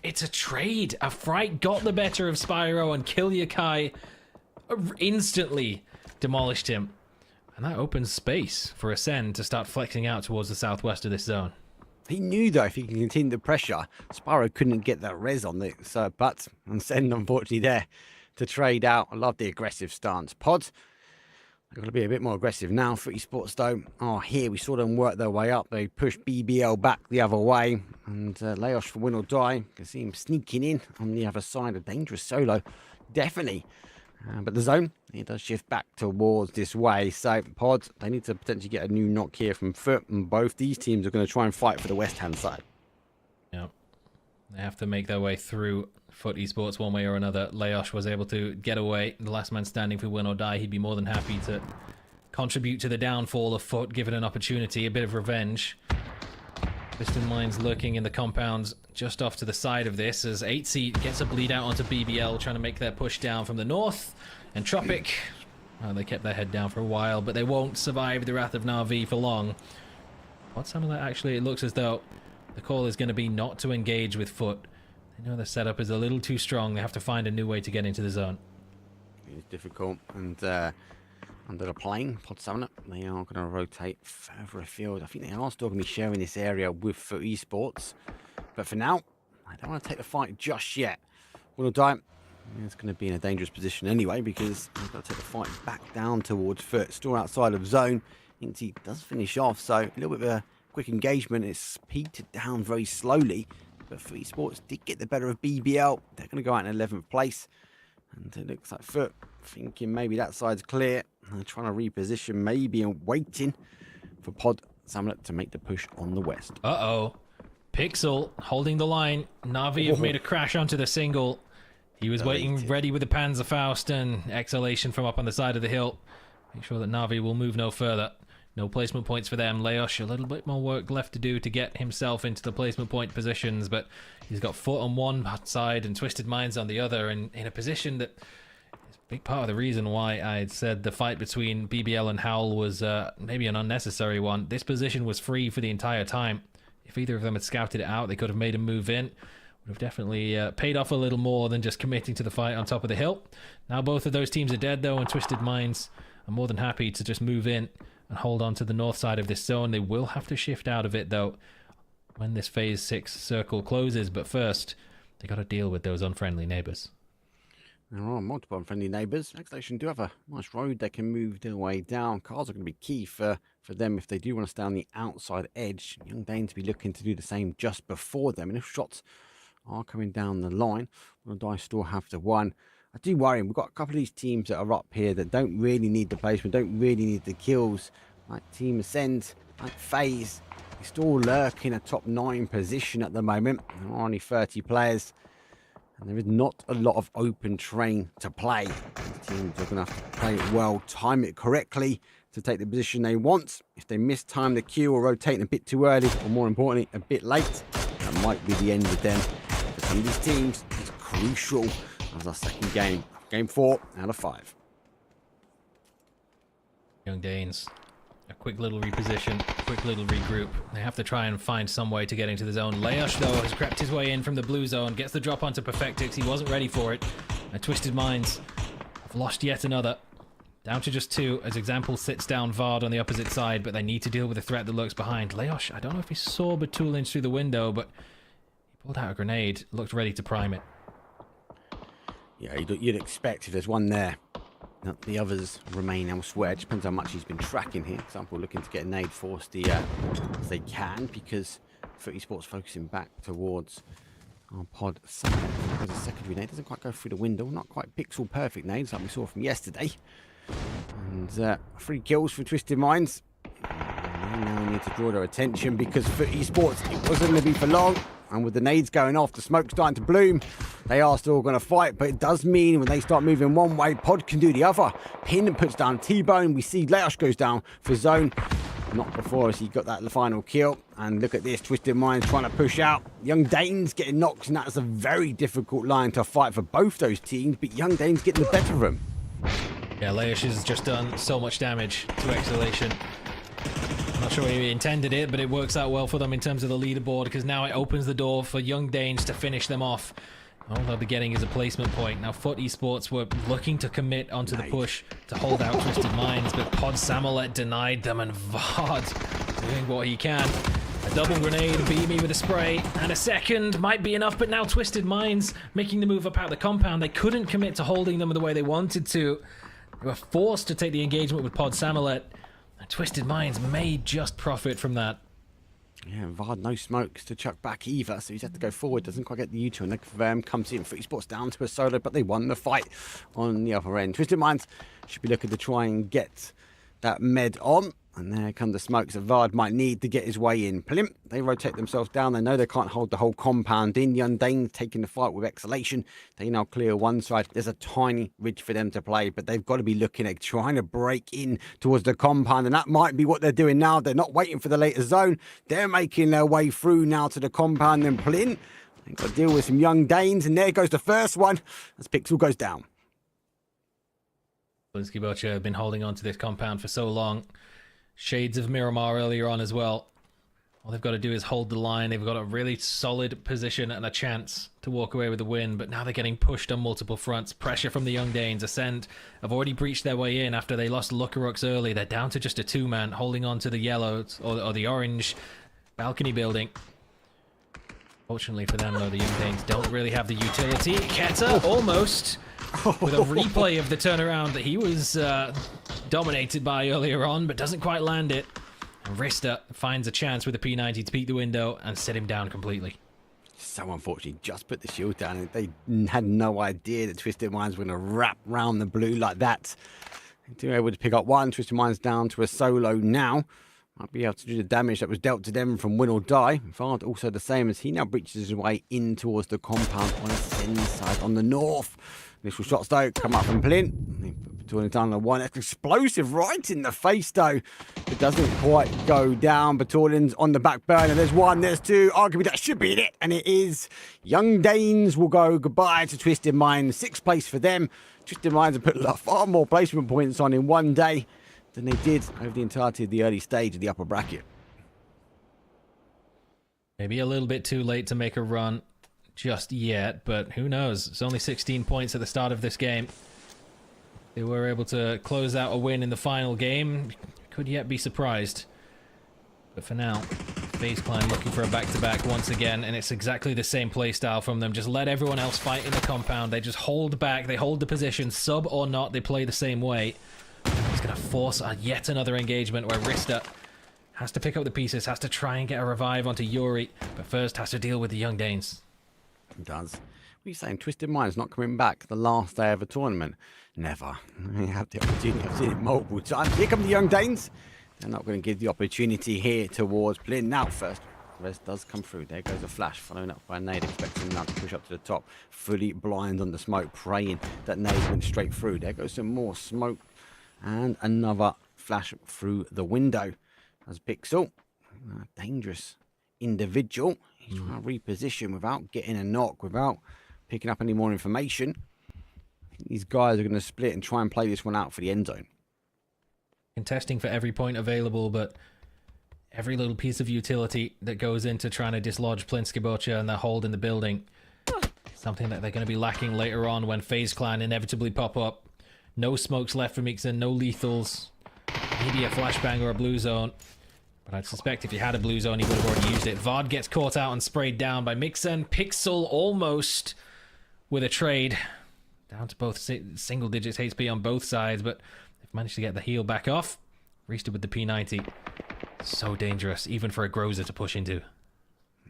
It's a trade. Afright got the better of Spyro, and Kill Yakai instantly demolished him. And that opens space for Ascend to start flexing out towards the southwest of this zone. He knew, though, if he can continue the pressure, Spyro couldn't get that res on it. So, but Ascend, unfortunately, there to trade out. I love the aggressive stance. Pods, they've got to be a bit more aggressive now. For Esports, though, here we saw them work their way up. They pushed BBL back the other way. And Leosh for win or die. You can see him sneaking in on the other side. A dangerous solo, definitely. But the zone, it does shift back towards this way. So, Pods, they need to potentially get a new knock here from Foot. And both these teams are going to try and fight for the west-hand side. Yeah. They have to make their way through Foot Esports one way or another. Leosh was able to get away. The last man standing for win or die. He'd be more than happy to contribute to the downfall of Foot, given an opportunity, a bit of revenge. Twisted Minds lurking in the compounds just off to the side of this as 8C gets a bleed out onto BBL, trying to make their push down from the north. Entropic, well, they kept their head down for a while, but they won't survive the wrath of Na'Vi for long. What's some of that actually? It looks as though the call is going to be not to engage with Foot. They know the setup is a little too strong. They have to find a new way to get into the zone. It's difficult, and under the plane, Pod 7, they are going to rotate further afield. I think they are still going to be sharing this area with for Esports. But for now, I don't want to take the fight just yet. Will die. It's going to be in a dangerous position anyway, because they've got to take the fight back down towards Foot. Still outside of zone. Inty does finish off, so a little bit of a quick engagement. It's petered down very slowly. But for Esports did get the better of BBL. They're going to go out in 11th place. And it looks like Foot thinking maybe that side's clear. They're trying to reposition maybe and waiting for Pod Samlet to make the push on the west. Uh-oh. Pixel holding the line. Na'Vi have made a crash onto the single. He was waiting ready with the Panzerfaust and Exhalation from up on the side of the hill. Make sure that Na'Vi will move no further. No placement points for them. Leosh, a little bit more work left to do to get himself into the placement point positions, but he's got Foot on one side and Twisted Minds on the other, and in a position that is a big part of the reason why I had said the fight between BBL and Howl was maybe an unnecessary one. This position was free for the entire time. If either of them had scouted it out, they could have made a move in. Would have definitely paid off a little more than just committing to the fight on top of the hill. Now both of those teams are dead, though, and Twisted Minds are more than happy to just move in and hold on to the north side of this zone. They will have to shift out of it, though, when this Phase 6 circle closes. But first, they got to deal with those unfriendly neighbours. There are multiple unfriendly neighbours. Exhalation do have a nice road they can move their way down. Cars are going to be key for them if they do want to stay on the outside edge. Young Dane to be looking to do the same just before them. And if shots are coming down the line, Will Die still have to win. I do worry, we've got a couple of these teams that are up here that don't really need the placement, don't really need the kills. Like Team Ascend, like FaZe, they still lurk in a top 9 position at the moment. There are only 30 players, and there is not a lot of open terrain to play. The teams are going to have to play it well, time it correctly, to take the position they want. If they mistime the Q or rotate a bit too early, or more importantly, a bit late, that might be the end of them. For some of these teams, it's crucial as our second game. Game 4 out of 5. Young Danes, a quick little reposition, quick little regroup. They have to try and find some way to get into the zone. Leash, though, has crept his way in from the blue zone, gets the drop onto Perfectix. He wasn't ready for it. And Twisted Minds have lost yet another. Down to just 2 as Example sits down Vard on the opposite side, but they need to deal with the threat that lurks behind. Leosh, I don't know if he saw Batulinj through the window, but he pulled out a grenade, looked ready to prime it. Yeah, you'd expect if there's one there, that the others remain elsewhere. It depends how much he's been tracking here. Example, looking to get a nade forced as they can, because Esports focusing back towards our pod. There's a secondary nade. Doesn't quite go through the window. Not quite pixel perfect nades like we saw from yesterday. And 3 kills for Twisted Minds. They now need to draw their attention, because for Esports, it wasn't going to be for long. And with the nades going off, the smoke starting to bloom, they are still going to fight. But it does mean when they start moving one way, Pod can do the other. Pin puts down T-Bone. We see Leosh goes down for zone. Not before as he got that final kill. And look at this, Twisted Minds trying to push out. Young Danes getting knocked, and that's a very difficult line to fight for both those teams. But Young Danes getting the better of them. Yeah, Leosh has just done so much damage to Exhalation. Not sure he intended it, but it works out well for them in terms of the leaderboard, because now it opens the door for Young Danes to finish them off. All they'll be getting is a placement point. Now, Foot Esports were looking to commit onto the push to hold out Twisted Minds, but Pod Samolet denied them, and Vard doing what he can. A double grenade, beat me with a spray, and a second might be enough, but now Twisted Minds making the move up out the compound. They couldn't commit to holding them the way they wanted to. They were forced to take the engagement with Pod Samolet. Twisted Minds may just profit from that. Yeah, Vard no smokes to chuck back either, so he's had to go forward. Doesn't quite get the U-turn. They comes in for Esports down to a solo, but they won the fight on the other end. Twisted Minds should be looking to try and get that med on. And there come the smokes that Vard might need to get his way in. Plimp, they rotate themselves down. They know they can't hold the whole compound in. The Undanes taking the fight with Exhalation. They now clear one side. There's a tiny ridge for them to play, but they've got to be looking at trying to break in towards the compound, and that might be what they're doing now. They're not waiting for the later zone. They're making their way through now to the compound, and Plin, they've got to deal with some Young Danes, and there goes the first one as Pixel goes down. Blinsky Butcher have been holding on to this compound for so long. Shades of Miramar earlier on as well. All they've got to do is hold the line. They've got a really solid position and a chance to walk away with the win, but now they're getting pushed on multiple fronts. Pressure from the Young Danes. Ascend have already breached their way in after they lost Lukarux early. They're down to just a 2-man, holding on to the yellow or the orange balcony building. Fortunately for them, though, the Young Danes don't really have the utility. Keta almost with a replay of the turnaround that he was dominated by earlier on, but doesn't quite land it. And Rista finds a chance with a P90 to beat the window and set him down completely. So unfortunately, just put the shield down, and they had no idea that Twisted Minds were going to wrap round the blue like that. They were able to pick up one. Twisted Minds down to a solo now. Might be able to do the damage that was dealt to them from Win or Die. Vard also the same, as he now breaches his way in towards the compound on Ascend's side on the north. Initial shots though come up from Plint. Doing it down the one. That's explosive right in the face though. It doesn't quite go down. Batulin's on the back burner. There's one, there's two. Arguably that should be it, and it is. Young Danes will go goodbye to Twisted Minds. 6th place for them. Twisted Minds have put far more placement points on in one day than they did over the entirety of the early stage of the upper bracket. Maybe a little bit too late to make a run just yet, but who knows? It's only 16 points at the start of this game. They were able to close out a win in the final game. Could yet be surprised. But for now, FaZe Clan looking for a back-to-back once again, and it's exactly the same playstyle from them. Just let everyone else fight in the compound. They just hold back, they hold the position, sub or not, they play the same way. He's going to force yet another engagement where Rista has to pick up the pieces, has to try and get a revive onto Yuri, but first has to deal with the Young Danes. It does. What are you saying? Twisted Minds not coming back the last day of a tournament? Never. They have the opportunity. I've seen it multiple times. Here come the Young Danes. They're not going to give the opportunity here towards Plin. Now first, Res does come through. There goes a flash, following up by a nade, expecting now to push up to the top. Fully blind on the smoke, praying that nade went straight through. There goes some more smoke. And another flash through the window. As Pixel, a dangerous individual. He's trying to reposition without getting a knock, without picking up any more information. I think these guys are going to split and try and play this one out for the end zone. Contesting for every point available, but every little piece of utility that goes into trying to dislodge Plinskibocha and their hold in the building. Something that they're going to be lacking later on when FaZe Clan inevitably pop up. No smokes left for Mixon, no lethals. Maybe a flashbang or a blue zone. But I'd suspect if he had a blue zone, he would have already used it. Vard gets caught out and sprayed down by Mixon. Pixel almost with a trade. Down to both single digits HP on both sides, but they've managed to get the heal back off. Reached it with the P90. So dangerous, even for a Groza to push into.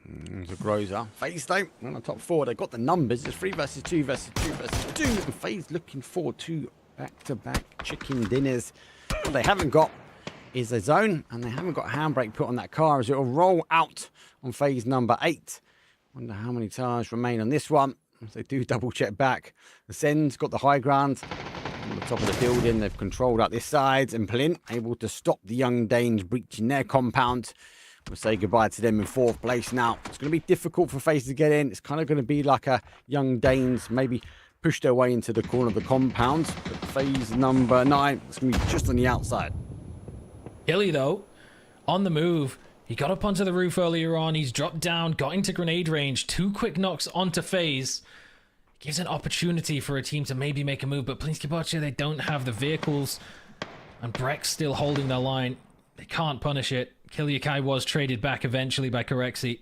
There's a Groza. FaZe though, on the top four. They've got the numbers. It's 3 versus 2 versus 2 versus 2. And FaZe looking for 2 back-to-back chicken dinners. What they haven't got is a zone, and they haven't got a handbrake put on that car as it will roll out on phase number 8. Wonder how many tires remain on this one. If they do double check back. Ascend's got the high ground. On the top of the building, they've controlled out this side, and Plint able to stop the young Danes breaching their compound. We'll say goodbye to them in 4th place now. It's going to be difficult for FaZe to get in. It's kind of going to be like a young Danes maybe push their way into the corner of the compound. But phase number 9, it's going to be just on the outside. Hilly, though, on the move. He got up onto the roof earlier on. He's dropped down, got into grenade range. 2 quick knocks onto FaZe. Gives an opportunity for a team to maybe make a move. But Plinskibocha, they don't have the vehicles. And Breck's still holding their line. They can't punish it. Kilyakai was traded back eventually by Corexi.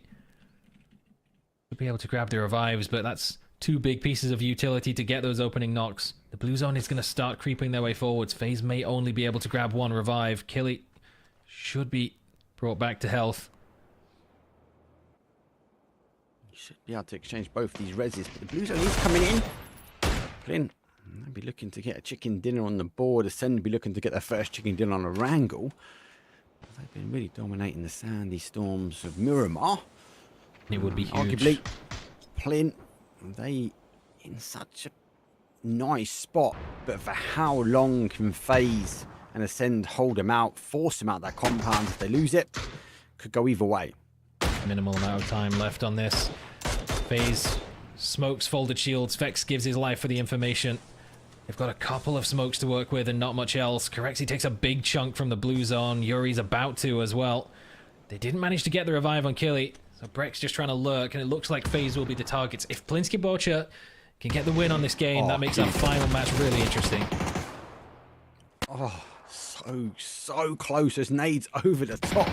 Should be able to grab the revives, but that's 2 big pieces of utility to get those opening knocks. The blue zone is going to start creeping their way forwards. FaZe may only be able to grab 1 revive. Killy should be brought back to health. You should be able to exchange both these reses, but the blue zone is coming in. Flynn, they'll be looking to get a chicken dinner on the board. Ascend will be looking to get their first chicken dinner on a wrangle. They've been really dominating the sandy storms of Miramar. It would be huge. Arguably, Plint, they in such a nice spot, but for how long can FaZe and Ascend hold them out, force them out that compound? If they lose it, could go either way. Minimal amount of time left on this. FaZe smokes folded shields. Vex gives his life for the information. They've got a couple of smokes to work with and not much else. Corexi takes a big chunk from the blue zone. Yuri's about to as well. They didn't manage to get the revive on Killy, so Breck's just trying to lurk, and it looks like FaZe will be the targets. If Plinskibocha can get the win on this game, that makes that final match really interesting. Oh, so close as nades over the top.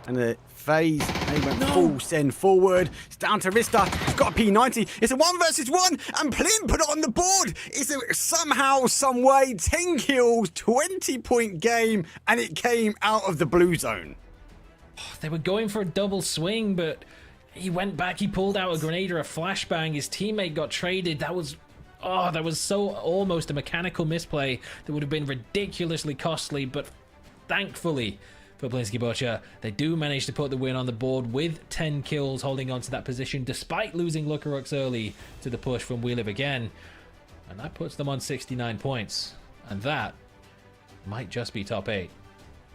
And the FaZe, they went full send forward. It's down to Rista. He's got a P90. It's a 1 versus 1, and Plint put it on the board. It's a somehow, some way, 10 kills, 20-point game, and it came out of the blue zone. They were going for a double swing, but he went back. He pulled out a grenade or a flashbang. His teammate got traded. That was so almost a mechanical misplay that would have been ridiculously costly, but thankfully for Plinskibocha, they do manage to put the win on the board with 10 kills, holding on to that position despite losing Lukarux early to the push from We Live Again. And that puts them on 69 points. And that might just be top 8.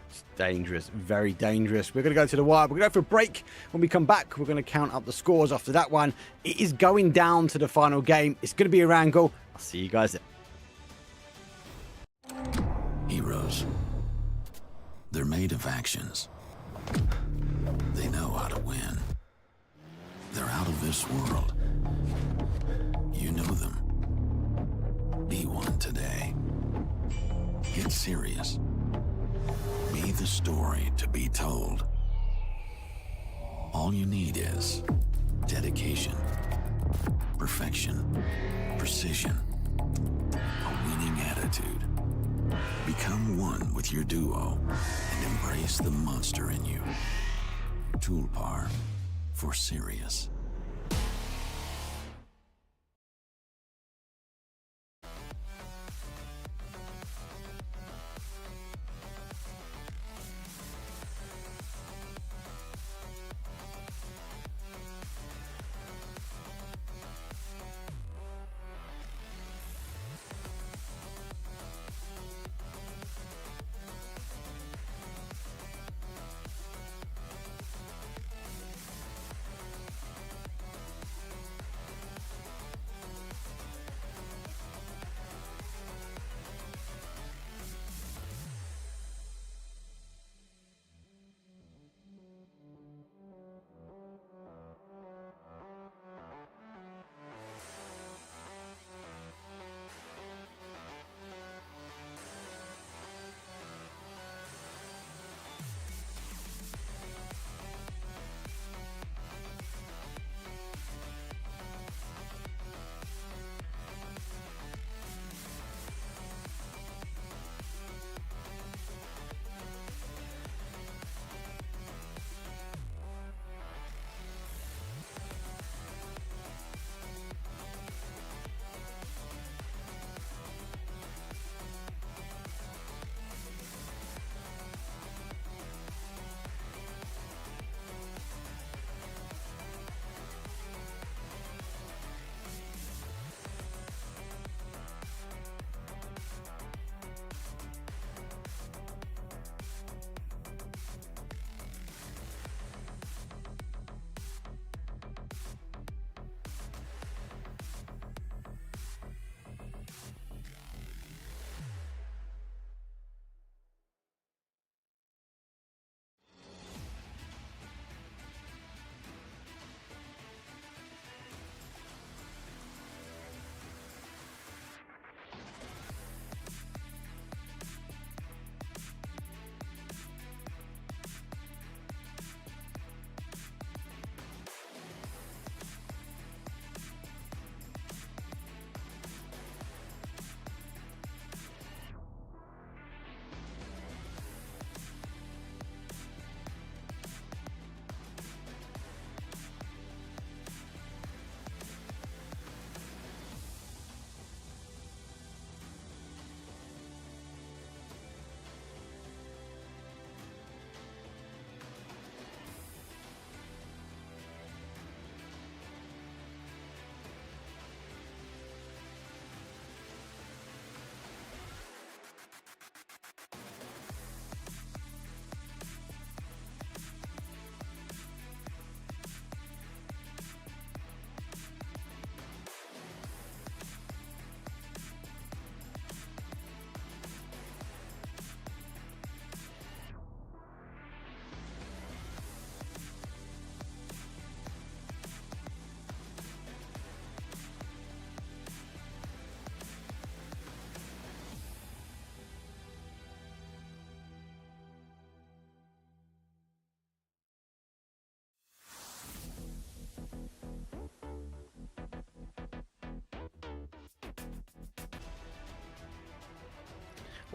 It's dangerous, very dangerous. We're going to go to the wire. We're going to go for a break. When we come back, we're going to count up the scores after that one. It is going down to the final game. It's going to be a wrangle. I'll see you guys then. Heroes. They're made of actions. They know how to win. They're out of this world. You know them. Be one today. Get serious. Be the story to be told. All you need is dedication, perfection, precision, a winning attitude. Become one with your duo and embrace the monster in you. Tulpar for serious.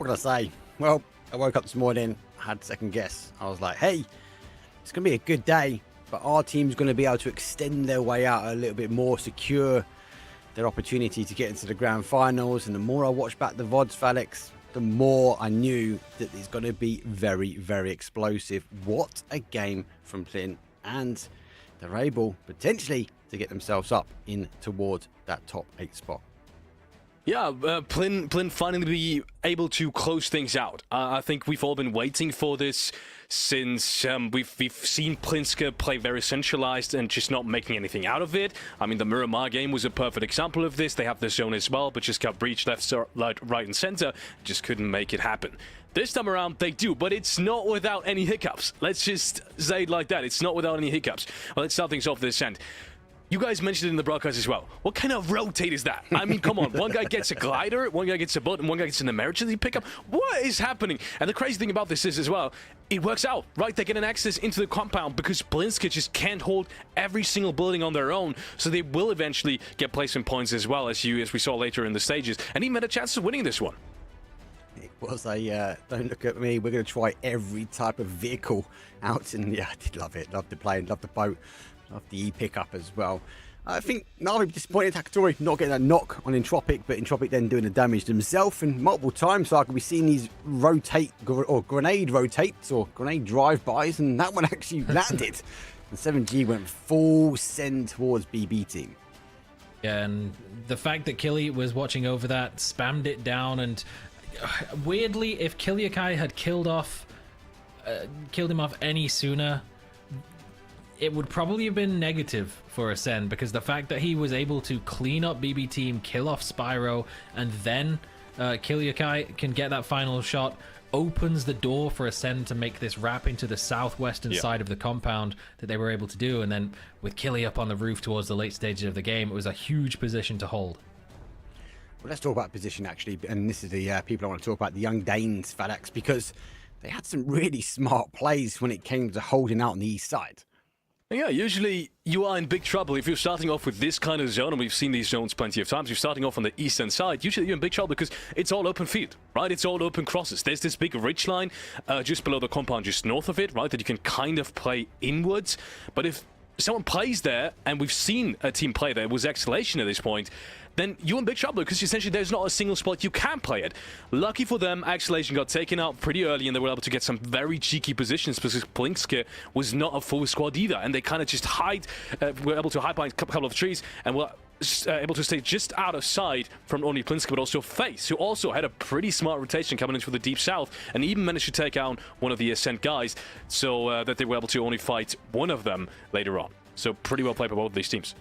What can I say? Well, I woke up this morning, had second guess. I was like, hey, it's going to be a good day, but our team's going to be able to extend their way out a little bit more, secure their opportunity to get into the grand finals. And the more I watched back the VODs, Felix, the more I knew that it's going to be very, very explosive. What a game from Plin, and they're able potentially to get themselves up in towards that top 8 spot. Yeah, Plin finally be able to close things out. I think we've all been waiting for this since we've seen Plinska play very centralized and just not making anything out of it. I mean, the Miramar game was a perfect example of this. They have the zone as well, but just got breached left, right, and center. Just couldn't make it happen. This time around, they do, but it's not without any hiccups. Let's just say it like that. It's not without any hiccups. Well, let's start things off this end. You guys mentioned it in the broadcast as well. What kind of rotate is that? I mean, come on. One guy gets a glider, one guy gets a boat, and one guy gets an emergency pickup. What is happening? And the crazy thing about this is as well, it works out, right? They get an access into the compound because Plinska just can't hold every single building on their own. So they will eventually get placement points as well, as we saw later in the stages. And even had a chance of winning this one. It was a, don't look at me, we're going to try every type of vehicle out. And yeah, I did love it. Love the plane, love the boat. Love the E-pickup as well. I think Navi disappointed Takatory not getting that knock on Entropic, but Entropic then doing the damage to himself, and multiple times so I could be seeing these grenade rotates or grenade drive-bys, and that one actually landed. And 7G went full send towards BB team. Yeah, and the fact that Killy was watching over that, spammed it down, and weirdly, if Kilyakai had killed him off any sooner, it would probably have been negative for Ascend, because the fact that he was able to clean up BB team, kill off Spyro, and then Kilyakai can get that final shot, opens the door for Ascend to make this wrap into the southwestern side of the compound that they were able to do. And then with Killy up on the roof towards the late stages of the game, it was a huge position to hold. Well, let's talk about position actually, and this is the people I want to talk about, the young Danes, Felix, because they had some really smart plays when it came to holding out on the east side. Yeah, usually you are in big trouble if you're starting off with this kind of zone, and we've seen these zones plenty of times. You're starting off on the eastern side. Usually you're in big trouble because it's all open field, right? It's all open crosses. There's this big ridge line just below the compound, just north of it, right, that you can kind of play inwards. But if someone plays there, and we've seen a team play there, it was Exhalation at this point, then you're in big trouble because essentially there's not a single spot you can play it. Lucky for them, Exhalation got taken out pretty early and they were able to get some very cheeky positions because Plinska was not a full squad either, and they kind of just were able to hide behind a couple of trees and were able to stay just out of sight from only Plinska, but also Face, who also had a pretty smart rotation coming into the deep south and even managed to take out one of the Ascent guys, so that they were able to only fight one of them later on. So pretty well played by both of these teams.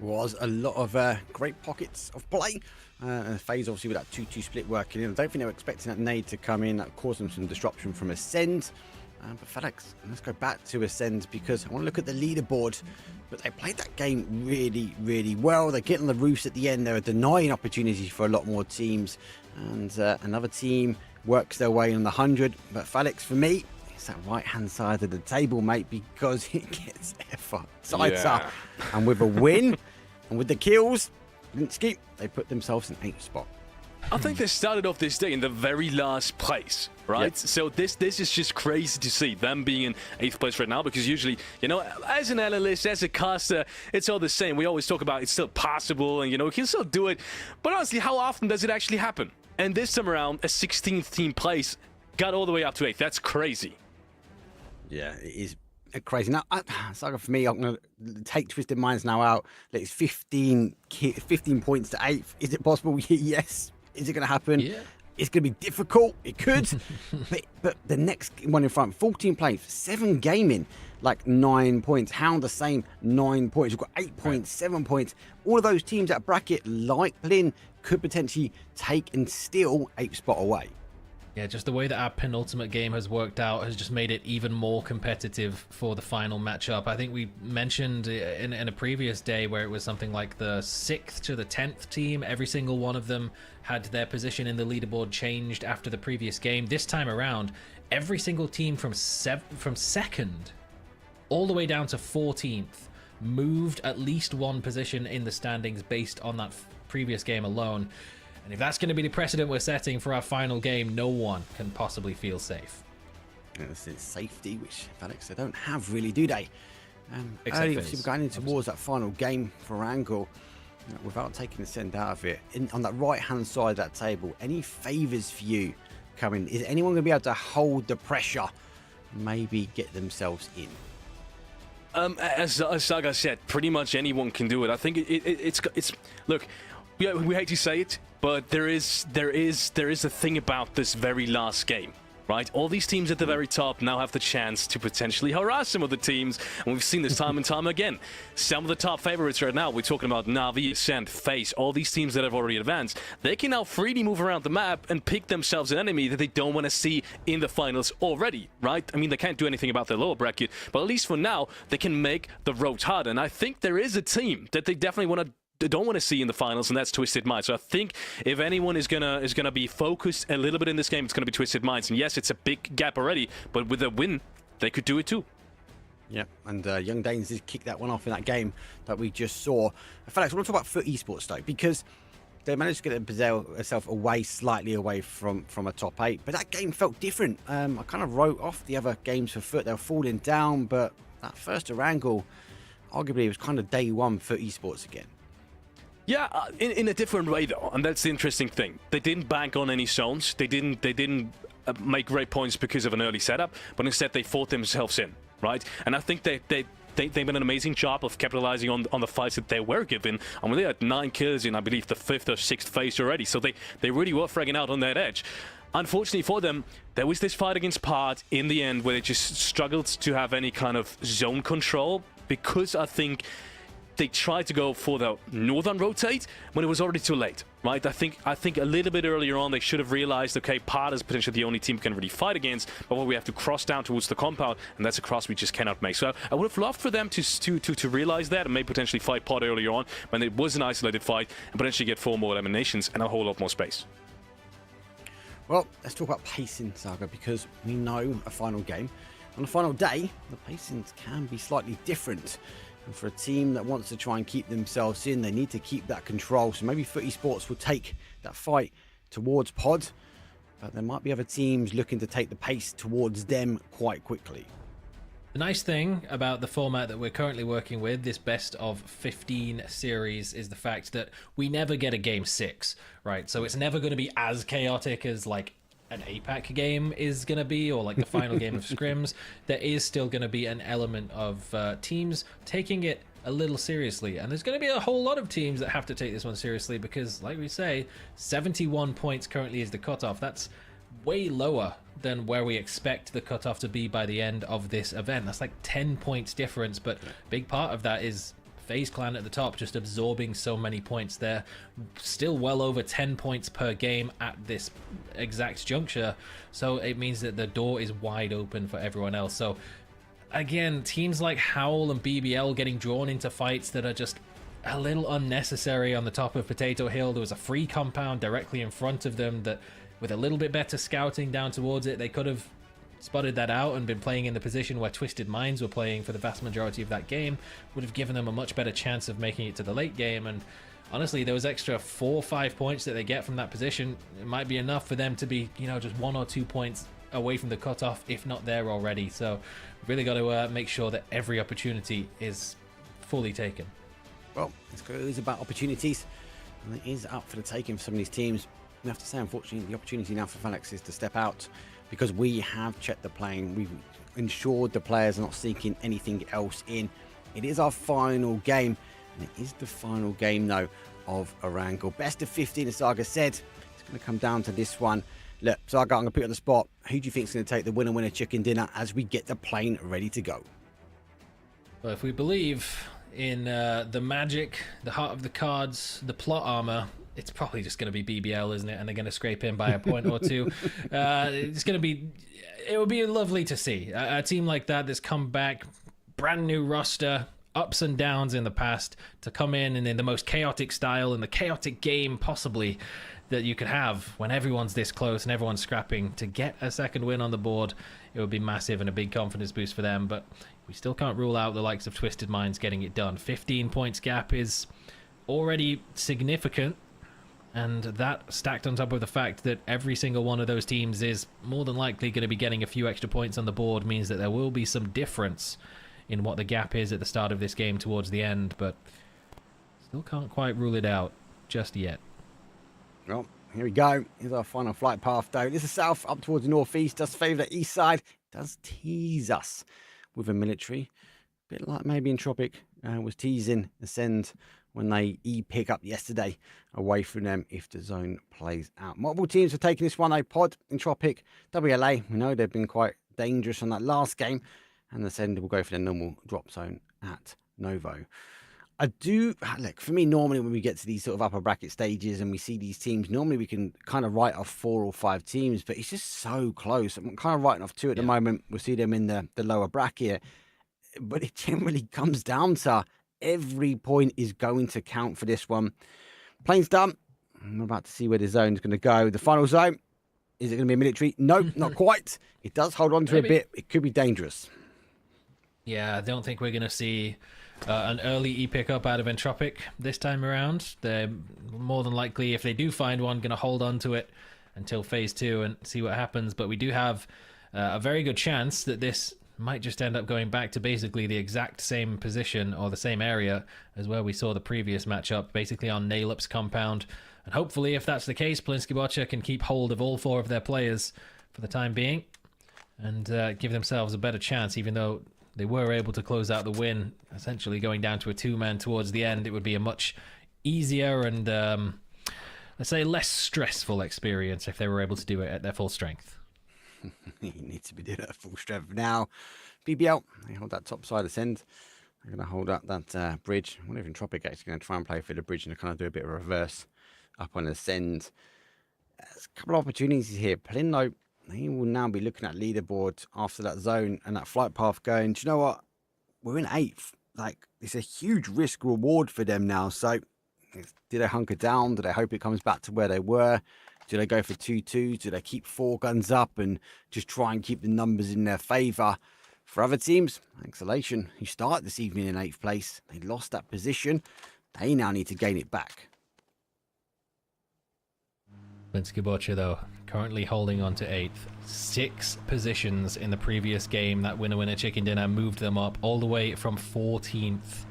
Was a lot of great pockets of play. FaZe obviously with that 2-2 split working in. I don't think they were expecting that nade to come in. That caused them some disruption from Ascend. But Felix, let's go back to Ascend because I want to look at the leaderboard. But they played that game really, really well. They get on the roofs at the end. They were denying opportunities for a lot more teams. And another team works their way on the 100. But Felix, for me, it's that right-hand side of the table, mate, because it gets ever tighter. And with a win and with the kills, Linsky, they put themselves in 8th spot. I think they started off this day in the very last place, right? Yep. So this is just crazy to see them being in 8th place right now, because usually, you know, as an analyst, as a caster, it's all the same. We always talk about it's still possible and, you know, we can still do it. But honestly, how often does it actually happen? And this time around, a 16th team place got all the way up to 8th. That's crazy. Yeah, it is crazy. Now, Saga, for me, I'm going to take Twisted Minds now out. It's 15 points to 8th. Is it possible? Yes. Is it going to happen? Yeah. It's going to be difficult. It could. but the next one in front, 14 plays, 7 gaming, like 9 points. Hound the same, 9 points. You've got 8 points, 7 points. All of those teams at bracket, like Blin, could potentially take and steal 8th spot away. Yeah, just the way that our penultimate game has worked out has just made it even more competitive for the final matchup. I think we mentioned in a previous day where it was something like the 6th to the 10th team. Every single one of them had their position in the leaderboard changed after the previous game. This time around, every single team from 2nd all the way down to 14th moved at least one position in the standings based on that previous game alone. And if that's going to be the precedent we're setting for our final game, no one can possibly feel safe. It's safety, which Alex, they don't have really, do they? Except Early, Fizz, obviously, we're going in towards that final game for Angle. Without taking the send out of it, on that right-hand side of that table, any favours for you coming? Is anyone going to be able to hold the pressure and maybe get themselves in? As Saga said, pretty much anyone can do it. I think it's look, we hate to say it, but there is a thing about this very last game. Right, all these teams at the very top now have the chance to potentially harass some of the teams, and we've seen this time and time again. Some of the top favorites right now, we're talking about Na'Vi, Ascent, FaZe, all these teams that have already advanced, they can now freely move around the map and pick themselves an enemy that they don't want to see in the finals already, right? I mean, they can't do anything about their lower bracket, but at least for now, they can make the road hard, and I think there is a team that they definitely don't want to see in the finals, and that's Twisted Minds. So I think if anyone is gonna be focused a little bit in this game, it's gonna be Twisted Minds. And yes, it's a big gap already, but with a win, they could do it too. Yeah, and Young Danes did kick that one off in that game that we just saw. Felix, I want to talk about Foot Esports though, because they managed to get themselves slightly away from a top 8, but that game felt different. I kind of wrote off the other games for Foot. They were falling down, but that first Erangel, arguably, it was kind of day one for Esports again. Yeah, in a different way though, and that's the interesting thing. They didn't bank on any zones. They didn't make great points because of an early setup, but instead they fought themselves in, right? And I think they did an amazing job of capitalizing on the fights that they were given. And they had 9 kills in, I believe, the 5th or 6th phase already, so they really were fragging out on that edge. Unfortunately for them, there was this fight against Part in the end where they just struggled to have any kind of zone control, because I think they tried to go for the northern rotate when it was already too late, right? I think a little bit earlier on they should have realized, okay, Part is potentially the only team we can really fight against, but we have to cross down towards the compound, and that's a cross we just cannot make. So I would have loved for them to realize that and maybe potentially fight Part earlier on when it was an isolated fight, and potentially get 4 more eliminations and a whole lot more space. Well, let's talk about pacing, Saga, because we know a final game. On the final day, the pacings can be slightly different. And for a team that wants to try and keep themselves in, they need to keep that control. So maybe Foot Esports will take that fight towards Pod, but there might be other teams looking to take the pace towards them quite quickly. The nice thing about the format that we're currently working with, this best of 15 series, is the fact that we never get a game 6, right? So it's never going to be as chaotic as like an APAC game is going to be, or like the final game of scrims. There is still going to be an element of teams taking it a little seriously, and there's going to be a whole lot of teams that have to take this one seriously, because like we say, 71 points currently is the cutoff. That's way lower than where we expect the cutoff to be by the end of this event. That's like 10 points difference, but big part of that is FaZe Clan at the top just absorbing so many points. They're still well over 10 points per game at this exact juncture, so it means that the door is wide open for everyone else. So again, teams like Howl and BBL getting drawn into fights that are just a little unnecessary on the top of Potato Hill. There was a free compound directly in front of them that, with a little bit better scouting down towards it, they could have spotted that out and been playing in the position where Twisted Minds were playing for the vast majority of that game. Would have given them a much better chance of making it to the late game. And honestly, those extra 4 or 5 points that they get from that position, it might be enough for them to be, you know, just 1 or 2 points away from the cutoff, if not there already. So really got to make sure that every opportunity is fully taken. Well, it's about opportunities, and it is up for the taking for some of these teams. We have to say, unfortunately, the opportunity now for Felix is to step out, because we have checked the playing. We've ensured the players are not seeking anything else in. It is our final game, and it is the final game, though, of Erangel. Best of 15, as Saga said. It's going to come down to this one. Look, Saga, I'm going to put you on the spot. Who do you think is going to take the winner chicken dinner as we get the plane ready to go? Well, if we believe in the magic, the heart of the cards, the plot armor, it's probably just going to be BBL, isn't it? And they're going to scrape in by a point or two. It's going to be, it would be lovely to see a team like that that's come back, brand new roster, ups and downs in the past, to come in and in the most chaotic style, in the chaotic game possibly that you could have when everyone's this close and everyone's scrapping to get a second win on the board. It would be massive and a big confidence boost for them, but we still can't rule out the likes of Twisted Minds getting it done. 15 points gap is already significant, And that stacked on top of the fact that every single one of those teams is more than likely going to be getting a few extra points on the board means that there will be some difference in what the gap is at the start of this game towards the end, but still can't quite rule it out just yet. Well, here we go. Here's our final flight path, though. This is south up towards the northeast. Does favour the east side. Does tease us with a military. A bit like maybe Entropic was teasing Ascend when they pick up yesterday away from them if the zone plays out. Multiple teams have taken this one. Pod, Entropic, WLA. We know they've been quite dangerous on that last game. And Ascend will go for the normal drop zone at Novo. Look, for me, normally when we get to these sort of upper bracket stages and we see these teams, normally we can kind of write off 4 or 5 teams, but it's just so close. I'm kind of writing off 2 at the moment. We'll see them in the lower bracket. But it generally comes down to every point is going to count for this one. Plane's done. I'm about to see where the zone's going to go. The final zone, is it going to be a military? No, not quite. It does hold on to a bit. It could be dangerous. Yeah, I don't think we're going to see an early E-pickup out of Entropic this time around. They're more than likely, if they do find one, going to hold on to it until phase 2 and see what happens. But we do have a very good chance that this might just end up going back to basically the exact same position or the same area as where we saw the previous matchup, basically on Nalup's compound. And hopefully, if that's the case, Plinsky Boccia can keep hold of all 4 of their players for the time being and give themselves a better chance, even though they were able to close out the win, essentially going down to a 2-man towards the end. It would be a much easier and, let's say, less stressful experience if they were able to do it at their full strength. He needs to be doing it at full strength now. BBL, they hold that top side Ascend. They're going to hold up that bridge. I wonder if Entropic actually going to try and play for the bridge and kind of do a bit of a reverse up on Ascend. There's a couple of opportunities here. Plin, though, he will now be looking at leaderboard after that zone and that flight path going, do you know what? We're in 8th. Like, it's a huge risk reward for them now. So, do they hunker down? Do they hope it comes back to where they were? Do they go for 2-2? Do they keep 4 guns up and just try and keep the numbers in their favour? For other teams, Exhalation, who started this evening in 8th place, they lost that position. They now need to gain it back. Plinsky Boccia, though, currently holding on to 8th. 6 positions in the previous game. That winner chicken dinner moved them up all the way from 14th.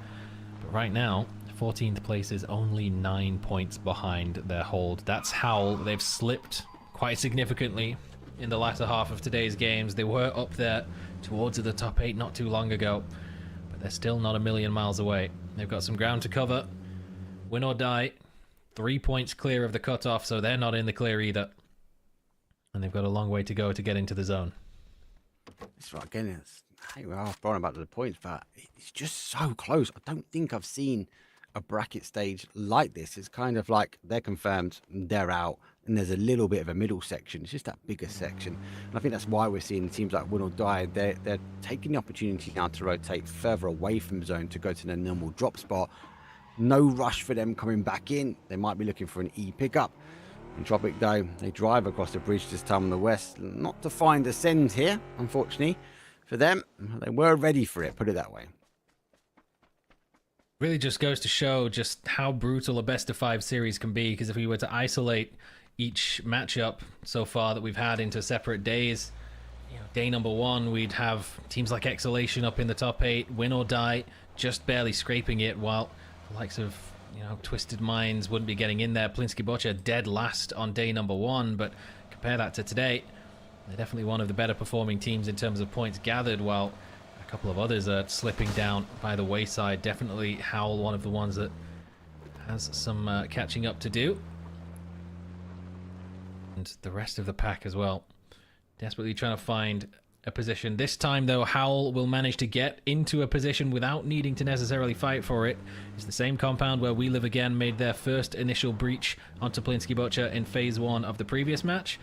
But right now, 14th place is only 9 points behind their hold. That's how they've slipped quite significantly in the latter half of today's games. They were up there towards the top 8 not too long ago, but they're still not a million miles away. They've got some ground to cover. Win or die. 3 points clear of the cutoff, so they're not in the clear either. And they've got a long way to go to get into the zone. It's right, again, hey, we are throwing about the points, but it's just so close. I don't think I've seen a bracket stage like this. It's kind of like they're confirmed, they're out, and there's a little bit of a middle section. It's just that bigger section. And I think that's why we're seeing teams like Win or Die. They're taking the opportunity now to rotate further away from zone to go to their normal drop spot. No rush for them coming back in. They might be looking for an E pickup. Entropic, though, they drive across the bridge this time on the west. Not to find Ascend here, unfortunately, for them. They were ready for it, put it that way. Really just goes to show just how brutal a best of 5 series can be, because if we were to isolate each matchup so far that we've had into separate days, day number 1 we'd have teams like Exhalation up in the top 8, Win or Die just barely scraping it, while the likes of Twisted Minds wouldn't be getting in there. Plinsky Boccia dead last on day number 1, but compare that to today, they're definitely one of the better performing teams in terms of points gathered, while a couple of others are slipping down by the wayside. Definitely Howl, one of the ones that has some catching up to do. And the rest of the pack as well. Desperately trying to find a position. This time, though, Howl will manage to get into a position without needing to necessarily fight for it. It's the same compound where We Live Again made their first initial breach onto Plinsky Boccia in phase 1 of the previous match.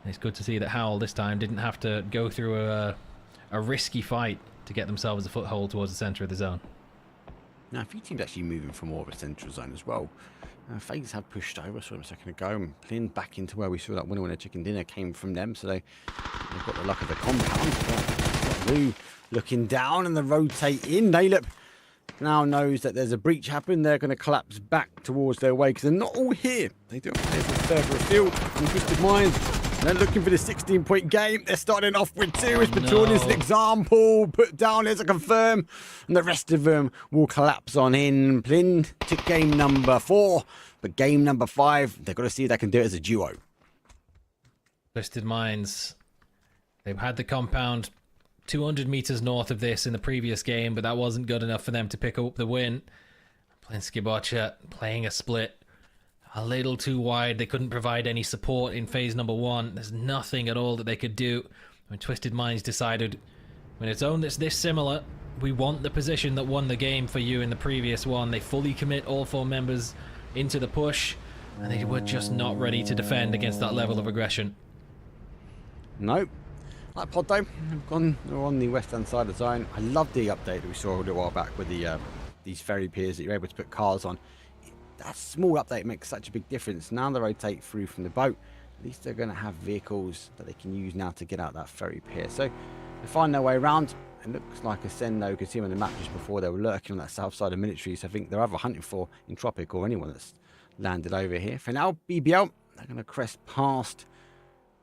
And it's good to see that Howl this time didn't have to go through a risky fight to get themselves a foothold towards the centre of the zone. Now, a few teams actually moving for more of a central zone as well. FaZe have pushed over, saw them a second ago, and Plin back into where we saw that winner chicken dinner came from them, so they've got the luck of the compound. Lou looking down and the rotate in. Nalep now knows that there's a breach happening. They're going to collapse back towards their way because they're not all here. They do have players further afield from Twisted Minds. They're looking for the 16-point game. They're starting off with 2. As Baton is an example. Put down as a confirm. And the rest of them will collapse on in. Plin took game number 4. But game number 5, they've got to see if they can do it as a duo. Twisted Minds. They've had the compound 200 meters north of this in the previous game, but that wasn't good enough for them to pick up the win. Playing Skibocha, playing a split. A little too wide. They couldn't provide any support in phase number 1. There's nothing at all that they could do. When Twisted Minds decided, when it's own that's this similar, we want the position that won the game for you in the previous one. They fully commit all 4 members into the push, and they were just not ready to defend against that level of aggression. Nope. Like Pod though, they're on the west-hand side of the zone. I love the update that we saw a little while back with the these ferry piers that you're able to put cars on. That small update makes such a big difference. Now they rotate through from the boat, at least they're going to have vehicles that they can use now to get out that ferry pier. So they find their way around. It looks like Ascend though, you could see them on the map just before they were lurking on that south side of military. So I think they're either hunting for Entropic or anyone that's landed over here. For now, BBL, they're going to crest past.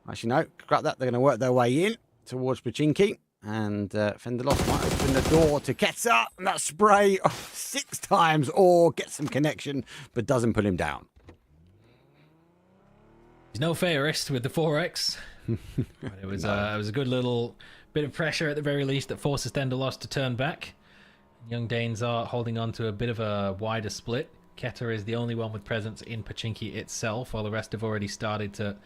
Actually, no, scrap that. They're going to work their way in towards Pachinki. And Fenderlos might open the door to Ketsa. And that spray 6 times or gets some connection, but doesn't put him down. He's no fairest with the 4x. But it was a good little bit of pressure at the very least that forces Fenderlos to turn back. Young Danes are holding on to a bit of a wider split. Keta is the only one with presence in Pachinki itself, while the rest have already started to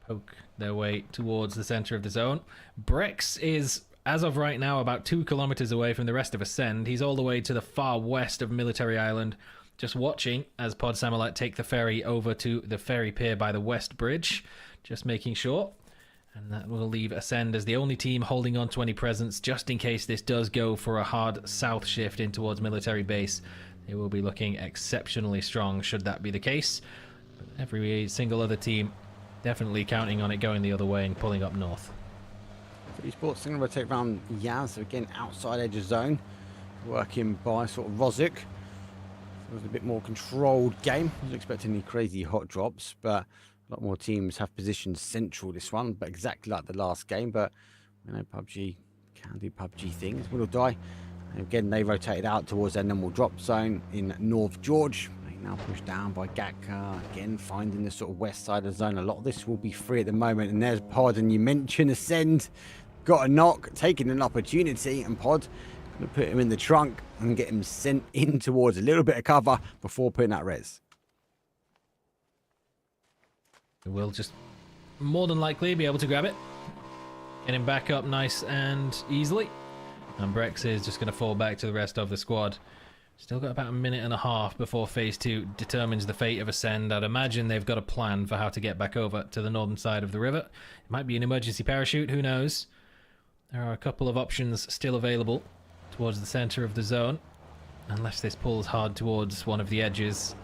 poke their way towards the center of the zone. Brex is, as of right now, about 2 kilometers away from the rest of Ascend. He's all the way to the far west of Military Island, just watching as Pod Samulat take the ferry over to the ferry pier by the West Bridge, just making sure. And that will leave Ascend as the only team holding on to any presence, just in case this does go for a hard south shift in towards Military Base. They will be looking exceptionally strong should that be the case. But every single other team definitely counting on it going the other way and pulling up north. Esports going to rotate around Yaz, so again outside edge of zone, working by sort of Rozik. It was a bit more controlled game. I wasn't expecting any crazy hot drops, but a lot more teams have positioned central this one, but exactly like the last game. But you know, PUBG can do PUBG things. Will or die. And again, they rotated out towards their normal drop zone in North George. Now pushed down by Gatka, again finding the sort of west side of the zone. A lot of this will be free at the moment, and there's Pod, and you mentioned Ascend, got a knock, taking an opportunity, and Pod going to put him in the trunk and get him sent in towards a little bit of cover before putting that res. We'll just more than likely be able to grab it, get him back up nice and easily, and Brex is just going to fall back to the rest of the squad. Still got about a minute and a half before phase 2 determines the fate of Ascend. I'd imagine they've got a plan for how to get back over to the northern side of the river. It might be an emergency parachute, who knows? There are a couple of options still available towards the center of the zone. Unless this pulls hard towards one of the edges,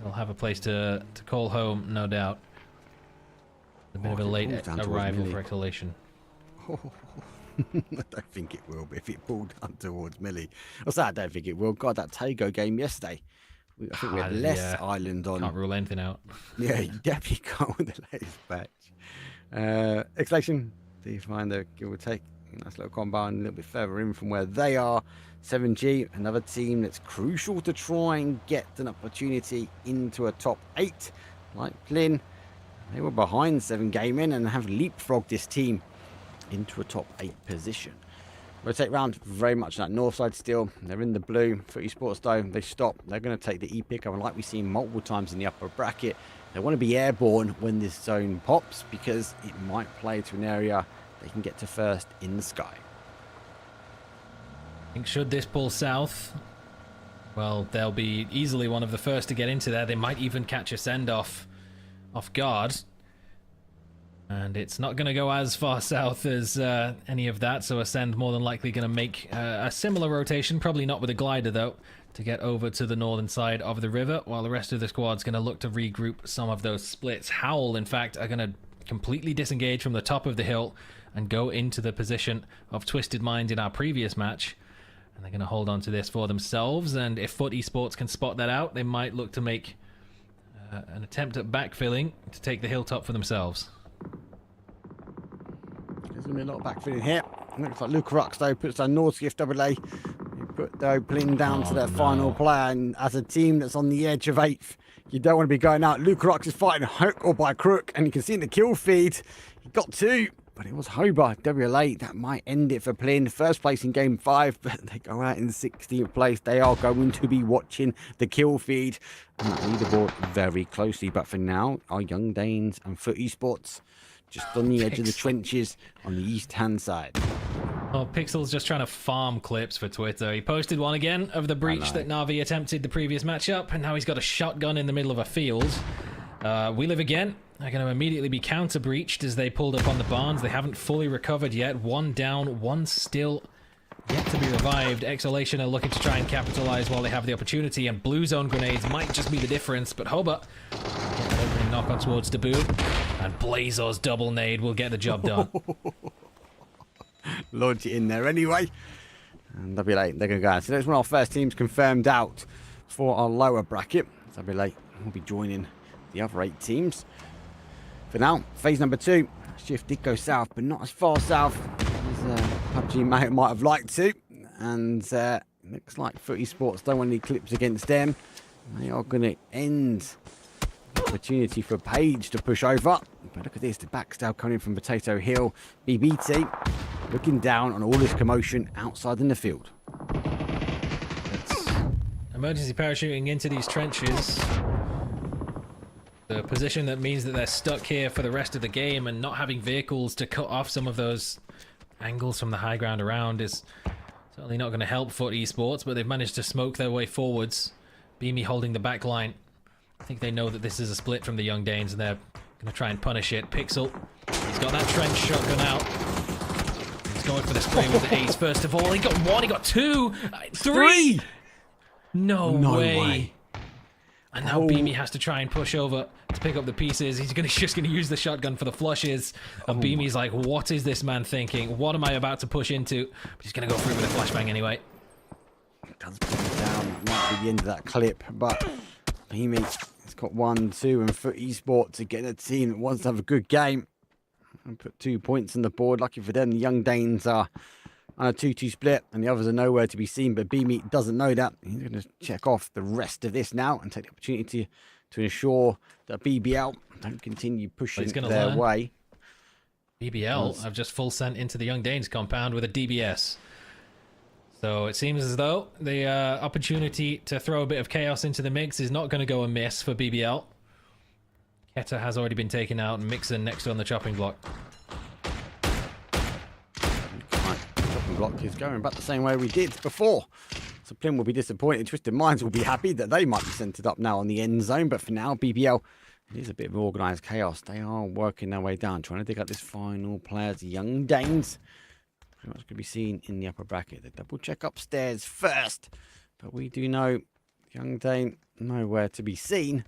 they'll have a place to call home, no doubt. A bit of a late arrival for Exhalation. I don't think it will, but if it pulled down towards Millie. Also, I don't think it will. God, that Tago game yesterday. I think we had less island on. Can't rule anything out. Yeah, you definitely can't with the latest batch. Exhalation, do you find the give or take? Nice little combine a little bit further in from where they are. 7G, another team that's crucial to try and get an opportunity into a top 8. Like Plin, they were behind 7 Gaming and have leapfrogged this team into a top 8 position. Rotate round very much on that north side still. They're in the blue. For Esports though, they stop. They're going to take the E-pick. I would like we've seen multiple times in the upper bracket. They want to be airborne when this zone pops because it might play to an area they can get to first in the sky. I think should this pull south, well, they'll be easily one of the first to get into there. They might even catch a send-off off guard. And it's not going to go as far south as any of that, so Ascend more than likely going to make a similar rotation, probably not with a glider though, to get over to the northern side of the river, while the rest of the squad's going to look to regroup some of those splits. Howl, in fact, are going to completely disengage from the top of the hill and go into the position of Twisted Mind in our previous match. And they're going to hold on to this for themselves. And if Foot Esports can spot that out, they might look to make an attempt at backfilling to take the hilltop for themselves. There's going to be a lot of backfilling here. Looks like Luke Rux, though, puts down Northgift AA. He put the opening down to their final player. And as a team that's on the edge of 8th, you don't want to be going out. Luke Rux is fighting hook or by crook. And you can see in the kill feed, he got 2. But it was Hoba, WLA, that might end it for Plin. First place in game 5, but they go out in 16th place. They are going to be watching the kill feed and that leaderboard very closely. But for now, our Young Danes and Foot Esports just on the edge of the trenches on the east-hand side. Oh, Pixel's just trying to farm clips for Twitter. He posted one again of the breach that Na'Vi attempted the previous matchup, and now he's got a shotgun in the middle of a field. We live again. They're going to immediately be counter-breached as they pulled up on the barns. They haven't fully recovered yet. 1 down, 1 still yet to be revived. Exhalation are looking to try and capitalize while they have the opportunity, and blue zone grenades might just be the difference, but Hoba getting an opening knock on towards Dabu, and Blazor's double nade will get the job done. Launch it in there anyway. And WLA, they're going to go out. So that's one of our first teams confirmed out for our lower bracket. WLA will be joining the other 8 teams. For now, phase number 2. Shift did go south, but not as far south as PUBG might have liked to. And looks like Foot Esports don't want any clips against them. They are going to end the opportunity for Page to push over. But look at this, the backstab coming from Potato Hill. BBT looking down on all this commotion outside in the field. It's emergency parachuting into these trenches. The position that means that they're stuck here for the rest of the game, and not having vehicles to cut off some of those angles from the high ground around is certainly not going to help Foot Esports, but they've managed to smoke their way forwards. Beamy holding the back line. I think they know that this is a split from the Young Danes, and they're going to try and punish it. Pixel, he's got that trench shotgun out. He's going for the spray with the ace first of all. He got 1, he got 2, 3! No way. And now Beamy has to try and push over to pick up the pieces. He's just going to use the shotgun for the flushes. And Beamy's like, what is this man thinking? What am I about to push into? But he's going to go through with a flashbang anyway. Does put him down. That might be the end of that clip. But Beamy has got 1, 2, and Foot Esports again, a team that wants to have a good game. And put 2 points on the board. Lucky for them, the Young Danes are on a 2-2 split, and the others are nowhere to be seen. But Beamy doesn't know that. He's going to check off the rest of this now and take the opportunity to ensure that BBL don't continue pushing their way. BBL have just full sent into the Young Danes compound with a DBS. So it seems as though the opportunity to throw a bit of chaos into the mix is not going to go amiss for BBL. Keta has already been taken out, and Mixon next on the chopping block. Block is going about the same way we did before. So Plym will be disappointed. Twisted Minds will be happy that they might be centered up now on the end zone. But for now, BBL, it is a bit of organised chaos. They are working their way down, trying to dig up this final player. The Young Danes pretty much could be seen in the upper bracket. They double check upstairs first. But we do know Young Dane nowhere to be seen.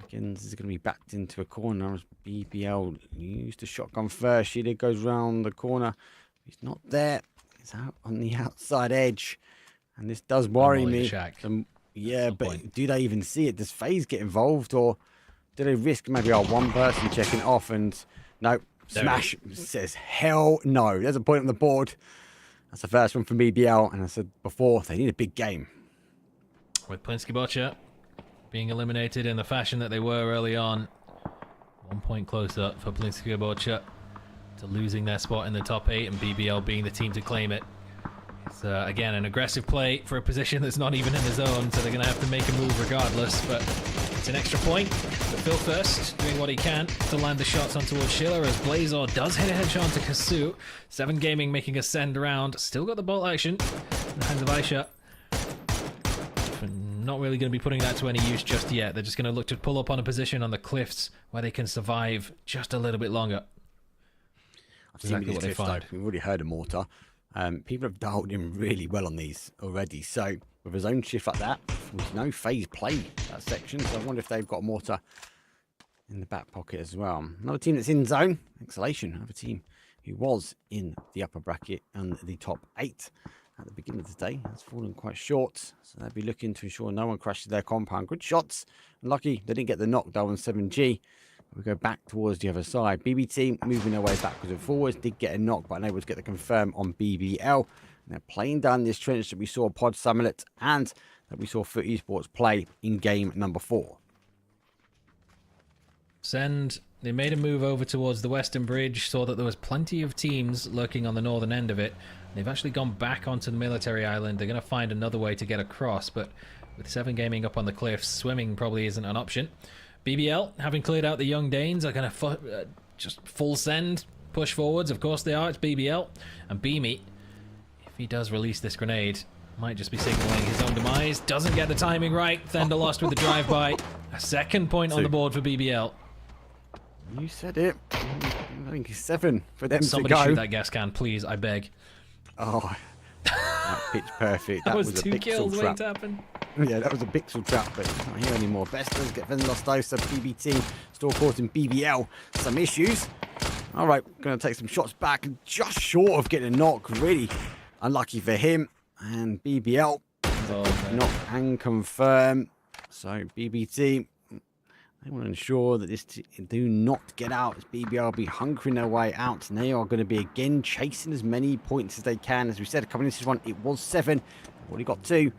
Again, this is going to be backed into a corner as BBL used the shotgun first. Sheila goes round the corner. He's not there. He's out on the outside edge. And this does worry me. Yeah, but point. Do they even see it? Does FaZe get involved? Or do they risk maybe our one person checking it off? And no, Smash says hell no. There's a point on the board. That's the first one from BBL. And I said before, they need a big game. With Plinsky Botcha being eliminated in the fashion that they were early on. 1 point closer for Plinsky Botcha to losing their spot in the top 8, and BBL being the team to claim it. It's again an aggressive play for a position that's not even in the zone, so they're going to have to make a move regardless. But it's an extra point. But Phil First doing what he can to land the shots on towards Schiller, as Blazor does hit a headshot to Kasu. 7 Gaming making a send around. Still got the bolt action in the hands of Aisha. But not really going to be putting that to any use just yet. They're just going to look to pull up on a position on the cliffs where they can survive just a little bit longer. I've seen what they find. We've already heard of Mortar. People have dialed in really well on these already. So with his own shift like that, there's no FaZe play that section. So I wonder if they've got Mortar in the back pocket as well. Another team that's in zone, Exhalation. Another team who was in the upper bracket and the top 8. at the beginning of the day has fallen quite short, so they'll be looking to ensure no one crashes their compound. Good shots. Lucky they didn't get the knockdown on 7G. We go back towards the other side. BBT moving their way backwards and forwards. Did get a knock, but unable to get the confirm on BBL. And they're playing down this trench that we saw Pod Samulet and that we saw Foot Esports play in game number 4. Send. They made a move over towards the western bridge, saw that there was plenty of teams lurking on the northern end of it. They've actually gone back onto the military island. They're going to find another way to get across, but with 7 Gaming up on the cliffs, swimming probably isn't an option. BBL, having cleared out the young Danes, are going to just full send, push forwards. Of course they are. It's BBL. And Beamy, if he does release this grenade, might just be signaling his own demise. Doesn't get the timing right. Thunder lost with the drive-by. A second point on the board for BBL. You said it. I think it's 7 for them Somebody to go. shoot that gas can, please. I beg. Oh, that pitch perfect. That was a 2 pixel kills waiting trap. to happen. Yeah, that was a pixel trap, but it's not here anymore. Best does get lost though, so BBT still causing BBL some issues. All right, going to take some shots back, just short of getting a knock. Really unlucky for him. And BBL, knock and confirm. So BBT, they want to ensure that this do not get out, as BBL will be hunkering their way out, and they are going to be again chasing as many points as they can. As we said, coming into this one, it was 7. They've already got 2,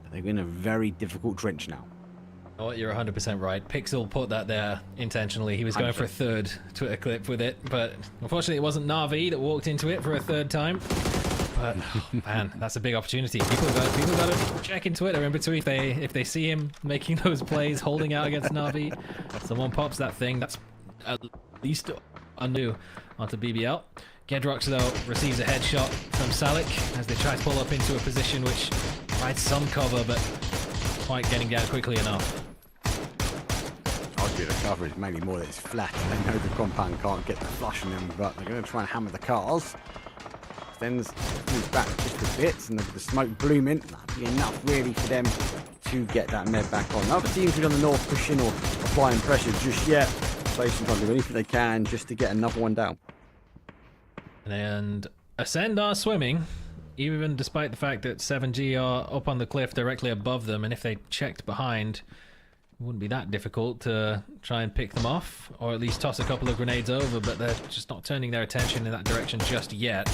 but they're in a very difficult trench now. Oh, you're 100% right. Pixel put that there intentionally. He was going for a third Twitter clip with it, but unfortunately it wasn't Na'Vi that walked into it for a third time. But man, that's a big opportunity. People got to check in Twitter in between if they see him making those plays, holding out against Na'Vi. Someone pops that thing. That's at least undo onto BBL. Gedrox though receives a headshot from Salik as they try to pull up into a position which provides some cover, but quite getting down quickly enough. Arguably the cover is mainly more that it's flat and they know the compound can't get the flush on them, but they're going to try and hammer the cars. Extends moves back just a bit, and the smoke blooming. That'd be enough really for them to get that med back on. Other teams on the north pushing or applying pressure just yet. Station can't do anything they can just to get another one down. And Ascend are swimming, even despite the fact that 7G are up on the cliff directly above them, and if they checked behind, it wouldn't be that difficult to try and pick them off, or at least toss a couple of grenades over, but they're just not turning their attention in that direction just yet.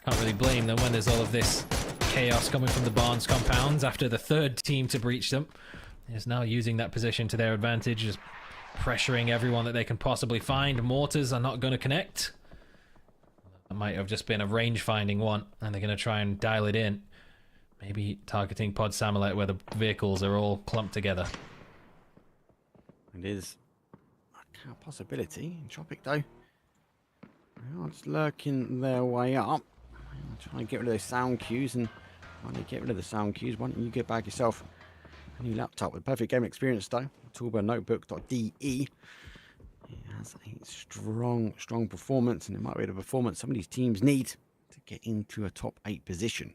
Can't really blame them when there's all of this chaos coming from the Barnes compounds after the 3rd team to breach them. Is now using that position to their advantage, just pressuring everyone that they can possibly find. Mortars are not going to connect. That might have just been a range-finding one, and they're going to try and dial it in. Maybe targeting Pod Samulet where the vehicles are all clumped together. It is a possibility. Tropic though, they are just lurking their way up. Trying to get rid of those sound cues, and when you get rid of the sound cues, why don't you get back yourself a new laptop with perfect game experience though. Tulpar It has a strong performance, and it might be the performance some of these teams need to get into a top 8 position.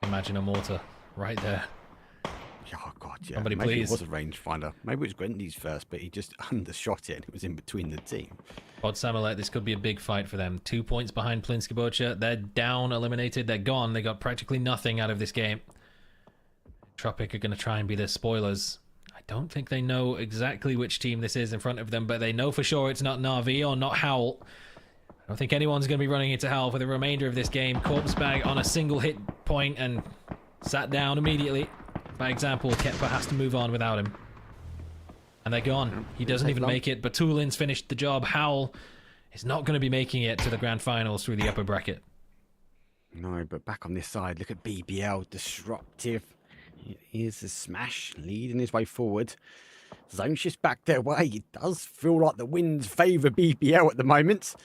Imagine a mortar right there. Oh god, yeah. Somebody Maybe please. it was a rangefinder. Maybe it was Grendy's first, but he just undershot it and it was in between the team. Pod Samulet, this could be a big fight for them. 2 points behind Plinsky Bocha. They're down, eliminated, they're gone. They got practically nothing out of this game. Tropic are going to try and be their spoilers. I don't think they know exactly which team this is in front of them, but they know for sure it's not Na'Vi or not Howl. I don't think anyone's going to be running into Howl for the remainder of this game. Corpse Bag on a single hit point and sat down immediately. By example, Kepper has to move on without him. And they're gone. He doesn't even make it. Batulin's finished the job. Howl is not going to be making it to the grand finals through the upper bracket. No, but back on this side, look at BBL, disruptive. Here's a smash, leading his way forward. Zone shifts back their way. It does feel like the winds favour BBL at the moment.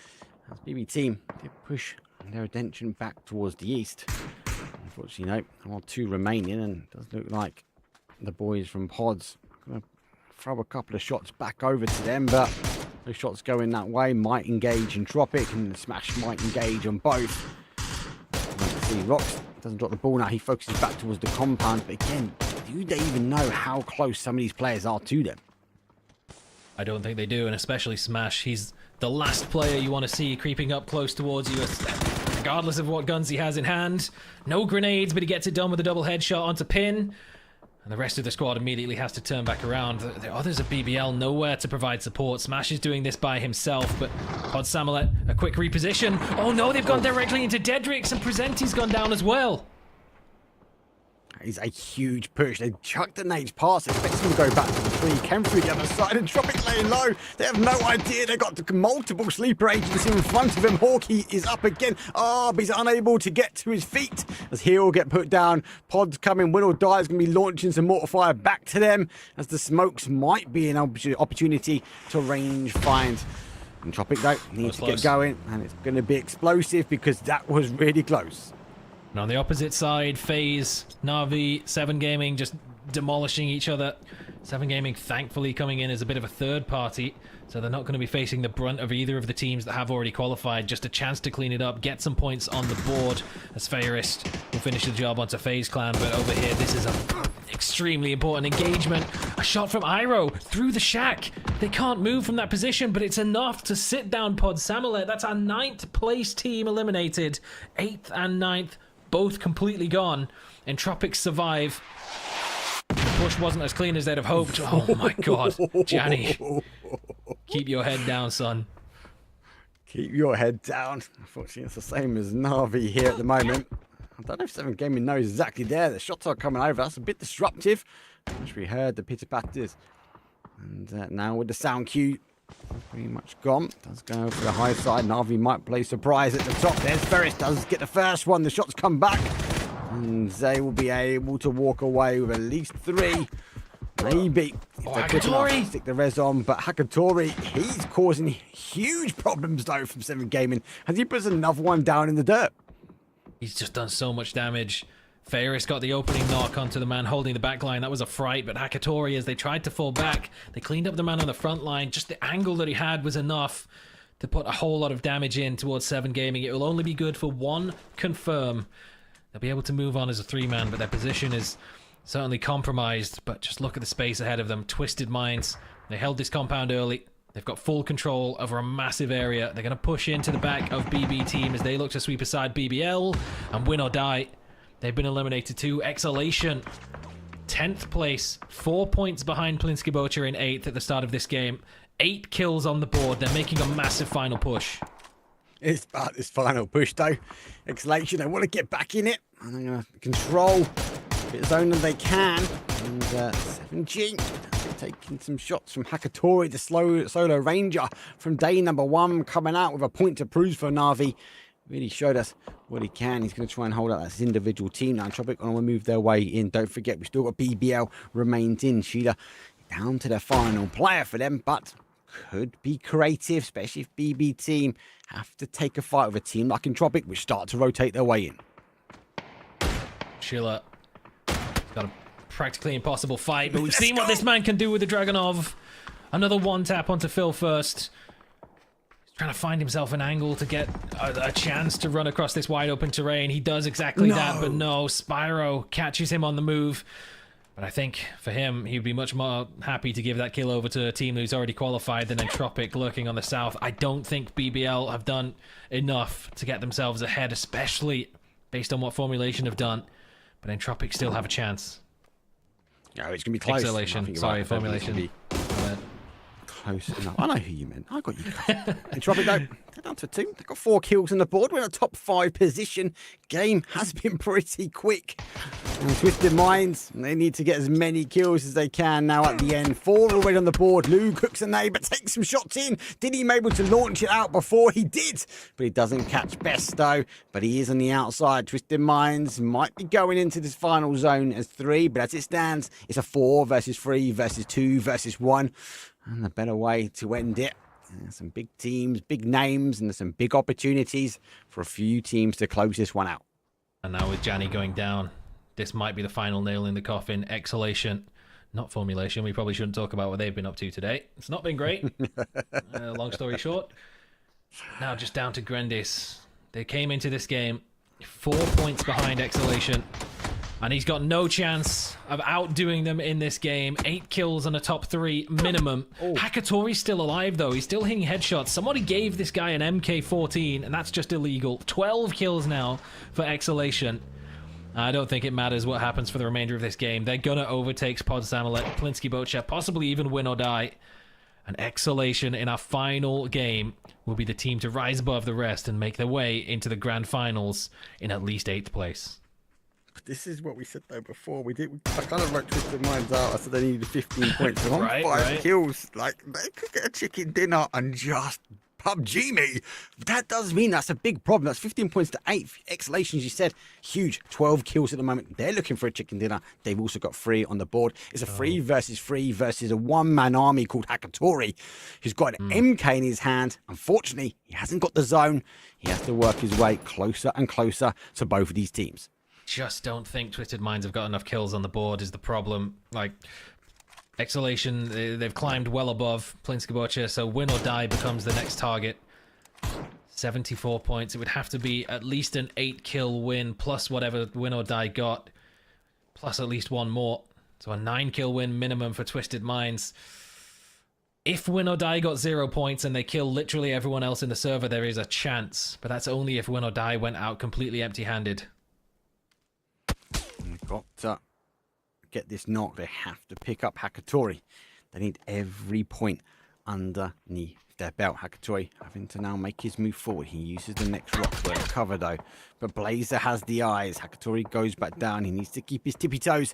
As BB team did push their attention back towards the east. Unfortunately, no, there are 2 remaining, and it does look like the boys from Pods are going to throw a couple of shots back over to them, but those shots going that way might engage in Tropic, and the smash might engage on both. Let's see, Rox doesn't drop the ball now. He focuses back towards the compound, but again, do they even know how close some of these players are to them? I don't think they do, and especially Smash. He's the last player you want to see creeping up close towards you. regardless of what guns he has in hand. No grenades, but he gets it done with a double headshot onto Pin. And the rest of the squad immediately has to turn back around. The others of BBL nowhere to provide support. Smash is doing this by himself, but Pod Samolet, a quick reposition. Oh no, they've gone directly into Dedrix, and Presenti's gone down as well. It's a huge push. They chucked the nades past, expecting him to go back to the tree. Came through the other side, and Tropic laying low. They have no idea. They've got multiple sleeper agents in front of him. Hawkeye is up again. Oh, but he's unable to get to his feet as he'll get put down. Pod's coming. Win or Die is going to be launching some mortar fire back to them as the smokes might be an opportunity to range find. And Tropic, though, needs to get going, and it's going to be explosive because that was really close. And on the opposite side, FaZe, Na'Vi, 7 Gaming just demolishing each other. 7 Gaming thankfully coming in as a bit of a third party, so they're not going to be facing the brunt of either of the teams that have already qualified. Just a chance to clean it up, get some points on the board as Fairist will finish the job onto FaZe Clan. But over here, this is an extremely important engagement. A shot from Iroh through the shack. They can't move from that position, but it's enough to sit down Pod Samolet. That's our 9th place team eliminated. 8th and 9th. Both completely gone. Entropics survive. The push wasn't as clean as they'd have hoped. Oh my god. Gianni, keep your head down, son. Keep your head down. Unfortunately, it's the same as Na'Vi here at the moment. I don't know if 7 Gaming knows exactly there. The shots are coming over. That's a bit disruptive. Which we heard the pitter patters. And now with the sound cue pretty much gone. Does go for the high side. Na'Vi might play surprise at the top. There's Ferris, does get the first one. The shots come back. And they will be able to walk away with at least 3. Maybe. Hakatori! Stick the res on, but Hakatori, he's causing huge problems though from 7 Gaming. As he puts another one down in the dirt. He's just done so much damage. Ferris got the opening knock onto the man holding the back line. That was a fright, but Hakatori, as they tried to fall back, they cleaned up the man on the front line. Just the angle that he had was enough to put a whole lot of damage in towards 7 Gaming. It will only be good for 1 confirm. They'll be able to move on as a 3-man, but their position is certainly compromised. But just look at the space ahead of them. Twisted Minds. They held this compound early. They've got full control over a massive area. They're going to push into the back of BB team as they look to sweep aside BBL and win or die. They've been eliminated too. Exhalation, 10th place, 4 points behind Plinsky Bocher in 8th at the start of this game. 8 kills on the board. They're making a massive final push. It's about this final push though. Exhalation, they want to get back in it. And they're going to control the zone as they can. And 7G taking some shots from Hakatori, the solo ranger from day number 1, coming out with a point to prove for Na'Vi. Really showed us what he can. He's going to try and hold out that individual team. Now, Tropic going to move their way in. Don't forget, we've still got BBL remains in. Sheila down to the final player for them, but could be creative, especially if BB team have to take a fight with a team like Entropic, which start to rotate their way in. Sheila got a practically impossible fight, but we've seen what this man can do with the Dragonov. Another 1-tap onto Phil first. Trying to find himself an angle to get a chance to run across this wide open terrain. He does exactly that, but no. Spyro catches him on the move. But I think for him, he'd be much more happy to give that kill over to a team who's already qualified than Entropic lurking on the south. I don't think BBL have done enough to get themselves ahead, especially based on what Formulation have done. But Entropic still have a chance. No, it's going to be close. Exhalation. Sorry, Formulation. Close enough. I know who you meant. I got you. Entropic though, they're down to 2. They've got 4 kills on the board. We're in a top 5 position. Game has been pretty quick. And Twisted Minds, they need to get as many kills as they can now at the end. 4 already on the board. Lou cooks a nade, but takes some shots in. Did he able to launch it out before? He did, but he doesn't catch Best though. But he is on the outside. Twisted Minds might be going into this final zone as 3, but as it stands, it's a 4 versus 3 versus 2 versus 1. And a better way to end it. There's some big teams, big names, and there's some big opportunities for a few teams to close this one out. And now with Gianni going down, this might be the final nail in the coffin. Exhalation, not Formulation. We probably shouldn't talk about what they've been up to today. It's not been great. Long story short. Now just down to Grendis. They came into this game 4 points behind Exhalation. And he's got no chance of outdoing them in this game. 8 kills and a top 3 minimum. Hakatori's still alive, though. He's still hitting headshots. Somebody gave this guy an MK14, and that's just illegal. 12 kills now for Exhalation. I don't think it matters what happens for the remainder of this game. They're going to overtake Podsam, let Plinsky Bocha possibly even win or die. And Exhalation in our final game will be the team to rise above the rest and make their way into the grand finals in at least 8th place. This is what we said though before. I kind of wrote Twisted Minds out. I said they needed 15 points. They're on 5 kills. Like, they could get a chicken dinner and just PUBG me. That does mean that's a big problem. That's 15 points to 8. Exhalations, you said, huge. 12 kills at the moment. They're looking for a chicken dinner. They've also got 3 on the board. It's a 3 versus 3 versus a one-man army called Hakatori, who's got an MK in his hand. Unfortunately, he hasn't got the zone. He has to work his way closer and closer to both of these teams. Just don't think Twisted Minds have got enough kills on the board is the problem. Like, Exhalation, they've climbed well above Plinsky Bocha, so win or die becomes the next target. 74 points. It would have to be at least an 8-kill win, plus whatever win or die got, plus at least one more. So a 9-kill win minimum for Twisted Minds. If win or die got 0 points and they kill literally everyone else in the server, there is a chance. But that's only if win or die went out completely empty-handed. They've got to get this knock. They have to pick up Hakatori. They need every point underneath their belt. Hakatori having to now make his move forward. He uses the next rock for cover though. But Blazer has the eyes. Hakatori goes back down. He needs to keep his tippy toes.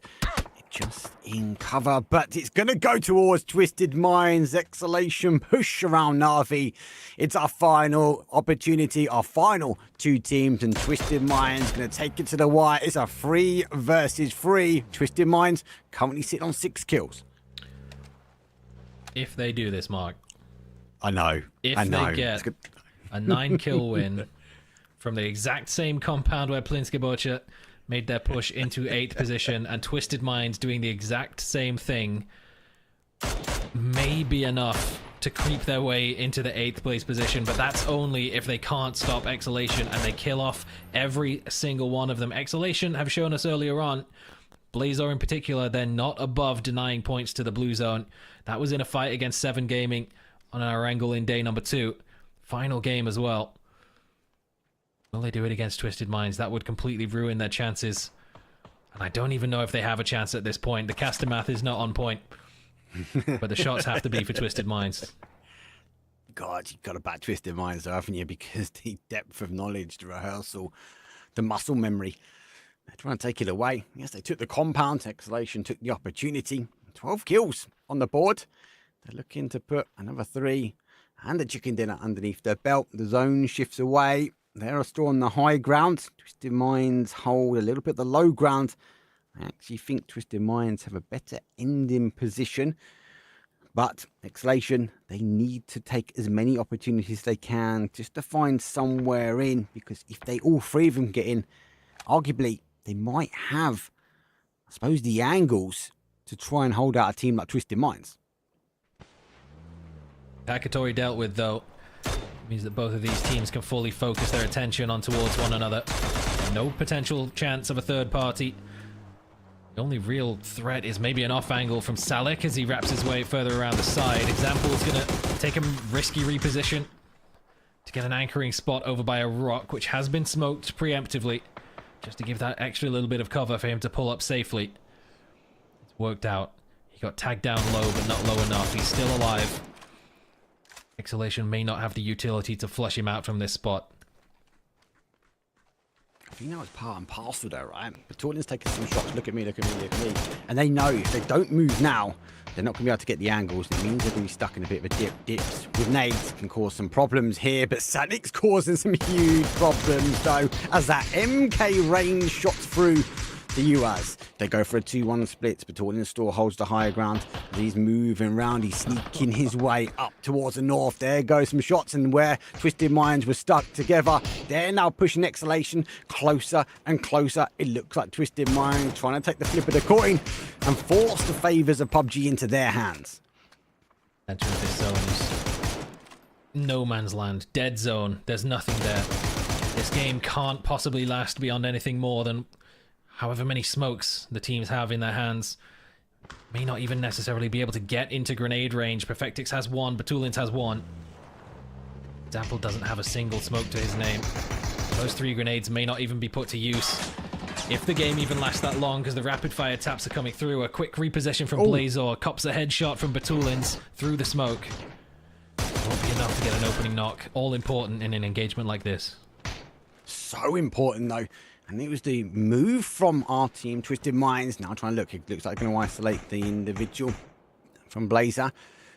Just in cover, but it's going to go towards Twisted Minds. Exhalation push around Na'Vi. It's our final opportunity, our final 2 teams, and Twisted Minds going to take it to the wire. It's a 3 versus 3. Twisted Minds currently sitting on 6 kills. If they do this, Mark. I know. If they get a 9-kill win from the exact same compound where Plinsky Bocha made their push into 8th position, and Twisted Minds doing the exact same thing, may be enough to creep their way into the 8th place position, but that's only if they can't stop Exhalation and they kill off every single one of them. Exhalation have shown us earlier on, Blazor in particular, they're not above denying points to the blue zone. That was in a fight against 7 Gaming on our angle in day number 2. Final game as well. Will they do it against Twisted Minds? That would completely ruin their chances. And I don't even know if they have a chance at this point. The caster math is not on point. But the shots have to be for Twisted Minds. God, you've got to back Twisted Minds though, haven't you? Because the depth of knowledge, the rehearsal, the muscle memory, they're trying to take it away. Yes, they took the compound. Exhalation took the opportunity. 12 kills on the board. They're looking to put another 3 and a chicken dinner underneath their belt. The zone shifts away. They're still on the high ground. Twisted Minds hold a little bit the low ground. I actually think Twisted Minds have a better ending position. But Exhalation, they need to take as many opportunities as they can just to find somewhere in. Because if they all 3 of them get in, arguably they might have, I suppose, the angles to try and hold out a team like Twisted Minds. Hakatori dealt with, though. Means that both of these teams can fully focus their attention on towards one another. No potential chance of a third party. The only real threat is maybe an off angle from Salek as he wraps his way further around the side. Example is going to take a risky reposition to get an anchoring spot over by a rock, which has been smoked preemptively, just to give that extra little bit of cover for him to pull up safely. It's worked out. He got tagged down low, but not low enough. He's still alive. Exhalation may not have the utility to flush him out from this spot. I think that was part and parcel though, right? Batalian's taking some shots. Look at me, look at me, look at me. And they know if they don't move now, they're not going to be able to get the angles. It means they're going to be stuck in a bit of a dip. Dips with nades can cause some problems here, but Sanik's causing some huge problems though, as that MK range shots through the UAS. They go for a 2-1 split. Battalion Store holds the higher ground. He's moving around. He's sneaking his way up towards the north. There goes some shots, and where Twisted Minds were stuck together, they're now pushing Exhalation closer and closer. It looks like Twisted Minds trying to take the flip of the coin and force the favours of PUBG into their hands. Enter this zone's no man's land, dead zone. There's nothing there. This game can't possibly last beyond anything more than however many smokes the teams have in their hands, may not even necessarily be able to get into grenade range. Perfectix has one, Batulins has one. Example doesn't have a single smoke to his name. Those 3 grenades may not even be put to use if the game even lasts that long, because the rapid fire taps are coming through. A quick repossession from Blazor, cops a headshot from Batulins through the smoke. Won't be enough to get an opening knock. All important in an engagement like this. So important though. And it was the move from our team, Twisted Minds. Now trying to look, it looks like they're going to isolate the individual from Blazer.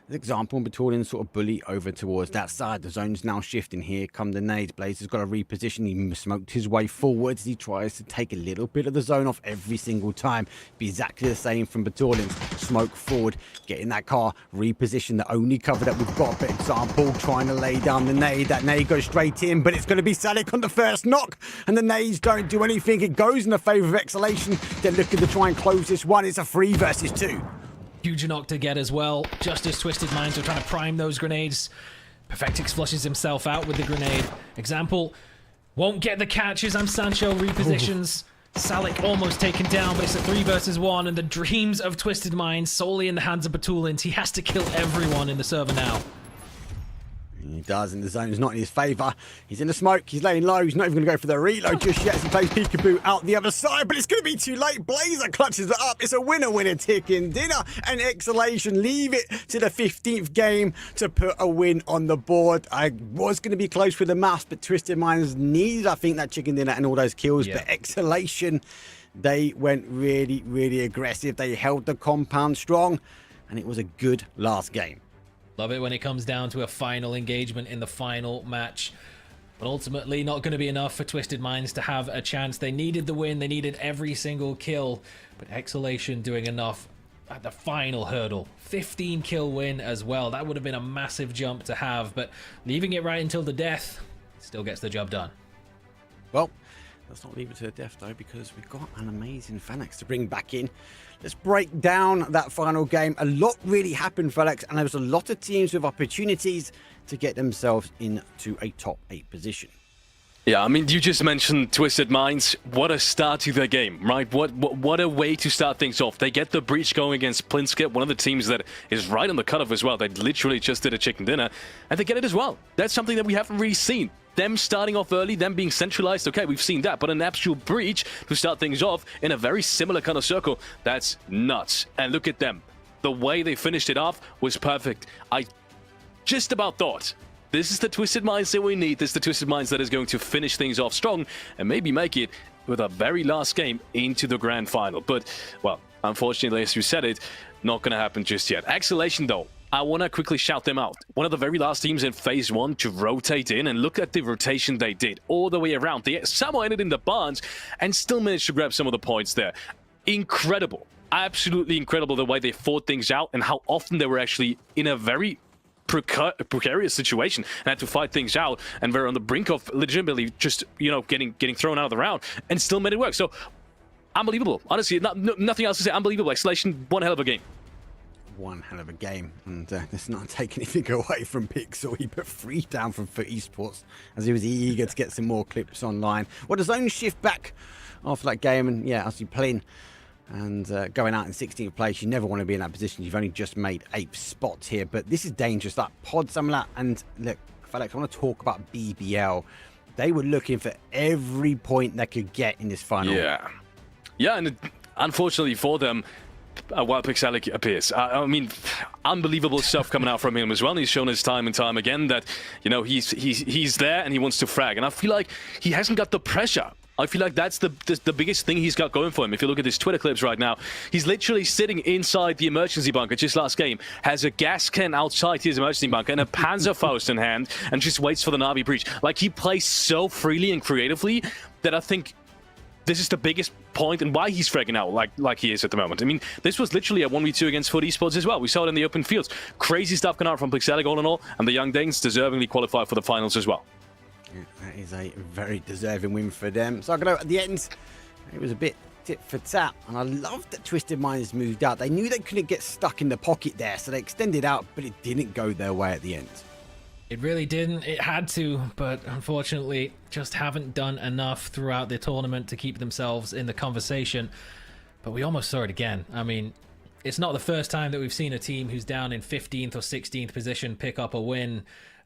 As example, Batalion sort of bully over towards that side. The zone's now shifting. Here come the nades. Blazer's got to reposition. He smoked his way forwards. He tries to take a little bit of the zone off every single time. Be exactly the same from Batalions. Smoke forward, get in that car, reposition the only cover that we've got. For example, trying to lay down the nade. That nade goes straight in, but it's going to be Salik on the first knock. And the nades don't do anything. It goes in the favour of Exhalation. They're looking to try and close this one. It's a 3 versus 2. Huge knock to get as well, just as Twisted Minds are trying to prime those grenades. Perfectix flushes himself out with the grenade. Example won't get the catches. I'm Sancho repositions. Salik almost taken down, but it's a 3 versus 1, and the dreams of Twisted Minds solely in the hands of Batulins. He has to kill everyone in the server now. He does, and the zone's not in his favour. He's in the smoke, he's laying low, he's not even going to go for the reload just yet as he plays peekaboo out the other side, but it's going to be too late. Blazer clutches it up. It's a winner chicken dinner, and Exhalation leave it to the 15th game to put a win on the board. I was going to be close with the maths, but Twisted Minds needs, I think, that chicken dinner and all those kills, but Exhalation, they went really, really aggressive. They held the compound strong, and it was a good last game. Love it when it comes down to a final engagement in the final match. But ultimately, not going to be enough for Twisted Minds to have a chance. They needed the win. They needed every single kill. But Exhalation doing enough at the final hurdle. 15 kill win as well. That would have been a massive jump to have. But leaving it right until the death still gets the job done. Well, let's not leave it to the death, though, because we've got an amazing Phalanx to bring back in. Let's break down that final game. A lot really happened, Phalanx, and there was a lot of teams with opportunities to get themselves into a top 8 position. Yeah, I mean, you just mentioned Twisted Minds. What a start to their game, right? What a way to start things off. They get the breach going against Plinskip, one of the teams that is right on the cutoff as well. They literally just did a chicken dinner, and they get it as well. That's something that we haven't really seen. Them starting off early, them being centralized, okay, we've seen that, but an actual breach to start things off in a very similar kind of circle, that's nuts. And look at them. The way they finished it off was perfect. I just about thought, this is the Twisted Minds that we need. This is the Twisted Minds that is going to finish things off strong and maybe make it with a very last game into the grand final. But, well, unfortunately, as you said it, not going to happen just yet. Exhalation, though. I want to quickly shout them out. One of the very last teams in Phase 1 to rotate in, and look at the rotation they did all the way around. They somehow ended in the barns and still managed to grab some of the points there. Incredible. Absolutely incredible the way they fought things out and how often they were actually in a very precarious situation and had to fight things out, and were on the brink of legitimately just, you know, getting thrown out of the round and still made it work. So, unbelievable. Honestly, nothing else to say. Unbelievable. Exhalation, one hell of a game. One hell of a game, and let's not take anything away from Pixel. He put 3 down from for Esports as he was eager to get some more clips online. Well, the zone shift back after that game, and yeah, as you playing and going out in 16th place, you never want to be in that position. You've only just made 8 spots here, but this is dangerous. That pod, some of that, and look, Felix, I want to talk about BBL. They were looking for every point they could get in this final. Yeah, and unfortunately for them, while Pixelic appears. I mean, unbelievable stuff coming out from him as well. He's shown us time and time again that, you know, he's there and he wants to frag. And I feel like he hasn't got the pressure. I feel like that's the biggest thing he's got going for him. If you look at his Twitter clips right now, he's literally sitting inside the emergency bunker just last game, has a gas can outside his emergency bunker and a Panzerfaust in hand, and just waits for the Na'Vi breach. Like, he plays so freely and creatively that I think this is the biggest point and why he's fragging out like he is at the moment. I mean, this was literally a 1v2 against Foot Esports as well. We saw it in the open fields. Crazy stuff coming out from Pixelic all in all, and the Young Danes deservingly qualify for the finals as well. Yeah, that is a very deserving win for them. So I go at the end, it was a bit tit for tat, and I love that Twisted Minds moved out. They knew they couldn't get stuck in the pocket there, so they extended out, but it didn't go their way at the end. It really didn't. It had to, but unfortunately just haven't done enough throughout the tournament to keep themselves in the conversation. But we almost saw it again. I mean, it's not the first time that we've seen a team who's down in 15th or 16th position pick up a win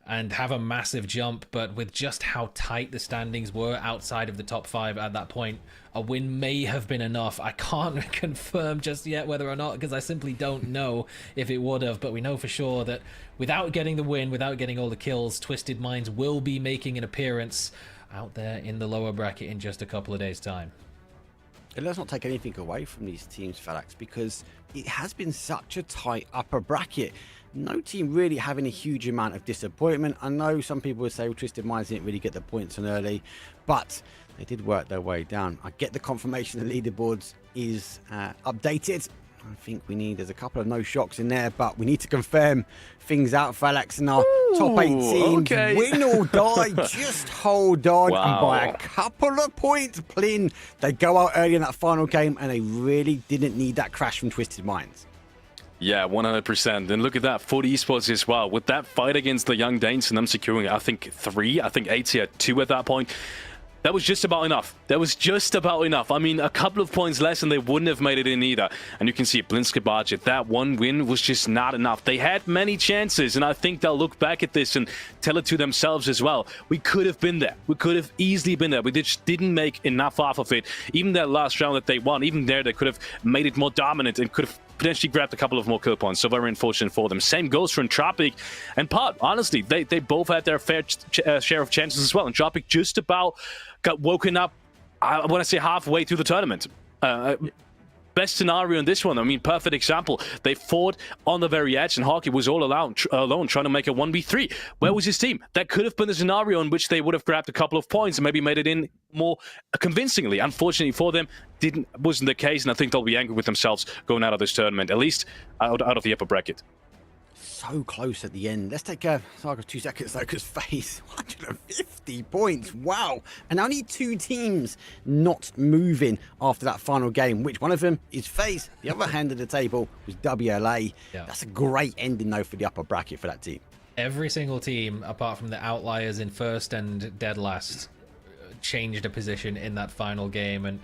and have a massive jump, but with just how tight the standings were outside of the top 5 at that point, a win may have been enough. I can't confirm just yet whether or not, because I simply don't know if it would have, but we know for sure that without getting the win, without getting all the kills, Twisted Minds will be making an appearance out there in the lower bracket in just a couple of days' time. And let's not take anything away from these teams, Felix, because it has been such a tight upper bracket. No team really having a huge amount of disappointment. I know some people would say, well, Twisted Minds didn't really get the points on early, but they did work their way down. I get the confirmation the leaderboards is updated. I think there's a couple of no shocks in there, but we need to confirm things out, Felix, and our top 8 teams. Okay. Win or die, just hold on. Wow. And by a couple of points, Plin, they go out early in that final game, and they really didn't need that crash from Twisted Minds. Yeah, 100%. And look at that for the Esports as well. With that fight against the Young Danes and them securing, I think 3, I think 8 here, 2 at that point. That was just about enough. That was just about enough. I mean, a couple of points less and they wouldn't have made it in either. And you can see Blinska budget. That one win was just not enough. They had many chances, and I think they'll look back at this and tell it to themselves as well. We could have been there. We could have easily been there. We just didn't make enough off of it. Even that last round that they won, even there, they could have made it more dominant and could have potentially grabbed a couple of more kill points. So very unfortunate for them. Same goes for Entropic and Pot. Honestly, they both had their fair share of chances as well. Entropic just about got woken up, I want to say, halfway through the tournament. Best scenario in this one. I mean, perfect example. They fought on the very edge, and Hockey was all alone trying to make a 1v3. Where was his team? That could have been a scenario in which they would have grabbed a couple of points and maybe made it in more convincingly. Unfortunately for them, wasn't the case, and I think they'll be angry with themselves going out of this tournament, at least out of the upper bracket. So close at the end. Let's take a 2 seconds though, because FaZe 150 points. Wow. And only 2 teams not moving after that final game, which one of them is FaZe. The other hand of the table was WLA. Yeah. That's a great ending though for the upper bracket for that team. Every single team, apart from the outliers in first and dead last, changed a position in that final game. And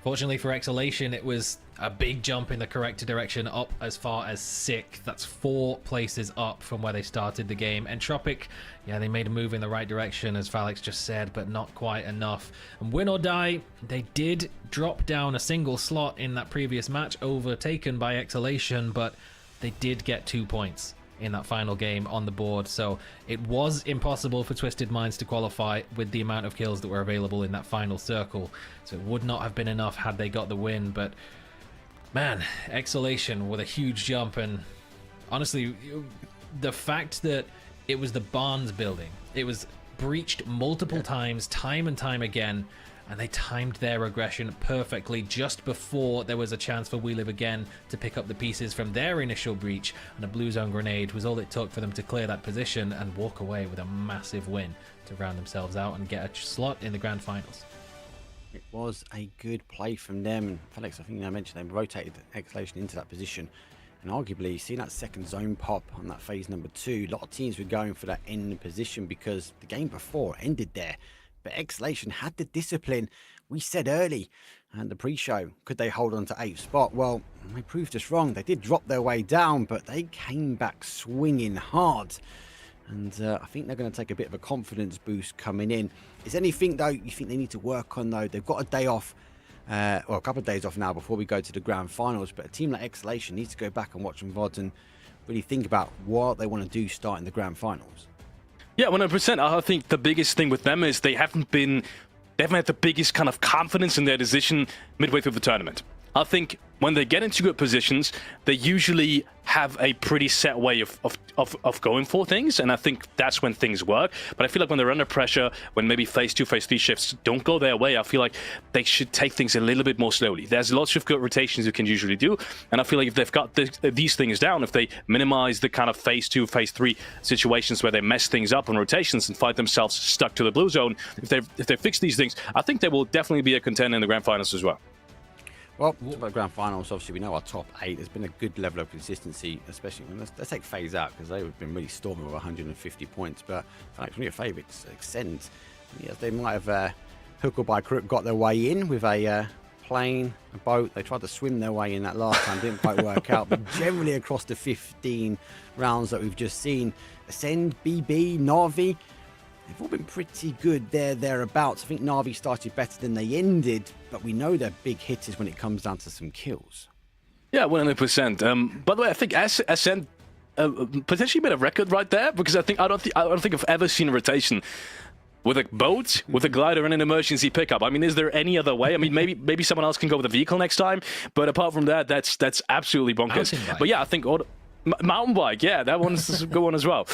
fortunately for Exhalation, it was a big jump in the correct direction, up as far as 6th. That's 4 places up from where they started the game. Entropic, yeah, they made a move in the right direction, as Felix just said, but not quite enough. And win or die, they did drop down a single slot in that previous match, overtaken by Exhalation, but they did get 2 points in that final game on the board. So it was impossible for Twisted Minds to qualify with the amount of kills that were available in that final circle. So it would not have been enough had they got the win. But man, Exhalation with a huge jump. And honestly, the fact that it was the Barnes building, it was breached multiple times, time and time again, and they timed their aggression perfectly just before there was a chance for We Live Again to pick up the pieces from their initial breach, and a blue zone grenade was all it took for them to clear that position and walk away with a massive win to round themselves out and get a slot in the grand finals. It was a good play from them. And Felix, I think I mentioned they rotated Exhalation into that position. And arguably, seeing that second zone pop on that phase number 2, a lot of teams were going for that end position because the game before ended there. But Exhalation had the discipline. We said early and the pre-show, could they hold on to 8th spot? Well, they proved us wrong. They did drop their way down, but they came back swinging hard. And I think they're going to take a bit of a confidence boost coming in. Is anything, though, you think they need to work on, though? They've got a day off, or a couple of days off now before we go to the grand finals. But a team like Exhalation needs to go back and watch some VODs and really think about what they want to do starting the grand finals. Yeah, 100%. I think the biggest thing with them is they haven't had the biggest kind of confidence in their decision midway through the tournament. I think when they get into good positions, they usually have a pretty set way of going for things, and I think that's when things work. But I feel like when they're under pressure, when maybe phase 2, phase 3 shifts don't go their way, I feel like they should take things a little bit more slowly. There's lots of good rotations you can usually do, and I feel like if they've got these things down, if they minimize the kind of phase 2, phase 3 situations where they mess things up on rotations and find themselves stuck to the blue zone, if they fix these things, I think they will definitely be a contender in the grand finals as well. Well, talk about the grand finals. Obviously, we know our top 8. There's been a good level of consistency, especially when let's take FaZe out because they've been really storming with 150 points. But one of your favourites, Ascend, yeah, they might have hook or by crook got their way in with a plane, a boat. They tried to swim their way in that last time, didn't quite work out. But generally, across the 15 rounds that we've just seen, Ascend, BB, Na'Vi, they've all been pretty good thereabouts. I think Na'Vi started better than they ended, but we know they're big hitters when it comes down to some kills. Yeah, 100%. By the way, I think Ascend potentially made a record right there, because I don't think I've ever seen a rotation with a boat, with a glider, and an emergency pickup. I mean, is there any other way? I mean, maybe someone else can go with a vehicle next time, but apart from that, that's absolutely bonkers. But yeah, I think mountain bike, yeah, that one's a good one as well.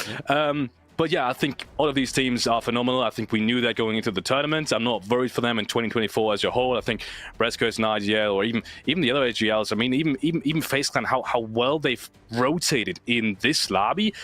But yeah, I think all of these teams are phenomenal. I think we knew that going into the tournament. I'm not worried for them in 2024 as a whole. I think Resco's and IGL, or even the other AGLs, I mean, even FaZe Clan, how well they've rotated in this lobby.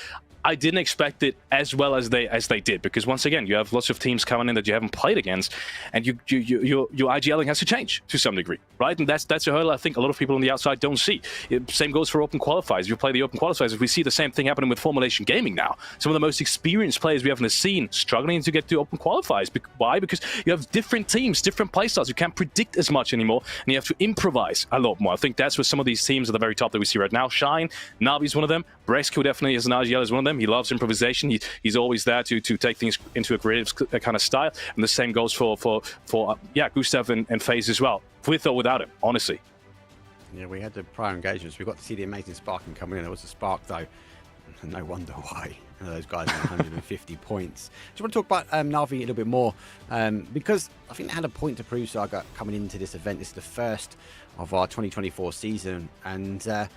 I didn't expect it as well as they did, because once again, you have lots of teams coming in that you haven't played against, and your IGLing has to change to some degree, right? And that's a hurdle I think a lot of people on the outside don't see. Same goes for open qualifiers. If you play the open qualifiers, we see the same thing happening with Formulation Gaming now. Some of the most experienced players we have in the scene struggling to get to open qualifiers. Why? Because you have different teams, different playstyles. You can't predict as much anymore, and you have to improvise a lot more. I think that's what some of these teams at the very top that we see right now shine. Na'Vi's one of them. Bresco definitely as an IGL is one of them. He loves improvisation. He's always there to take things into a creative kind of style, and the same goes for Gustav and FaZe as well, with or without him, honestly. Yeah, we had the prior engagements. We got to see the amazing Sparking coming in. There was a spark though. No wonder why. Those guys are 150 points. Do you want to talk about Na'Vi a little bit more? Because I think they had a point to prove, Saga, coming into this event. This is the first of our 2024 season, and I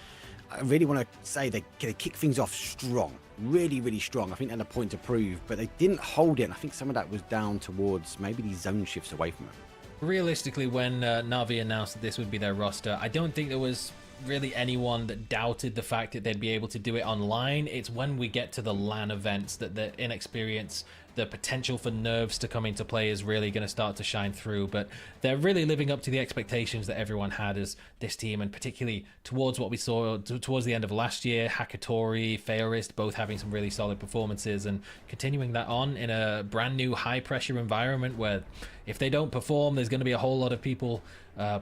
really want to say they kick things off strong. Really, really strong. I think they had a point to prove, but they didn't hold it. And I think some of that was down towards maybe these zone shifts away from them. Realistically, when Na'Vi announced that this would be their roster, I don't think there was really anyone that doubted the fact that they'd be able to do it online. It's when we get to the LAN events that the inexperience, the potential for nerves to come into play is really going to start to shine through. But they're really living up to the expectations that everyone had as this team, and particularly towards what we saw towards the end of last year. Hakatori, Faorist both having some really solid performances, and continuing that on in a brand new high pressure environment where if they don't perform, there's going to be a whole lot of people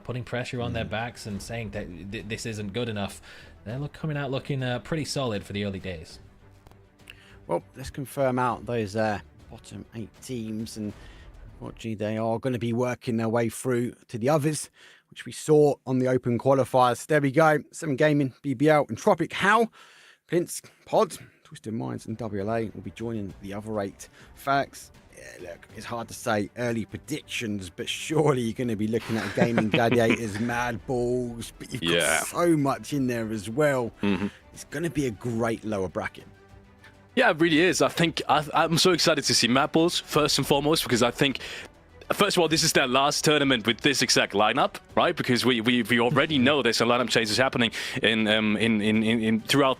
putting pressure on their backs and saying that this isn't good enough. They're coming out looking pretty solid for the early days. Well, let's confirm out those bottom 8 teams, and unfortunately they are going to be working their way through to the others, which we saw on the open qualifiers. There we go. 7 Gaming, BBL, and Tropic How, Plinsk, Pod, Twisted Minds, and WLA will be joining the other 8. Facts. Yeah, look, it's hard to say early predictions, but surely you're going to be looking at Gaming Gladiators, Mad Balls, but you've got so much in there as well. It's going to be a great lower bracket. Yeah, it really is. I think I'm so excited to see Mad Balls, first and foremost, because I think, first of all, this is their last tournament with this exact lineup, right? Because we already know there's a lineup changes happening throughout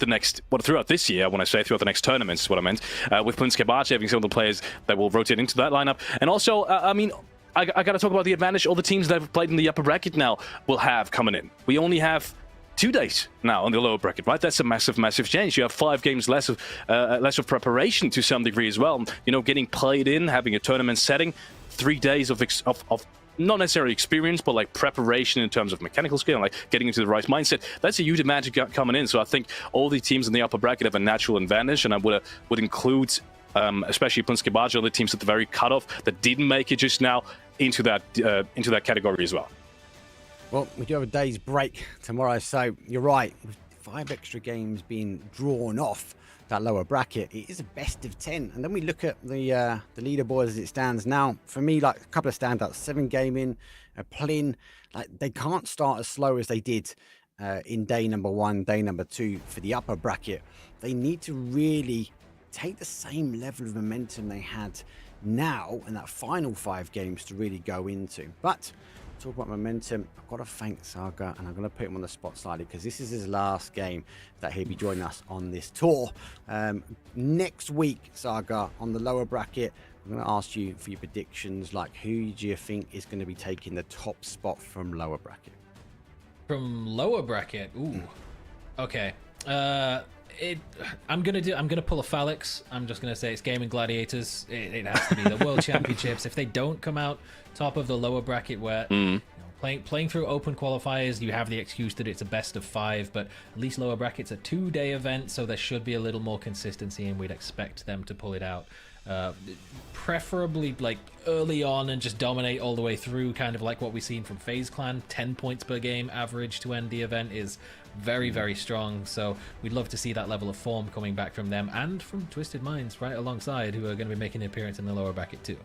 this year. When I say throughout the next tournaments, is what I meant. With Plinsk having some of the players that will rotate into that lineup, and also, I mean, I got to talk about the advantage all the teams that have played in the upper bracket now will have coming in. We only have 2 days now on the lower bracket, right? That's a massive change. You have 5 games less of preparation to some degree as well. You know, getting played in, having a tournament setting, 3 days of not necessarily experience, but like preparation in terms of mechanical skill, and like getting into the right mindset. That's a huge advantage coming in. So I think all the teams in the upper bracket have a natural advantage, and I would include especially Plinsk and the teams at the very cutoff that didn't make it just now into that category as well. Well, we do have a day's break tomorrow, so you're right. With 5 extra games being drawn off that lower bracket, it is a best of 10. And then we look at the leaderboard as it stands now. For me, like a couple of standouts: 7 Gaming, Plin. Like they can't start as slow as they did in day number 1, day number 2 for the upper bracket. They need to really take the same level of momentum they had now in that final 5 games to really go into. But talk about momentum, I've got to thank Saga, and I'm going to put him on the spot slightly because this is his last game that he'll be joining us on this tour. Next week, Saga, on the lower bracket, I'm going to ask you for your predictions, like who do you think is going to be taking the top spot from lower bracket? From lower bracket, ooh, okay. I'm gonna pull a Phalanx. I'm just gonna say it's Gaming Gladiators. It has to be the World Championships. If they don't come out top of the lower bracket, where you know, playing through open qualifiers, you have the excuse that it's a best of 5. But at least lower bracket's a 2-day event, so there should be a little more consistency, and we'd expect them to pull it out. Preferably like early on and just dominate all the way through, kind of like what we've seen from FaZe Clan. 10 points per game average to end the event is very, very strong, so we'd love to see that level of form coming back from them and from Twisted Minds right alongside, who are going to be making an appearance in the lower bracket too.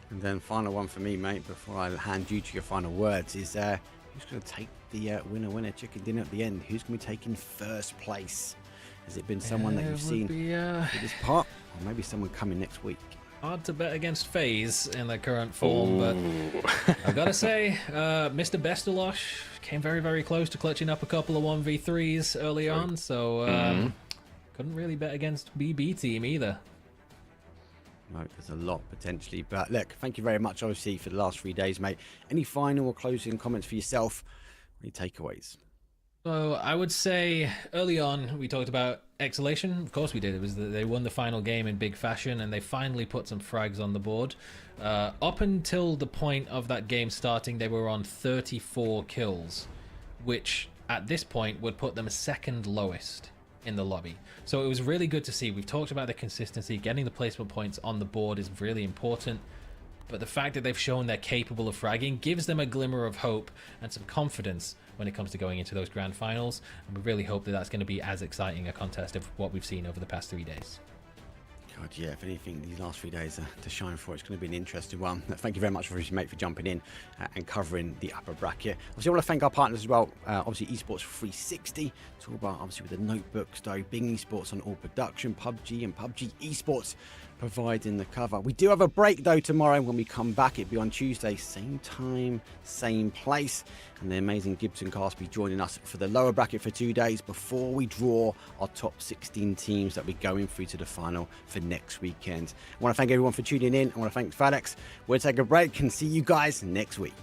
And then final one for me, mate, before I hand you to your final words, is who's going to take the winner chicken dinner at the end? Who's going to be taking first place? Has it been someone that you've seen for this part, or maybe someone coming next week? Hard to bet against FaZe in their current form, but I've got to say, Mr. Bestalosh came very, very close to clutching up a couple of 1v3s early on, so couldn't really bet against BB team either. No, there's a lot potentially, but look, thank you very much, obviously, for the last 3 days, mate. Any final or closing comments for yourself? Any takeaways? So I would say early on we talked about Exhalation. Of course we did. It was they won the final game in big fashion, and they finally put some frags on the board. Up until the point of that game starting, they were on 34 kills, which at this point would put them second lowest in the lobby. So it was really good to see. We've talked about the consistency. Getting the placement points on the board is really important. But the fact that they've shown they're capable of fragging gives them a glimmer of hope and some confidence when it comes to going into those grand finals. And we really hope that that's going to be as exciting a contest of what we've seen over the past 3 days. God, yeah, if anything, these last 3 days to shine for, it's going to be an interesting one. Thank you very much, mate, for jumping in and covering the upper bracket. Obviously, I want to thank our partners as well. Obviously, Esports 360, Tulpar, obviously with the notebooks, though, Bing Esports on all production, PUBG and PUBG Esports providing the cover. We do have a break, though, tomorrow. When we come back, it'll be on Tuesday, same time, same place. And the amazing Gibson cast will be joining us for the lower bracket for 2 days before we draw our top 16 teams that we're going through to the final for next weekend. I want to thank everyone for tuning in. I want to thank Phalanx. We'll take a break and see you guys next week.